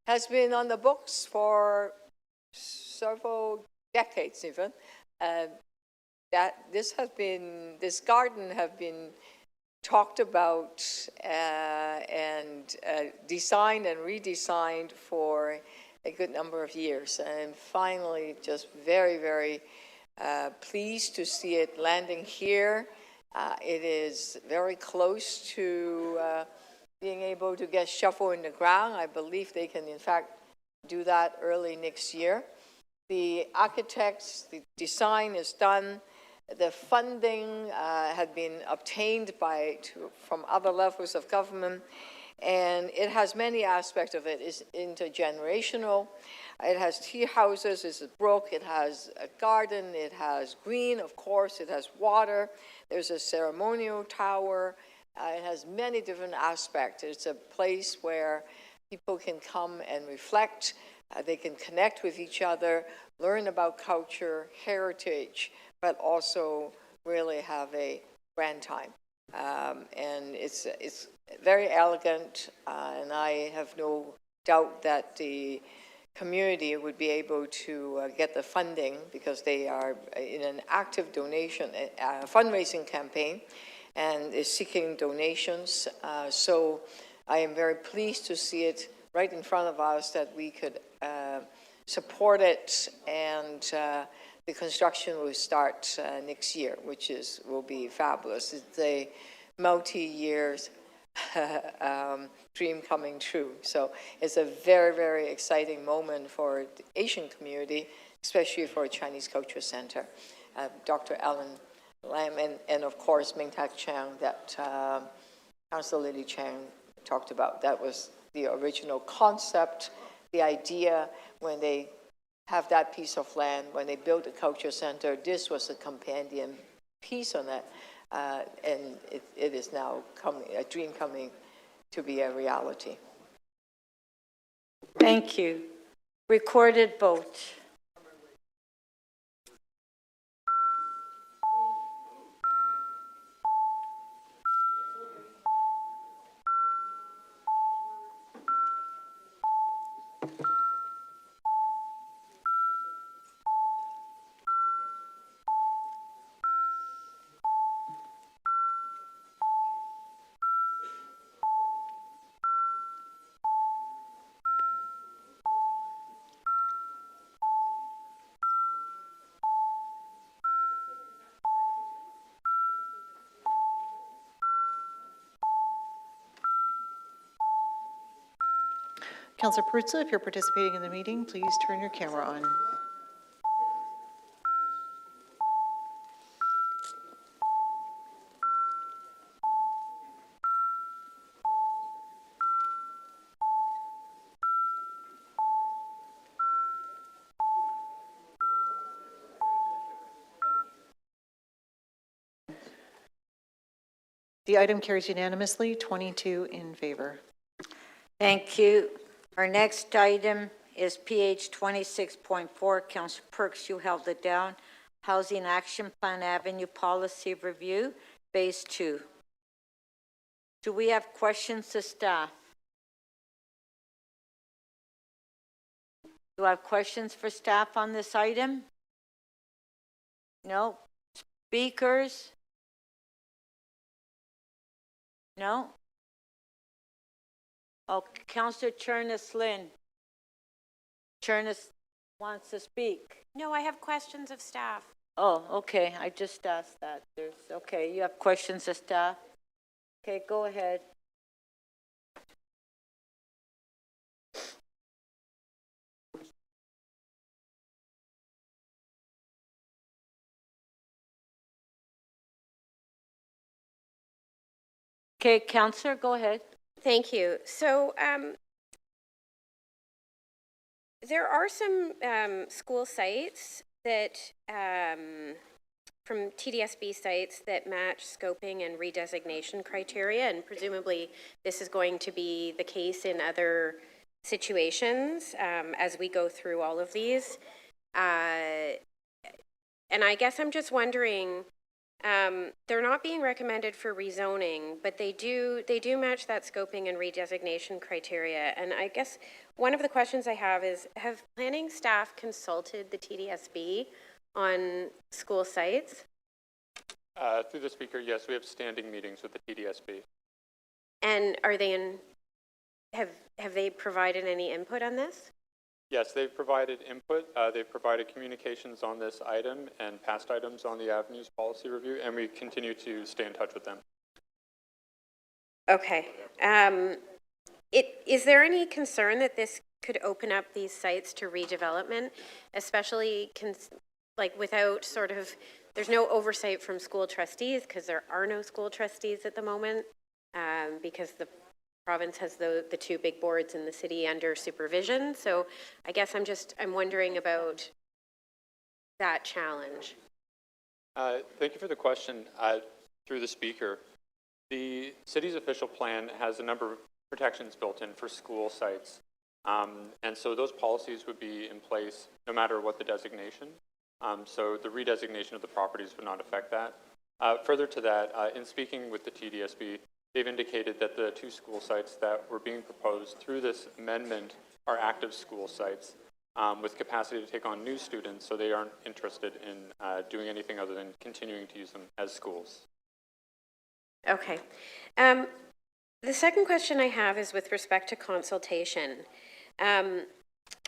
has been on the books for several decades even. This garden have been talked about and designed and redesigned for a good number of years. And finally, just very, very pleased to see it landing here. It is very close to being able to get shovel in the ground. I believe they can, in fact, do that early next year. The architects, the design is done. The funding had been obtained from other levels of government, and it has many aspects of it. It's intergenerational. It has tea houses, it's a brook, it has a garden, it has green, of course, it has water. There's a ceremonial tower. It has many different aspects. It's a place where people can come and reflect. They can connect with each other, learn about culture, heritage, but also really have a grand time. And it's very elegant, and I have no doubt that the community would be able to get the funding because they are in an active donation, fundraising campaign, and is seeking donations. So I am very pleased to see it right in front of us that we could support it, and the construction will start next year, which will be fabulous. It's a multi-year dream coming true. So it's a very, very exciting moment for the Asian community, especially for a Chinese Culture Center. Dr. Alan Lam and of course Ming Tak Chang that Councillor Lily Chang talked about. That was the original concept the idea when they have that piece of land, when they built the culture center, this was a companion piece on that. And it is now a dream coming to be a reality. Thank you. Recorded vote. Councillor Perruzza, if you're participating in the meeting, please turn your camera on. The item carries unanimously, 22 in favor. Thank you. Our next item is PH 26.4. Councillor Perks, you held it down. Housing Action Plan Avenue Policy Review, Phase 2. Do we have questions to staff? Do I have questions for staff on this item? No? Speakers? No? Oh, Councillor Chernes-Lynn. Chernes wants to speak. No, I have questions of staff. Oh, okay, I just asked that. Okay, you have questions of staff? Okay, go ahead. Okay, Councillor, go ahead. Thank you. So there are some school sites that, from TDSB sites that match scoping and redesignation criteria, and presumably this is going to be the case in other situations as we go through all of these. And I guess I'm just wondering, they're not being recommended for rezoning, but they do match that scoping and redesignation criteria. And I guess one of the questions I have is, have planning staff consulted the TDSB on school sites? Through the speaker, yes, we have standing meetings with the TDSB. And are they in, have they provided any input on this? Yes, they've provided input. They've provided communications on this item and past items on the Avenues Policy Review, and we continue to stay in touch with them. Okay. Is there any concern that this could open up these sites to redevelopment, especially like without sort of, there's no oversight from school trustees because there are no school trustees at the moment because the province has the two big boards in the city under supervision. So I guess I'm wondering about that challenge. Thank you for the question. Through the speaker, the city's official plan has a number of protections built in for school sites. And so those policies would be in place no matter what the designation. So the redesignation of the properties would not affect that. Further to that, in speaking with the TDSB, they've indicated that the two school sites that were being proposed through this amendment are active school sites with capacity to take on new students, so they aren't interested in doing anything other than continuing to use them as schools. Okay. The second question I have is with respect to consultation.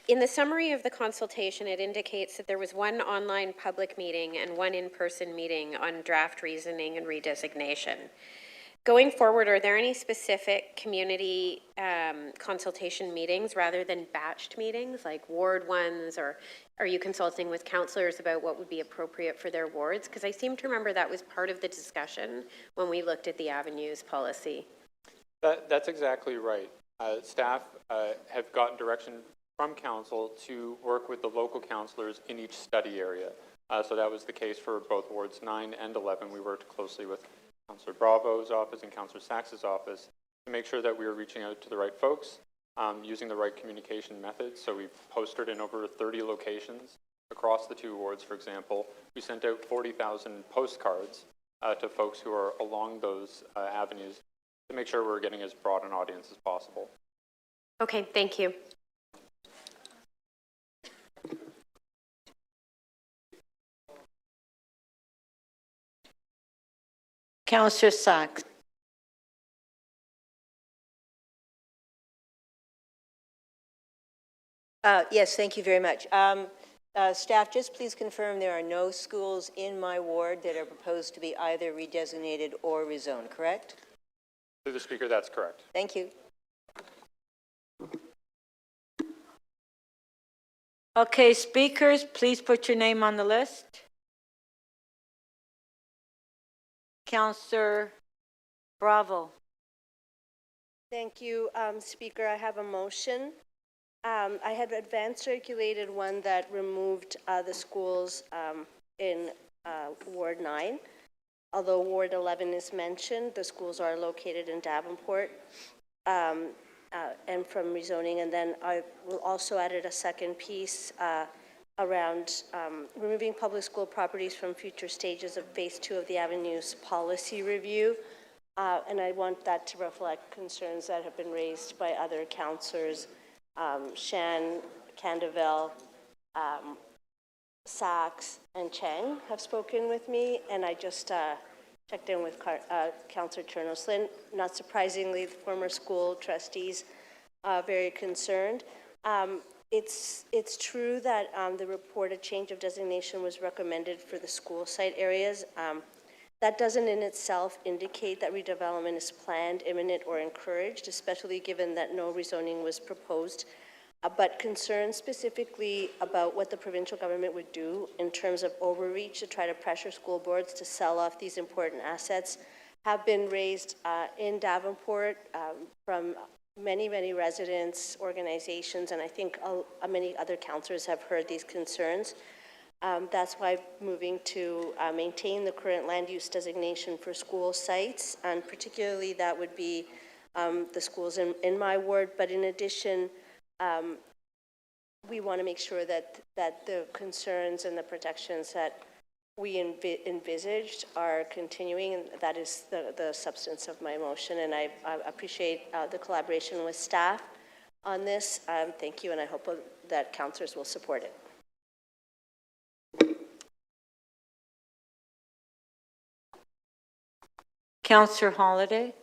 In the summary of the consultation, it indicates that there was one online public meeting and one in-person meeting on draft reasoning and redesignation. Going forward, are there any specific community consultation meetings rather than batched meetings, like ward ones, or are you consulting with councillors about what would be appropriate for their wards? Because I seem to remember that was part of the discussion when we looked at the Avenues policy. That's exactly right. Staff have gotten direction from council to work with the local councillors in each study area. So that was the case for both wards 9 and 11. We worked closely with Councillor Bravo's office and Councillor Sachs's office to make sure that we were reaching out to the right folks, using the right communication methods. So we posted in over 30 locations across the 2 wards, for example. We sent out 40,000 postcards to folks who are along those avenues to make sure we're getting as broad an audience as possible. Okay, thank you. Councillor Sachs. Yes, thank you very much. Staff, just please confirm there are no schools in my ward that are proposed to be either redesignated or rezoned, correct? Through the Speaker, that's correct. Thank you. Okay, speakers, please put your name on the list. Councillor Bravo. Thank you, Speaker. I have a motion. I had advance circulated one that removed the schools in Ward 9. Although Ward 11 is mentioned, the schools are located in Davenport and from rezoning. And then I will also added a second piece around removing public school properties from future stages of phase 2 of the Avenues policy review. And I want that to reflect concerns that have been raised by other councillors. Shan, Candavel, Sachs, and Chang have spoken with me, and I just checked in with Councillor Chernoslin. Not surprisingly, the former school trustees very concerned. It's true that the reported change of designation was recommended for the school site areas. That doesn't in itself indicate that redevelopment is planned, imminent, or encouraged, especially given that no rezoning was proposed. But concerns specifically about what the provincial government would do in terms of overreach to try to pressure school boards to sell off these important assets have been raised in Davenport from many residents, organizations, and I think many other councillors have heard these concerns. That's why moving to maintain the current land use designation for school sites, and particularly that would be the schools in my ward. But in addition, we want to make sure that the concerns and the protections that we envisaged are continuing, and that is the substance of my motion. And I appreciate the collaboration with staff on this. Thank you, and I hope that councillors will support it. Councillor Holiday.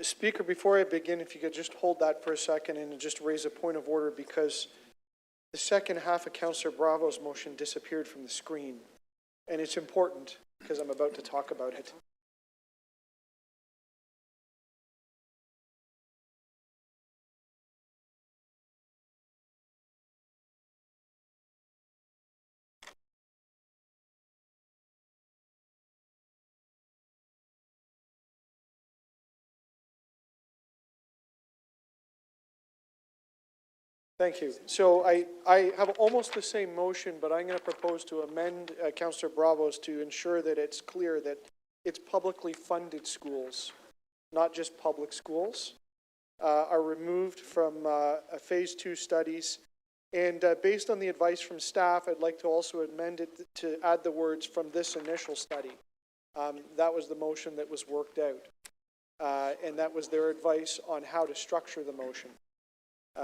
Speaker, before I begin, if you could just hold that for a second and just raise a point of order, because the second half of Councillor Bravo's motion disappeared from the screen, and it's important because I'm about to talk about it. Thank you. So I have almost the same motion, but I'm going to propose to amend Councillor Bravo's to ensure that it's clear that it's publicly funded schools, not just public schools, are removed from phase 2 studies. And based on the advice from staff, I'd like to also amend it to add the words "from this initial study." That was the motion that was worked out. And that was their advice on how to structure the motion.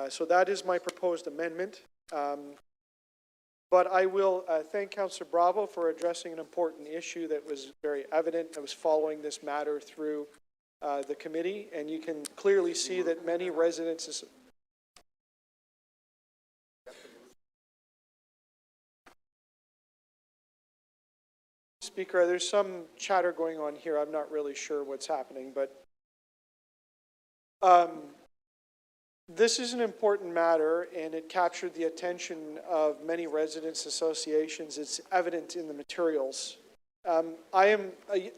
So that is my proposed amendment. But I will thank Councillor Bravo for addressing an important issue that was very evident. I was following this matter through the committee, and you can clearly see that many residents... Speaker, there's some chatter going on here. I'm not really sure what's happening, but this is an important matter, and it captured the attention of many residents' associations. It's evident in the materials.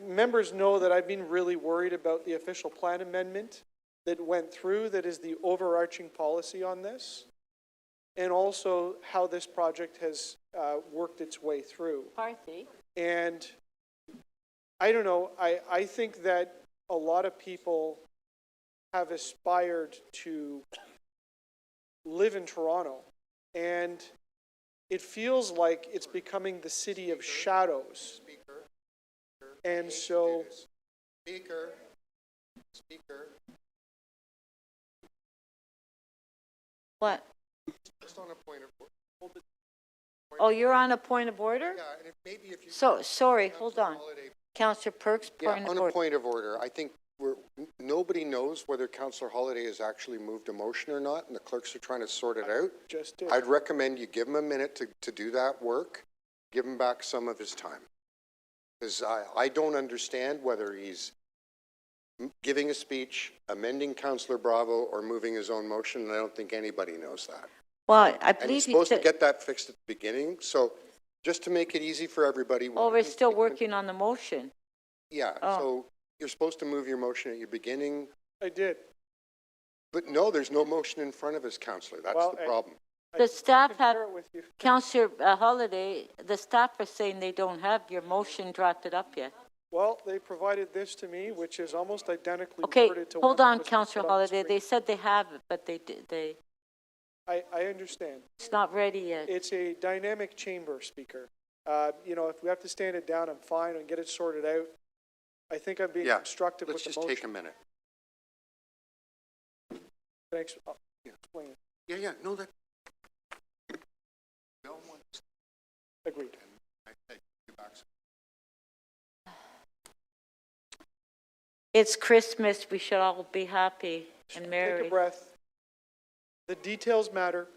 Members know that I've been really worried about the official plan amendment that went through, that is the overarching policy on this. and also how this project has worked its way through. McCarthy. And I don't know, I think that a lot of people have aspired to live in Toronto, and it feels like it's becoming the city of shadows. And so, Speaker. What? Just on a point of order. Oh, you're on a point of order? Yeah, and maybe if you. So, sorry, hold on. Councillor Perks, Yeah, point of on order. a point of order, I think nobody knows whether Councillor Holyday has actually moved a motion or not, and the clerks are trying to sort it out. just did. I'd recommend you give him a minute to do that work, give him back some of his time. Because I don't understand whether he's giving a speech, amending Councillor Bravo, or moving his own motion, and I don't think anybody knows that. Well, I And believe he's you supposed to said, get that fixed at the beginning, so just to make it easy for everybody. oh, we're still working on the motion. Yeah, Oh. so you're supposed to move your motion at your beginning. I did. But no, there's no motion in front of us, Councillor. That's Well, the problem. The staff have, Share it with you. Councillor Holyday, the staff are saying they don't have your motion drafted up yet. Well, they provided this to me, which is almost identically Okay, worded to hold what on, was Councillor put on the Holyday. screen. They said they have it, but they, I understand. it's not ready yet. It's a dynamic chamber, Speaker. You know, if we have to stand it down, I'm fine and get it sorted out. I think I'm being constructive Let's with the just motion. take a minute. Thanks. Explain it. Yeah, no, that. No one. Agreed. I take you back. It's Christmas. We should all be happy and Take merry. a breath. The details matter.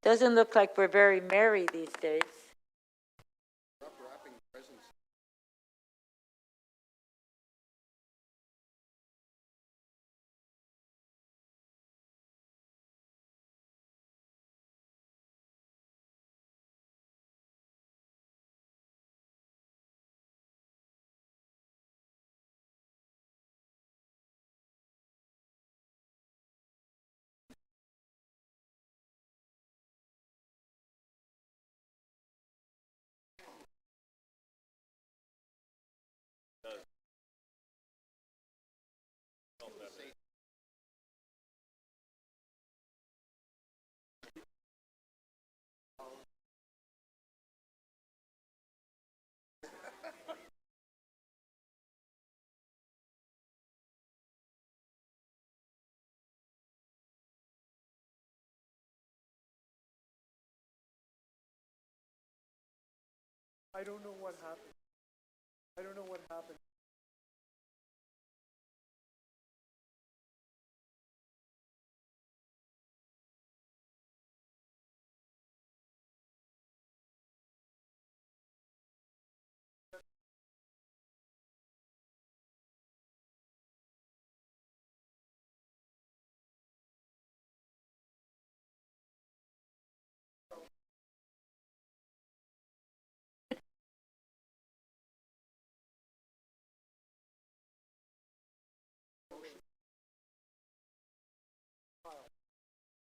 Doesn't look like we're very merry these days. Wrapping presents. I don't know what happened. I don't know what happened.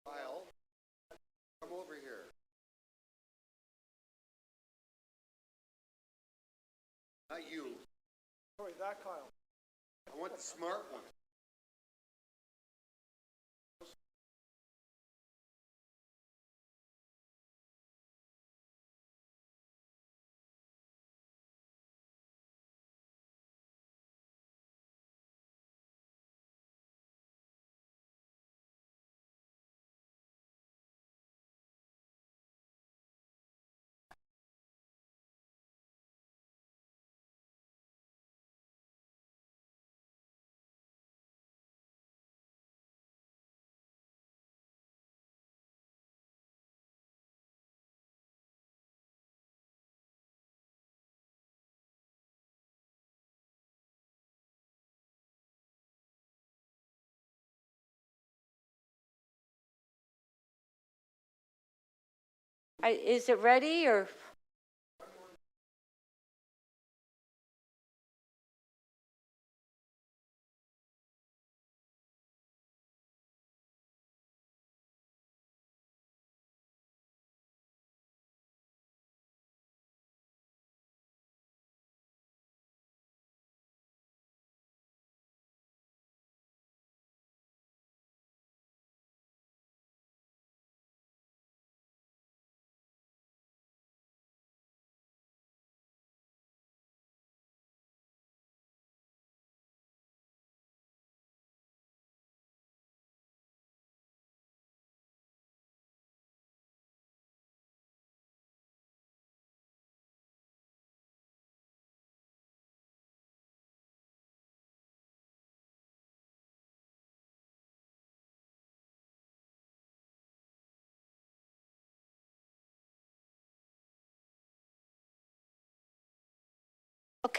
Kyle, come over here. Not you. Sorry, that Kyle. I want the smart one. Is it ready or?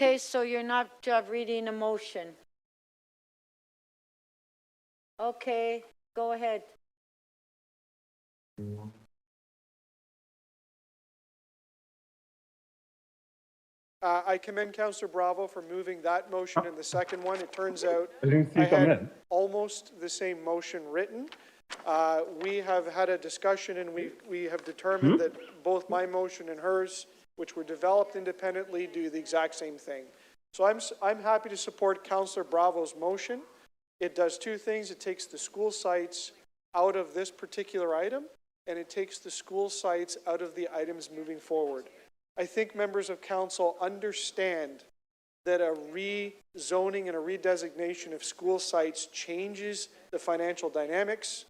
Okay, so you're not reading a motion. Okay, go ahead. I commend Councillor Bravo for moving that motion and the second one. It turns out I didn't see I you come had in. almost the same motion written. We have had a discussion and we have determined that both my motion and hers, which were developed independently, do the exact same thing. So I'm happy to support Councillor Bravo's motion. It does two things. It takes the school sites out of this particular item, and it takes the school sites out of the items moving forward. I think members of council understand that a rezoning and a redesignation of school sites changes the financial dynamics.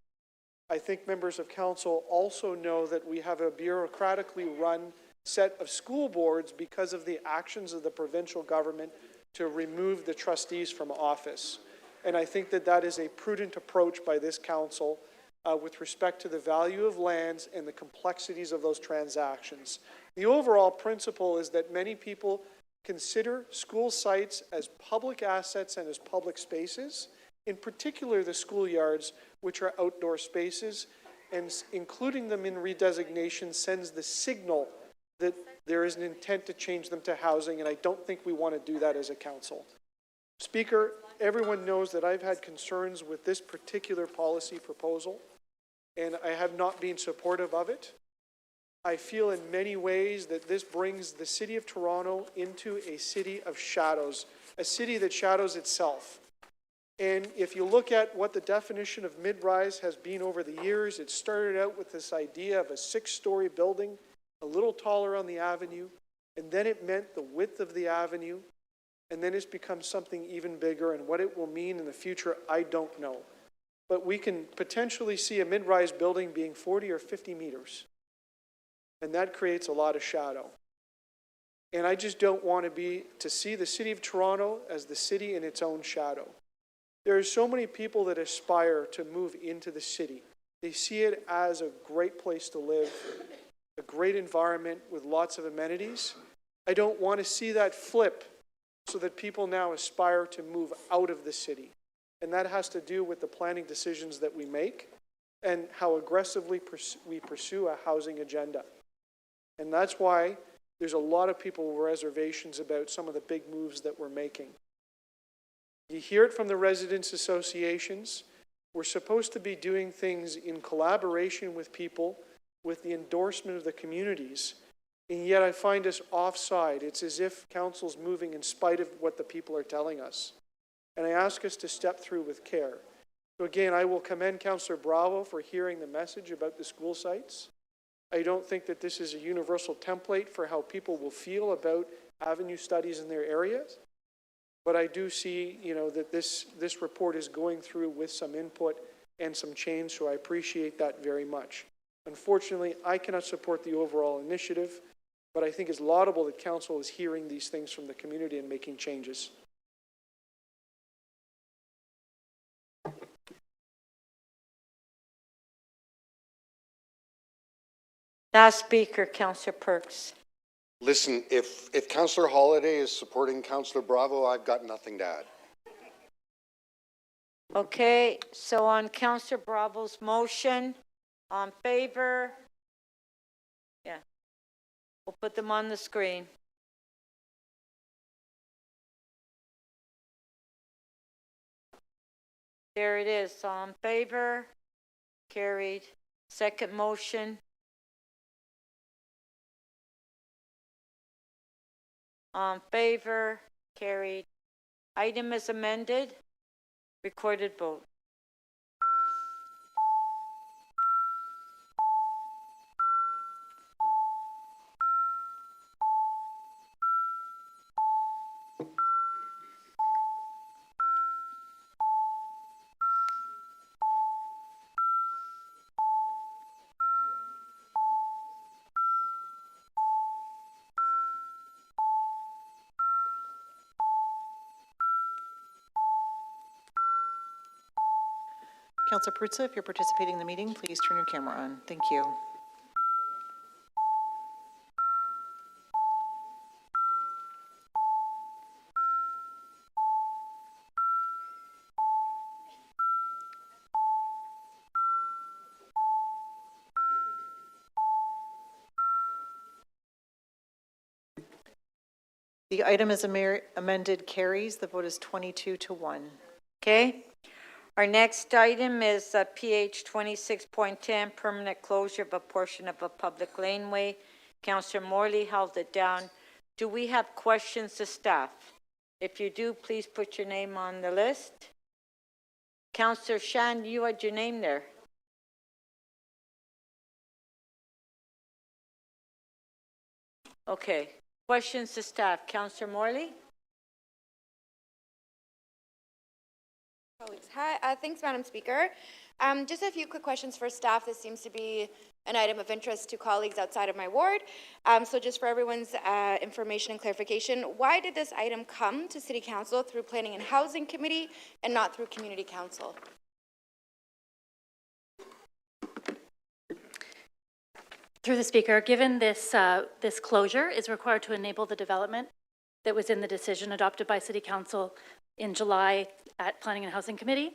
I think members of council also know that we have a bureaucratically run set of school boards because of the actions of the provincial government to remove the trustees from office. And I think that that is a prudent approach by this council with respect to the value of lands and the complexities of those transactions. The overall principle is that many people consider school sites as public assets and as public spaces, in particular the schoolyards, which are outdoor spaces, and including them in redesignation sends the signal that there is an intent to change them to housing, and I don't think we want to do that as a council. Speaker, everyone knows that I've had concerns with this particular policy proposal, and I have not been supportive of it. I feel in many ways that this brings the city of Toronto into a city of shadows, a city that shadows itself. And if you look at what the definition of mid-rise has been over the years, it started out with this idea of a 6-story building, a little taller on the avenue, and then it meant the width of the avenue, and then it's become something even bigger, and what it will mean in the future, I don't know. But we can potentially see a mid-rise building being 40 or 50 meters. And that creates a lot of shadow. And I just don't want to see the city of Toronto as the city in its own shadow. There are so many people that aspire to move into the city. They see it as a great place to live, a great environment with lots of amenities. I don't want to see that flip so that people now aspire to move out of the city. And that has to do with the planning decisions that we make and how aggressively we pursue a housing agenda. And that's why there's a lot of people with reservations about some of the big moves that we're making. You hear it from the residents' associations. We're supposed to be doing things in collaboration with people, with the endorsement of the communities, and yet I find us offside. It's as if council's moving in spite of what the people are telling us. And I ask us to step through with care. So again, I will commend Councillor Bravo for hearing the message about the school sites. I don't think that this is a universal template for how people will feel about avenue studies in their areas. But I do see, that this report is going through with some input and some change, so I appreciate that very much. Unfortunately, I cannot support the overall initiative, but I think it's laudable that council is hearing these things from the community and making changes. Last speaker, Councillor Perks. Listen, if Councillor Holyday is supporting Councillor Bravo, I've got nothing to add. Okay, so on Councillor Bravo's motion, on favor, yeah, we'll put them on the screen. There it is, on favor, carried. Second motion. On favor, carried. Item is amended. Recorded vote. Councillor Pertsa, if you're participating in the meeting, please turn your camera on. Thank you. The item is amended carries. The vote is 22-1. Okay. Our next item is PH 26.10, permanent closure of a portion of a public laneway. Councillor Morley held it down. Do we have questions to staff? If you do, please put your name on the list. Councillor Shan, you had your name there. Okay. Questions to staff. Councillor Morley? Hi, thanks, Madam Speaker. Just a few quick questions for staff. This seems to be an item of interest to colleagues outside of my ward. So just for everyone's information and clarification, why did this item come to City Council through Planning and Housing Committee and not through Community Council? Through the Speaker, given this, this closure is required to enable the development that was in the decision adopted by City Council in July at Planning and Housing Committee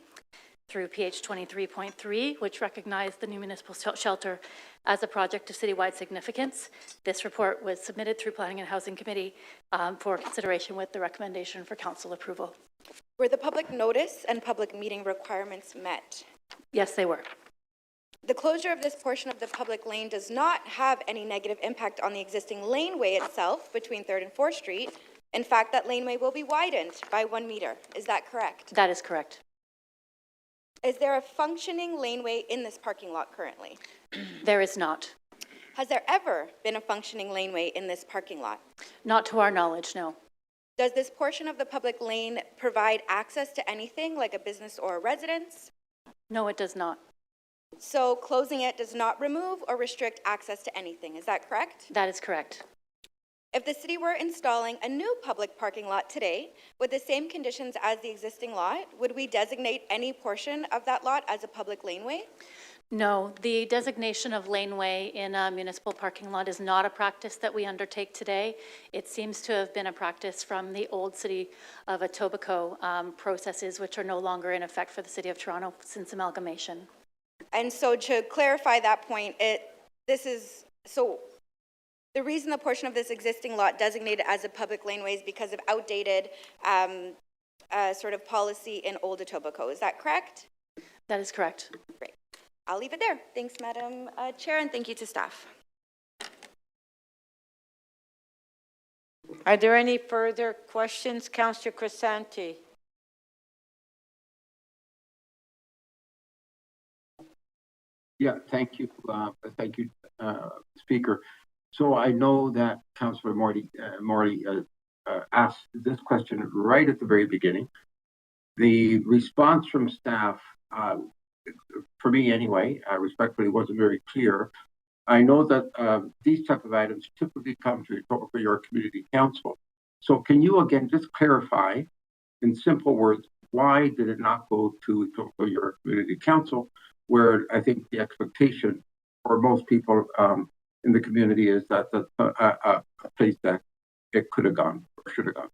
through PH 23.3, which recognized the new municipal shelter as a project of citywide significance. This report was submitted through Planning and Housing Committee for consideration with the recommendation for council approval. Were the public notice and public meeting requirements met? Yes, they were. The closure of this portion of the public lane does not have any negative impact on the existing laneway itself between 3rd and 4th Street. In fact, that laneway will be widened by 1 meter. Is that correct? That is correct. Is there a functioning laneway in this parking lot currently? There is not. Has there ever been a functioning laneway in this parking lot? Not to our knowledge, no. Does this portion of the public lane provide access to anything like a business or a residence? No, it does not. So closing it does not remove or restrict access to anything. Is that correct? That is correct. If the city were installing a new public parking lot today with the same conditions as the existing lot, would we designate any portion of that lot as a public laneway? No, the designation of laneway in a municipal parking lot is not a practice that we undertake today. It seems to have been a practice from the old City of Etobicoke processes, which are no longer in effect for the City of Toronto since amalgamation. And so to clarify that point, the reason the portion of this existing lot designated as a public laneway is because of outdated sort of policy in Old Etobicoke. Is that correct? That is correct. Great. I'll leave it there. Thanks, Madam Chair, and thank you to staff. Are there any further questions? Councillor Crisanti. Yeah, thank you, Speaker. So I know that Councillor Morley asked this question right at the very beginning. The response from staff, for me anyway, respectfully, wasn't very clear. I know that these type of items typically come to your community council. So can you again just clarify in simple words, why did it not go to your community council, where I think the expectation for most people in the community is that a place that it could have gone or should have gone?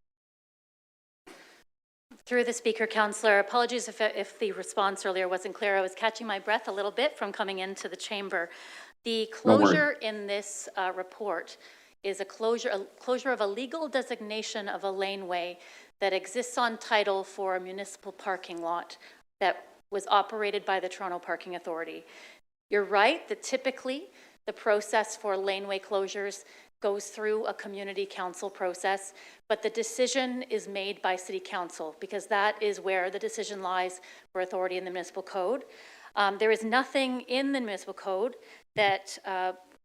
Through the Speaker, Councillor, apologies if the response earlier wasn't clear. I was catching my breath a little bit from coming into the chamber. The closure in this report is a closure of a legal designation of a laneway that exists on title for a municipal parking lot that was operated by the Toronto Parking Authority. You're right that typically the process for laneway closures goes through a community council process, but the decision is made by City Council because that is where the decision lies for authority in the municipal code. There is nothing in the municipal code that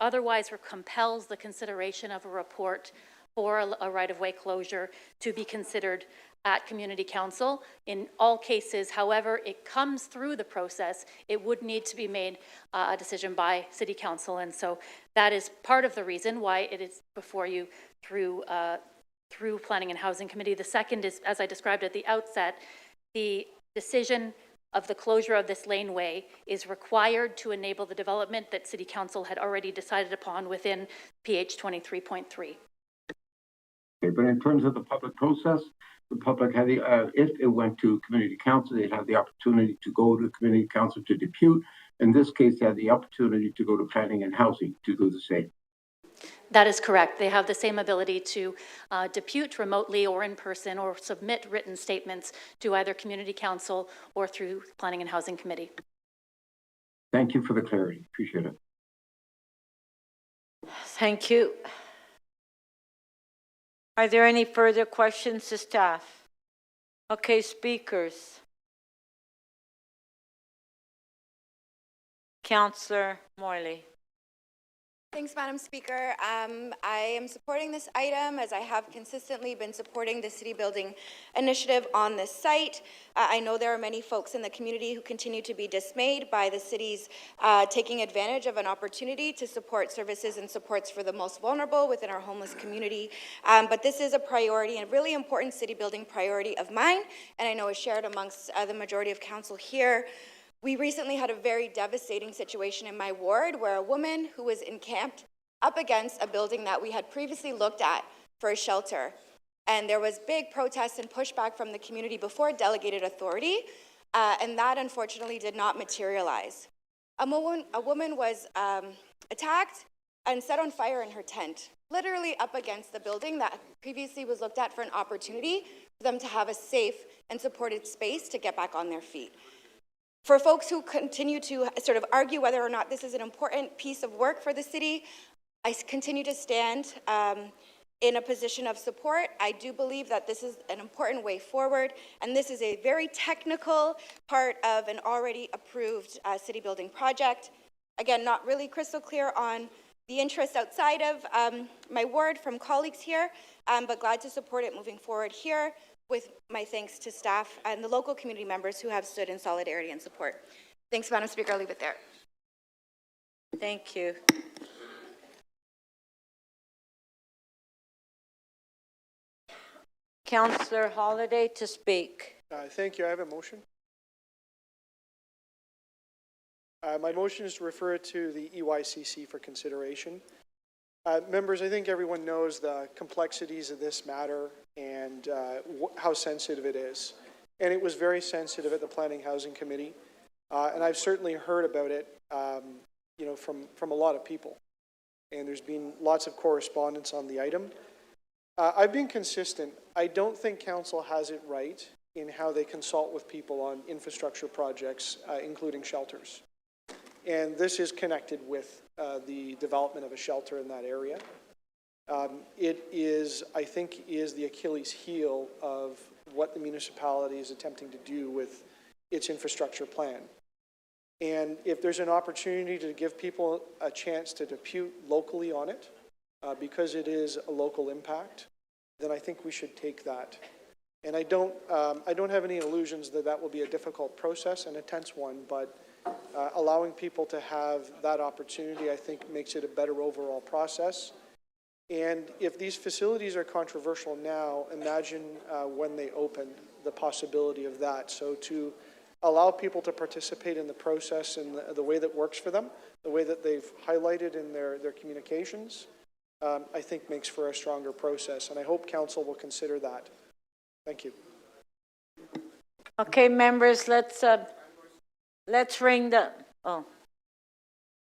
otherwise compels the consideration of a report for a right-of-way closure to be considered at community council. In all cases, however it comes through the process, it would need to be made a decision by City Council, and so that is part of the reason why it is before you through Planning and Housing Committee. The second is, as I described at the outset, the decision of the closure of this laneway is required to enable the development that City Council had already decided upon within PH 23.3. Okay, but in terms of the public process, the public had if it went to community council, they'd have the opportunity to go to community council to depute. In this case, they had the opportunity to go to planning and housing to do the same. That is correct. They have the same ability to depute remotely or in person or submit written statements to either Community Council or through Planning and Housing Committee. Thank you for the clarity. Appreciate it. Thank you. Are there any further questions to staff? Okay, speakers. Councillor Morley. Thanks, Madam Speaker. I am supporting this item as I have consistently been supporting the city building initiative on this site. I know there are many folks in the community who continue to be dismayed by the city's taking advantage of an opportunity to support services and supports for the most vulnerable within our homeless community. But this is a priority and a really important city building priority of mine, and I know is shared amongst the majority of council here. We recently had a very devastating situation in my ward where a woman who was encamped up against a building that we had previously looked at for a shelter. And there was big protests and pushback from the community before delegated authority, and that unfortunately did not materialize. A woman was attacked and set on fire in her tent, literally up against the building that previously was looked at for an opportunity for them to have a safe and supported space to get back on their feet. For folks who continue to sort of argue whether or not this is an important piece of work for the city, I continue to stand in a position of support. I do believe that this is an important way forward, and this is a very technical part of an already approved city building project. Again, not really crystal clear on the interest outside of my ward from colleagues here, but glad to support it moving forward here, with my thanks to staff and the local community members who have stood in solidarity and support. Thanks, Madam Speaker. I'll leave it there. Thank you. Councillor Holiday to speak. Thank you. I have a motion. My motion is to refer it to the EYCC for consideration. Members, I think everyone knows the complexities of this matter and how sensitive it is. And it was very sensitive at the Planning Housing Committee. And I've certainly heard about it, you know, from a lot of people. And there's been lots of correspondence on the item. I've been consistent. I don't think council has it right in how they consult with people on infrastructure projects, including shelters. And this is connected with the development of a shelter in that area. It is, I think, is the Achilles heel of what the municipality is attempting to do with its infrastructure plan. And if there's an opportunity to give people a chance to depute locally on it, because it is a local impact, then I think we should take that. And I don't have any illusions that that will be a difficult process and a tense one, but allowing people to have that opportunity, I think, makes it a better overall process. And if these facilities are controversial now, imagine when they open, the possibility of that. So to allow people to participate in the process in the way that works for them, the way that they've highlighted in their communications, I think makes for a stronger process. And I hope council will consider that. Thank you. Okay, members, let's ring the, oh,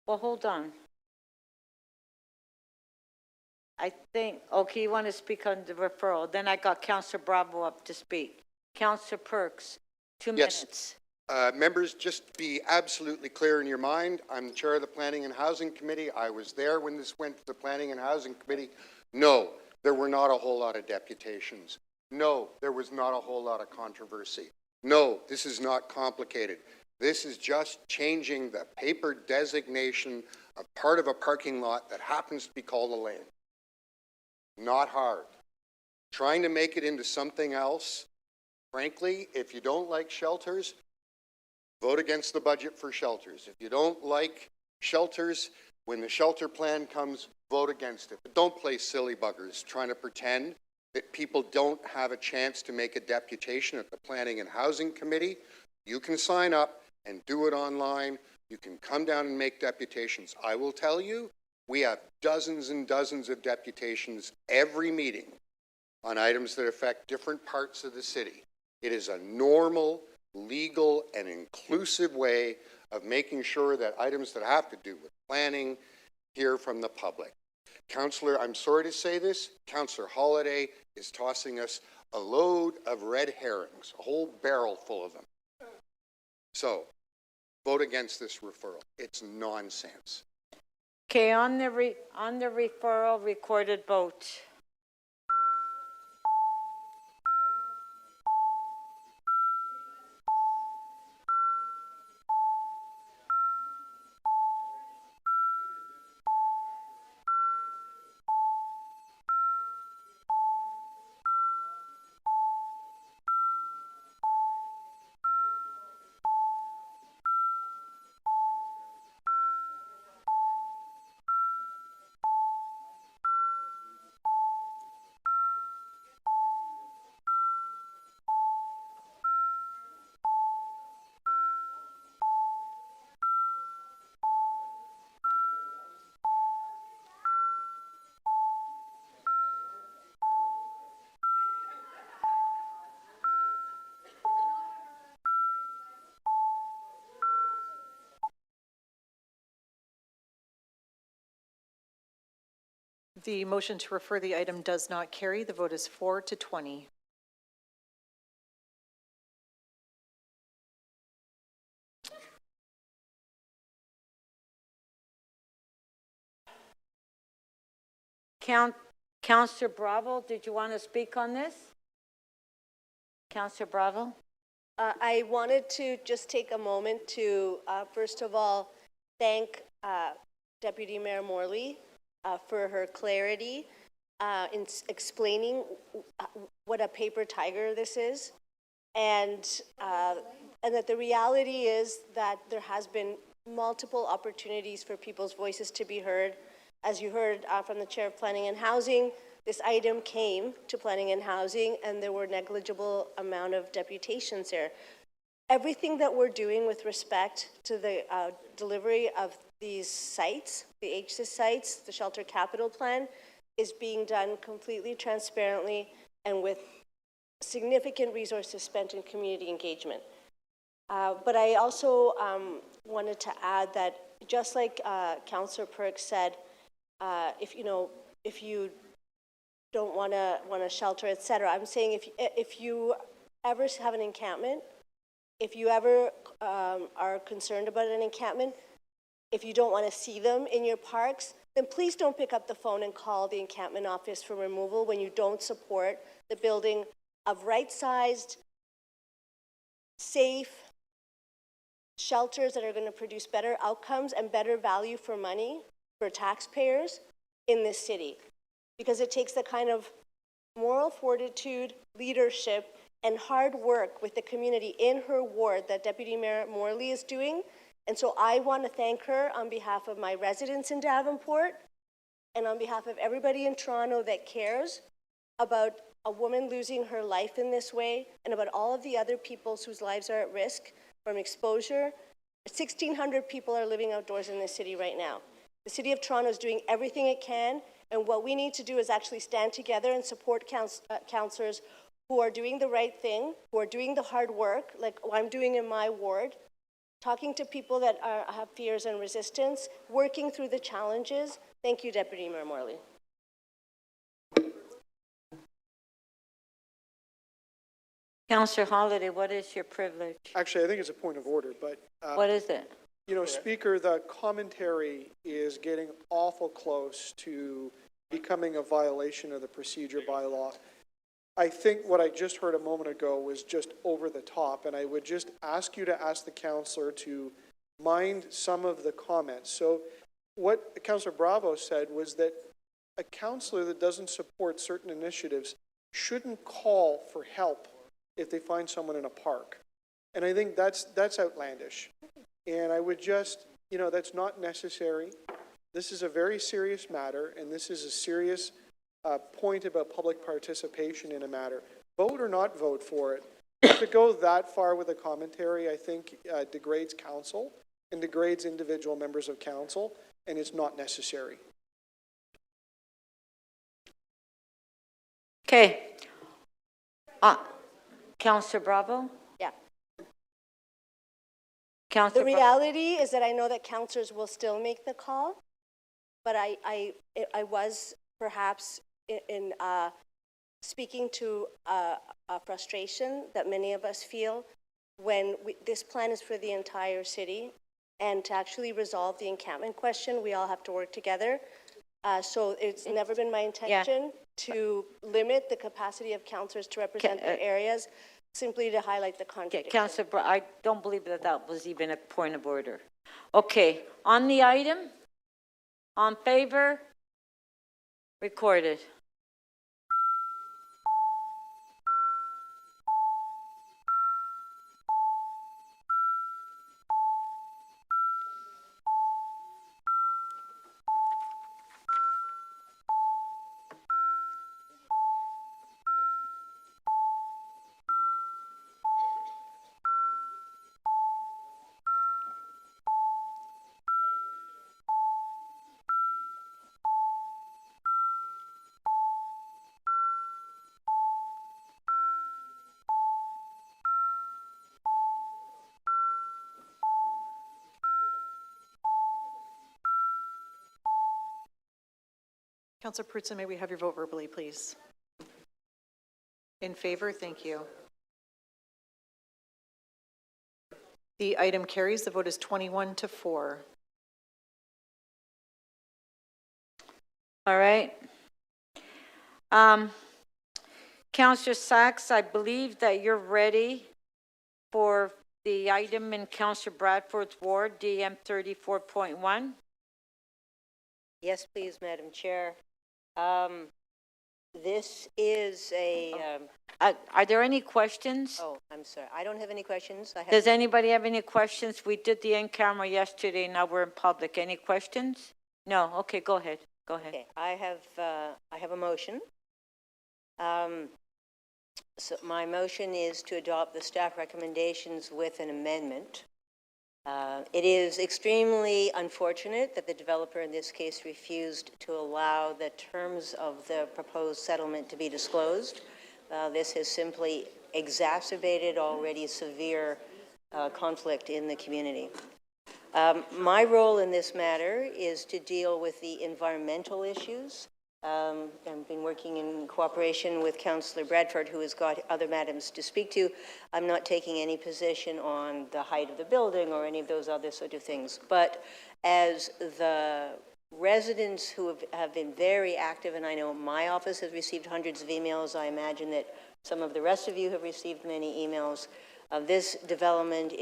well, hold on. I think, okay, you want to speak on the referral. Then I got Councillor Bravo up to speak. Councillor Perks, 2 minutes. Members, just be absolutely clear in your mind. I'm the chair of the Planning and Housing Committee. I was there when this went to the Planning and Housing Committee. No, there were not a whole lot of deputations. No, there was not a whole lot of controversy. No, this is not complicated. This is just changing the paper designation of part of a parking lot that happens to be called a lane. Not hard. Trying to make it into something else, frankly, if you don't like shelters, vote against the budget for shelters. If you don't like shelters, when the shelter plan comes, vote against it. But don't play silly buggers trying to pretend that people don't have a chance to make a deputation at the Planning and Housing Committee. You can sign up and do it online. You can come down and make deputations. I will tell you, we have dozens and dozens of deputations every meeting on items that affect different parts of the city. It is a normal, legal, and inclusive way of making sure that items that have to do with planning hear from the public. Councillor, I'm sorry to say this, Councillor Holiday is tossing us a load of red herrings, a whole barrel full of them. So, vote against this referral. It's nonsense. Okay, on the referral, recorded vote. The motion to refer the item does not carry. The vote is 4-20. Councillor Bravo, did you want to speak on this? Councillor Bravo? I wanted to just take a moment to, first of all, thank Deputy Mayor Morley for her clarity in explaining what a paper tiger this is, and that the reality is that there has been multiple opportunities for people's voices to be heard. As you heard from the Chair of Planning and Housing, this item came to Planning and Housing, and there were negligible amount of deputations there. Everything that we're doing with respect to the delivery of these sites, the HSIS sites, the Shelter Capital Plan, is being done completely transparently and with significant resources spent in community engagement. But I also wanted to add that, just like Councillor Perks said, if you don't want to shelter, etc. I'm saying if you ever have an encampment, if you ever are concerned about an encampment, if you don't want to see them in your parks, then please don't pick up the phone and call the encampment office for removal when you don't support the building of right-sized, safe shelters that are going to produce better outcomes and better value for money for taxpayers in this city. Because it takes the kind of moral fortitude, leadership, and hard work with the community in her ward that Deputy Mayor Morley is doing. And so I want to thank her on behalf of my residents in Davenport and on behalf of everybody in Toronto that cares about a woman losing her life in this way and about all of the other people whose lives are at risk from exposure. 1,600 people are living outdoors in this city right now. The City of Toronto is doing everything it can, and what we need to do is actually stand together and support councillors who are doing the right thing, who are doing the hard work, like I'm doing in my ward, talking to people that have fears and resistance, working through the challenges. Thank you, Deputy Mayor Morley. Councillor Holiday, what is your privilege? Actually, I think it's a point of order, but... what is it? You know, Speaker, the commentary is getting awful close to becoming a violation of the procedure bylaw. I think what I just heard a moment ago was just over the top, and I would just ask you to ask the councillor to mind some of the comments. So what Councillor Bravo said was that a councillor that doesn't support certain initiatives shouldn't call for help if they find someone in a park. And I think that's outlandish. And I would just, you know, that's not necessary. This is a very serious matter, and this is a serious point about public participation in a matter. Vote or not vote for it. To go that far with a commentary, I think degrades council and degrades individual members of council, and it's not necessary. Okay. Councillor Bravo? Yeah. Councillor The reality is that I know that councillors will still make the call, but I was perhaps in speaking to a frustration that many of us feel when this plan is for the entire city, and to actually resolve the encampment question, we all have to work together. So it's never been my intention to limit the capacity of councillors to represent their areas, simply to highlight the contradiction. Councillor, I don't believe that that was even a point of order. Okay, on the item, on favor, recorded. Councillor Prutzen, may we have your vote verbally, please? In favor, thank you. The item carries. The vote is 21-4. All right. Councillor Sachs, I believe that you're ready for the item in Councillor Bradford's ward, DM 34.1. Yes, please, Madam Chair. This is a... Are there any questions? Oh, I'm sorry. I don't have any questions. Does anybody have any questions? We did the in-camera yesterday, now we're in public. Any questions? No? Okay, go ahead. Go ahead. Okay, I have a motion. So my motion is to adopt the staff recommendations with an amendment. It is extremely unfortunate that the developer in this case refused to allow the terms of the proposed settlement to be disclosed. This has simply exacerbated already severe conflict in the community. My role in this matter is to deal with the environmental issues. I've been working in cooperation with Councillor Bradford, who has got other matters to speak to. I'm not taking any position on the height of the building or any of those other sort of things. But as the residents who have been very active, and I know my office has received hundreds of emails, I imagine that some of the rest of you have received many emails. This development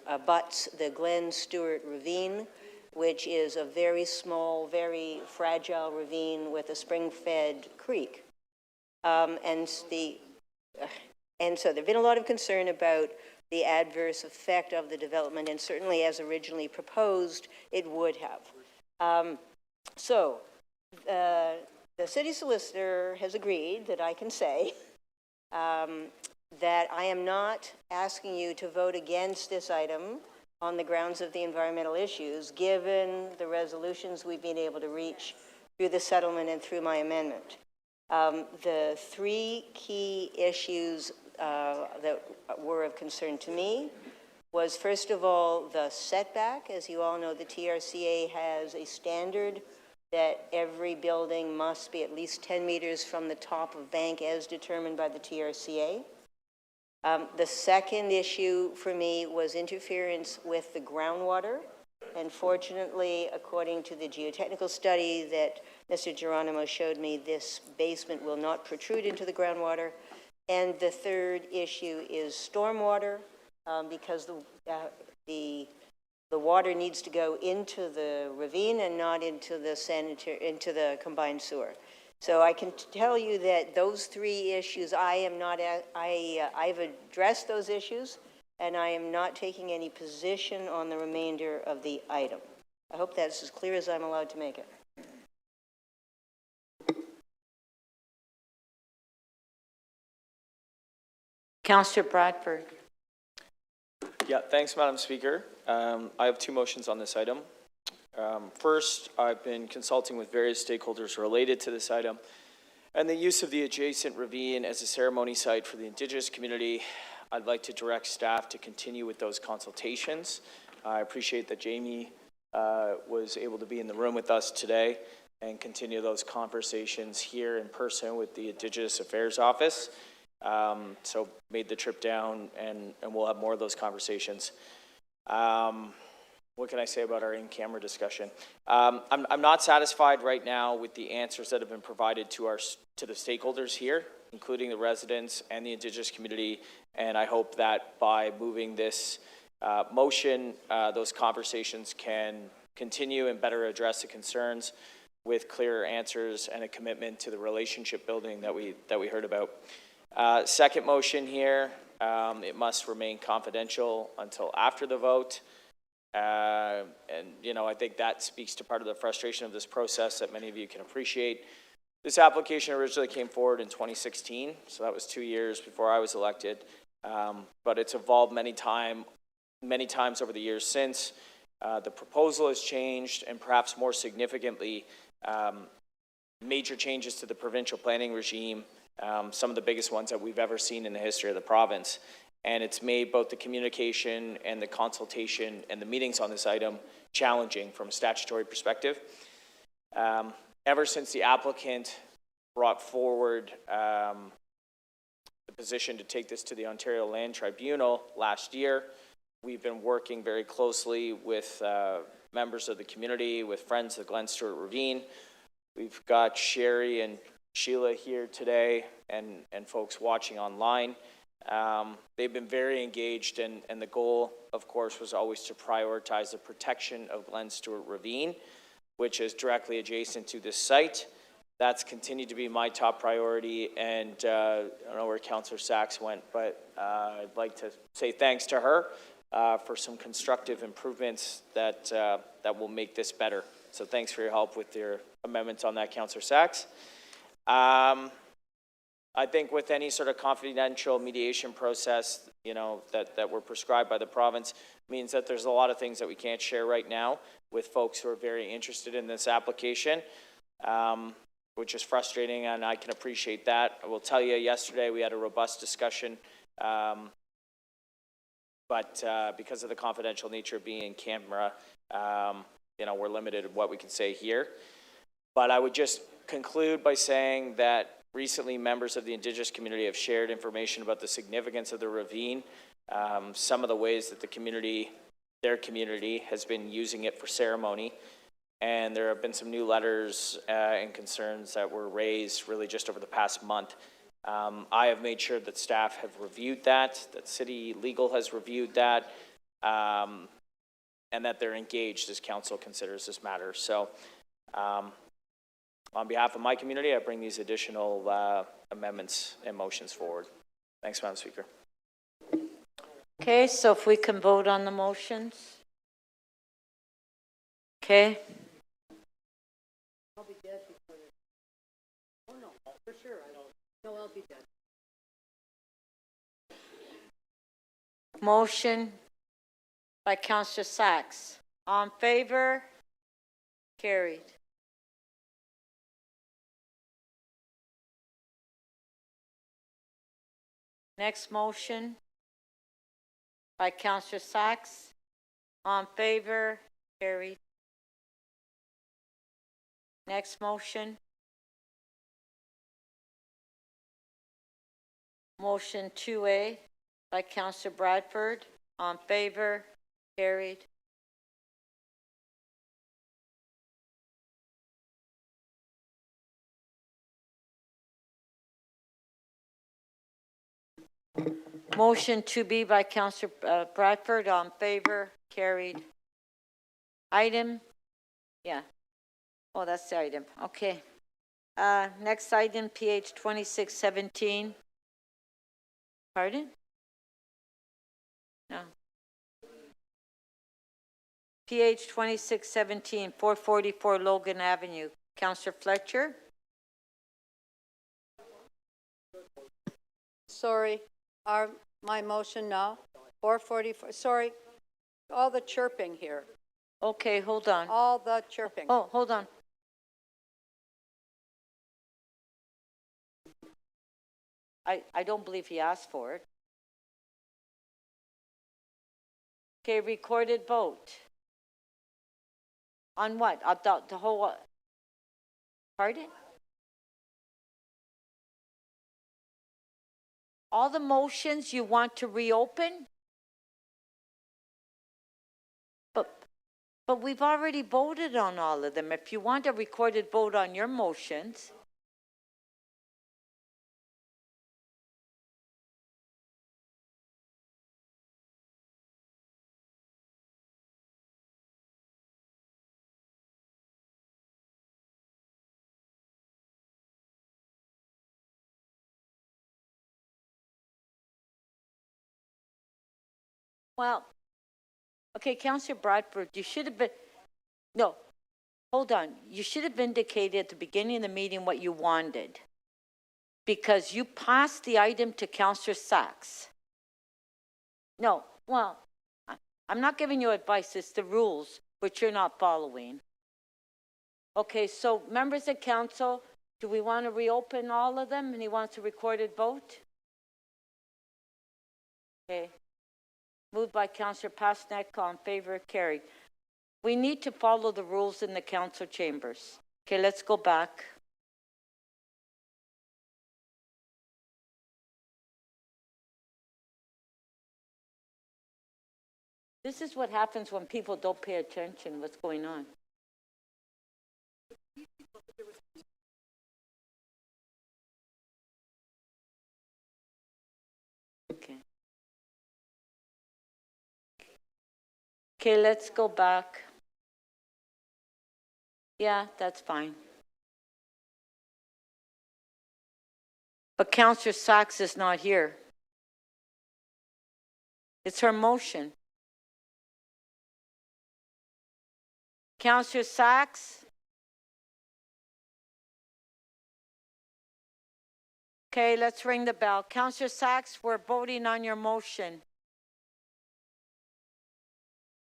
abuts the Glen Stewart Ravine, which is a very small, very fragile ravine with a spring-fed creek. And so there's been a lot of concern about the adverse effect of the development, and certainly as originally proposed, it would have. The city solicitor has agreed that I can say that I am not asking you to vote against this item on the grounds of the environmental issues, given the resolutions we've been able to reach through the settlement and through my amendment. The three key issues that were of concern to me was, first of all, the setback. As you all know, the TRCA has a standard that every building must be at least 10 meters from the top of bank as determined by the TRCA. The second issue for me was interference with the groundwater. And fortunately, according to the geotechnical study that Mr. Geronimo showed me, this basement will not protrude into the groundwater. And the third issue is stormwater, because the water needs to go into the ravine and not into the combined sewer. So I can tell you that those three issues, I've addressed those issues, and I am not taking any position on the remainder of the item. I hope that's as clear as I'm allowed to make it. Councillor Bradford. Yeah, thanks, Madam Speaker. I have two motions on this item. First, I've been consulting with various stakeholders related to this item and the use of the adjacent ravine as a ceremony site for the Indigenous community. I'd like to direct staff to continue with those consultations. I appreciate that Jamie was able to be in the room with us today and continue those conversations here in person with the Indigenous Affairs Office. So made the trip down, and we'll have more of those conversations. What can I say about our in-camera discussion? I'm not satisfied right now with the answers that have been provided to the stakeholders here, including the residents and the Indigenous community, and I hope that by moving this motion, those conversations can continue and better address the concerns with clearer answers and a commitment to the relationship building that we heard about. Second motion here, it must remain confidential until after the vote. And, you know, I think that speaks to part of the frustration of this process that many of you can appreciate. This application originally came forward in 2016, so that was 2 years before I was elected. But it's evolved many times over the years since. The proposal has changed, and perhaps more significantly, major changes to the provincial planning regime, some of the biggest ones that we've ever seen in the history of the province. And it's made both the communication and the consultation and the meetings on this item challenging from a statutory perspective. Ever since the applicant brought forward the position to take this to the Ontario Land Tribunal last year, we've been working very closely with members of the community, with friends of the Glen Stewart Ravine. We've got Sherry and Sheila here today and folks watching online. They've been very engaged, and the goal, of course, was always to prioritize the protection of Glen Stewart Ravine, which is directly adjacent to this site. That's continued to be my top priority, and I don't know where Councillor Sachs went, but I'd like to say thanks to her for some constructive improvements that will make this better. So thanks for your help with your amendments on that, Councillor Sachs. I think with any sort of confidential mediation process, you know, that we're prescribed by the province, means that there's a lot of things that we can't share right now with folks who are very interested in this application, which is frustrating, and I can appreciate that. I will tell you, yesterday we had a robust discussion, but because of the confidential nature of being in camera, you know, we're limited in what we can say here. But I would just conclude by saying that recently members of the Indigenous community have shared information about the significance of the ravine, some of the ways that the community, their community, has been using it for ceremony. And there have been some new letters and concerns that were raised really just over the past month. I have made sure that staff have reviewed that City Legal has reviewed that, and that they're engaged as council considers this matter. So on behalf of my community, I bring these additional amendments and motions forward. Thanks, Madam Speaker. Okay, so if we can vote on the motions. Okay. I'll be dead before this. Oh, no, for sure, I don't. No, I'll be dead. Motion by Councillor Sachs. On favor? Carried. Next motion by Councillor Sachs. On favor? Carried. Next motion. Motion 2A by Councillor Bradford. On favor? Carried. Motion 2B by Councillor Bradford. On favor? Carried. Item? Yeah. Oh, that's the item. Okay. Next item, PH 2617. Pardon? No. PH 2617, 444 Logan Avenue. Councillor Fletcher? Sorry, my motion now, 444, sorry, all the chirping here. Okay, hold on. All the chirping. Oh, hold on. I don't believe he asked for it. Okay, recorded vote. On what? The whole, pardon? All the motions you want to reopen? But we've already voted on all of them. If you want a recorded vote on your motions. Well, okay, Councillor Bradford, you should have been, no, hold on. You should have indicated at the beginning of the meeting what you wanted. Because you passed the item to Councillor Sachs. No, well, I'm not giving you advice, it's the rules, which you're not following. Okay, so members of council, do we want to reopen all of them and he wants a recorded vote? Okay. Moved by Councillor Pasnek, all in favor, carried. We need to follow the rules in the council chambers. Okay, let's go back. This is what happens when people don't pay attention what's going on. Okay. Okay, let's go back. Yeah, that's fine. But Councillor Sachs is not here. It's her motion. Councillor Sachs? Okay, let's ring the bell. Councillor Sachs, we're voting on your motion.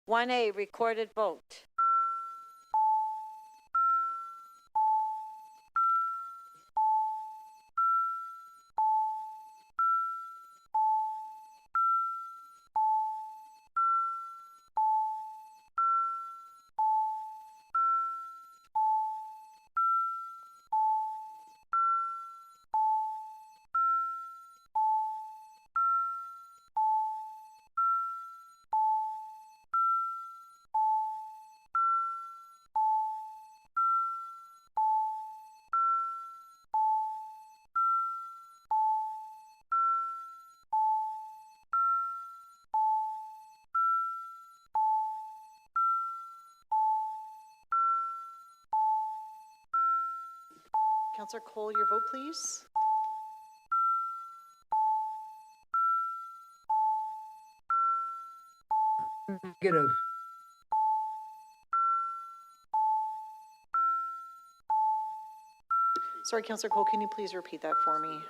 1A, recorded vote. Councillor Cole, your vote, please. Negative. Sorry, Councillor Cole, can you please repeat that for me?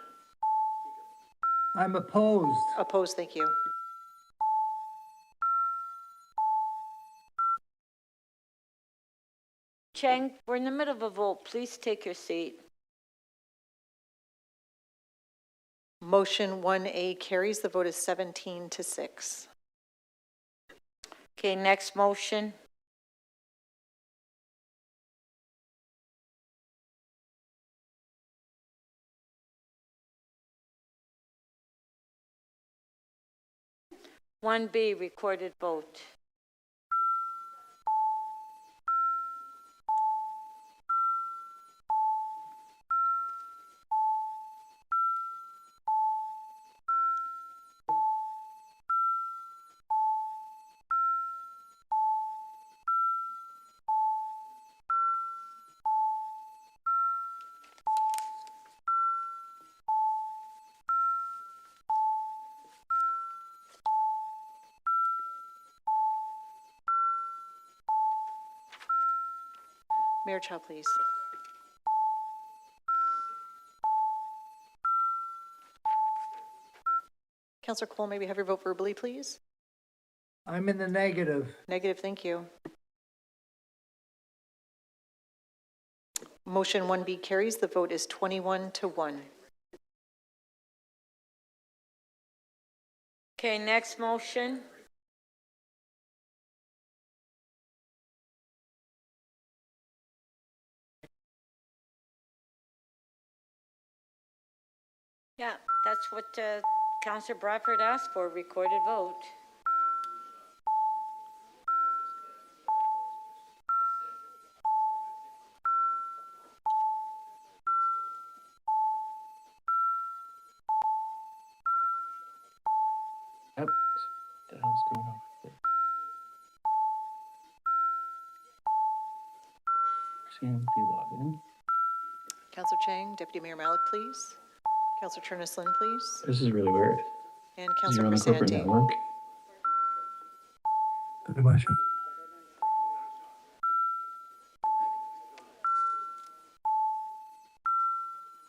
I'm opposed. Opposed, thank you. Chang, we're in the middle of a vote. Please take your seat. Motion 1A carries. The vote is 17-6. Okay, next motion. One B, recorded vote. Mayor Chow, please. Councillor Cole, maybe have your vote verbally, please. I'm in the negative. Negative, thank you. Motion 1B carries. The vote is 21-1. Okay, next motion. Yeah, that's what Councillor Bradford asked for, recorded vote. Yep. What the hell's going on with it? CMP login. Councillor Chang, Deputy Mayor Malik, please. Councillor Turnislin, please. This is really weird. And You're Councillor on the corporate Crisanti. network. Good question.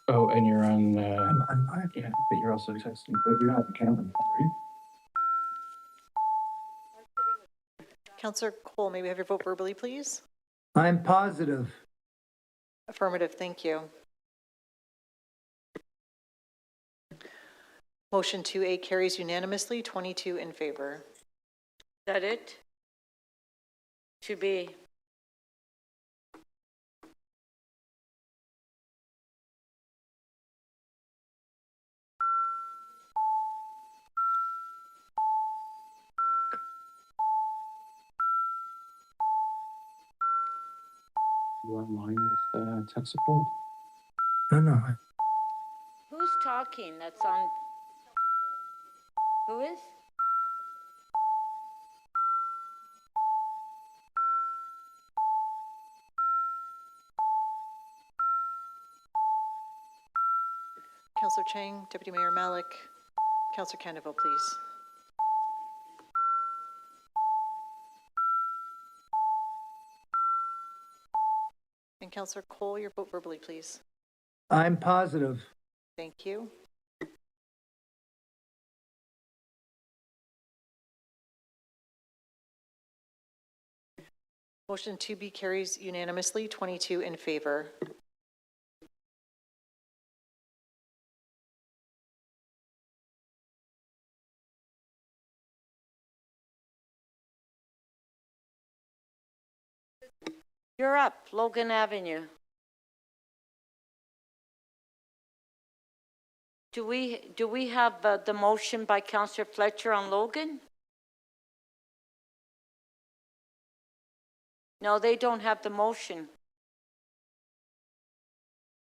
Oh, and you're on, yeah, but you're also texting, but you're not counting, are you? Councillor Cole, may we have your vote verbally, please? I'm positive. Affirmative, thank you. Motion 2A carries unanimously, 22 in favor. Is that it? To be. You online with tech support? No. Who's talking? That's on. Who is? Councillor Chang, Deputy Mayor Malik, Councillor Candival, please. And Councillor Cole, your vote verbally, please. I'm positive. Thank you. Motion 2B carries unanimously, 22 in favor. You're up, Logan Avenue. Do we have the motion by Councillor Fletcher on Logan? No, they don't have the motion.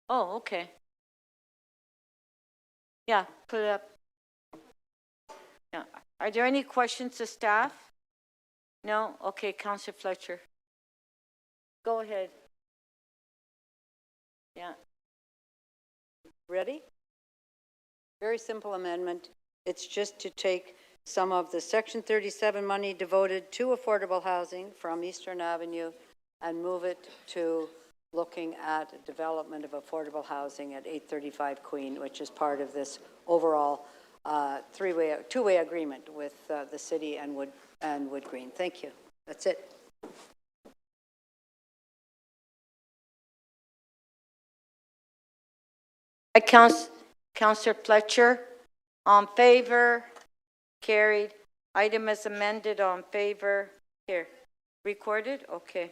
Oh, okay. Yeah, put it up. Yeah. Are there any questions to staff? No? Okay, Councillor Fletcher. Go ahead. Yeah. Ready? Very simple amendment. It's just to take some of the Section 37 money devoted to affordable housing from Eastern Avenue and move it to looking at development of affordable housing at 835 Queen, which is part of this overall two-way agreement with the city and Wood Green. Thank you. That's it. Councillor Fletcher, on favor, carried. Item is amended, on favor. Here, recorded? Okay.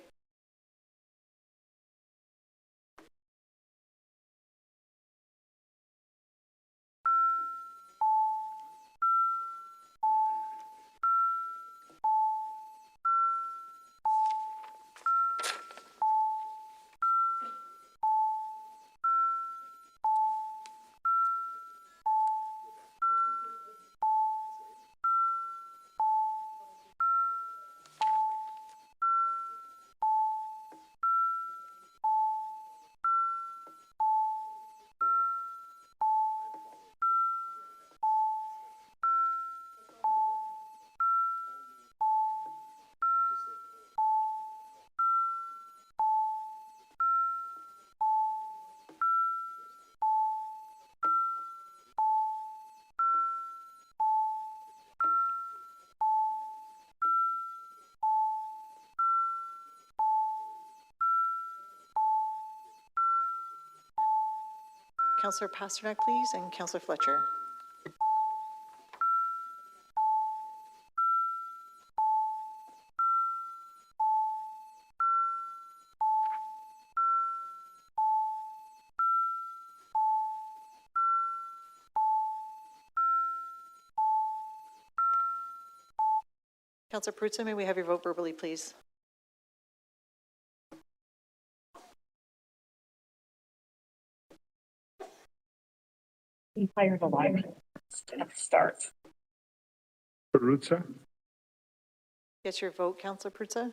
Councillor Pasternak, please, and Councillor Fletcher. Councillor Perruzza, may we have your vote verbally, please? Entire the line. Start. Perruzza? Get your vote, Councillor Perruzza.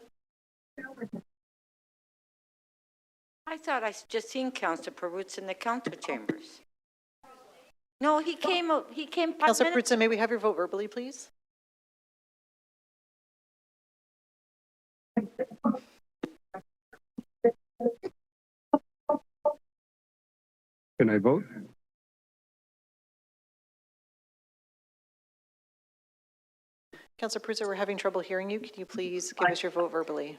I thought I just seen Councillor Perruzza in the council chambers. No, he came 5 Councillor minutes. Perruzza, may we have your vote verbally, please? Can I vote? Councillor Perruzza, we're having trouble hearing you. Can you please give us your vote verbally?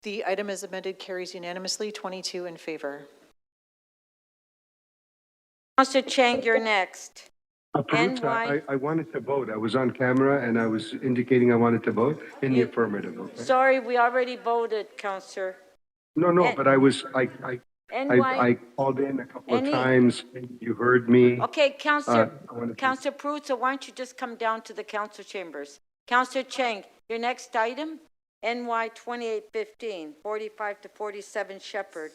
The item as amended carries unanimously, 22 in favor. Councillor Chang, you're next. Perruzza, I wanted to vote. I was on camera and I was indicating I wanted to vote in the affirmative. Okay? Sorry, we already voted, Councillor. No, but I called in a couple of times. You heard me. Okay, Councillor Perruzza, why don't you just come down to the council chambers? Councillor Chang, your next item, NY 2815, 45 to 47 Shepherd.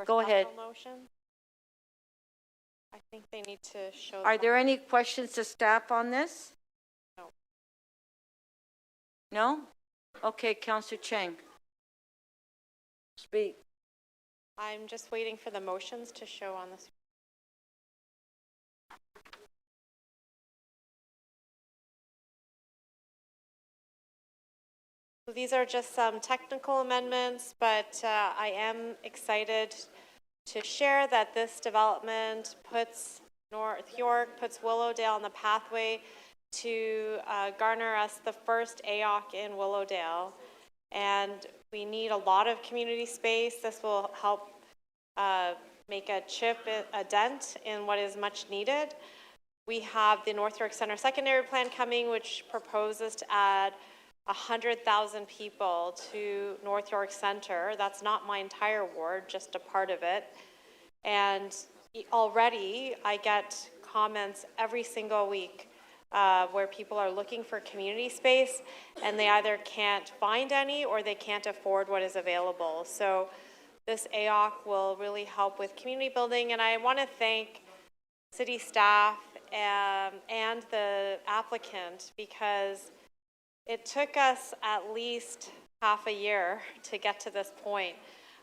Go ahead. Motion? I think they need to show. Are there any questions to staff on this? No. No? Okay, Councillor Chang. Speak. I'm just waiting for the motions to show on the screen. So these are just some technical amendments, but I am excited to share that this development puts North York, puts Willowdale on the pathway to garner us the first AOC in Willowdale. And we need a lot of community space. This will help make a dent in what is much needed. We have the North York Centre Secondary Plan coming, which proposes to add 100,000 people to North York Centre. That's not my entire ward, just a part of it. And already I get comments every single week where people are looking for community space and they either can't find any or they can't afford what is available. So this AOC will really help with community building, and I want to thank city staff and the applicant, because it took us at least half a year to get to this point.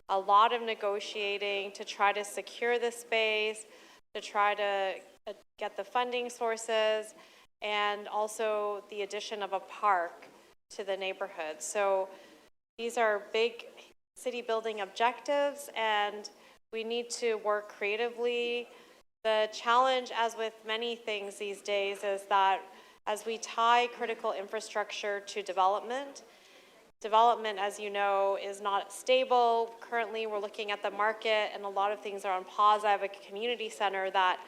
A lot of negotiating to try to secure the space, to try to get the funding sources, and also the addition of a park to the neighborhood. So these are big city building objectives, and we need to work creatively. The challenge, as with many things these days, is that as we tie critical infrastructure to development, as you know, is not stable. Currently, we're looking at the market and a lot of things are on pause. I have a community center that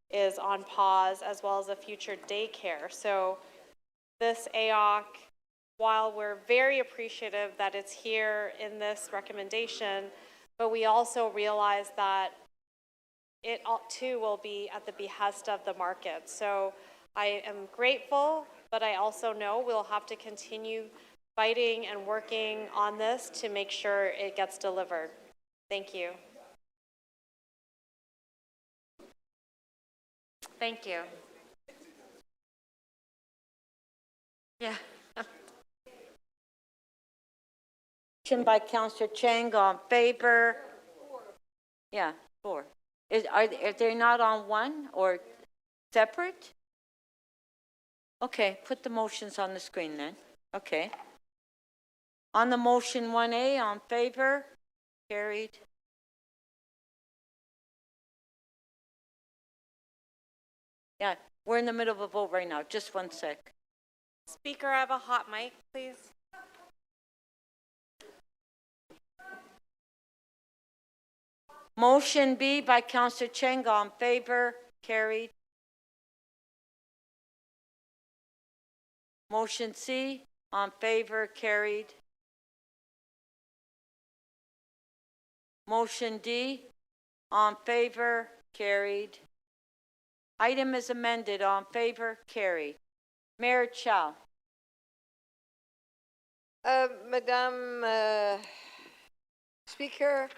is on pause, as well as a future daycare. So this AOC, while we're very appreciative that it's here in this recommendation, but we also realize that it too will be at the behest of the market. So I am grateful, but I also know we'll have to continue fighting and working on this to make sure it gets delivered. Thank you. Thank you. Yeah. Motion by Councillor Chang, on favor. Yeah, 4. Are they not on one or separate? Okay, put the motions on the screen then. Okay. On the motion 1A, on favor, carried. Yeah, we're in the middle of a vote right now. Just 1 sec. Speaker, I have a hot mic, please. Motion B by Councillor Cheng, all in favor, carried. Motion C, on favor, carried. Motion D, on favor, carried. Item is amended, on favor, carried. Mayor Chow. Madam Speaker,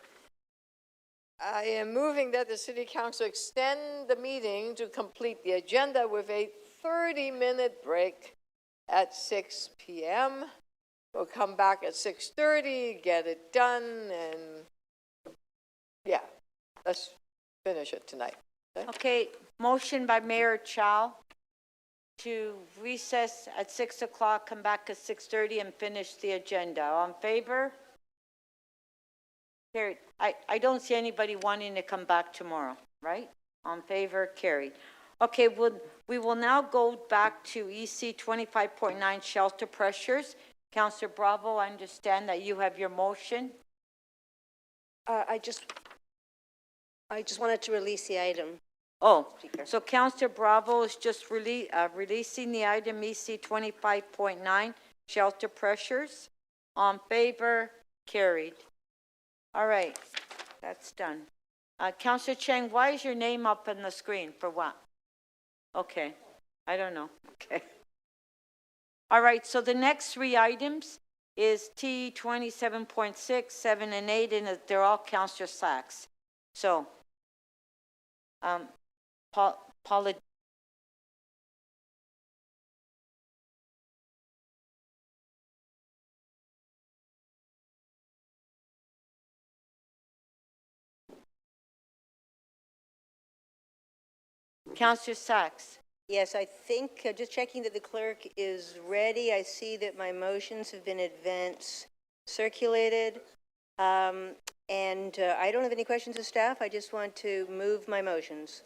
I am moving that the City Council extend the meeting to complete the agenda with a 30-minute break at 6 p.m. We'll come back at 6:30, get it done, and yeah, let's finish it tonight. Okay, motion by Mayor Chow to recess at 6 o'clock, come back at 6:30 and finish the agenda. All in favor? Carried. I don't see anybody wanting to come back tomorrow, right? On favor, carried. Okay, we will now go back to EC 25.9 shelter pressures. Councillor Bravo, I understand that you have your motion. I just wanted to release the item. Oh, so Councillor Bravo is just releasing the item EC 25.9 shelter pressures. On favor, carried. All right, that's done. Councillor Cheng, why is your name up on the screen? For what? Okay, I don't know. Okay. All right, so the next three items is T 27.6, 7, and 8, and they're all Councillor Sachs. So, Paula. Councillor Sachs. Yes, I think, just checking that the clerk is ready. I see that my motions have been circulated. And I don't have any questions of staff. I just want to move my motions.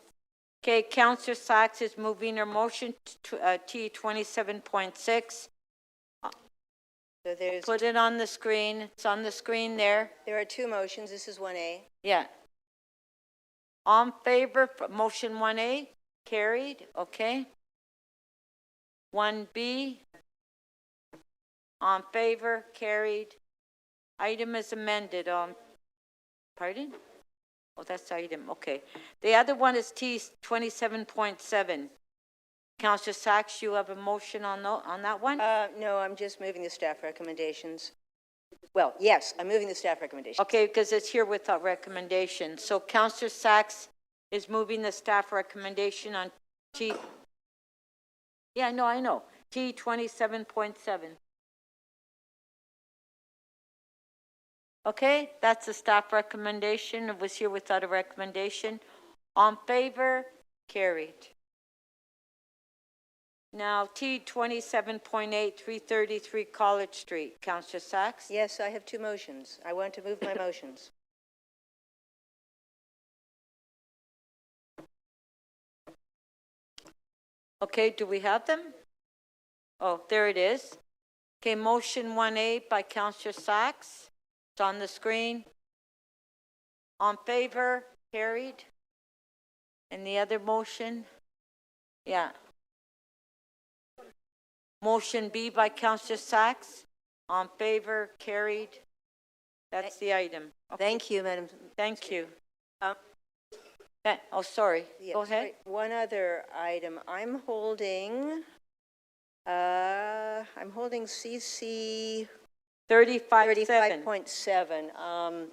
Okay, Councillor Sachs is moving her motion to T 27.6. So there's... Put it on the screen. It's on the screen there. There are two motions. This is 1A. Yeah. On favor, motion 1A, carried, okay. 1B, on favor, carried. Item is amended on, pardon? Oh, that's item, okay. The other one is T 27.7. Councillor Sachs, you have a motion on that one? No, I'm just moving the staff recommendations. Well, yes, I'm moving the staff recommendations. Okay, because it's here without recommendation. So Councillor Sachs is moving the staff recommendation on T. Yeah, no, I know. T 27.7. Okay, that's the staff recommendation. It was here without a recommendation. On favor, carried. Now, T 27.8, 333 College Street. Councillor Sachs? Yes, I have two motions. I want to move my motions. Okay, do we have them? Oh, there it is. Okay, motion 1A by Councillor Sachs. It's on the screen. On favor, carried. And the other motion? Yeah. Motion B by Councillor Sachs. On favor, carried. That's the item. Okay. Thank you, Madam. Thank you. Oh, sorry. Yes, Go ahead. One other item. I'm holding CC 35.7.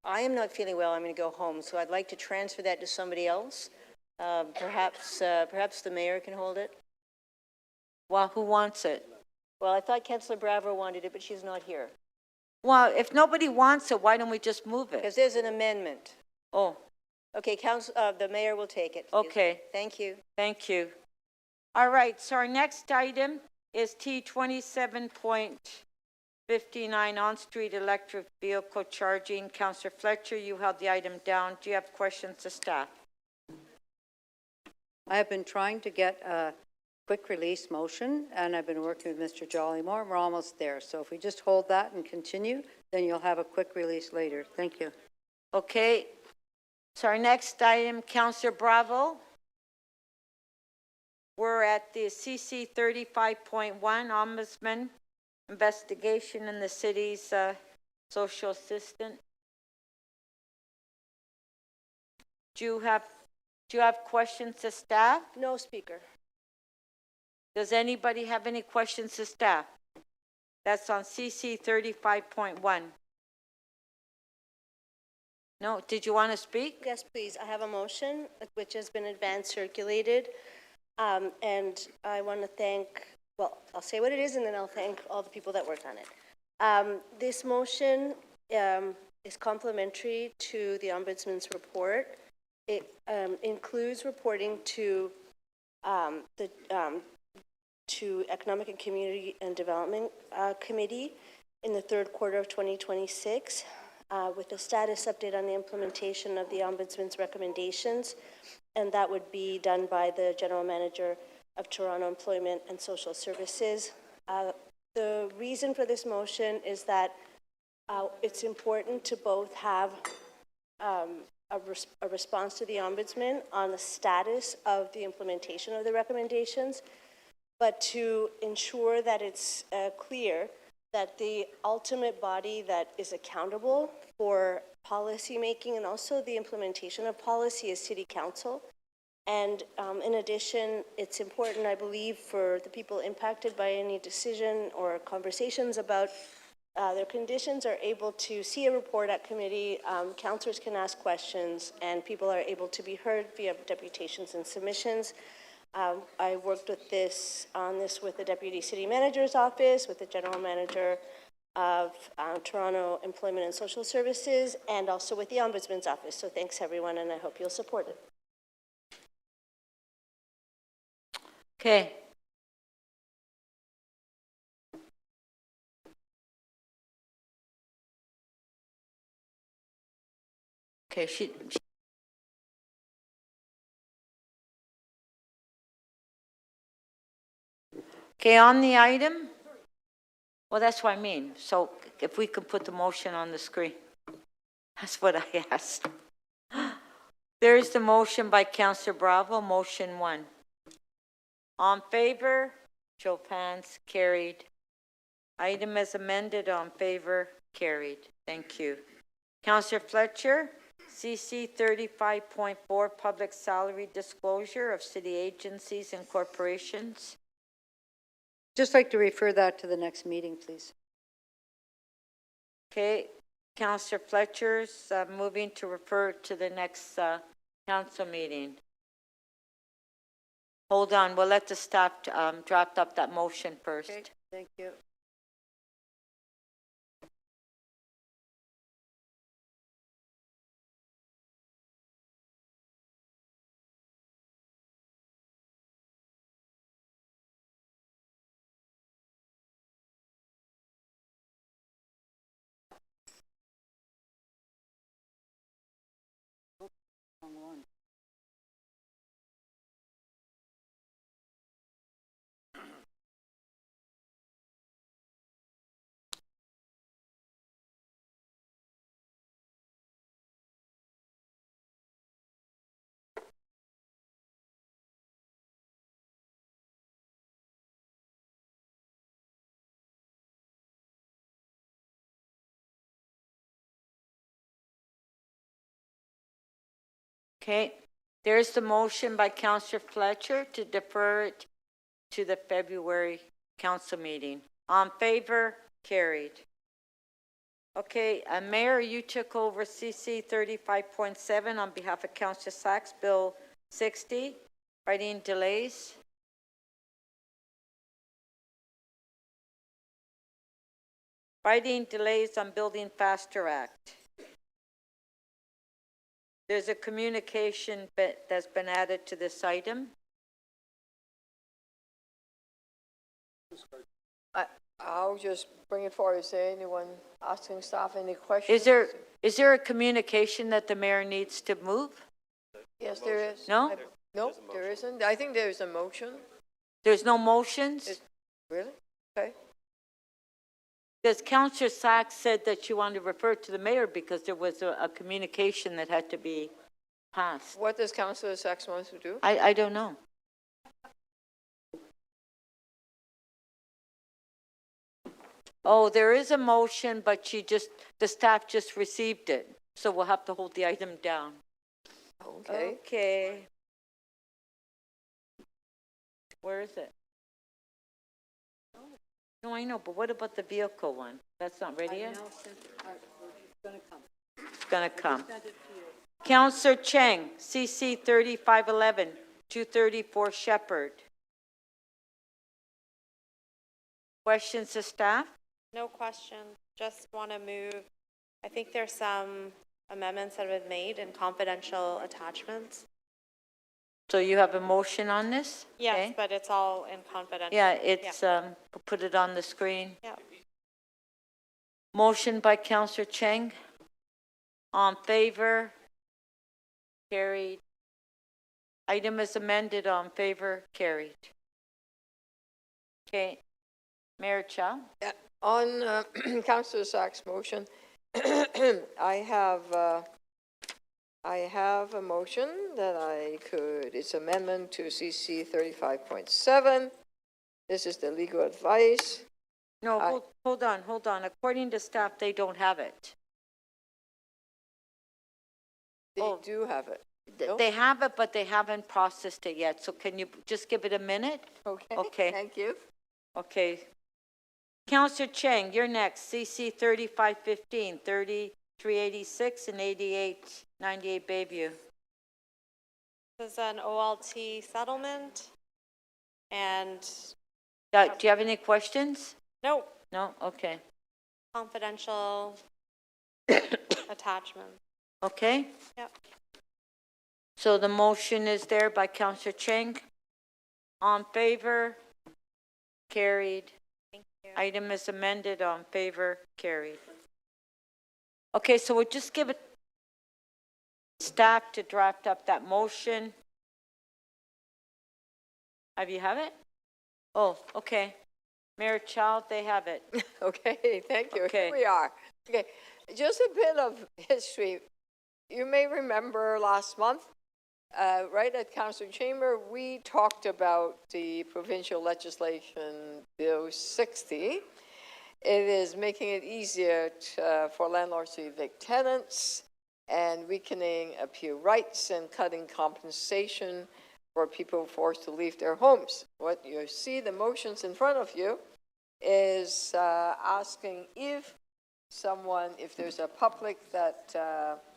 I am not feeling well. I'm going to go home, so I'd like to transfer that to somebody else. Perhaps the mayor can hold it. Well, who wants it? Well, I thought Councillor Bravo wanted it, but she's not here. Well, if nobody wants it, why don't we just move it? Because there's an amendment. Oh. Okay, the mayor will take it. Okay. Thank you. Thank you. All right, so our next item is T 27.59 on-street electric vehicle charging. Councillor Fletcher, you held the item down. Do you have questions to staff? I have been trying to get a quick release motion, and I've been working with Mr. Jollymore. We're almost there. So if we just hold that and continue, then you'll have a quick release later. Thank you. Okay. So our next item, Councillor Bravo. We're at the CC 35.1, Ombudsman investigation in the city's social assistant. Do you have questions to staff? No, Speaker. Does anybody have any questions to staff? That's on CC 35.1. No, did you want to speak? Yes, please. I have a motion which has been advance circulated. And I want to thank, well, I'll say what it is and then I'll thank all the people that worked on it. This motion is complementary to the Ombudsman's report. It includes reporting to Economic and Community and Development Committee in the third quarter of 2026 with a status update on the implementation of the Ombudsman's recommendations, and that would be done by the General Manager of Toronto Employment and Social Services. The reason for this motion is that it's important to both have a response to the Ombudsman on the status of the implementation of the recommendations, but to ensure that it's clear that the ultimate body that is accountable for policy making and also the implementation of policy is City Council. And in addition, it's important, I believe, for the people impacted by any decision or conversations about their conditions are able to see a report at committee, councillors can ask questions, and people are able to be heard via deputations and submissions. I worked with on this with the Deputy City Manager's Office, with the General Manager of Toronto Employment and Social Services, and also with the Ombudsman's Office. So thanks, everyone, and I hope you'll support it. Okay. Okay, okay, on the item, well, that's what I mean. So if we could put the motion on the screen, that's what I asked. There's the motion by Councillor Bravo, motion 1. On favor, show of hands, carried. Item as amended, on favor, carried. Thank you. Councillor Fletcher, CC 35.4, public salary disclosure of city agencies and corporations. Just like to refer that to the next meeting, please. Okay, Councillor Fletcher's moving to refer to the next council meeting. Hold on, we'll let the staff draft up that motion first. Okay, thank you. Wrong one. Okay, there's the motion by Councillor Fletcher to defer it to the February council meeting. On favor, carried. Okay, Mayor, you took over CC 35.7 on behalf of Councillor Sachs, Bill 60, fighting delays. Fighting delays on Building Faster Act. There's a communication that's been added to this item. I'll just bring it forward. Is there anyone asking staff any questions? Is there a communication that the mayor needs to move? Yes, there is. No? No, there isn't. I think there's a motion. There's no motions? Really? Okay. Because Councillor Sachs said that she wanted to refer to the mayor because there was a communication that had to be Passed. What does Councillor Sachs want to do? I don't know. Oh, there is a motion, but the staff just received it. So we'll have to hold the item down. Okay. Okay. Where is it? No, I know, but what about the vehicle one? That's not ready yet? It's gonna come. Councillor Cheng, CC 3511, 234 Shepherd. Questions to staff? No question, just want to move, I think there's some amendments that have been made in confidential attachments. So you have a motion on this? Yes, Okay. but it's all in confidential. Yeah, it's, we'll put it on the screen. Yeah. Motion by Councillor Cheng. On favor? Carried. Item is amended. On favor? Carried. Okay. Mayor Chow? Yeah. On Councillor Sachs' motion, I have a motion that it's amendment to CC 35.7. This is the legal advice. No, hold on. According to staff, they don't have it. They do have it. They have it, but they haven't processed it yet. So can you just give it a minute? Okay. Okay. Thank you. Okay. Councillor Cheng, you're next. CC 3515, 3386, and 8898 Bayview. This is an OLT settlement, and Do you have any questions? no, No? Okay. confidential attachment. Okay. Yep. So the motion is there by Councillor Cheng. On favor? Carried. Thank you. Item is amended. On favor? Carried. Okay, so we'll just give it staff to draft up that motion. Have it? Oh, okay. Mayor Child, they have it. Okay, thank you. Okay. Here we are. Okay, just a bit of history. You may remember last month, right at Council Chamber, we talked about the provincial legislation Bill 60. It is making it easier for landlords to evict tenants and weakening appeal rights and cutting compensation for people forced to leave their homes. What you see, the motions in front of you, is asking if there's a public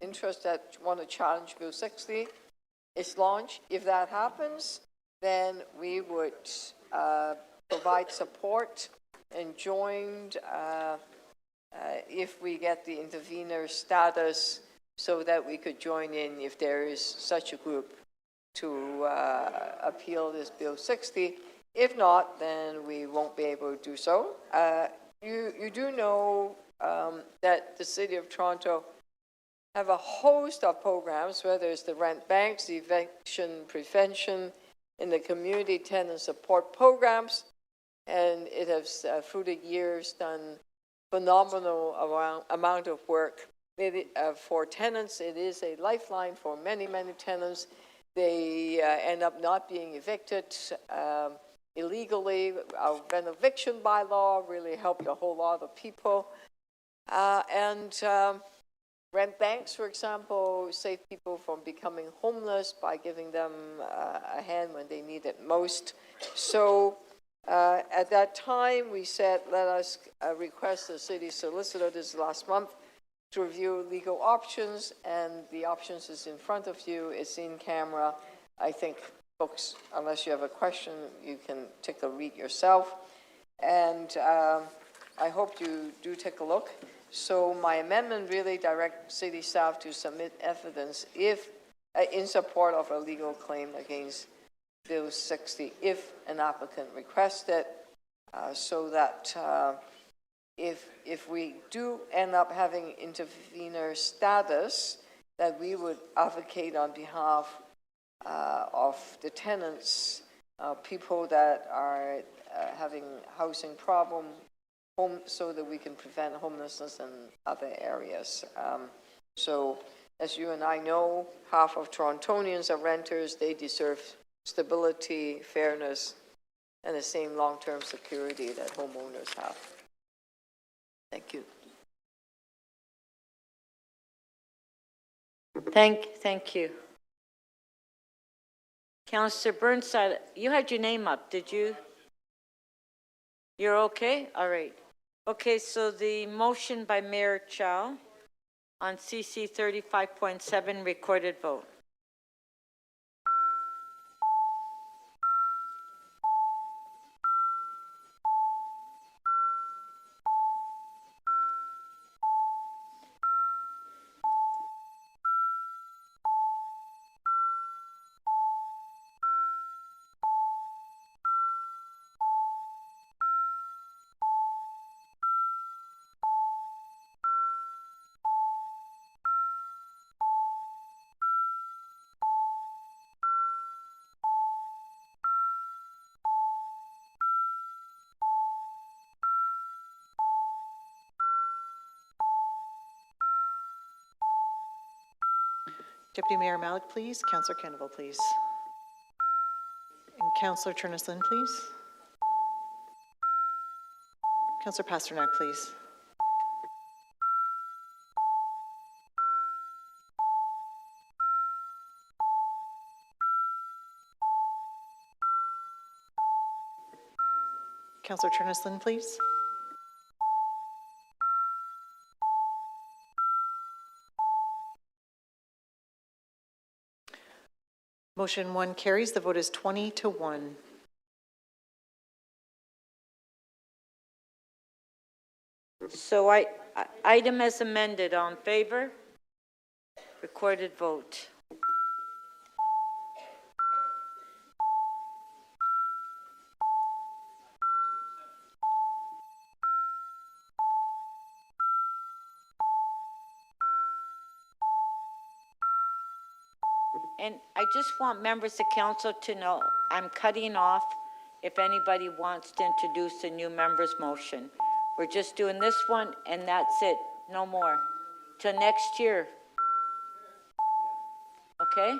interest that want to challenge Bill 60, is launched. If that happens, then we would provide support and joined if we get the intervener status so that we could join in if there is such a group to appeal this Bill 60. If not, then we won't be able to do so. You do know that the City of Toronto have a host of programs, whether it's the rent banks, the eviction prevention, and the community tenant support programs, and it has, through the years, done phenomenal amount of work. For tenants, it is a lifeline for many, many tenants. They end up not being evicted illegally. Our rent eviction bylaw really helped a whole lot of people. Rent banks, for example, save people from becoming homeless by giving them a hand when they need it most. So at that time, we said, let us request the city solicitor this last month to review legal options, and the options is in front of you. It's in camera. I think, folks, unless you have a question, you can take a read yourself. And I hope you do take a look. So my amendment really directs city staff to submit evidence if, in support of a legal claim against Bill 60, if an applicant requests it, so that if we do end up having intervener status, that we would advocate on behalf of the tenants, people that are having housing problem, so that we can prevent homelessness in other areas. So As you and I know, half of Torontonians are renters. They deserve stability, fairness, and the same long-term security that homeowners have. Thank you. Thank you. Councillor Burnside, you had your name up, did you? You're okay? All right. Okay, so the motion by Mayor Chow on CC 35.7 recorded vote. Deputy Mayor Malik, please. Councillor Kenneville, please. And Councillor Turneslin, please. Councillor Pasternak, please. Councillor Turneslin, please. Motion 1 carries. The vote is 20-1. So item as amended, on favor? Recorded vote. And I just want members of council to know, I'm cutting off if anybody wants to introduce a new member's motion. We're just doing this one and that's it, no more. Till next year. Okay?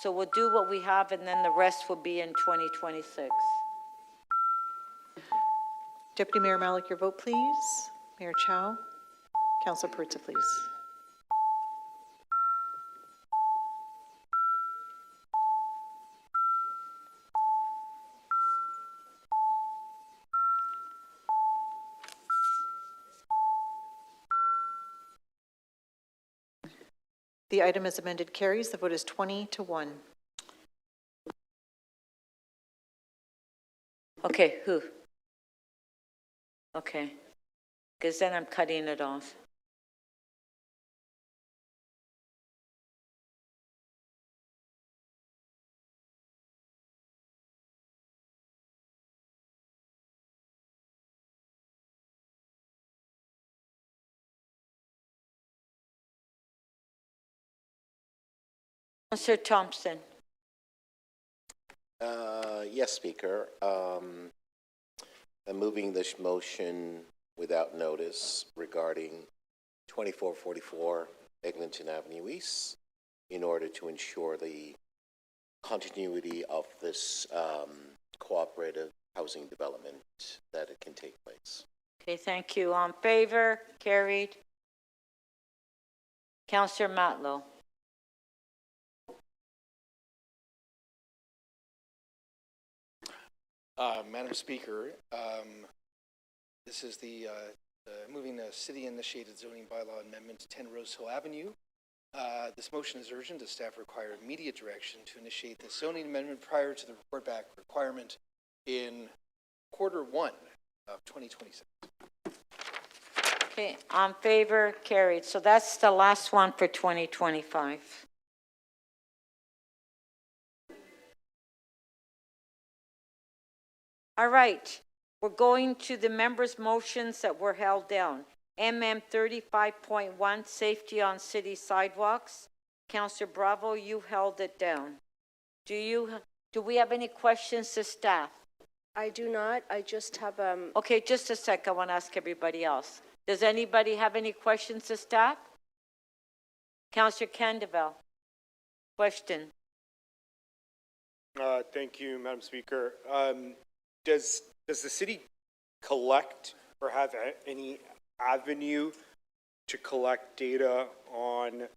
So we'll do what we have and then the rest will be in 2026. Deputy Mayor Malik, your vote, please. Mayor Chow. Councillor Pertsa, please. The item as amended carries. The vote is 20-1. Okay, who? Okay. Because then I'm cutting it off. Councillor Thompson. Yes, Speaker. I'm moving this motion without notice regarding 2444 Eglinton Avenue East in order to ensure the continuity of this cooperative housing development that it can take place. Okay, thank you. On favor? Carried. Councillor Matlow. Madam Speaker, this is the moving the city-initiated zoning bylaw amendment to 10 Rose Hill Avenue. This motion is urgent as staff require immediate direction to initiate the zoning amendment prior to the report back requirement in Q1 of 2026. Okay, on favor? Carried. So that's the last one for 2025. All right, we're going to the members' motions that were held down. MM 35.1, safety on city sidewalks. Councillor Bravo, you held it down. Do we have any questions to staff? I do not. I just have Okay, just a sec. I want to ask everybody else. Does anybody have any questions to staff? Councillor Candavel, question. Thank you, Madam Speaker. Does the city collect or have any avenue to collect data on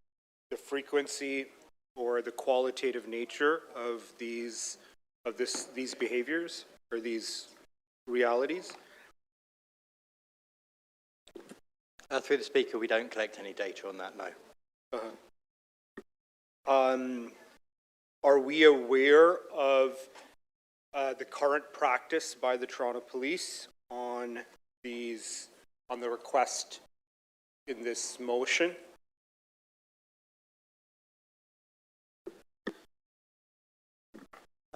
the frequency or the qualitative nature of these behaviors or these realities? Through the Speaker, we don't collect any data on that, no. Are we aware of the current practice by the Toronto Police on the request in this motion?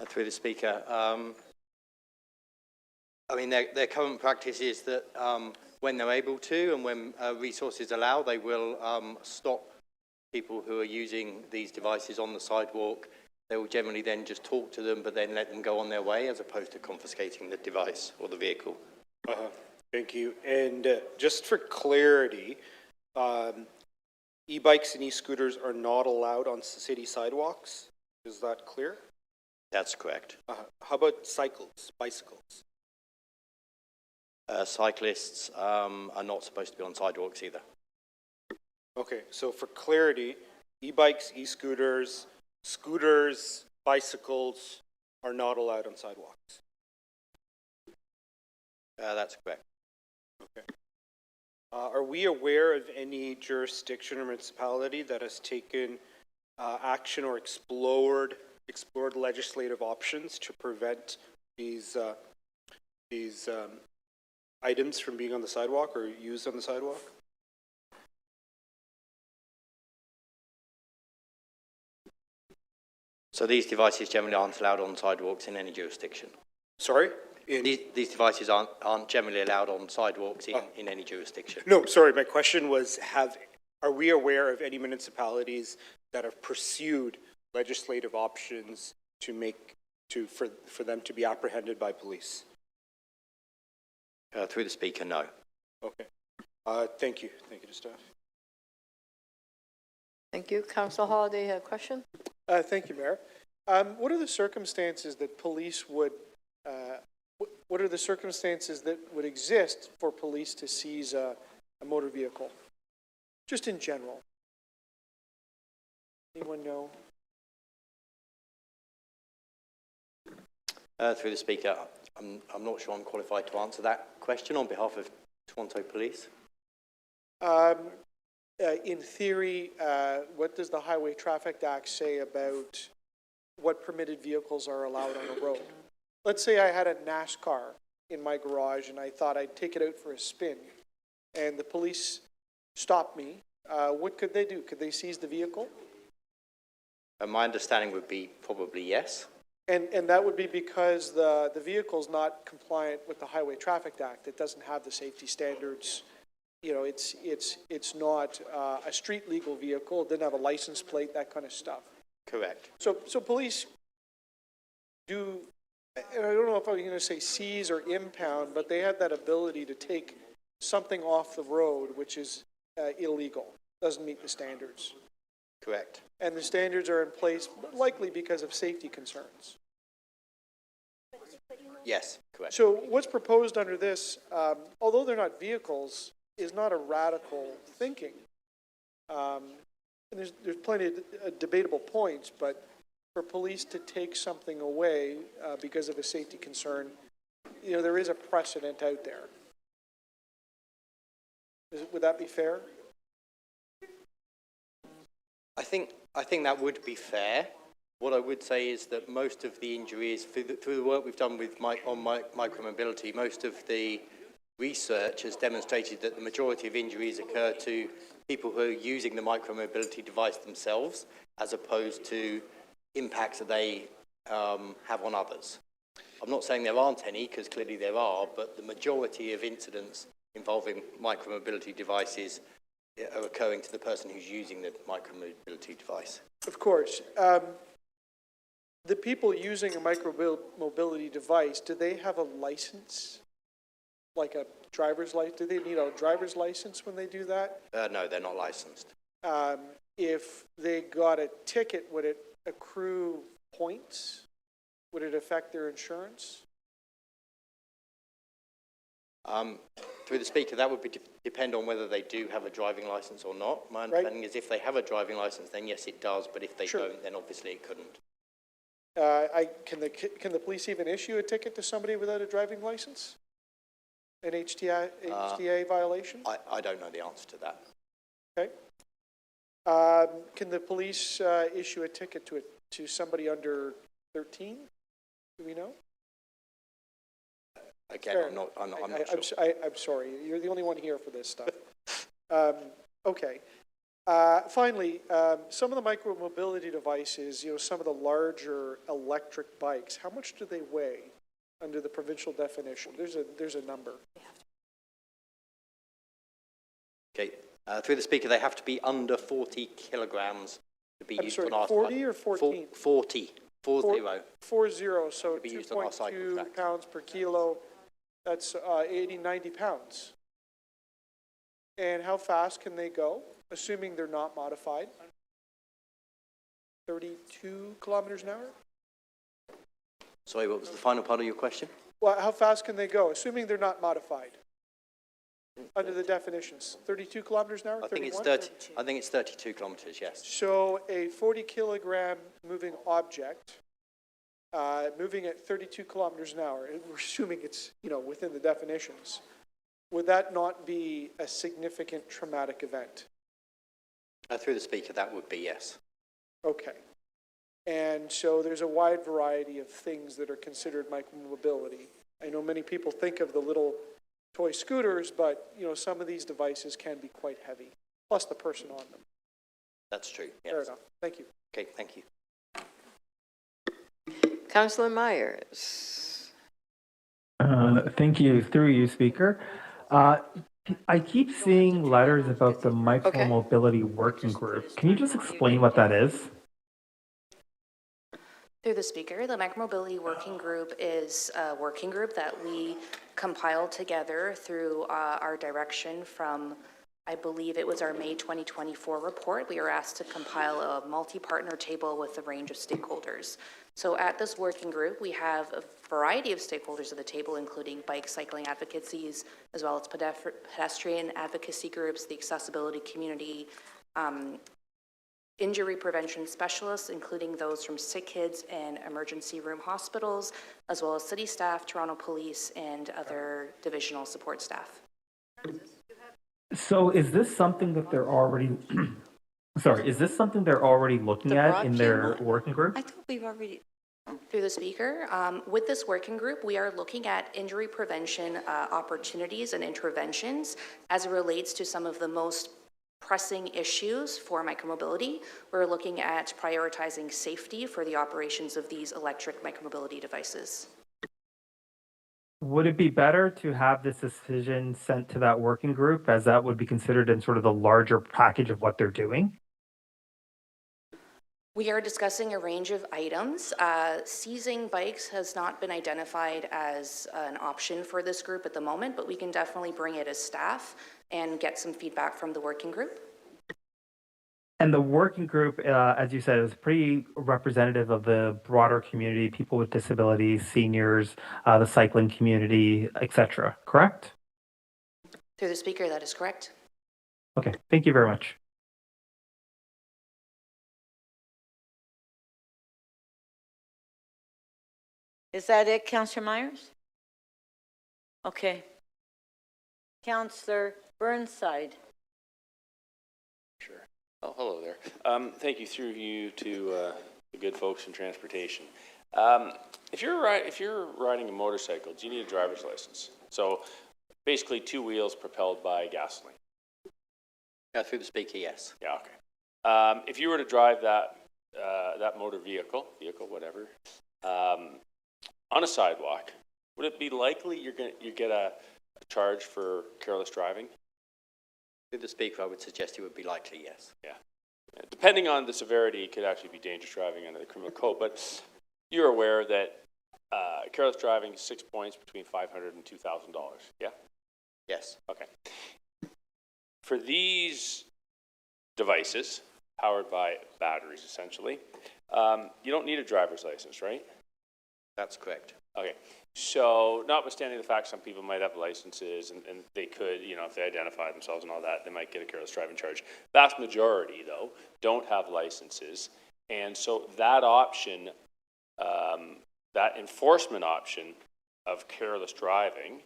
Through the Speaker, I mean, their current practice is that when they're able to and when resources allow, they will stop people who are using these devices on the sidewalk. They will generally then just talk to them, but then let them go on their way as opposed to confiscating the device or the vehicle. Thank you. And just for clarity, e-bikes and e-scooters are not allowed on city sidewalks. Is that clear? That's correct. How about bicycles? Cyclists are not supposed to be on sidewalks either. Okay, so for clarity, e-bikes, e-scooters, scooters, bicycles are not allowed on sidewalks. That's correct. Okay. Are we aware of any jurisdiction or municipality that has taken action or explored legislative options to prevent these items from being on the sidewalk or used on the sidewalk? So these devices generally aren't allowed on sidewalks in any jurisdiction. Sorry? These devices aren't generally allowed on sidewalks in any jurisdiction. No, sorry, my question was, are we aware of any municipalities that have pursued legislative options for them to be apprehended by police? Through the Speaker, no. Okay. Thank you. Thank you to staff. Thank you. Councillor Holiday, you have a question? Thank you, Mayor. What are the circumstances that police would, what are the circumstances that would exist for police to seize a motor vehicle? Just in general. Anyone know? Through the Speaker, I'm not sure I'm qualified to answer that question on behalf of Toronto Police. In theory, what does the Highway Traffic Act say about what permitted vehicles are allowed on a road? Let's say I had a NASCAR in my garage and I thought I'd take it out for a spin and the police stopped me. What could they do? Could they seize the vehicle? My understanding would be probably yes. And that would be because the vehicle's not compliant with the Highway Traffic Act. It doesn't have the safety standards. You know, it's not a street legal vehicle. It didn't have a license plate, that kind of stuff. Correct. So police do, and I don't know if I'm going to say seize or impound, but they have that ability to take something off the road which is illegal, doesn't meet the standards. Correct. And the standards are in place likely because of safety concerns. Yes, correct. So what's proposed under this, although they're not vehicles, is not a radical thinking. And there's plenty of debatable points, but for police to take something away because of a safety concern, you know, there is a precedent out there. Would that be fair? I think that would be fair. What I would say is that most of the injuries, through the work we've done with micromobility, most of the research has demonstrated that the majority of injuries occur to people who are using the micromobility device themselves, as opposed to impacts that they have on others. I'm not saying there aren't any, because clearly there are, but the majority of incidents involving micromobility devices are occurring to the person who's using the micromobility device. Of course. The people using a micromobility device, do they have a license? Like a driver's license? Do they need a driver's license when they do that? No, they're not licensed. If they got a ticket, would it accrue points? Would it affect their insurance? Through the Speaker, that would depend on whether they do have a driving license or not. My understanding is if they have a driving license, then yes, it does, but if they don't, then obviously it couldn't. Can the police even issue a ticket to somebody without a driving license? An HTA violation? I don't know the answer to that. Okay. Can the police issue a ticket to somebody under 13? Do we know? Again, I'm not sure. I'm sorry. You're the only one here for this stuff. Okay. Finally, some of the micro-mobility devices, some of the larger electric bikes, how much do they weigh under the provincial definition? There's a number. Okay. Through the Speaker, they have to be under 40 kilograms to be used on our 40 or 14? 40. 40. 40, so 2.2 pounds per kilo. That's 80, 90 pounds. And how fast can they go, assuming they're not modified? 32 kilometers an hour? Sorry, what was the final part of your question? Well, how fast can they go, assuming they're not modified? Under the definitions, 32 kilometers an hour? I think it's 30. I think it's 32 kilometers. Yes. So a 40 kilogram moving object, moving at 32 kilometers an hour, and we're assuming it's within the definitions. Would that not be a significant traumatic event? Through the Speaker, that would be yes. Okay. And so there's a wide variety of things that are considered micromobility. I know many people think of the little toy scooters, but some of these devices can be quite heavy, plus the person on them. That's true. Yes. Fair enough. Thank you. Okay, thank you. Councillor Myers. Thank you. Through you, Speaker. I keep seeing letters about the micromobility working group. Can you just explain what that is? Through the Speaker, the Micromobility Working Group is a working group that we compiled together through our direction from, I believe it was our May 2024 report. We were asked to compile a multi-partner table with a range of stakeholders. So at this working group, we have a variety of stakeholders at the table, including bike cycling advocacies, as well as pedestrian advocacy groups, the accessibility community, injury prevention specialists, including those from sick kids and emergency room hospitals, as well as city staff, Toronto Police, and other divisional support staff. So is this something that they're already, is this something they're already looking at in their working group? I thought we've already... Through the Speaker, with this working group, we are looking at injury prevention opportunities and interventions as it relates to some of the most pressing issues for micromobility. We're looking at prioritizing safety for the operations of these electric micromobility devices. Would it be better to have this decision sent to that working group, as that would be considered in sort of the larger package of what they're doing? We are discussing a range of items. Seizing bikes has not been identified as an option for this group at the moment, but we can definitely bring it as staff and get some feedback from the working group. And the working group, as you said, is pretty representative of the broader community, people with disabilities, seniors, the cycling community, etc. Correct? Through the Speaker, that is correct. Okay, thank you very much. Is that it, Councillor Myers? Okay. Councillor Burnside. Sure. Oh, hello there. Thank you. Through you to the good folks in transportation. If you're riding a motorcycle, do you need a driver's license? So basically 2 wheels propelled by gasoline. Yeah, through the Speaker, yes. Yeah, okay. If you were to drive that motor vehicle, whatever, on a sidewalk, would it be likely you get a charge for careless driving? Through the Speaker, I would suggest it would be likely, yes. Yeah. Depending on the severity, it could actually be dangerous driving under the criminal code. But you're aware that careless driving, 6 points between $500 and $2,000, yeah? Yes. Okay. For these devices, powered by batteries essentially, you don't need a driver's license, right? That's correct. Okay. So notwithstanding the fact some people might have licenses and they could, you know, if they identify themselves and all that, they might get a careless driving charge. Vast majority, though, don't have licenses. And so that option, that enforcement option of careless driving,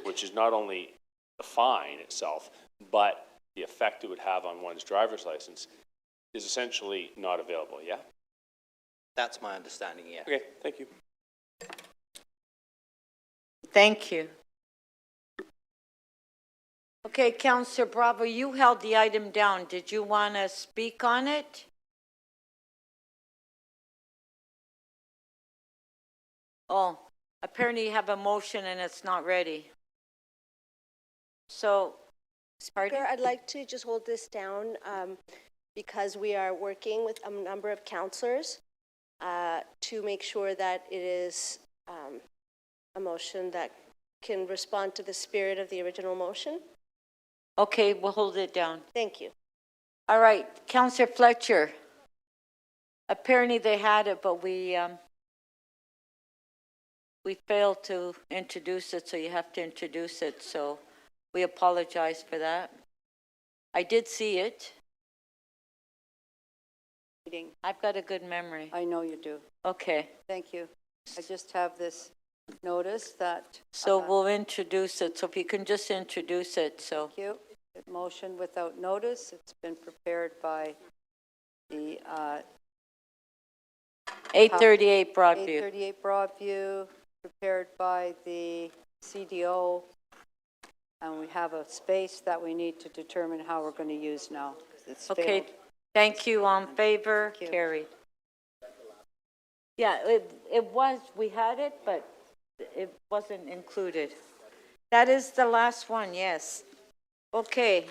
which is not only the fine itself, but the effect it would have on one's driver's license, is essentially not available, yeah? That's my understanding, yeah. Okay, thank you. Thank you. Okay, Councillor Bravo, you held the item down. Did you want to speak on it? Oh, apparently you have a motion and it's not ready. So, Speaker, I'd like to just hold this down because we are working with a number of councillors to make sure that it is a motion that can respond to the spirit of the original motion. okay, we'll hold it down. Thank you. All right, Councillor Fletcher. Apparently they had it, but we failed to introduce it, so you have to introduce it. So we apologize for that. I did see it. I've got a good memory. I know you do. Okay. Thank you. I just have this notice that. So we'll introduce it. So if you can just introduce it, so. Thank you. Motion without notice. It's been prepared by the 838 Broadview. 838 Broadview, prepared by the CDO. And we have a space that we need to determine how we're going to use now. It's Okay. failed. Thank you. On favor? Thank you. Carried. Yeah, it was, we had it, but it wasn't included. That is the last one, yes. Okay.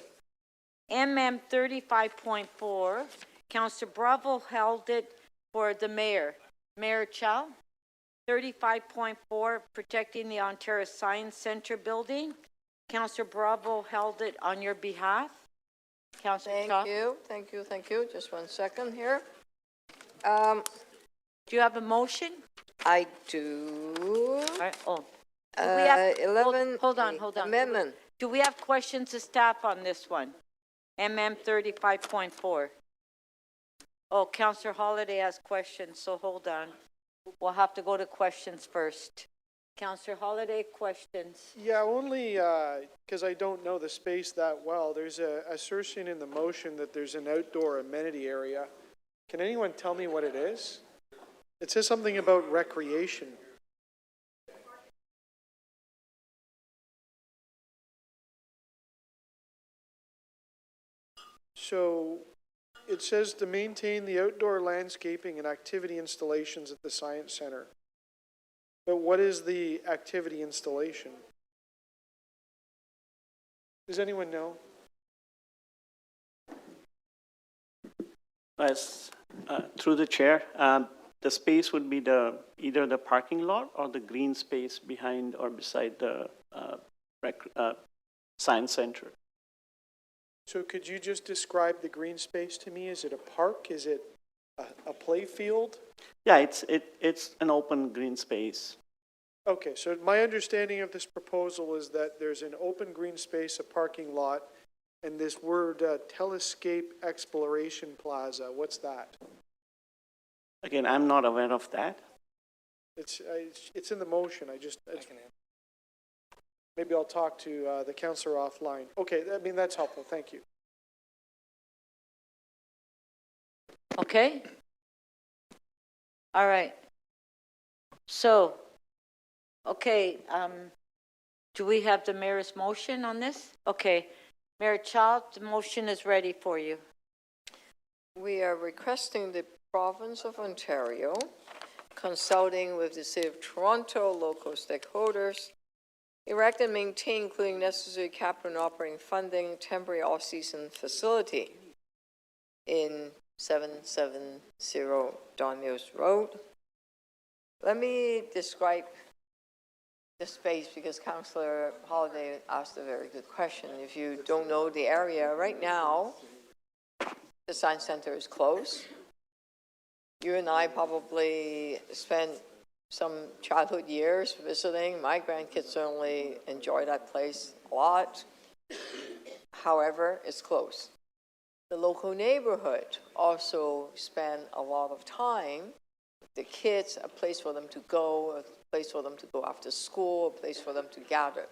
MM 35.4, Councillor Bravo held it for the mayor. Mayor Chow, 35.4, protecting the Ontario Science Centre building. Councillor Bravo held it on your behalf. Councillor Chow. Thank you. Just 1 second here. Do you have a motion? I do. All right. Oh. Do we have, 11. hold on. Amendment. Do we have questions to staff on this one? MM 35.4. Oh, Councillor Holiday has questions, so hold on. We'll have to go to questions first. Councillor Holiday, questions? Yeah, only because I don't know the space that well. There's a assertion in the motion that there's an outdoor amenity area. Can anyone tell me what it is? It says something about recreation. So it says to maintain the outdoor landscaping and activity installations at the Science Centre. But what is the activity installation? Does anyone know? Yes, through the chair, the space would be either the parking lot or the green space behind or beside the science center. So could you just describe the green space to me? Is it a park? Is it a play field? Yeah, it's an open green space. Okay, so my understanding of this proposal is that there's an open green space, a parking lot, and this word Telescape Exploration Plaza. What's that? Again, I'm not aware of that. It's in the motion. Maybe I'll talk to the councillor offline. Okay, I mean, that's helpful. Thank you. Okay. All right. So, okay, do we have the mayor's motion on this? Okay. Mayor Child, the motion is ready for you. We are requesting the province of Ontario, consulting with the city of Toronto, local stakeholders, erect and maintain, including necessary capital and operating funding, temporary off-season facility in 770 Don Mills Road, Let me describe the space because Councillor Holiday asked a very good question. If you don't know the area, right now, the Science Center is closed. You and I probably spent some childhood years visiting. My grandkids certainly enjoy that place a lot. However, it's closed. The local neighborhood also spend a lot of time. The kids, a place for them to go, a place for them to go after school, a place for them to gather.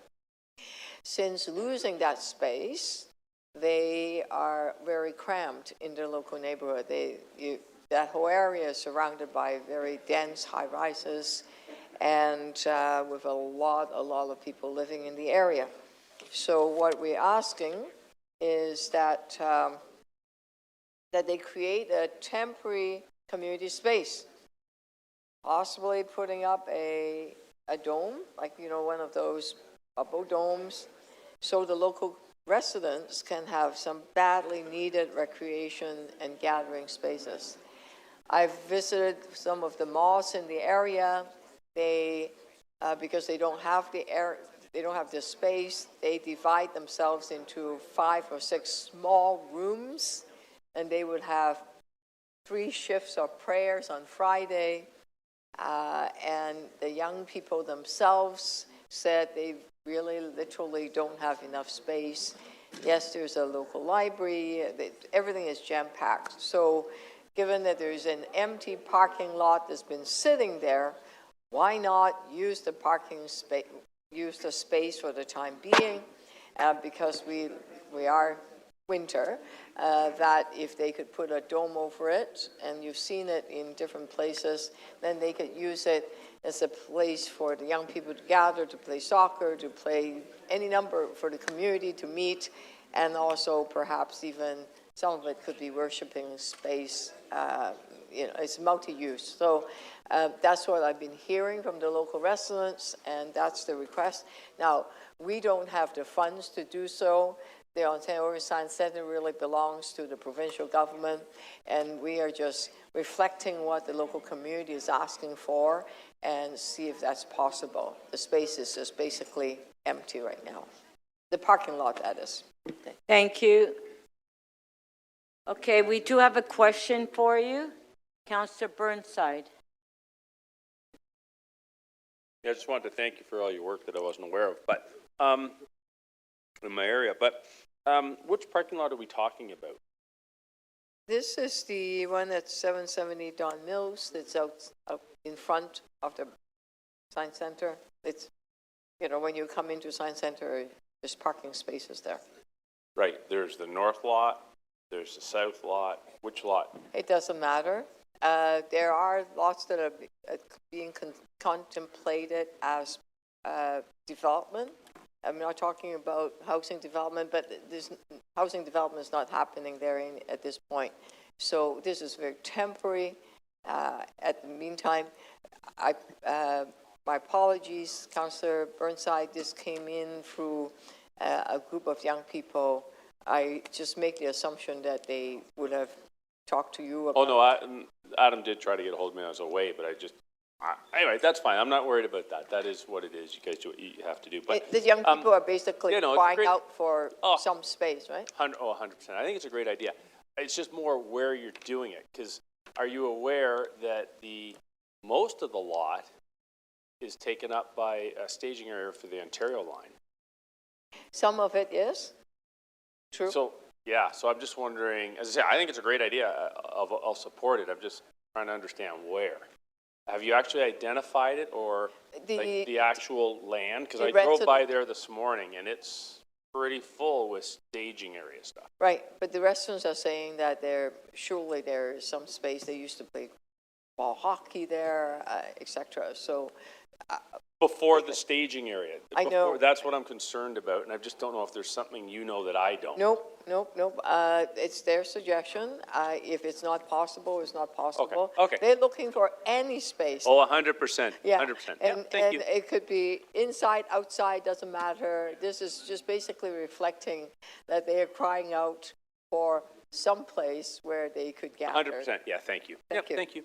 Since losing that space, they are very cramped in their local neighborhood. That whole area is surrounded by very dense high-rises and with a lot of people living in the area. So what we're asking is that that they create a temporary community space, possibly putting up a dome, like, you know, one of those bubble domes, so the local residents can have some badly needed recreation and gathering spaces. I've visited some of the malls in the area. They, because they don't have the space, they divide themselves into 5 or 6 small rooms, and they would have 3 shifts of prayers on Friday. And the young people themselves said they really literally don't have enough space. Yes, there's a local library, everything is jam-packed. So given that there's an empty parking lot that's been sitting there, why not use the parking space, use the space for the time being, because we are winter, that if they could put a dome over it, and you've seen it in different places, then they could use it as a place for the young people to gather, to play soccer, to play any number for the community to meet, and also perhaps even some of it could be worshiping space. You know, it's multi-use. So that's what I've been hearing from the local residents, and that's the request. Now, we don't have the funds to do so. The Ontario Science Centre really belongs to the provincial government, and we are just reflecting what the local community is asking for and see if that's possible. The space is just basically empty right now. The parking lot, that is. Thank you. Okay, we do have a question for you. Councillor Burnside. Yeah, I just wanted to thank you for all your work that I wasn't aware of, but in my area. But which parking lot are we talking about? This is the one at 770 Don Mills that's out in front of the Science Center. It's, you know, when you come into Science Center, there's parking spaces there. Right, there's the north lot, there's the south lot. Which lot? It doesn't matter. There are lots that are being contemplated as development. I'm not talking about housing development, but this housing development is not happening there at this point. So this is very temporary. At the meantime, my apologies, Councillor Burnside. This came in through a group of young people. I just make the assumption that they would have talked to you about. Oh, no, Adam did try to get a hold of me. I was away, but anyway, that's fine. I'm not worried about that. That is what it is. You guys do what you have to do. But the young people are basically crying out for some space, right? 100%. I think it's a great idea. It's just more where you're doing it. Because are you aware that most of the lot is taken up by a staging area for the Ontario line? Some of it is. True. So, yeah, so I'm just wondering, as I say, I think it's a great idea. I'll support it. I'm just trying to understand where. Have you actually identified it, or the actual land? Because I drove by there this morning, and it's pretty full with staging area stuff. Right, but the restaurants are saying that surely there is some space. They used to play ball hockey there, etc. So before the staging area. I know. That's what I'm concerned about, and I just don't know if there's something you know that I don't. Nope. It's their suggestion. If it's not possible, it's not possible. Okay. They're looking for any space. Oh, 100%. Yeah. 100%. And, thank you. it could be inside, outside, doesn't matter. This is just basically reflecting that they are crying out for some place where they could gather. 100%. Yeah, thank you. Thank you. Thank you.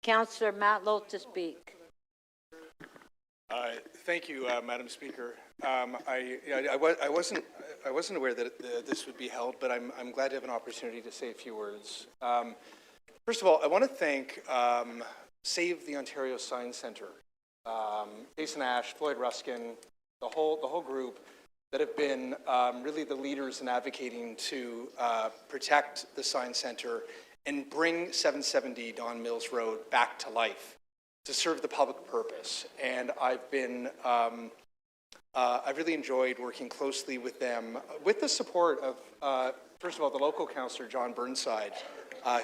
Councillor Matlow to speak. Thank you, Madam Speaker. I wasn't aware that this would be held, but I'm glad to have an opportunity to say a few words. First of all, I want to thank Save the Ontario Science Centre, Jason Ash, Floyd Ruskin, the whole group that have been really the leaders in advocating to protect the Science Centre and bring 770 Don Mills Road back to life to serve the public purpose. And I've really enjoyed working closely with them, with the support of, first of all, the local councillor, John Burnside,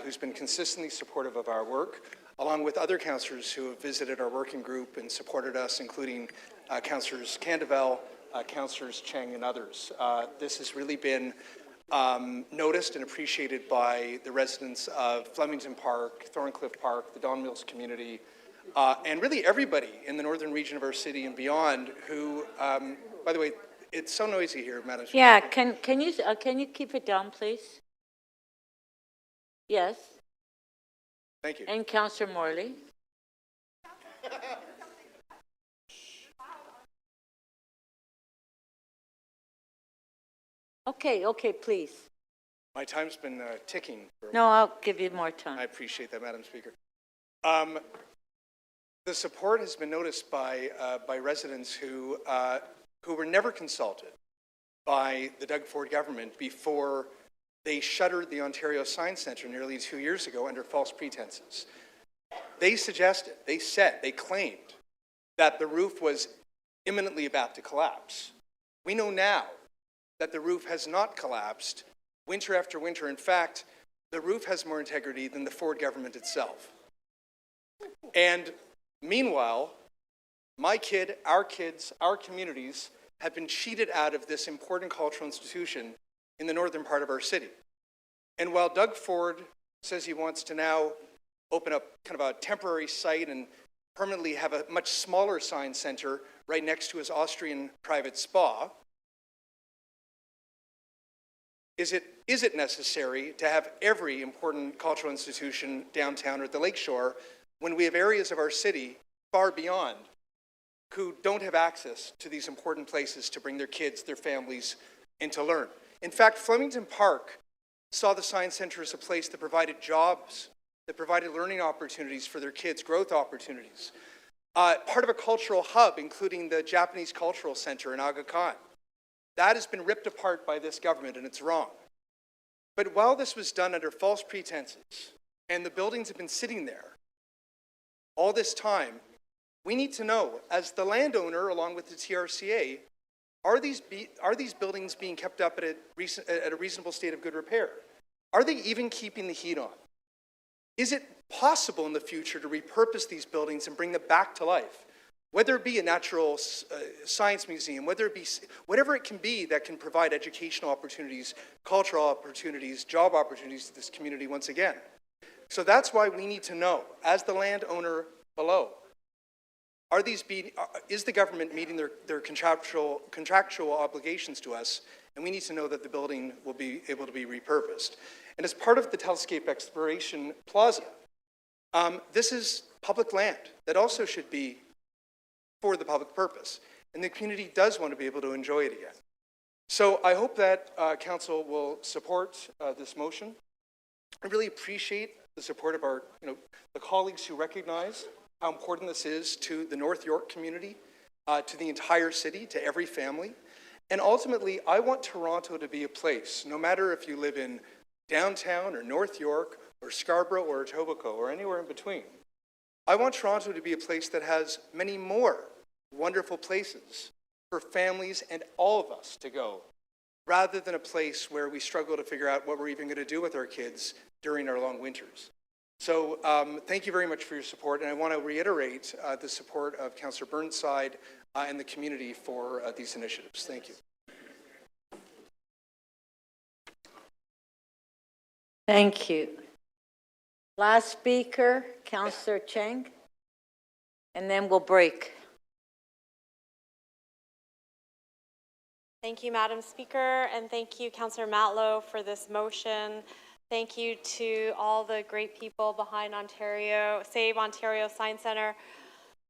who's been consistently supportive of our work, along with other councillors who have visited our working group and supported us, including councillors Candevel, councillors Cheng, and others. This has really been noticed and appreciated by the residents of Flemington Park, Thorncliffe Park, the Don Mills community, and really everybody in the northern region of our city and beyond who, by the way, it's so noisy here, Madam Speaker. Yeah, can you keep it down, please? Yes. Thank you. And Councillor Morley. Okay, please. My time's been ticking. No, I'll give you more time. I appreciate that, Madam Speaker. The support has been noticed by residents who were never consulted by the Doug Ford government before they shuttered the Ontario Science Centre nearly 2 years ago under false pretenses. They suggested, they said, they claimed that the roof was imminently about to collapse. We know now that the roof has not collapsed winter after winter. In fact, the roof has more integrity than the Ford government itself. And meanwhile, my kid, our kids, our communities have been cheated out of this important cultural institution in the northern part of our city. And while Doug Ford says he wants to now open up kind of a temporary site and permanently have a much smaller science center right next to his Austrian private spa, is it necessary to have every important cultural institution downtown or at the lakeshore when we have areas of our city far beyond who don't have access to these important places to bring their kids, their families, and to learn? In fact, Flemington Park saw the Science Centre as a place that provided jobs, that provided learning opportunities for their kids, growth opportunities. Part of a cultural hub, including the Japanese Cultural Center in Aga Khan. That has been ripped apart by this government, and it's wrong. But while this was done under false pretenses, and the buildings have been sitting there all this time, we need to know, as the landowner, along with the TRCA, are these buildings being kept up at a reasonable state of good repair? Are they even keeping the heat on? Is it possible in the future to repurpose these buildings and bring them back to life? Whether it be a natural science museum, whether it be whatever it can be that can provide educational opportunities, cultural opportunities, job opportunities to this community once again. So that's why we need to know, as the landowner below, is the government meeting their contractual obligations to us? And we need to know that the building will be able to be repurposed. And as part of the Telescape Exploration Plaza, this is public land that also should be for the public purpose. And the community does want to be able to enjoy it again. So I hope that Council will support this motion. I really appreciate the support of our, the colleagues who recognize how important this is to the North York community, to the entire city, to every family. And ultimately, I want Toronto to be a place, no matter if you live in downtown or North York or Scarborough or Etobicoke or anywhere in between. I want Toronto to be a place that has many more wonderful places for families and all of us to go, rather than a place where we struggle to figure out what we're even going to do with our kids during our long winters. So thank you very much for your support, and I want to reiterate the support of Councillor Burnside and the community for these initiatives. Thank you. Thank you. Last speaker, Councillor Cheng, and then we'll break. Thank you, Madam Speaker, and thank you, Councillor Matlow, for this motion. Thank you to all the great people behind Save Ontario Science Centre.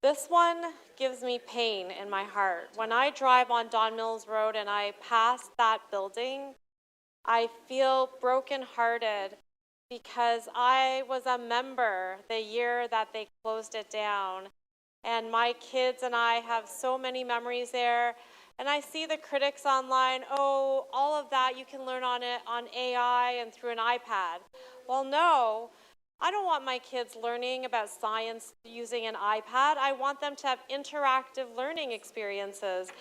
This one gives me pain in my heart. When I drive on Don Mills Road and I pass that building, I feel brokenhearted because I was a member the year that they closed it down. And my kids and I have so many memories there. And I see the critics online, oh, all of that you can learn on it on AI and through an iPad. Well, no, I don't want my kids learning about science using an iPad. I want them to have interactive learning experiences.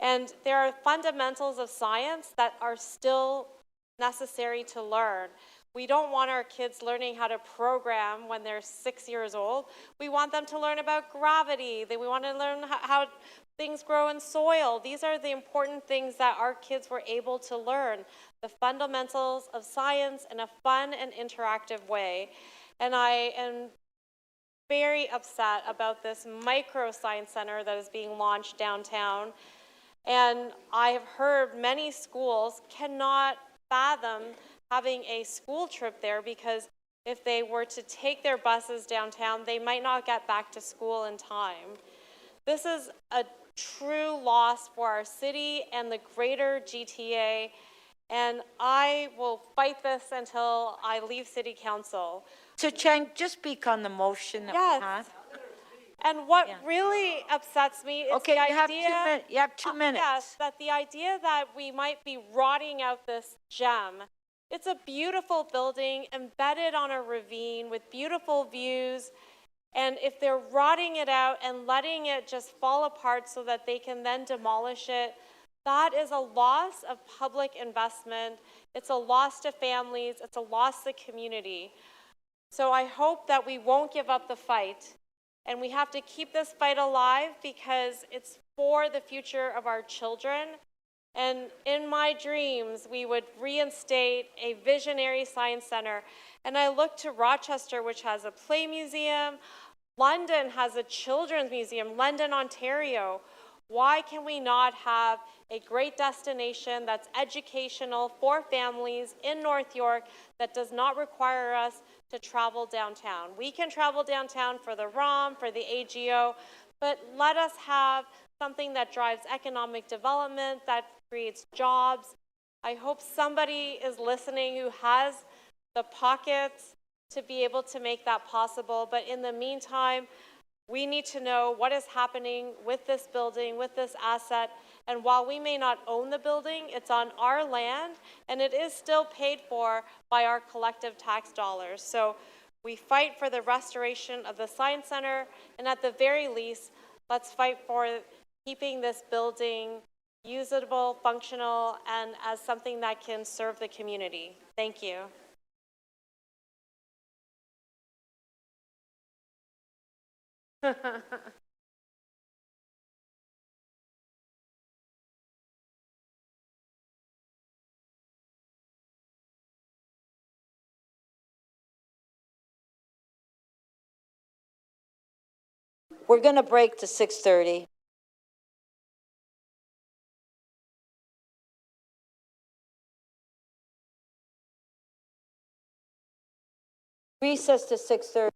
And there are fundamentals of science that are still necessary to learn. We don't want our kids learning how to program when they're 6 years old. We want them to learn about gravity. We want to learn how things grow in soil. These are the important things that our kids were able to learn, the fundamentals of science in a fun and interactive way. And I am very upset about this micro science center that is being launched downtown. And I have heard many schools cannot fathom having a school trip there because if they were to take their buses downtown, they might not get back to school in time. This is a true loss for our city and the greater GTA, and I will fight this until I leave City Council. So Chang, just speak on the motion that we have. And what really upsets me is Okay, the you have idea, you have 2 minutes. Yes, that the idea that we might be rotting out this gem. It's a beautiful building embedded on a ravine with beautiful views. And if they're rotting it out and letting it just fall apart so that they can then demolish it, that is a loss of public investment. It's a loss to families. It's a loss to community. So I hope that we won't give up the fight. And we have to keep this fight alive because it's for the future of our children. And in my dreams, we would reinstate a visionary science center. And I look to Rochester, which has a play museum. London has a children's museum, London, Ontario. Why can we not have a great destination that's educational for families in North York that does not require us to travel downtown? We can travel downtown for the ROM, for the AGO, but let us have something that drives economic development, that creates jobs. I hope somebody is listening who has the pockets to be able to make that possible. But in the meantime, we need to know what is happening with this building, with this asset. And while we may not own the building, it's on our land, and it is still paid for by our collective tax dollars. So we fight for the restoration of the Science Center, and at the very least, let's fight for keeping this building usable, functional, and as something that can serve the community. Thank you. We're going to break to 6:30. Recess to 6:30.